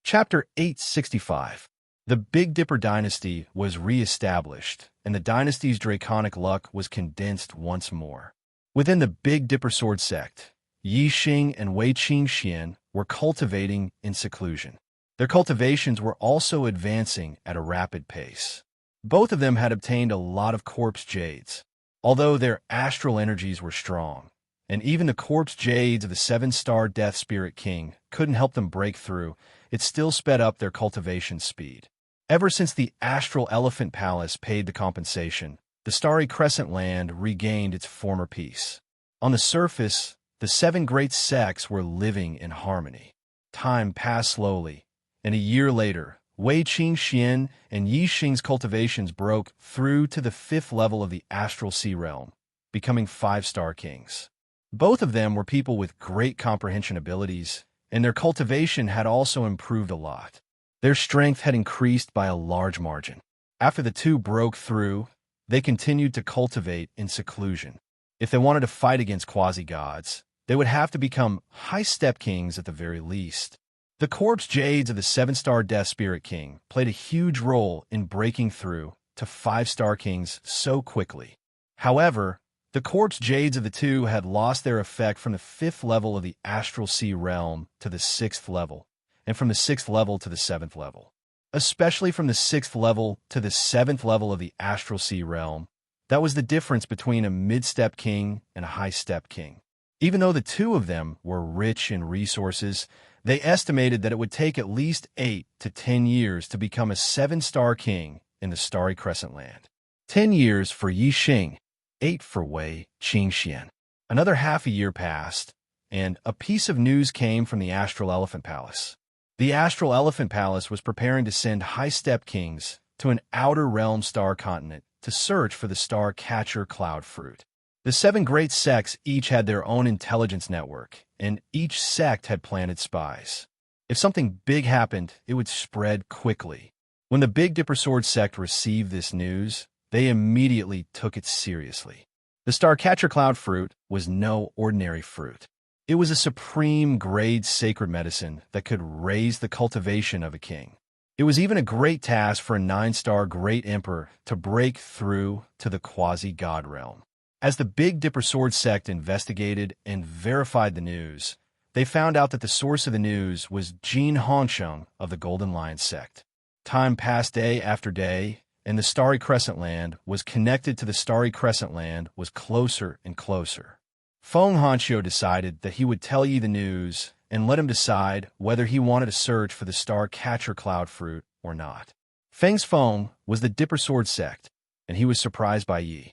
Chapter 865. The Big Dipper dynasty was re-established, and the dynasty's draconic luck was condensed once more. Within the Big Dipper sword sect, Yi Xing and Wei Qingxian were cultivating in seclusion. Their cultivations were also advancing at a rapid pace. Both of them had obtained a lot of corpse jades, although their astral energies were strong, and even the corpse jades of the 7-star Death Spirit King couldn't help them break through. It still sped up their cultivation speed. Ever since the Astral Elephant Palace paid the compensation, the Starry Crescent Land regained its former peace. On the surface, the 7 great sects were living in harmony. Time passed slowly, and a year later, Wei Qingxian and Yi Xing's cultivations broke through to the 5th level of the Astral Sea Realm, becoming 5-star kings. Both of them were people with great comprehension abilities, and their cultivation had also improved a lot. Their strength had increased by a large margin. After the two broke through, they continued to cultivate in seclusion. If they wanted to fight against quasi-gods, they would have to become high-step kings at the very least. The corpse jades of the 7-star Death Spirit King played a huge role in breaking through to 5-star kings so quickly. However, the corpse jades of the two had lost their effect from the 5th level of the Astral Sea realm to the 6th level, and from the 6th level to the 7th level. Especially from the 6th level to the 7th level of the Astral Sea realm, that was the difference between a mid-step king and a high-step king. Even though the two of them were rich in resources, they estimated that it would take at least 8 to 10 years to become a 7-star king in the Starry Crescent Land. 10 years for Yi Xing, 8 for Wei Qingxian. Another half a year passed, and a piece of news came from the Astral Elephant Palace. The Astral Elephant Palace was preparing to send high-step kings to an outer realm star continent to search for the star catcher cloud fruit. The 7 great sects each had their own intelligence network, and each sect had planted spies. If something big happened, it would spread quickly. When the Big Dipper Sword sect received this news, they immediately took it seriously. The star catcher cloud fruit was no ordinary fruit. It was a supreme grade sacred medicine that could raise the cultivation of a king. It was even a great task for a 9-star great emperor to break through to the quasi-god realm. As the Big Dipper Sword sect investigated and verified the news, they found out that the source of the news was Jin Hongsheng of the Golden Lion sect. Time passed day after day, and the Starry Crescent Land was connected to the Starry Crescent Land was closer and closer. Feng Hanxiu decided that he would tell Yi the news and let him decide whether he wanted to search for the star catcher cloud fruit or not. Feng's Feng was the Dipper Sword sect, and he was surprised by Yi.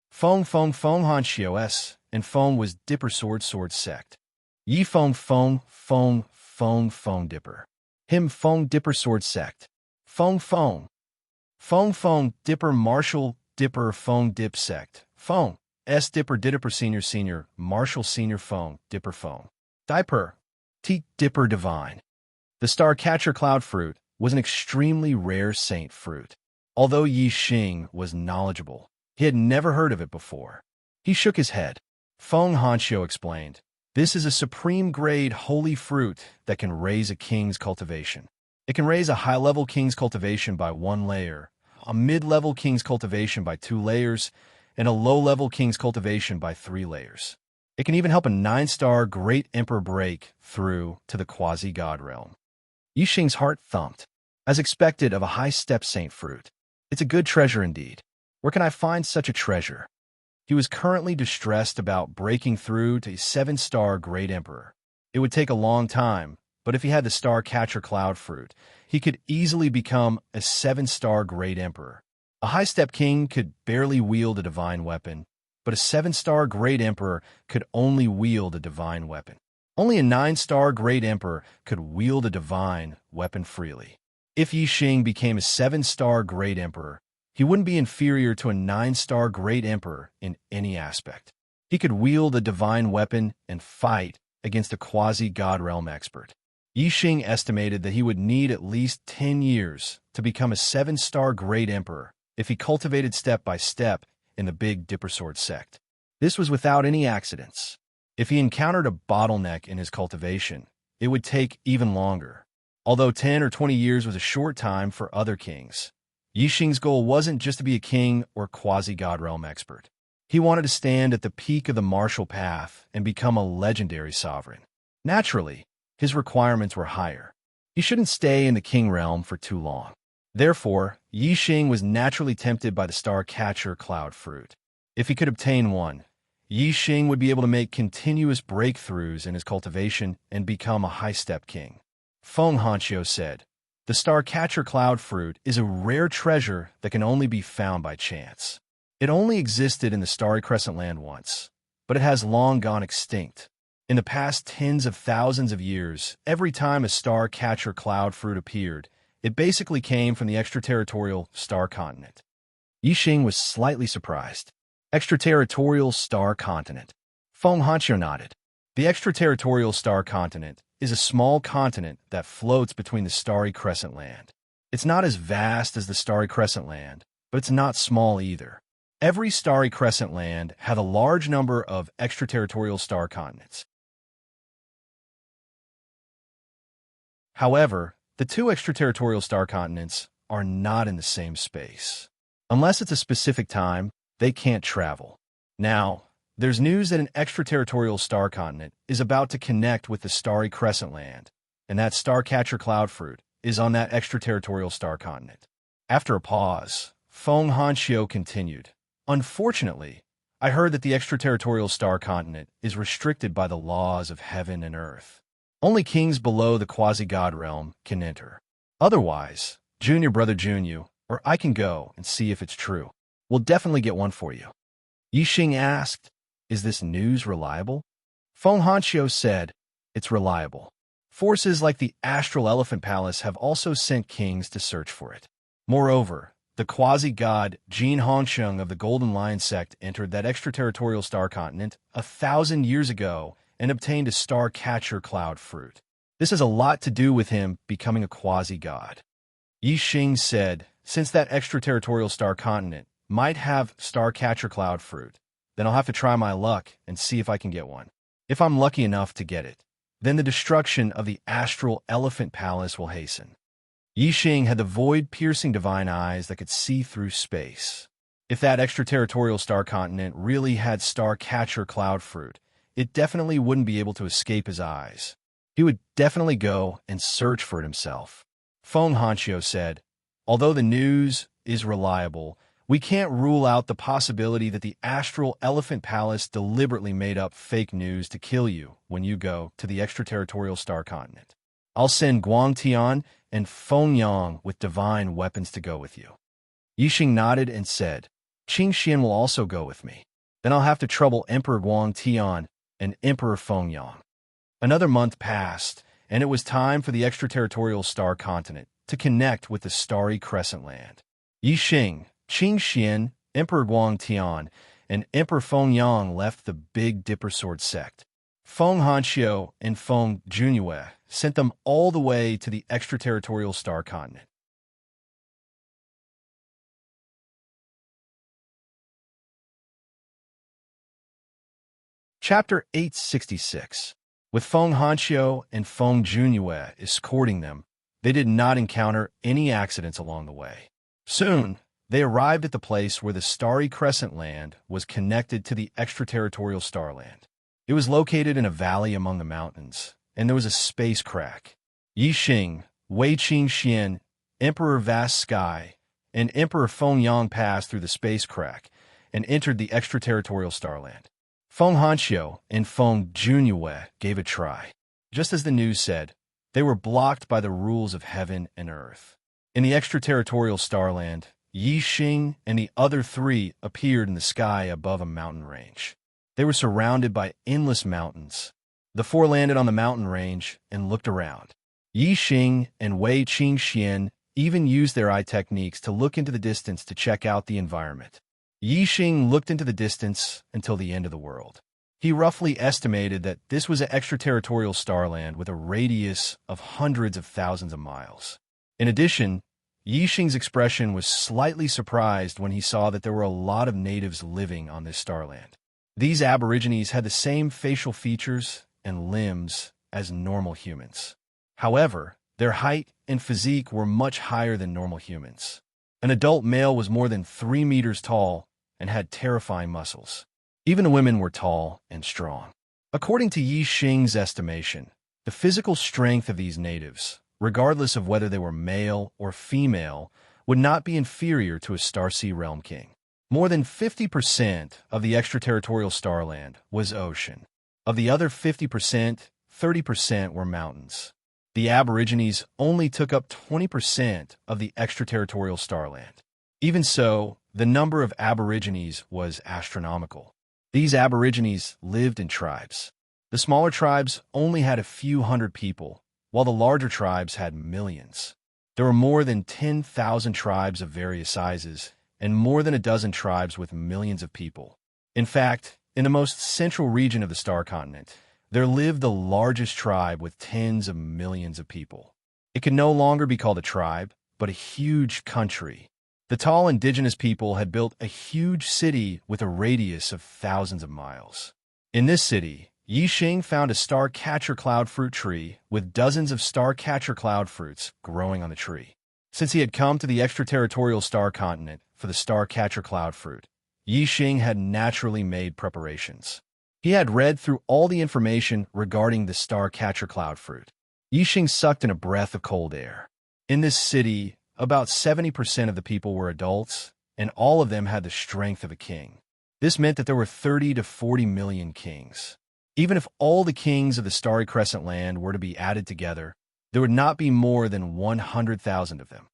Feng Hanxiu S, and Feng was Dipper Sword sect. Yi Feng Dipper. Him Feng Dipper Sword sect. Feng Dipper Martial Dipper Feng Dip sect. Feng S Dipper Dipper Senior Martial Senior Feng Dipper Feng. Diaper T Dipper Divine. The star catcher cloud fruit was an extremely rare saint fruit. Although Yi Xing was knowledgeable, he had never heard of it before. He shook his head. Feng Hanxiu explained, "This is a supreme grade holy fruit that can raise a king's cultivation. It can raise a high-level king's cultivation by 1 layer, a mid-level king's cultivation by 2 layers, and a low-level king's cultivation by 3 layers. It can even help a 9-star great emperor break through to the quasi-god realm." Yi Xing's heart thumped. As expected of a high-step saint fruit, it's a good treasure indeed. Where can I find such a treasure? He was currently distressed about breaking through to a 7-star great emperor. It would take a long time, but if he had the star catcher cloud fruit, he could easily become a 7-star great emperor. A high-step king could barely wield a divine weapon, but a 7-star great emperor could only wield a divine weapon. Only a 9-star great emperor could wield a divine weapon freely. If Yi Xing became a 7-star great emperor, he wouldn't be inferior to a 9-star great emperor in any aspect. He could wield a divine weapon and fight against a quasi-god realm expert. Yi Xing estimated that he would need at least 10 years to become a 7-star great emperor if he cultivated step by step in the Big Dipper Sword sect. This was without any accidents. If he encountered a bottleneck in his cultivation, it would take even longer. Although 10 or 20 years was a short time for other kings, Yi Xing's goal wasn't just to be a king or quasi-god realm expert. He wanted to stand at the peak of the martial path and become a legendary sovereign. Naturally, his requirements were higher. He shouldn't stay in the king realm for too long. Therefore, Yi Xing was naturally tempted by the star catcher cloud fruit. If he could obtain one, Yi Xing would be able to make continuous breakthroughs in his cultivation and become a high-step king. Feng Hanxiu said, "The star catcher cloud fruit is a rare treasure that can only be found by chance. It only existed in the Starry Crescent Land once, but it has long gone extinct. In the past tens of thousands of years, every time a star catcher cloud fruit appeared, it basically came from the extraterritorial star continent." Yi Xing was slightly surprised. Extraterritorial star continent. Feng Hanxiu nodded. The extraterritorial star continent is a small continent that floats between the Starry Crescent Land. It's not as vast as the Starry Crescent Land, but it's not small either. Every Starry Crescent Land had a large number of extraterritorial star continents. However, the two extraterritorial star continents are not in the same space. Unless it's a specific time, they can't travel. Now, there's news that an extraterritorial star continent is about to connect with the starry crescent land, and that starcatcher cloud fruit is on that extraterritorial star continent. After a pause, Feng Hanxiu continued, "Unfortunately, I heard that the extraterritorial star continent is restricted by the laws of heaven and earth. Only kings below the quasi-god realm can enter. Otherwise, Junior Brother Junyu, or I can go and see if it's true. We'll definitely get one for you." Yixing asked, "Is this news reliable?" Feng Hanxiu said, "It's reliable. Forces like the Astral Elephant Palace have also sent kings to search for it. Moreover, the quasi-god Jin Hongsheng of the Golden Lion sect entered that extraterritorial star continent 1,000 years ago and obtained a star-catcher cloud fruit. This has a lot to do with him becoming a quasi-god." Yixing said, "Since that extraterritorial star continent might have star-catcher cloud fruit, then I'll have to try my luck and see if I can get one. If I'm lucky enough to get it, then the destruction of the Astral Elephant Palace will hasten." Yixing had the void-piercing divine eyes that could see through space. If that extraterritorial star continent really had star-catcher cloud fruit, it definitely wouldn't be able to escape his eyes. He would definitely go and search for it himself. Feng Hanxiu said, "Although the news is reliable, we can't rule out the possibility that the Astral Elephant Palace deliberately made up fake news to kill you when you go to the extraterritorial star continent. I'll send Guang Tian and Feng Yang with divine weapons to go with you." Yixing nodded and said, "Qing Xian will also go with me. Then I'll have to trouble Emperor Guang Tian and Emperor Feng Yang." Another month passed, and it was time for the extraterritorial star continent to connect with the starry crescent land. Yixing, Qing Xian, Emperor Guang Tian, and Emperor Feng Yang left the Big Dipper Sword sect. Feng Hanxiu and Feng Junyu sent them all the way to the extraterritorial star continent. Chapter 866. With Feng Hanxiu and Feng Junyu escorting them, they did not encounter any accidents along the way. Soon, they arrived at the place where the starry crescent land was connected to the extraterritorial starland. It was located in a valley among the mountains, and there was a space crack. Yixing, Wei Qing Xian, Emperor Vast Sky, and Emperor Feng Yang passed through the space crack and entered the extraterritorial starland. Feng Hanxiu and Feng Junyu gave a try. Just as the news said, they were blocked by the rules of heaven and earth. In the extraterritorial starland, Yixing and the other three appeared in the sky above a mountain range. They were surrounded by endless mountains. The four landed on the mountain range and looked around. Yixing and Wei Qing Xian even used their eye techniques to look into the distance to check out the environment. Yixing looked into the distance until the end of the world. He roughly estimated that this was an extraterritorial starland with a radius of hundreds of thousands of miles. In addition, Yixing's expression was slightly surprised when he saw that there were a lot of natives living on this starland. These aborigines had the same facial features and limbs as normal humans. However, their height and physique were much higher than normal humans. An adult male was more than 3 meters tall and had terrifying muscles. Even the women were tall and strong. According to Yixing's estimation, the physical strength of these natives, regardless of whether they were male or female, would not be inferior to a Starsea Realm king. More than 50% of the extraterritorial starland was ocean. Of the other 50%, 30% were mountains. The aborigines only took up 20% of the extraterritorial starland. Even so, the number of aborigines was astronomical. These aborigines lived in tribes. The smaller tribes only had a few hundred people, while the larger tribes had millions. There were more than 10,000 tribes of various sizes, and more than a dozen tribes with millions of people. In fact, in the most central region of the star continent, there lived the largest tribe with tens of millions of people. It could no longer be called a tribe, but a huge country. The tall indigenous people had built a huge city with a radius of thousands of miles. In this city, Yi Xing found a star-catcher cloud fruit tree with dozens of star-catcher cloud fruits growing on the tree. Since he had come to the extraterritorial star continent for the star-catcher cloud fruit, Yi Xing had naturally made preparations. He had read through all the information regarding the star-catcher cloud fruit. Yi Xing sucked in a breath of cold air. In this city, about 70% of the people were adults, and all of them had the strength of a king. This meant that there were 30 to 40 million kings. Even if all the kings of the Starry Crescent land were to be added together, there would not be more than 100,000 of them.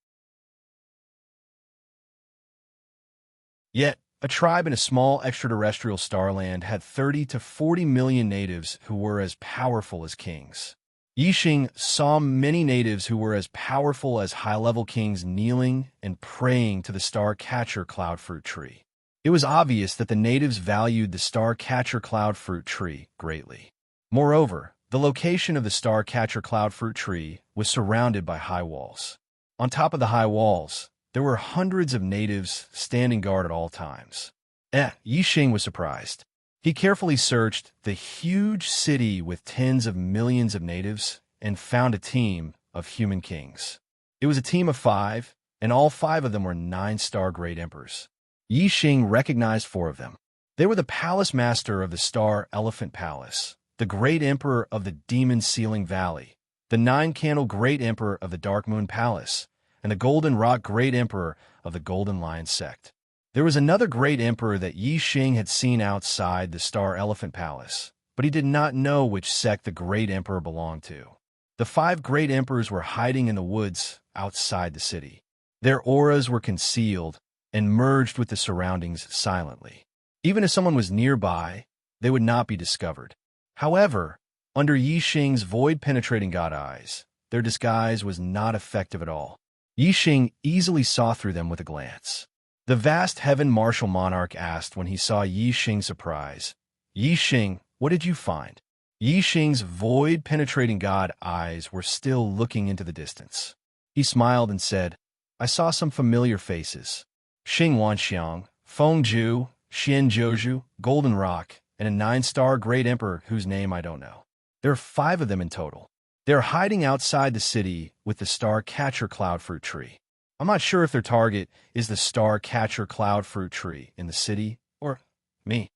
Yet, a tribe in a small extraterrestrial starland had 30 to 40 million natives who were as powerful as kings. Yi Xing saw many natives who were as powerful as high-level kings kneeling and praying to the star-catcher cloud fruit tree. It was obvious that the natives valued the star-catcher cloud fruit tree greatly. Moreover, the location of the star-catcher cloud fruit tree was surrounded by high walls. On top of the high walls, there were hundreds of natives standing guard at all times. Yi Xing was surprised. He carefully searched the huge city with tens of millions of natives and found a team of human kings. It was a team of 5, and all 5 of them were 9-star great emperors. Yi Xing recognized 4 of them. They were the palace master of the Star Elephant Palace, the great emperor of the Demon Ceiling Valley, the 9-candle great emperor of the Dark Moon Palace, and the Golden Rock great emperor of the Golden Lion Sect. There was another great emperor that Yi Xing had seen outside the Star Elephant Palace, but he did not know which sect the great emperor belonged to. The 5 great emperors were hiding in the woods outside the city. Their auras were concealed and merged with the surroundings silently. Even if someone was nearby, they would not be discovered. However, under Yi Xing's void-penetrating god eyes, their disguise was not effective at all. Yi Xing easily saw through them with a glance. The vast heaven martial monarch asked when he saw Yi Xing's surprise, "Yi Xing, what did you find?" Yi Xing's void-penetrating god eyes were still looking into the distance. He smiled and said, "I saw some familiar faces. Xing Wanxiang, Feng Zhu, Xian Zhouju, Golden Rock, and a 9-star great emperor whose name I don't know. There are 5 of them in total. They're hiding outside the city with the star-catcher cloud fruit tree. I'm not sure if their target is the star-catcher cloud fruit tree in the city or me."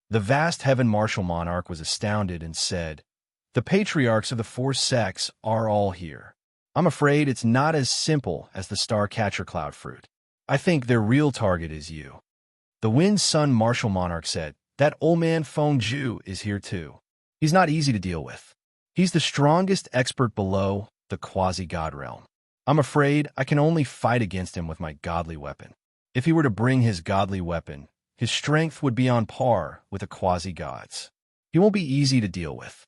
The vast heaven martial monarch was astounded and said, "The patriarchs of the 4 sects are all here. I'm afraid it's not as simple as the star-catcher cloud fruit. I think their real target is you." The wind sun martial monarch said, "That old man Feng Zhu is here too. He's not easy to deal with. He's the strongest expert below the quasi-god realm. I'm afraid I can only fight against him with my godly weapon. If he were to bring his godly weapon, his strength would be on par with the quasi-gods. He won't be easy to deal with."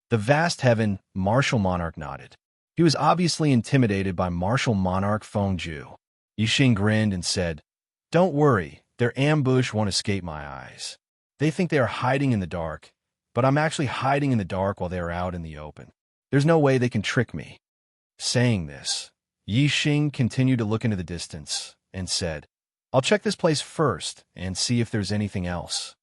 The vast heaven martial monarch nodded. He was obviously intimidated by martial monarch Feng Zhu. Yi Xing grinned and said, "Don't worry, their ambush won't escape my eyes. They think they are hiding in the dark, but I'm actually hiding in the dark while they are out in the open. There's no way they can trick me." Saying this, Yi Xing continued to look into the distance and said, "I'll check this place first and see if there's anything else."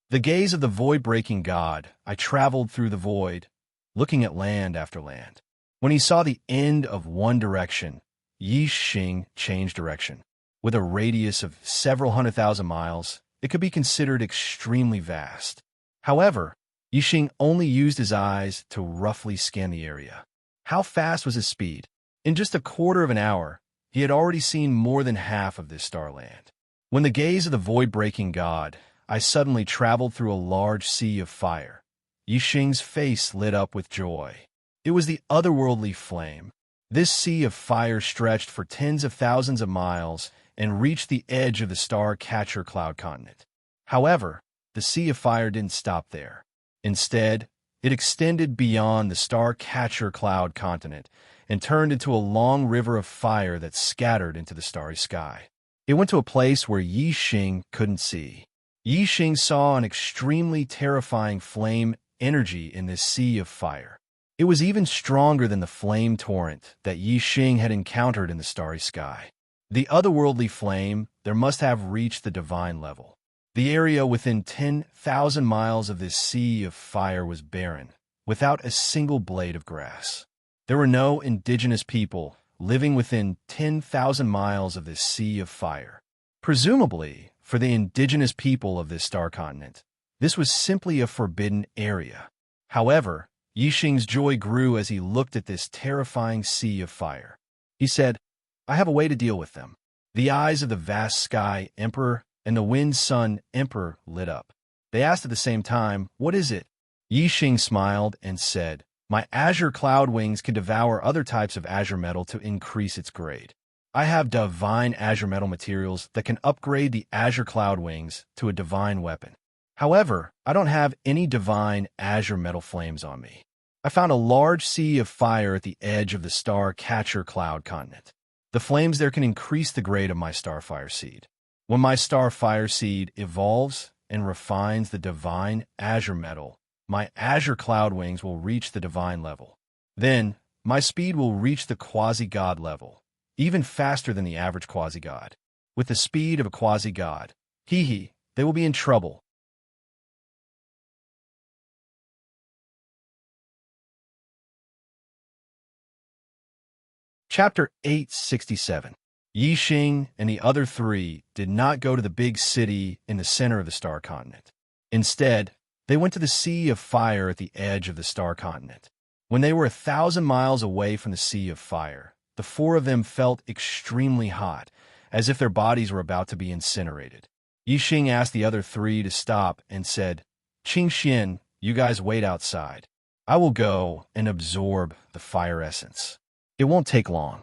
The gaze of the void-breaking god, I traveled through the void, looking at land after land. When he saw the end of one direction, Yi Xing changed direction. With a radius of several 100,000 miles, it could be considered extremely vast. However, Yi Xing only used his eyes to roughly scan the area. How fast was his speed? In just a quarter of an hour, he had already seen more than half of this starland. When the gaze of the void-breaking god, I suddenly traveled through a large sea of fire. Yi Xing's face lit up with joy. It was the otherworldly flame. This sea of fire stretched for tens of thousands of miles and reached the edge of the star-catcher cloud continent. However, the sea of fire didn't stop there. Instead, it extended beyond the star-catcher cloud continent and turned into a long river of fire that scattered into the starry sky. It went to a place where Yi Xing couldn't see. Yi Xing saw an extremely terrifying flame energy in this sea of fire. It was even stronger than the flame torrent that Yi Xing had encountered in the starry sky. The otherworldly flame there must have reached the divine level. The area within 10,000 miles of this sea of fire was barren, without a single blade of grass. There were no indigenous people living within 10,000 miles of this sea of fire. Presumably, for the indigenous people of this star continent, this was simply a forbidden area. However, Yixing's joy grew as he looked at this terrifying sea of fire. He said, "I have a way to deal with them." The eyes of the vast sky emperor and the wind sun emperor lit up. They asked at the same time, "What is it?" Yixing smiled and said, "My azure cloud wings can devour other types of azure metal to increase its grade. I have divine azure metal materials that can upgrade the azure cloud wings to a divine weapon. However, I don't have any divine azure metal flames on me. I found a large sea of fire at the edge of the star catcher cloud continent. The flames there can increase the grade of my starfire seed. When my starfire seed evolves and refines the divine azure metal, my azure cloud wings will reach the divine level. Then, my speed will reach the quasi-god level, even faster than the average quasi-god. With the speed of a quasi-god, they will be in trouble." Chapter 867. Yixing and the other three did not go to the big city in the center of the star continent. Instead, they went to the sea of fire at the edge of the star continent. When they were 1,000 miles away from the sea of fire, the four of them felt extremely hot, as if their bodies were about to be incinerated. Yixing asked the other three to stop and said, "Qingxian, you guys wait outside. I will go and absorb the fire essence. It won't take long."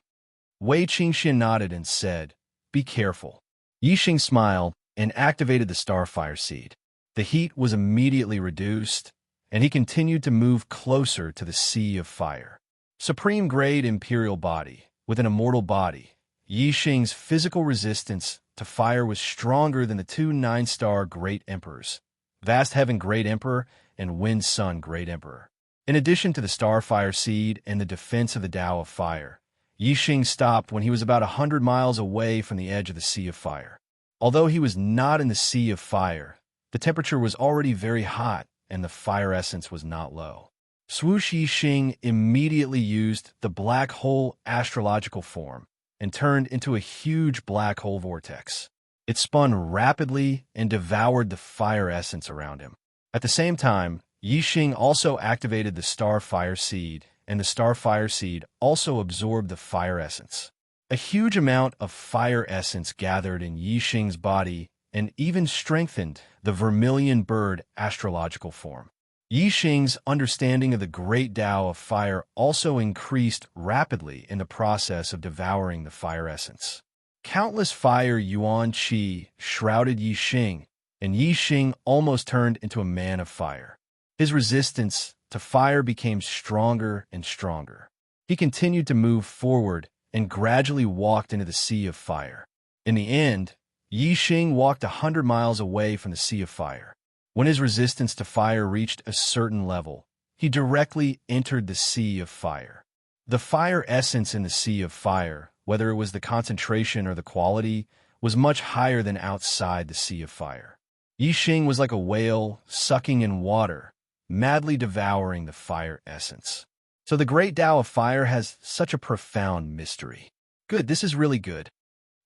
Wei Qingxian nodded and said, "Be careful." Yixing smiled and activated the starfire seed. The heat was immediately reduced, and he continued to move closer to the sea of fire. Supreme-grade imperial body with an immortal body, Yixing's physical resistance to fire was stronger than the two 9-star Great Emperors, Vast Heaven Great Emperor and Wind Sun Great Emperor. In addition to the starfire seed and the defense of the Tao of Fire, Yixing stopped when he was about 100 miles away from the edge of the Sea of Fire. Although he was not in the Sea of Fire, the temperature was already very hot and the fire essence was not low. Swoosh Yixing immediately used the black hole astrological form and turned into a huge black hole vortex. It spun rapidly and devoured the fire essence around him. At the same time, Yixing also activated the starfire seed, and the starfire seed also absorbed the fire essence. A huge amount of fire essence gathered in Yixing's body and even strengthened the vermilion bird astrological form. Yixing's understanding of the great Tao of Fire also increased rapidly in the process of devouring the fire essence. Countless fire yuan qi shrouded Yixing, and Yixing almost turned into a man of fire. His resistance to fire became stronger and stronger. He continued to move forward and gradually walked into the Sea of Fire. In the end, Yixing walked 100 miles away from the Sea of Fire. When his resistance to fire reached a certain level, he directly entered the Sea of Fire. The fire essence in the Sea of Fire, whether it was the concentration or the quality, was much higher than outside the Sea of Fire. Yixing was like a whale sucking in water, madly devouring the fire essence. So the great Tao of Fire has such a profound mystery. Good, this is really good.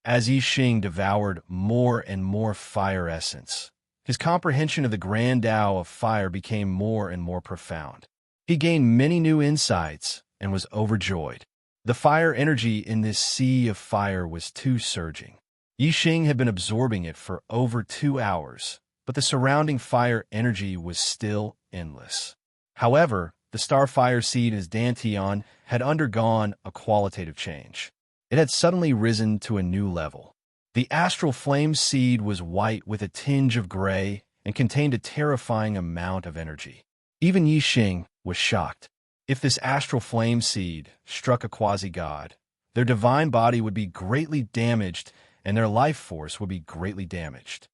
As Yixing devoured more and more fire essence, his comprehension of the grand Tao of Fire became more and more profound. He gained many new insights and was overjoyed. The fire energy in this Sea of Fire was too surging. Yixing had been absorbing it for over 2 hours, but the surrounding fire energy was still endless. However, the starfire seed as Dantian had undergone a qualitative change. It had suddenly risen to a new level. The astral flame seed was white with a tinge of gray and contained a terrifying amount of energy. Even Yixing was shocked. If this astral flame seed struck a quasi-god, their divine body would be greatly damaged and their life force would be greatly damaged.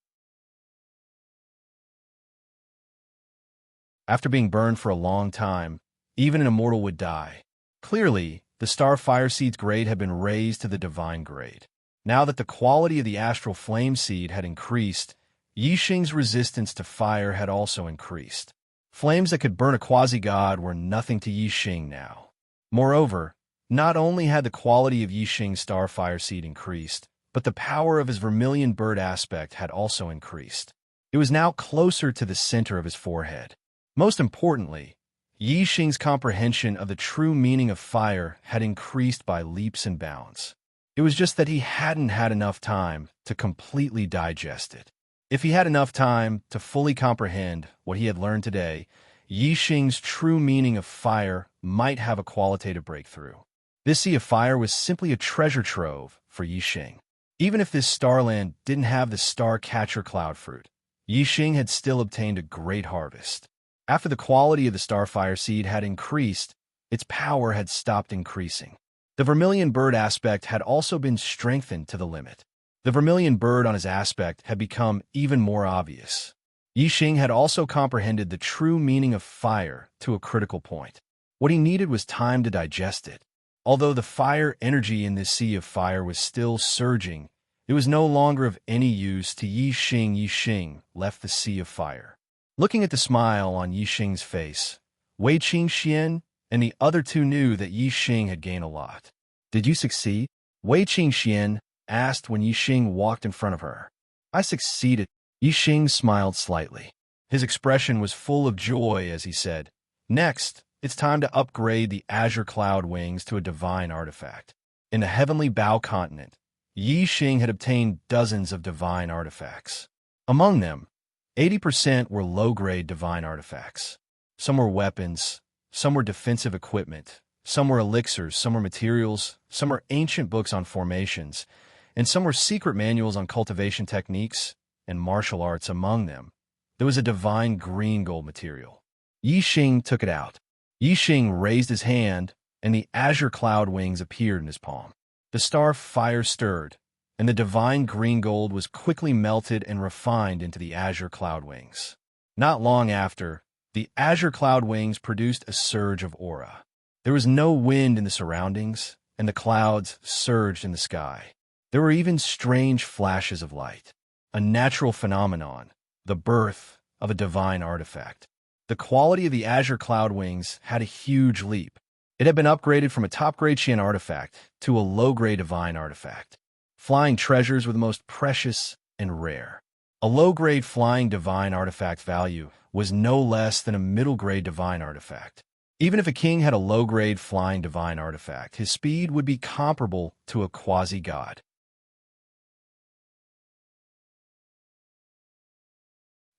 After being burned for a long time, even an immortal would die. Clearly, the starfire seed's grade had been raised to the divine grade. Now that the quality of the astral flame seed had increased, Yixing's resistance to fire had also increased. Flames that could burn a quasi-god were nothing to Yixing now. Moreover, not only had the quality of Yixing's starfire seed increased, but the power of his vermilion bird aspect had also increased. It was now closer to the center of his forehead. Most importantly, Yixing's comprehension of the true meaning of fire had increased by leaps and bounds. It was just that he hadn't had enough time to completely digest it. If he had enough time to fully comprehend what he had learned today, Yixing's true meaning of fire might have a qualitative breakthrough. This sea of fire was simply a treasure trove for Yixing. Even if this starland didn't have the star-catcher cloud fruit, Yixing had still obtained a great harvest. After the quality of the starfire seed had increased, its power had stopped increasing. The vermilion bird aspect had also been strengthened to the limit. The vermilion bird on his aspect had become even more obvious. Yixing had also comprehended the true meaning of fire to a critical point. What he needed was time to digest it. Although the fire energy in this sea of fire was still surging, it was no longer of any use to Yixing. Yixing left the sea of fire. Looking at the smile on Yixing's face, Wei Qingxian and the other two knew that Yixing had gained a lot. "Did you succeed?" Wei Qingxian asked when Yixing walked in front of her. "I succeeded." Yixing smiled slightly. His expression was full of joy as he said, "Next, it's time to upgrade the Azure Cloud Wings to a divine artifact." In the Heavenly Bow continent, Yixing had obtained dozens of divine artifacts. Among them, 80% were low-grade divine artifacts. Some were weapons, some were defensive equipment, some were elixirs, some were materials, some were ancient books on formations, and some were secret manuals on cultivation techniques and martial arts. Among them, there was a divine green gold material. Yixing took it out. Yixing raised his hand, and the azure cloud wings appeared in his palm. The star fire stirred, and the divine green gold was quickly melted and refined into the azure cloud wings. Not long after, the azure cloud wings produced a surge of aura. There was no wind in the surroundings, and the clouds surged in the sky. There were even strange flashes of light. A natural phenomenon, the birth of a divine artifact. The quality of the azure cloud wings had a huge leap. It had been upgraded from a top-grade Qian artifact to a low-grade divine artifact. Flying treasures were the most precious and rare. A low-grade flying divine artifact value was no less than a middle-grade divine artifact. Even if a king had a low-grade flying divine artifact, his speed would be comparable to a quasi-god.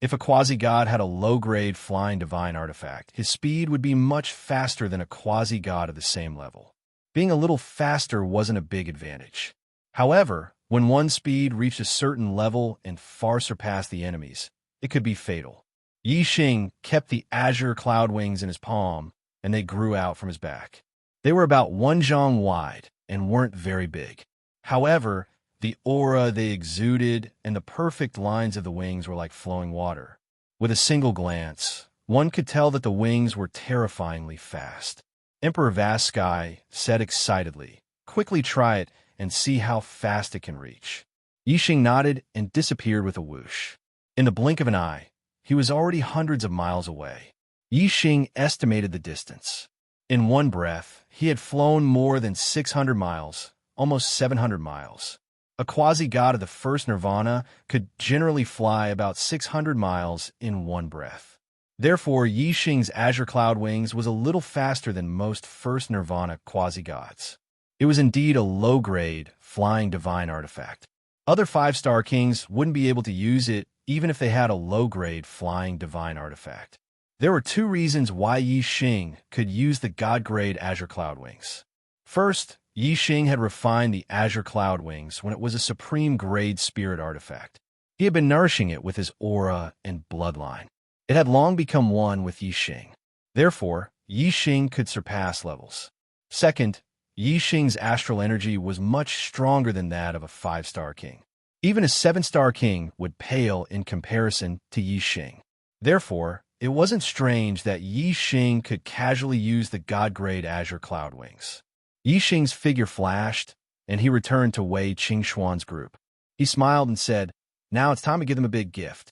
If a quasi-god had a low-grade flying divine artifact, his speed would be much faster than a quasi-god of the same level. Being a little faster wasn't a big advantage. However, when one's speed reached a certain level and far surpassed the enemy's, it could be fatal. Yixing kept the azure cloud wings in his palm, and they grew out from his back. They were about 1 zhang wide and weren't very big. However, the aura they exuded and the perfect lines of the wings were like flowing water. With a single glance, one could tell that the wings were terrifyingly fast. Emperor Vaskai said excitedly, "Quickly try it and see how fast it can reach." Yixing nodded and disappeared with a whoosh. In the blink of an eye, he was already hundreds of miles away. Yixing estimated the distance. In one breath, he had flown more than 600 miles, almost 700 miles. A quasi-god of the first nirvana could generally fly about 600 miles in one breath. Therefore, Yixing's azure cloud wings was a little faster than most first nirvana quasi-gods. It was indeed a low-grade, flying divine artifact. Other 5-star kings wouldn't be able to use it even if they had a low-grade flying divine artifact. There were 2 reasons why Yixing could use the god-grade azure cloud wings. First, Yixing had refined the azure cloud wings when it was a supreme grade spirit artifact. He had been nourishing it with his aura and bloodline. It had long become one with Yixing. Therefore, Yixing could surpass levels. Second, Yixing's astral energy was much stronger than that of a 5-star king. Even a 7-star king would pale in comparison to Yixing. Therefore, it wasn't strange that Yixing could casually use the god-grade azure cloud wings. Yixing's figure flashed, and he returned to Wei Qingxuan's group. He smiled and said, "Now it's time to give them a big gift."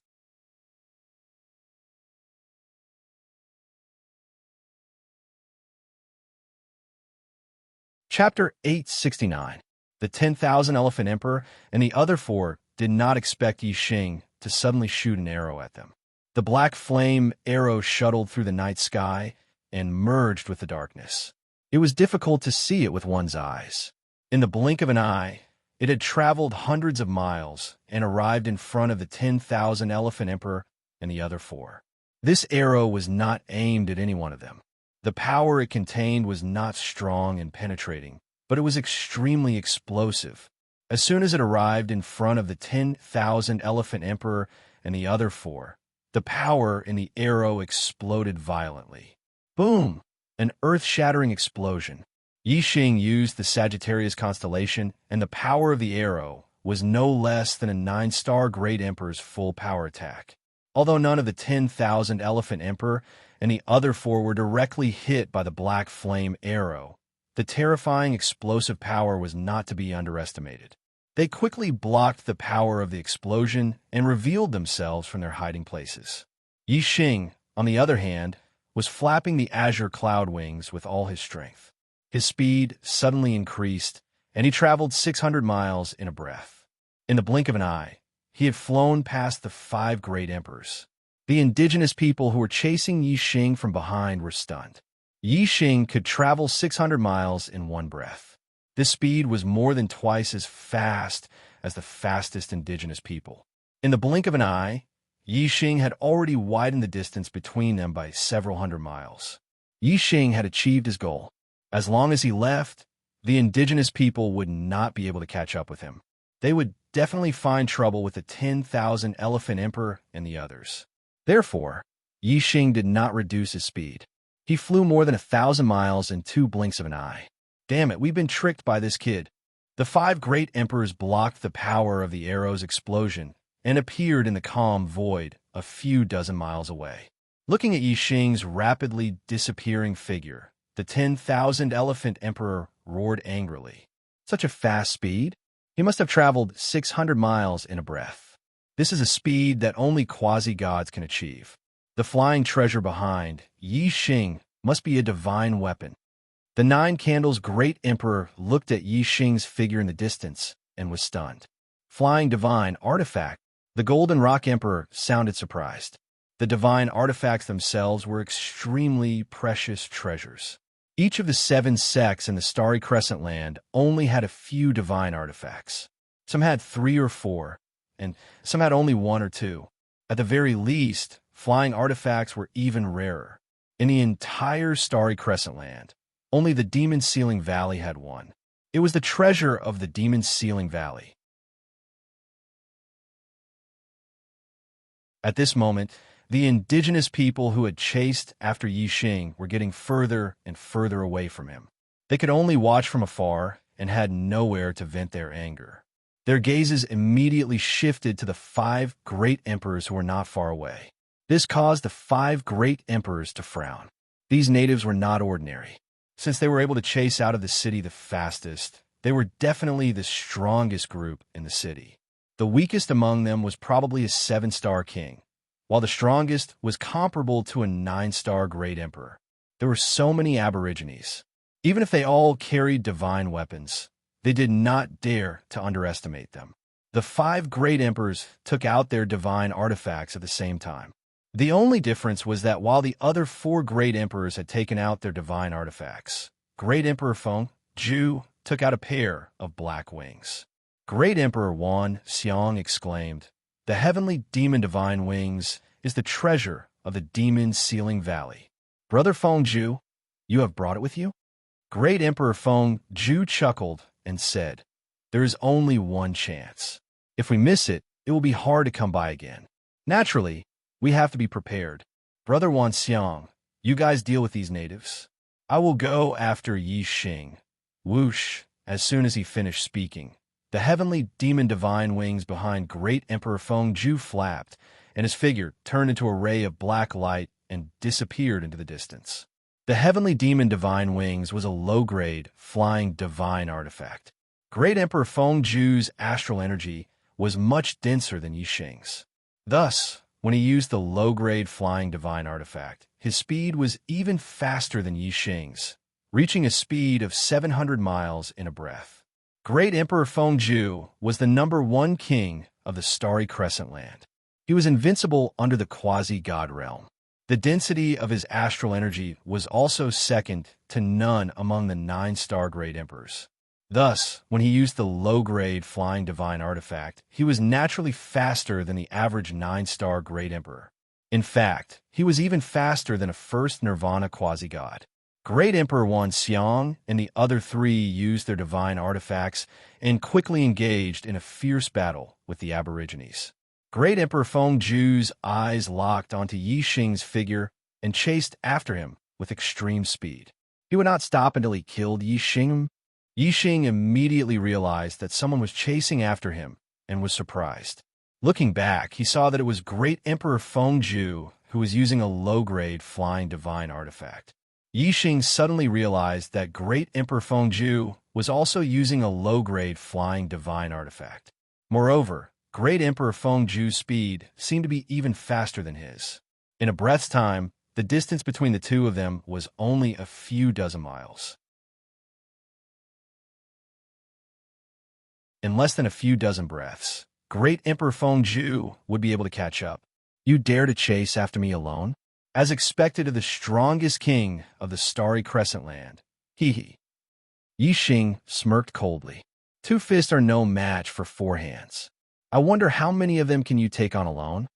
Chapter 869. The 10,000 Elephant Emperor and the other four did not expect Yi Xing to suddenly shoot an arrow at them. The black flame arrow shuttled through the night sky and merged with the darkness. It was difficult to see it with one's eyes. In the blink of an eye, it had traveled hundreds of miles and arrived in front of the 10,000 Elephant Emperor and the other four. This arrow was not aimed at any one of them. The power it contained was not strong and penetrating, but it was extremely explosive. As soon as it arrived in front of the 10,000 Elephant Emperor and the other four, the power in the arrow exploded violently. Boom! An earth-shattering explosion. Yi Xing used the Sagittarius constellation, and the power of the arrow was no less than a 9-star Great Emperor's full power attack. Although none of the 10,000 Elephant Emperor and the other four were directly hit by the black flame arrow, the terrifying explosive power was not to be underestimated. They quickly blocked the power of the explosion and revealed themselves from their hiding places. Yi Xing, on the other hand, was flapping the azure cloud wings with all his strength. His speed suddenly increased, and he traveled 600 miles in a breath. In the blink of an eye, he had flown past the 5 great emperors. The indigenous people who were chasing Yi Xing from behind were stunned. Yi Xing could travel 600 miles in one breath. This speed was more than twice as fast as the fastest indigenous people. In the blink of an eye, Yi Xing had already widened the distance between them by several hundred miles. Yi Xing had achieved his goal. As long as he left, the indigenous people would not be able to catch up with him. They would definitely find trouble with the 10,000 Elephant Emperor and the others. Therefore, Yi Xing did not reduce his speed. He flew more than 1,000 miles in 2 blinks of an eye. Damn it, we've been tricked by this kid. The 5 great emperors blocked the power of the arrow's explosion and appeared in the calm void a few dozen miles away. Looking at Yi Xing's rapidly disappearing figure, the 10,000 Elephant Emperor roared angrily. Such a fast speed? He must have traveled 600 miles in a breath. This is a speed that only quasi-gods can achieve. The flying treasure behind Yi Xing must be a divine weapon. The 9 Candles Great Emperor looked at Yi Xing's figure in the distance and was stunned. Flying divine artifact, the Golden Rock Emperor sounded surprised. The divine artifacts themselves were extremely precious treasures. Each of the 7 sects in the Starry Crescent Land only had a few divine artifacts. Some had 3 or 4, and some had only 1 or 2. At the very least, flying artifacts were even rarer. In the entire Starry Crescent Land, only the Demon Sealing Valley had one. It was the treasure of the Demon Sealing Valley. At this moment, the indigenous people who had chased after Yi Xing were getting further and further away from him. They could only watch from afar and had nowhere to vent their anger. Their gazes immediately shifted to the 5 great emperors who were not far away. This caused the 5 great emperors to frown. These natives were not ordinary. Since they were able to chase out of the city the fastest, they were definitely the strongest group in the city. The weakest among them was probably a 7-star king, while the strongest was comparable to a 9-star great emperor. There were so many aborigines. Even if they all carried divine weapons, they did not dare to underestimate them. The 5 great emperors took out their divine artifacts at the same time. The only difference was that while the other 4 great emperors had taken out their divine artifacts, Great Emperor Feng Zhu took out a pair of black wings. Great Emperor Wan Xiang exclaimed, "The heavenly demon divine wings is the treasure of the Demon Sealing Valley. Brother Feng Zhu, you have brought it with you?" Great Emperor Feng Zhu chuckled and said, "There is only one chance. If we miss it, it will be hard to come by again. Naturally, we have to be prepared. Brother Wan Xiang, you guys deal with these natives. I will go after Yi Xing." Whoosh! As soon as he finished speaking, the heavenly demon divine wings behind Great Emperor Feng Zhu flapped, and his figure turned into a ray of black light and disappeared into the distance. The heavenly demon divine wings was a low-grade, flying divine artifact. Great Emperor Fengju's astral energy was much denser than Yixing's. Thus, when he used the low-grade flying divine artifact, his speed was even faster than Yixing's, reaching a speed of 700 miles in a breath. Great Emperor Fengju was the #1 king of the Starry Crescent Land. He was invincible under the quasi-god realm. The density of his astral energy was also second to none among the 9-star Great Emperors. Thus, when he used the low-grade flying divine artifact, he was naturally faster than the average 9-star Great Emperor. In fact, he was even faster than a first Nirvana quasi-god. Great Emperor Wan Xiang and the other three used their divine artifacts and quickly engaged in a fierce battle with the Aborigines. Great Emperor Fengju's eyes locked onto Yixing's figure and chased after him with extreme speed. He would not stop until he killed Yixing. Yixing immediately realized that someone was chasing after him and was surprised. Looking back, he saw that it was Great Emperor Fengju who was using a low-grade flying divine artifact. Yixing suddenly realized that Great Emperor Fengju was also using a low-grade flying divine artifact. Moreover, Great Emperor Fengju's speed seemed to be even faster than his. In a breath's time, the distance between the two of them was only a few dozen miles. In less than a few dozen breaths, Great Emperor Fengju would be able to catch up. "You dare to chase after me alone?" As expected of the strongest king of the Starry Crescent Land. Hee. Yixing smirked coldly. 2 fists are no match for 4 hands. I wonder how many of them can you take on alone?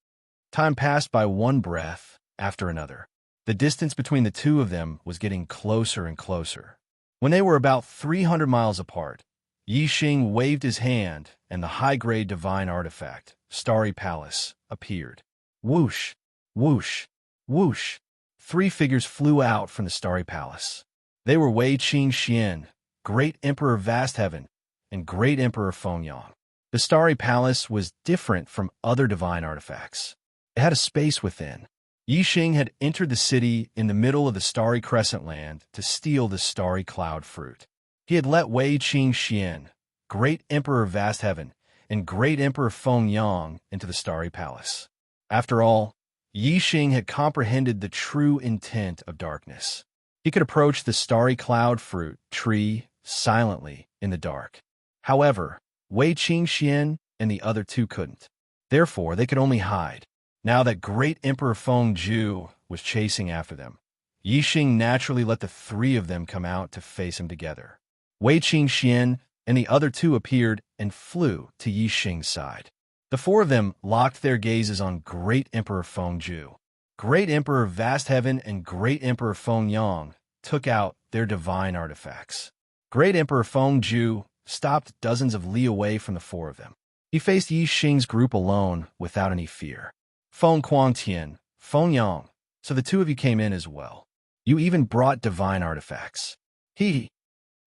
Time passed by one breath after another. The distance between the two of them was getting closer and closer. When they were about 300 miles apart, Yixing waved his hand and the high-grade divine artifact, Starry Palace, appeared. Whoosh, whoosh, whoosh. 3 figures flew out from the Starry Palace. They were Wei Qingxian, Great Emperor of Vast Heaven, and Great Emperor Fengyang. The Starry Palace was different from other divine artifacts. It had a space within. Yixing had entered the city in the middle of the Starry Crescent Land to steal the Starry Cloud Fruit. He had let Wei Qingxian, Great Emperor of Vast Heaven, and Great Emperor Fengyang into the Starry Palace. After all, Yixing had comprehended the true intent of darkness. He could approach the Starry Cloud Fruit tree silently in the dark. However, Wei Qingxian and the other 2 couldn't. Therefore, they could only hide. Now that Great Emperor Fengju was chasing after them, Yixing naturally let the 3 of them come out to face him together. Wei Qingxian and the other 2 appeared and flew to Yixing's side. The 4 of them locked their gazes on Great Emperor Fengju. Great Emperor Vast Heaven and Great Emperor Fengyang took out their divine artifacts. Great Emperor Fengju stopped dozens of li away from the 4 of them. He faced Yixing's group alone without any fear. Feng Quangtian, Fengyang, so the 2 of you came in as well. You even brought divine artifacts. Hee.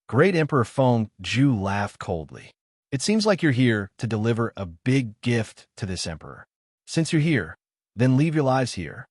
Great Emperor Fengju laughed coldly. It seems like you're here to deliver a big gift to this emperor. Since you're here, then leave your lives here.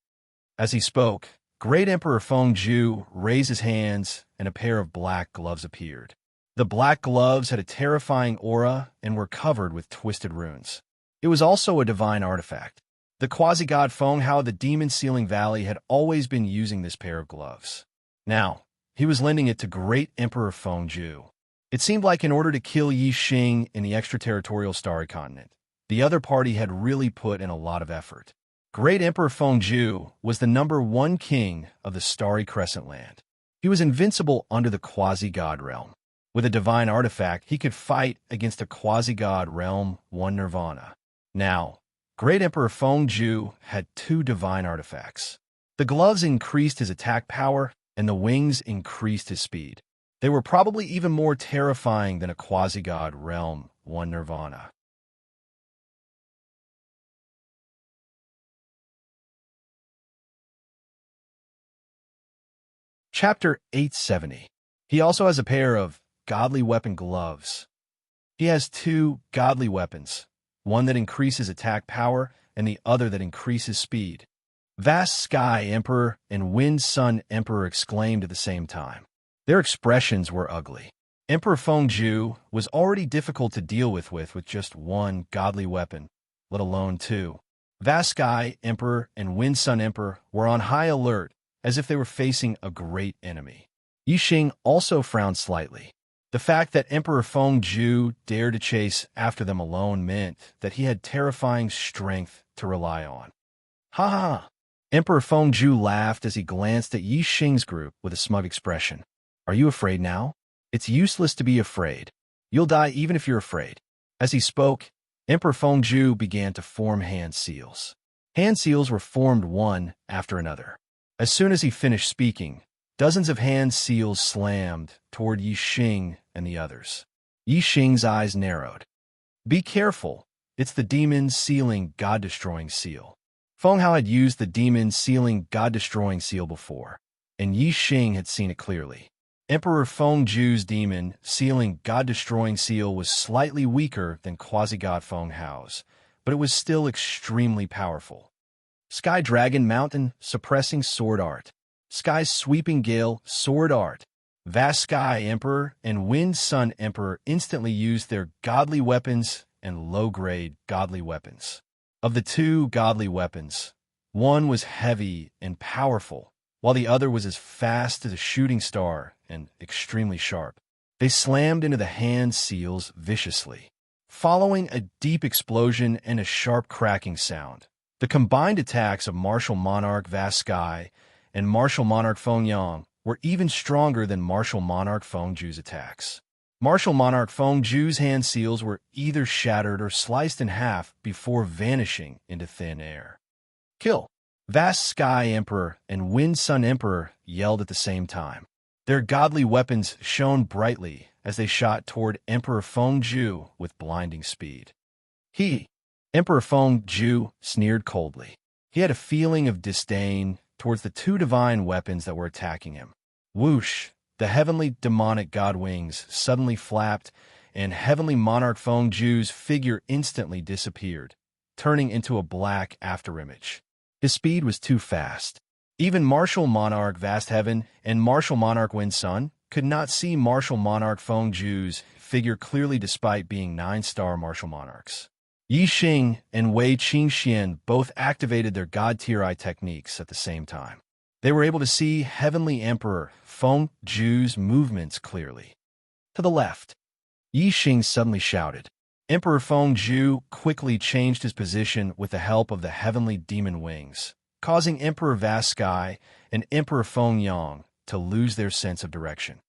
As he spoke, Great Emperor Fengju raised his hands and a pair of black gloves appeared. The black gloves had a terrifying aura and were covered with twisted runes. It was also a divine artifact. The quasi-god Fenghao of the demon-sealing valley had always been using this pair of gloves. Now, he was lending it to Great Emperor Fengju. It seemed like in order to kill Yixing in the extraterritorial Starry Continent, the other party had really put in a lot of effort. Great Emperor Fengju was the #1 king of the Starry Crescent Land. He was invincible under the quasi-god realm. With a divine artifact, he could fight against a quasi-god realm 1 Nirvana. Now, Great Emperor Fengju had 2 divine artifacts. The gloves increased his attack power, and the wings increased his speed. They were probably even more terrifying than a quasi-god realm 1 Nirvana. Chapter 870. He also has a pair of godly weapon gloves. He has 2 godly weapons, one that increases attack power and the other that increases speed. Vast Sky Emperor and Wind Sun Emperor exclaimed at the same time. Their expressions were ugly. Emperor Fengju was already difficult to deal with just one godly weapon, let alone two. Vast Sky Emperor and Wind Sun Emperor were on high alert, as if they were facing a great enemy. Yixing also frowned slightly. The fact that Emperor Fengju dared to chase after them alone meant that he had terrifying strength to rely on. Ha ha ha! Emperor Fengju laughed as he glanced at Yixing's group with a smug expression. Are you afraid now? It's useless to be afraid. You'll die even if you're afraid. As he spoke, Emperor Fengju began to form hand seals. Hand seals were formed one after another. As soon as he finished speaking, dozens of hand seals slammed toward Yixing and the others. Yixing's eyes narrowed. Be careful. It's the demon sealing god-destroying seal. Feng Hao had used the demon sealing god-destroying seal before, and Yixing had seen it clearly. Emperor Fengju's demon sealing god-destroying seal was slightly weaker than quasi-god Feng Hao's, but it was still extremely powerful. Sky Dragon Mountain suppressing sword art. Sky's sweeping gale sword art. Vast Sky Emperor and Wind Sun Emperor instantly used their godly weapons and low-grade godly weapons. Of the two godly weapons, one was heavy and powerful, while the other was as fast as a shooting star and extremely sharp. They slammed into the hand seals viciously. Following a deep explosion and a sharp cracking sound, the combined attacks of Martial Monarch Vast Sky and Martial Monarch Fengyang were even stronger than Martial Monarch Fengju's attacks. Martial Monarch Fengju's hand seals were either shattered or sliced in half before vanishing into thin air. Kill! Vast Sky Emperor and Wind Sun Emperor yelled at the same time. Their godly weapons shone brightly as they shot toward Emperor Fengju with blinding speed. Emperor Fengju sneered coldly. He had a feeling of disdain towards the two divine weapons that were attacking him. Whoosh! The heavenly demonic god wings suddenly flapped, and heavenly monarch Fengju's figure instantly disappeared, turning into a black afterimage. His speed was too fast. Even Martial Monarch Vast Heaven and Martial Monarch Wind Sun could not see Martial Monarch Fengju's figure clearly despite being 9-star Martial Monarchs. Yixing and Wei Qingxian both activated their God-tier eye techniques at the same time. They were able to see Heavenly Emperor Fengju's movements clearly. To the left, Yixing suddenly shouted. Emperor Fengju quickly changed his position with the help of the Heavenly Demon Wings, causing Emperor Vast Sky and Emperor Fengyang to lose their sense of direction.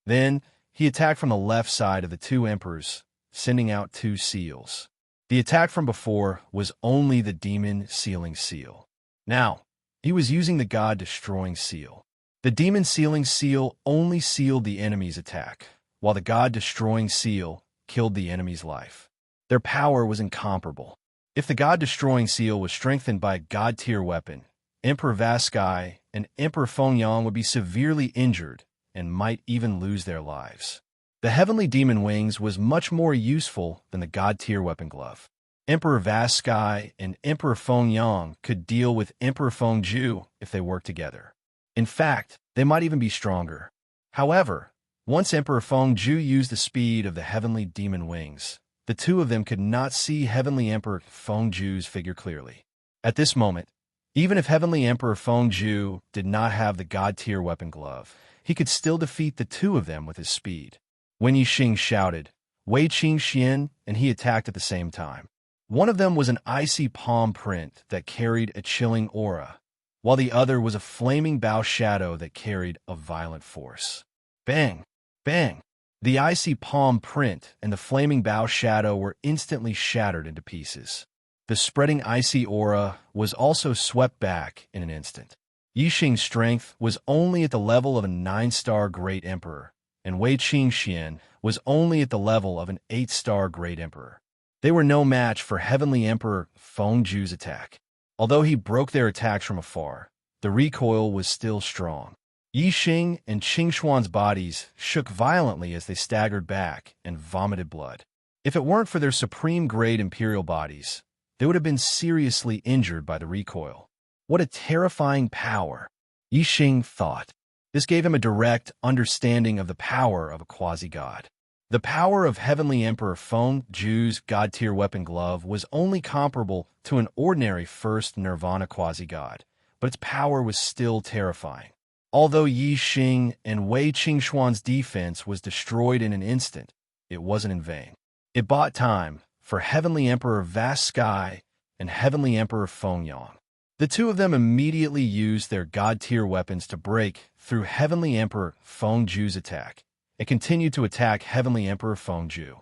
Then, he attacked from the left side of the two emperors, sending out two seals. The attack from before was only the demon sealing seal. Now, he was using the god-destroying seal. The demon sealing seal only sealed the enemy's attack, while the god-destroying seal killed the enemy's life. Their power was incomparable. If the god-destroying seal was strengthened by a god-tier weapon, Emperor Vast Sky and Emperor Fengyang would be severely injured and might even lose their lives. The Heavenly Demon Wings was much more useful than the God-tier weapon glove. Emperor Vast Sky and Emperor Fengyang could deal with Emperor Fengju if they worked together. In fact, they might even be stronger. However, once Emperor Fengju used the speed of the Heavenly Demon Wings, the two of them could not see Heavenly Emperor Fengju's figure clearly. At this moment, even if Heavenly Emperor Fengju did not have the God-tier weapon glove, he could still defeat the two of them with his speed. When Yixing shouted, Wei Qingxian, and he attacked at the same time. One of them was an icy palm print that carried a chilling aura, while the other was a flaming bow shadow that carried a violent force. Bang! Bang! The icy palm print and the flaming bow shadow were instantly shattered into pieces. The spreading icy aura was also swept back in an instant. Yixing's strength was only at the level of a 9-star Great Emperor, and Wei Qingxian was only at the level of an 8-star Great Emperor. They were no match for Heavenly Emperor Fengju's attack. Although he broke their attacks from afar, the recoil was still strong. Yixing and Qingshuan's bodies shook violently as they staggered back and vomited blood. If it weren't for their supreme grade imperial bodies, they would have been seriously injured by the recoil. What a terrifying power, Yixing thought. This gave him a direct understanding of the power of a quasi-god. The power of Heavenly Emperor Feng Zhu's god-tier weapon glove was only comparable to an ordinary first Nirvana quasi-god, but its power was still terrifying. Although Yi Xing and Wei Qingxuan's defense was destroyed in an instant, it wasn't in vain. It bought time for Heavenly Emperor Vast Sky and Heavenly Emperor Feng Yang. The two of them immediately used their god-tier weapons to break through Heavenly Emperor Feng Zhu's attack and continued to attack Heavenly Emperor Feng Zhu.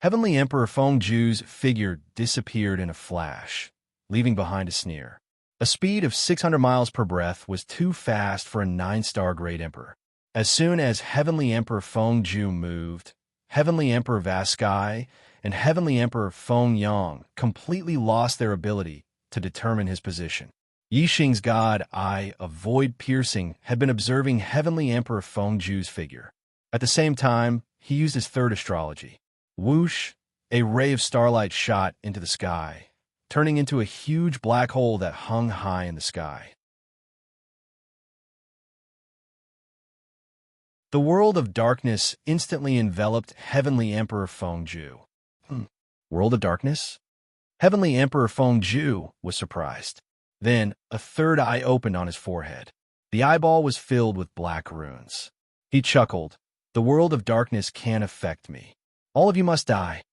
Heavenly Emperor Feng Zhu's figure disappeared in a flash, leaving behind a sneer. A speed of 600 miles per breath was too fast for a 9-star Great Emperor. As soon as Heavenly Emperor Feng Zhu moved, Heavenly Emperor Vast Sky and Heavenly Emperor Feng Yang completely lost their ability to determine his position. Yi Xing's god eye of void piercing had been observing Heavenly Emperor Feng Zhu's figure. At the same time, he used his third astrology. Whoosh! A ray of starlight shot into the sky, turning into a huge black hole that hung high in the sky. The world of darkness instantly enveloped Heavenly Emperor Feng Zhu. World of darkness? Heavenly Emperor Feng Zhu was surprised. Then, a third eye opened on his forehead. The eyeball was filled with black runes. He chuckled. The world of darkness can't affect me. All of you must die.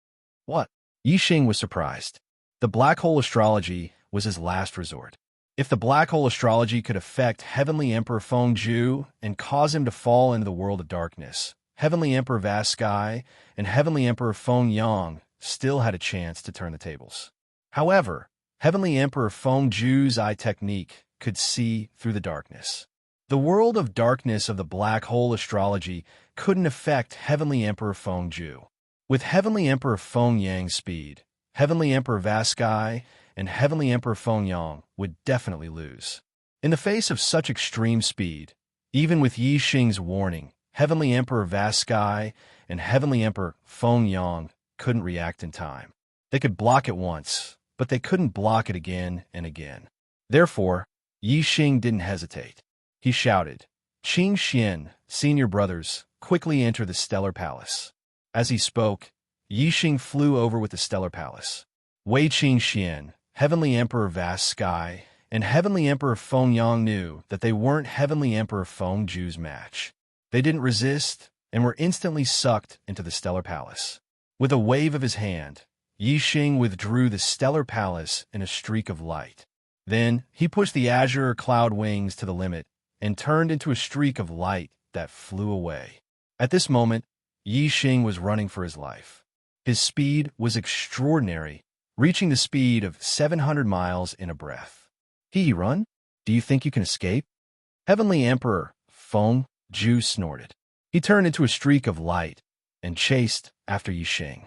What? Yi Xing was surprised. The black hole astrology was his last resort. If the black hole astrology could affect Heavenly Emperor Feng Zhu and cause him to fall into the world of darkness, Heavenly Emperor Vast Sky and Heavenly Emperor Feng Yang still had a chance to turn the tables. However, Heavenly Emperor Feng Zhu's eye technique could see through the darkness. The world of darkness of the black hole astrology couldn't affect Heavenly Emperor Feng Zhu. With Heavenly Emperor Feng Yang's speed, Heavenly Emperor Vast Sky and Heavenly Emperor Feng Yang would definitely lose. In the face of such extreme speed, even with Yi Xing's warning, Heavenly Emperor Vast Sky and Heavenly Emperor Feng Yang couldn't react in time. They could block it once, but they couldn't block it again and again. Therefore, Yi Xing didn't hesitate. He shouted, "Qing Xian, senior brothers, quickly enter the Stellar Palace." As he spoke, Yi Xing flew over with the Stellar Palace. Wei Qingxian, Heavenly Emperor Vast Sky, and Heavenly Emperor Feng Yang knew that they weren't Heavenly Emperor Feng Zhu's match. They didn't resist and were instantly sucked into the Stellar Palace. With a wave of his hand, Yi Xing withdrew the Stellar Palace in a streak of light. Then he pushed the azure cloud wings to the limit and turned into a streak of light that flew away. At this moment, Yi Xing was running for his life. His speed was extraordinary, reaching the speed of 700 miles in a breath. Run? Do you think you can escape? Heavenly Emperor Feng Zhu snorted. He turned into a streak of light and chased after Yi Xing.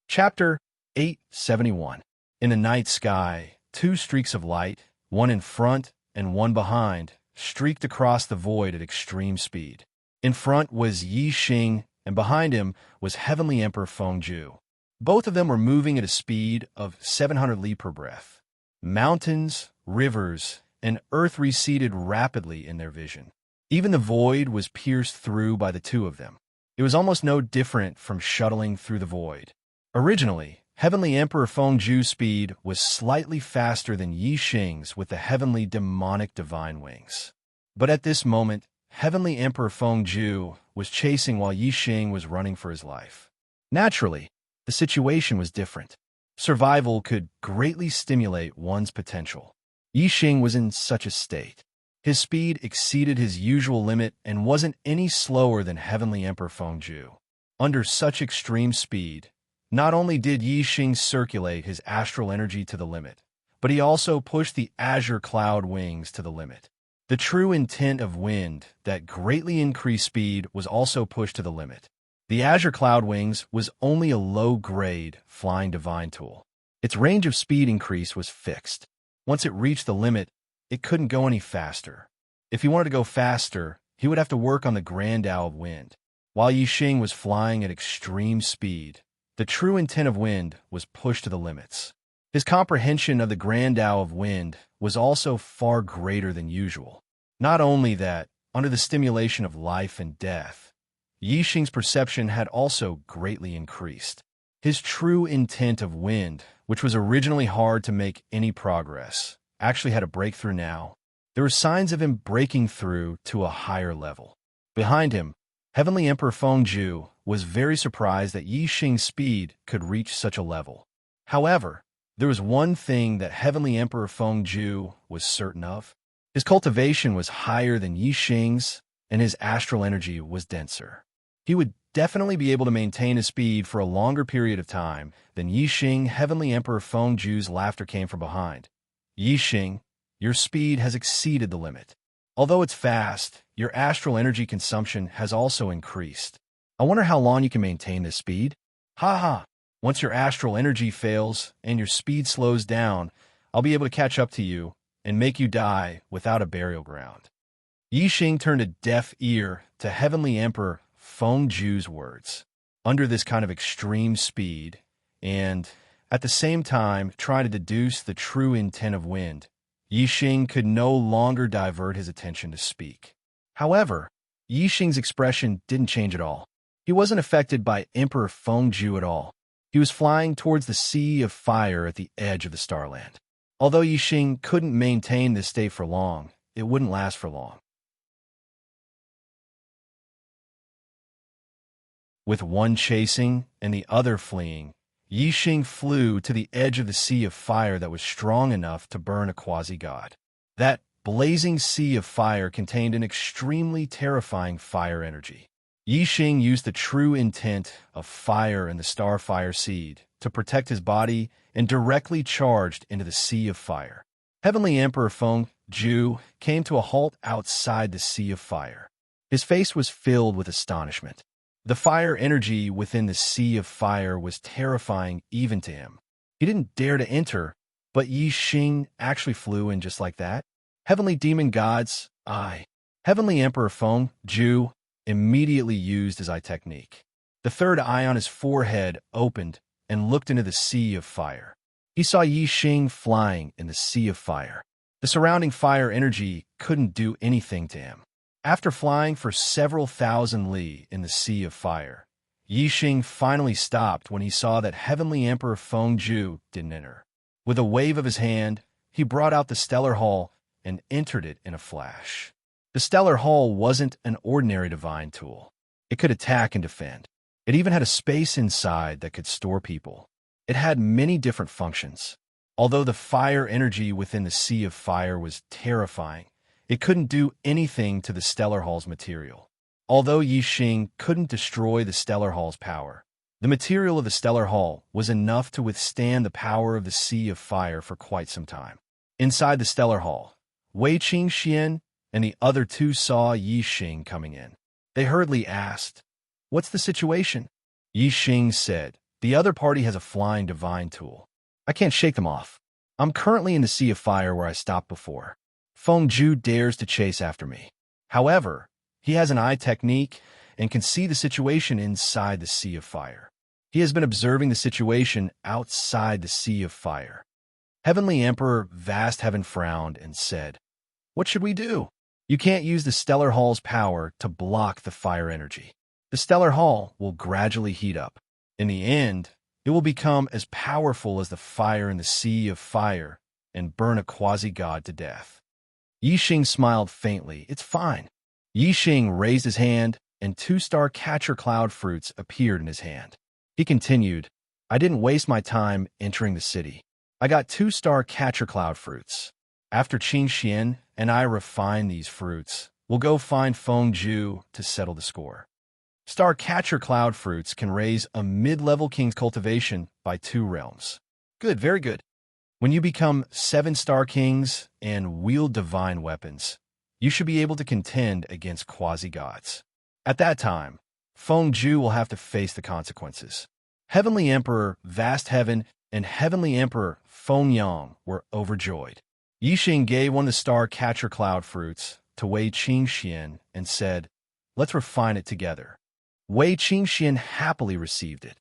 Chapter 871. In the night sky, two streaks of light, one in front and one behind, streaked across the void at extreme speed. In front was Yi Xing, and behind him was Heavenly Emperor Feng Zhu. Both of them were moving at a speed of 700 li per breath. Mountains, rivers, and earth receded rapidly in their vision. Even the void was pierced through by the two of them. It was almost no different from shuttling through the void. Originally, Heavenly Emperor Feng Zhu's speed was slightly faster than Yi Xing's with the heavenly demonic divine wings. But at this moment, Heavenly Emperor Feng Zhu was chasing while Yi Xing was running for his life. Naturally, the situation was different. Survival could greatly stimulate one's potential. Yi Xing was in such a state. His speed exceeded his usual limit and wasn't any slower than Heavenly Emperor Feng Zhu. Under such extreme speed, not only did Yi Xing circulate his astral energy to the limit, but he also pushed the azure cloud wings to the limit. The true intent of wind that greatly increased speed was also pushed to the limit. The azure cloud wings was only a low-grade flying divine tool. Its range of speed increase was fixed. Once it reached the limit, it couldn't go any faster. If he wanted to go faster, he would have to work on the Grand Owl of Wind. While Yi Xing was flying at extreme speed, The true intent of wind was pushed to the limits. His comprehension of the grand Tao of wind was also far greater than usual. Not only that, under the stimulation of life and death, Yixing's perception had also greatly increased. His true intent of wind, which was originally hard to make any progress, actually had a breakthrough now. There were signs of him breaking through to a higher level. Behind him, Heavenly Emperor Fengju was very surprised that Yixing's speed could reach such a level. However, there was one thing that Heavenly Emperor Fengju was certain of. His cultivation was higher than Yixing's, and his astral energy was denser. He would definitely be able to maintain his speed for a longer period of time than Yixing. Heavenly Emperor Fengju's laughter came from behind. Yixing, your speed has exceeded the limit. Although it's fast, your astral energy consumption has also increased. I wonder how long you can maintain this speed? Ha ha! Once your astral energy fails and your speed slows down, I'll be able to catch up to you and make you die without a burial ground. Yixing turned a deaf ear to Heavenly Emperor Fengju's words. Under this kind of extreme speed, and at the same time trying to deduce the true intent of wind, Yixing could no longer divert his attention to speak. However, Yixing's expression didn't change at all. He wasn't affected by Emperor Fengju at all. He was flying towards the sea of fire at the edge of the starland. Although Yixing couldn't maintain this state for long, it wouldn't last for long. With one chasing and the other fleeing, Yixing flew to the edge of the sea of fire that was strong enough to burn a quasi-god. That blazing sea of fire contained an extremely terrifying fire energy. Yixing used the true intent of fire and the starfire seed to protect his body and directly charged into the sea of fire. Heavenly Emperor Fengju came to a halt outside the sea of fire. His face was filled with astonishment. The fire energy within the sea of fire was terrifying even to him. He didn't dare to enter, but Yixing actually flew in just like that. Heavenly demon gods, Heavenly Emperor Fengju immediately used his eye technique. The third eye on his forehead opened and looked into the sea of fire. He saw Yixing flying in the sea of fire. The surrounding fire energy couldn't do anything to him. After flying for several thousand li in the sea of fire, Yixing finally stopped when he saw that Heavenly Emperor Fengju didn't enter. With a wave of his hand, he brought out the Stellar Hall and entered it in a flash. The Stellar Hall wasn't an ordinary divine tool. It could attack and defend. It even had a space inside that could store people. It had many different functions. Although the fire energy within the sea of fire was terrifying, it couldn't do anything to the Stellar Hall's material. Although Yixing couldn't destroy the Stellar Hall's power, the material of the Stellar Hall was enough to withstand the power of the Sea of Fire for quite some time. Inside the Stellar Hall, Wei Qingxian and the other two saw Yixing coming in. They hurriedly asked, "What's the situation?" Yixing said, "The other party has a flying divine tool. I can't shake them off. I'm currently in the Sea of Fire where I stopped before. Fengju dares to chase after me. However, he has an eye technique and can see the situation inside the Sea of Fire. He has been observing the situation outside the Sea of Fire." Heavenly Emperor Vast Heaven frowned and said, "What should we do? You can't use the Stellar Hall's power to block the fire energy. The Stellar Hall will gradually heat up. In the end, it will become as powerful as the fire in the Sea of Fire and burn a quasi-god to death." Yixing smiled faintly. "It's fine." Yixing raised his hand, and 2-star catcher cloud fruits appeared in his hand. He continued, "I didn't waste my time entering the city. I got 2-star catcher cloud fruits. After Qingxian and I refine these fruits, we'll go find Fengju to settle the score. Star catcher cloud fruits can raise a mid-level king's cultivation by 2 realms. Good, very good. When you become 7-star kings and wield divine weapons, you should be able to contend against quasi-gods. At that time, Fengju will have to face the consequences." Heavenly Emperor Vast Heaven and Heavenly Emperor Fengyang were overjoyed. Yixing gave one of the star catcher cloud fruits to Wei Qingxian and said, "Let's refine it together." Wei Qingxian happily received it.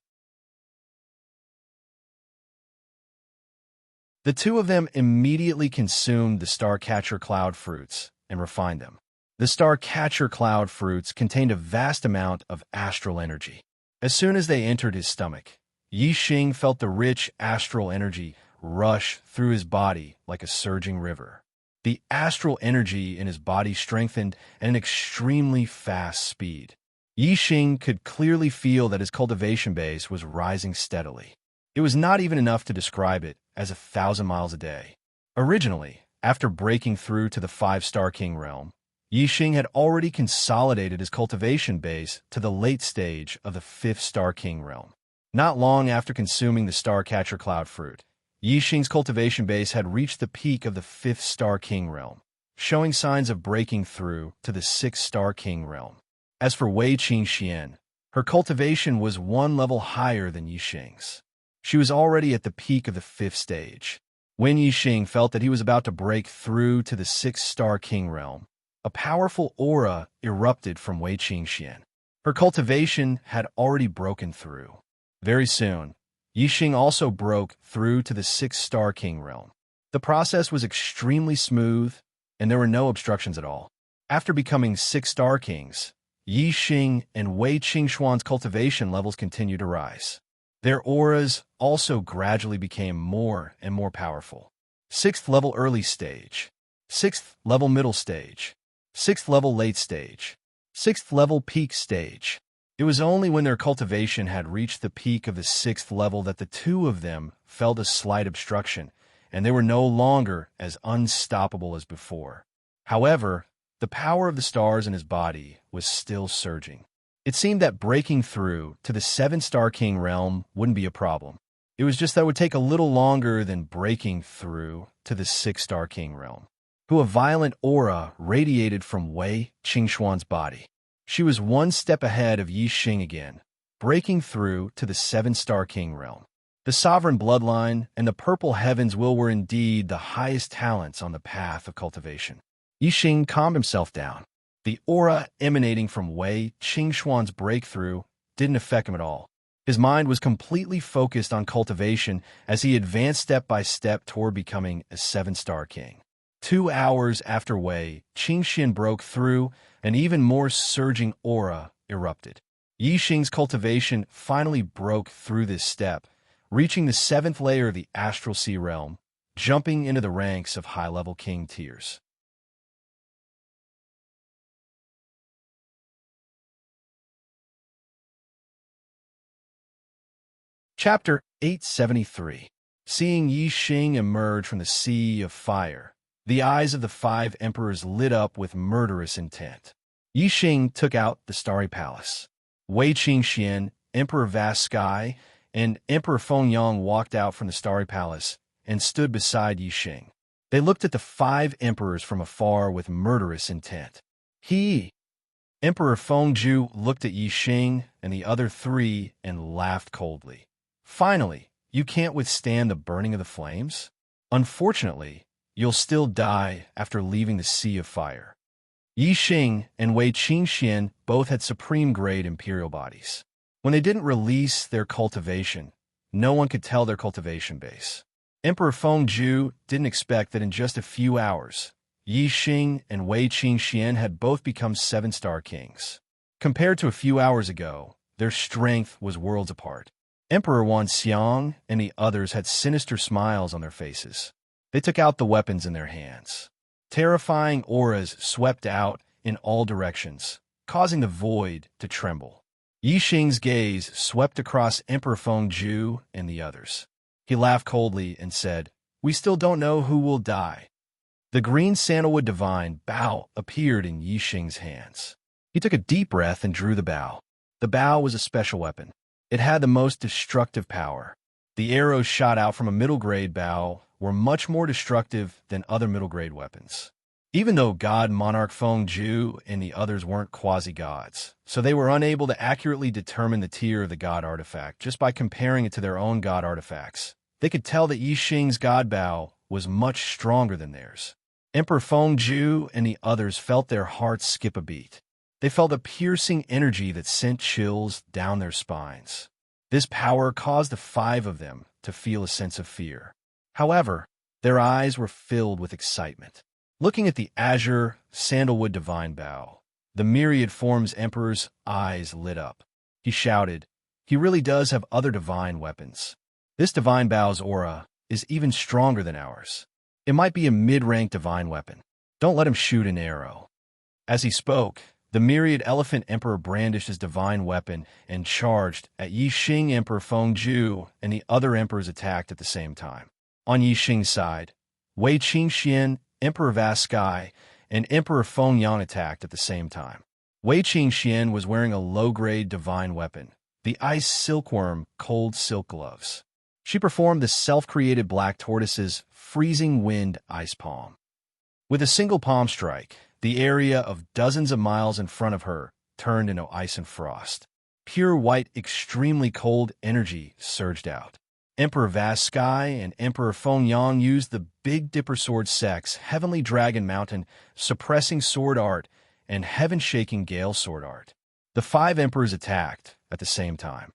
The two of them immediately consumed the Starcatcher cloud fruits and refined them. The Starcatcher cloud fruits contained a vast amount of astral energy. As soon as they entered his stomach, Yi Xing felt the rich astral energy rush through his body like a surging river. The astral energy in his body strengthened at an extremely fast speed. Yi Xing could clearly feel that his cultivation base was rising steadily. It was not even enough to describe it as 1,000 miles a day. Originally, after breaking through to the 5-star king realm, Yi Xing had already consolidated his cultivation base to the late stage of the 5th-star king realm. Not long after consuming the Starcatcher cloud fruit, Yi Xing's cultivation base had reached the peak of the 5th-star king realm, showing signs of breaking through to the 6th-star king realm. As for Wei Qingxian, her cultivation was one level higher than Yi Xing's. She was already at the peak of the 5th stage. When Yi Xing felt that he was about to break through to the 6th-star king realm, a powerful aura erupted from Wei Qingxian. Her cultivation had already broken through. Very soon, Yi Xing also broke through to the 6th-star king realm. The process was extremely smooth, and there were no obstructions at all. After becoming 6-star kings, Yi Xing and Wei Qingxuan's cultivation levels continued to rise. Their auras also gradually became more and more powerful. 6th level early stage, 6th level middle stage, 6th level late stage, 6th level peak stage. It was only when their cultivation had reached the peak of the 6th level that the two of them felt a slight obstruction, and they were no longer as unstoppable as before. However, the power of the stars in his body was still surging. It seemed that breaking through to the 7-star king realm wouldn't be a problem. It was just that it would take a little longer than breaking through to the 6-star king realm. A violent aura radiated from Wei Qingxuan's body. She was one step ahead of Yi Xing again, breaking through to the 7-star king realm. The sovereign bloodline and the purple heaven's will were indeed the highest talents on the path of cultivation. Yi Xing calmed himself down. The aura emanating from Wei Qingxuan's breakthrough didn't affect him at all. His mind was completely focused on cultivation as he advanced step by step toward becoming a 7-star king. 2 hours after Wei Qingxian broke through, an even more surging aura erupted. Yi Xing's cultivation finally broke through this step, reaching the 7th layer of the astral sea realm, jumping into the ranks of high-level king tiers. Chapter 873. Seeing Yi Xing emerge from the sea of fire, the eyes of the 5 emperors lit up with murderous intent. Yi Xing took out the Starry Palace. Wei Qingxian, Emperor Vast Sky, and Emperor Fengyang walked out from the Starry Palace and stood beside Yi Xing. They looked at the 5 emperors from afar with murderous intent. Emperor Fengju looked at Yi Xing and the other 3 and laughed coldly. Finally, you can't withstand the burning of the flames? Unfortunately, you'll still die after leaving the sea of fire. Yi Xing and Wei Qingxian both had supreme-grade imperial bodies. When they didn't release their cultivation, no one could tell their cultivation base. Emperor Fengju didn't expect that in just a few hours, Yi Xing and Wei Qingxian had both become 7-star kings. Compared to a few hours ago, their strength was worlds apart. Emperor Wanxiang and the others had sinister smiles on their faces. They took out the weapons in their hands. Terrifying auras swept out in all directions, causing the void to tremble. Yi Xing's gaze swept across Emperor Fengju and the others. He laughed coldly and said, "We still don't know who will die." The green sandalwood divine bow appeared in Yi Xing's hands. He took a deep breath and drew the bow. The bow was a special weapon. It had the most destructive power. The arrows shot out from a middle-grade bow were much more destructive than other middle-grade weapons. Even though God Monarch Fengju and the others weren't quasi-gods, so they were unable to accurately determine the tier of the god artifact just by comparing it to their own god artifacts. They could tell that Yi Xing's god bow was much stronger than theirs. Emperor Fengju and the others felt their hearts skip a beat. They felt a piercing energy that sent chills down their spines. This power caused the 5 of them to feel a sense of fear. However, Their eyes were filled with excitement. Looking at the azure, sandalwood divine bow, the myriad forms emperor's eyes lit up. He shouted, "He really does have other divine weapons. This divine bow's aura is even stronger than ours. It might be a mid-rank divine weapon. Don't let him shoot an arrow." As he spoke, the myriad elephant emperor brandished his divine weapon and charged at Yi Xing Emperor Fengju, and the other emperors attacked at the same time. On Yi Xing's side, Wei Qingxian, Emperor Vaskai, and Emperor Fengyan attacked at the same time. Wei Qingxian was wearing a low-grade divine weapon, the ice silkworm cold silk gloves. She performed the self-created black tortoise's freezing wind ice palm. With a single palm strike, the area of dozens of miles in front of her turned into ice and frost. Pure white, extremely cold energy surged out. Emperor Vaskai and Emperor Fengyan used the Big Dipper Sword Sex, Heavenly Dragon Mountain, Suppressing Sword Art, and Heaven-Shaking Gale Sword Art. The 5 emperors attacked at the same time.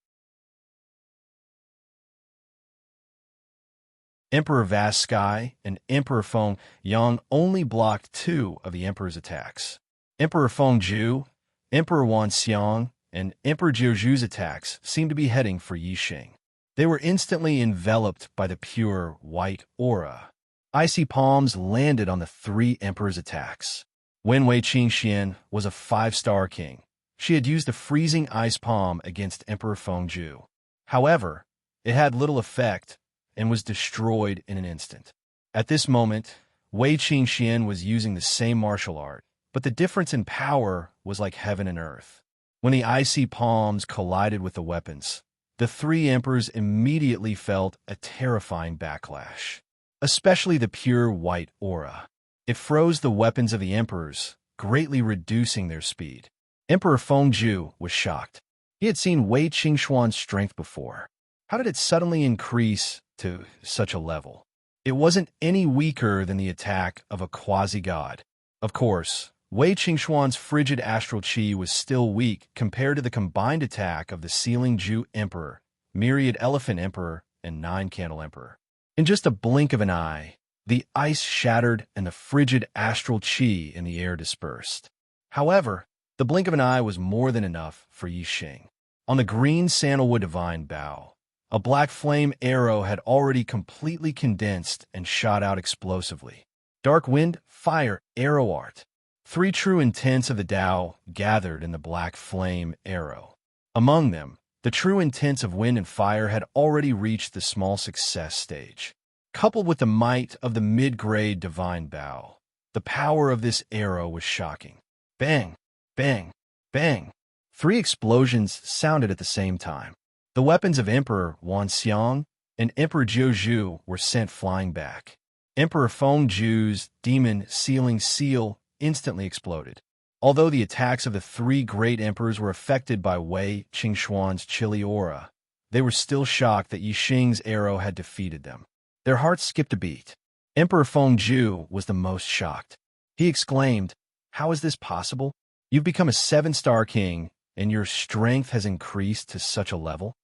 Emperor Vaskai and Emperor Fengyan only blocked 2 of the emperor's attacks. Emperor Fengju, Emperor Wanxiang, and Emperor Jiuzhu's attacks seemed to be heading for Yi Xing. They were instantly enveloped by the pure white aura. Icy palms landed on the 3 emperors' attacks. When Wei Qingxian was a 5-star king, she had used the freezing ice palm against Emperor Fengju. However, it had little effect and was destroyed in an instant. At this moment, Wei Qingxian was using the same martial art, but the difference in power was like heaven and earth. When the icy palms collided with the weapons, the 3 emperors immediately felt a terrifying backlash, especially the pure white aura. It froze the weapons of the emperors, greatly reducing their speed. Emperor Fengju was shocked. He had seen Wei Qingxuan's strength before. How did it suddenly increase to such a level? It wasn't any weaker than the attack of a quasi-god. Of course, Wei Qingxuan's frigid astral chi was still weak compared to the combined attack of the Sealing Ju Emperor, Myriad Elephant Emperor, and 9 Candle Emperor. In just a blink of an eye, the ice shattered and the frigid astral chi in the air dispersed. However, the blink of an eye was more than enough for Yi Xing. On the green sandalwood divine bow, a black flame arrow had already completely condensed and shot out explosively. Dark wind, fire, arrow art. 3 true intents of the Tao gathered in the black flame arrow. Among them, the true intents of wind and fire had already reached the small success stage. Coupled with the might of the mid-grade divine bow, the power of this arrow was shocking. Bang, bang, bang. 3 explosions sounded at the same time. The weapons of Emperor Wanxiang and Emperor Jiuzhu were sent flying back. Emperor Fengju's demon sealing seal instantly exploded. Although the attacks of the 3 great emperors were affected by Wei Qingxuan's chilly aura, they were still shocked that Yi Xing's arrow had defeated them. Their hearts skipped a beat. Emperor Fengju was the most shocked. He exclaimed, "How is this possible? You've become a 7-star king, and your strength has increased to such a level?"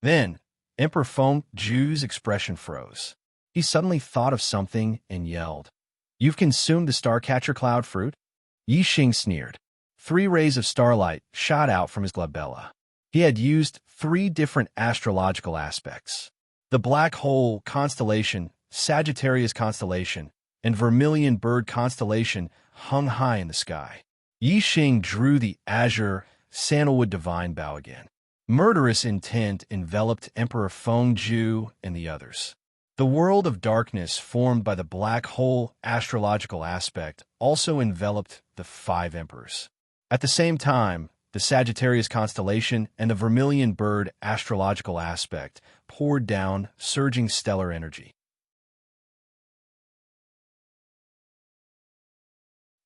Then, Emperor Fengju's expression froze. He suddenly thought of something and yelled, "You've consumed the Starcatcher Cloud Fruit?" Yi Xing sneered. 3 rays of starlight shot out from his glabella. He had used 3 different astrological aspects. The Black Hole constellation, Sagittarius constellation, and Vermilion Bird constellation hung high in the sky. Yi Xing drew the azure, sandalwood divine bow again. Murderous intent enveloped Emperor Fengju and the others. The world of darkness formed by the black hole astrological aspect also enveloped the 5 emperors. At the same time, the Sagittarius constellation and the Vermilion Bird astrological aspect poured down surging stellar energy.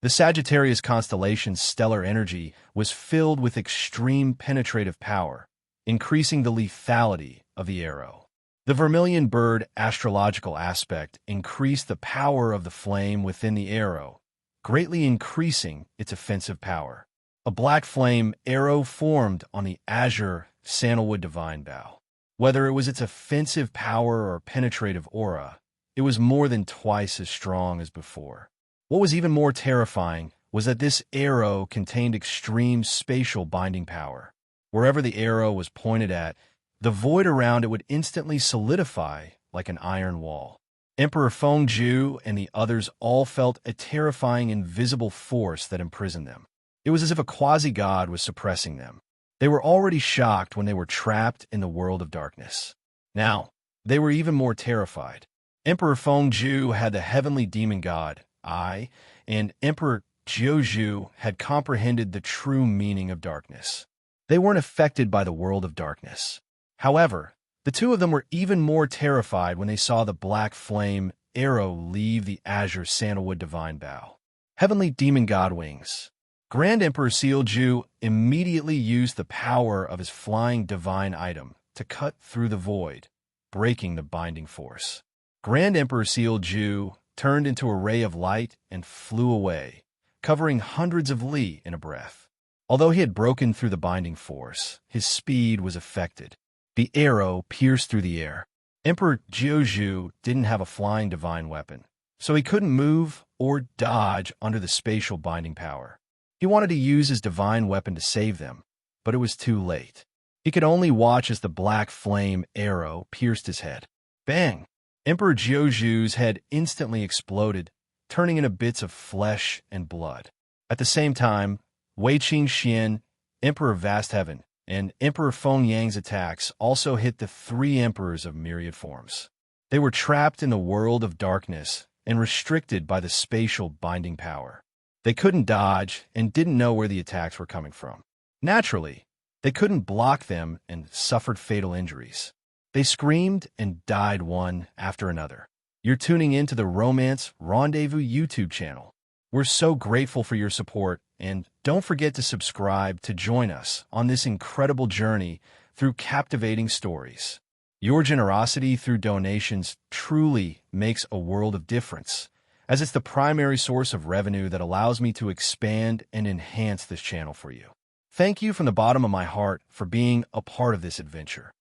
The Sagittarius constellation's stellar energy was filled with extreme penetrative power, increasing the lethality of the arrow. The Vermilion Bird astrological aspect increased the power of the flame within the arrow, greatly increasing its offensive power. A black flame arrow formed on the azure sandalwood divine bow. Whether it was its offensive power or penetrative aura, it was more than twice as strong as before. What was even more terrifying was that this arrow contained extreme spatial binding power. Wherever the arrow was pointed at, the void around it would instantly solidify like an iron wall. Emperor Fengju and the others all felt a terrifying invisible force that imprisoned them. It was as if a quasi-god was suppressing them. They were already shocked when they were trapped in the world of darkness. Now, they were even more terrified. Emperor Fengju had the heavenly demon god, I, and Emperor Jiuzhu had comprehended the true meaning of darkness. They weren't affected by the world of darkness. However, the two of them were even more terrified when they saw the black flame arrow leave the azure sandalwood divine bow. Heavenly demon god wings. Grand Emperor Sealju immediately used the power of his flying divine item to cut through the void, breaking the binding force. Grand Emperor Sealju turned into a ray of light and flew away, covering hundreds of li in a breath. Although he had broken through the binding force, his speed was affected. The arrow pierced through the air. Emperor Jiuzhu didn't have a flying divine weapon, so he couldn't move or dodge under the spatial binding power. He wanted to use his divine weapon to save them, but it was too late. He could only watch as the black flame arrow pierced his head. Bang! Emperor Jiuzhu's head instantly exploded, turning into bits of flesh and blood. At the same time, Wei Qingxian, Emperor of Vast Heaven, and Emperor Fengyang's attacks also hit the three emperors of myriad forms. They were trapped in the world of darkness and restricted by the spatial binding power. They couldn't dodge and didn't know where the attacks were coming from. Naturally, they couldn't block them and suffered fatal injuries. They screamed and died one after another. You're tuning in to the Romance Rendezvous YouTube channel. We're so grateful for your support, and don't forget to subscribe to join us on this incredible journey through captivating stories. Your generosity through donations truly makes a world of difference, as it's the primary source of revenue that allows me to expand and enhance this channel for you. Thank you from the bottom of my heart for being a part of this adventure.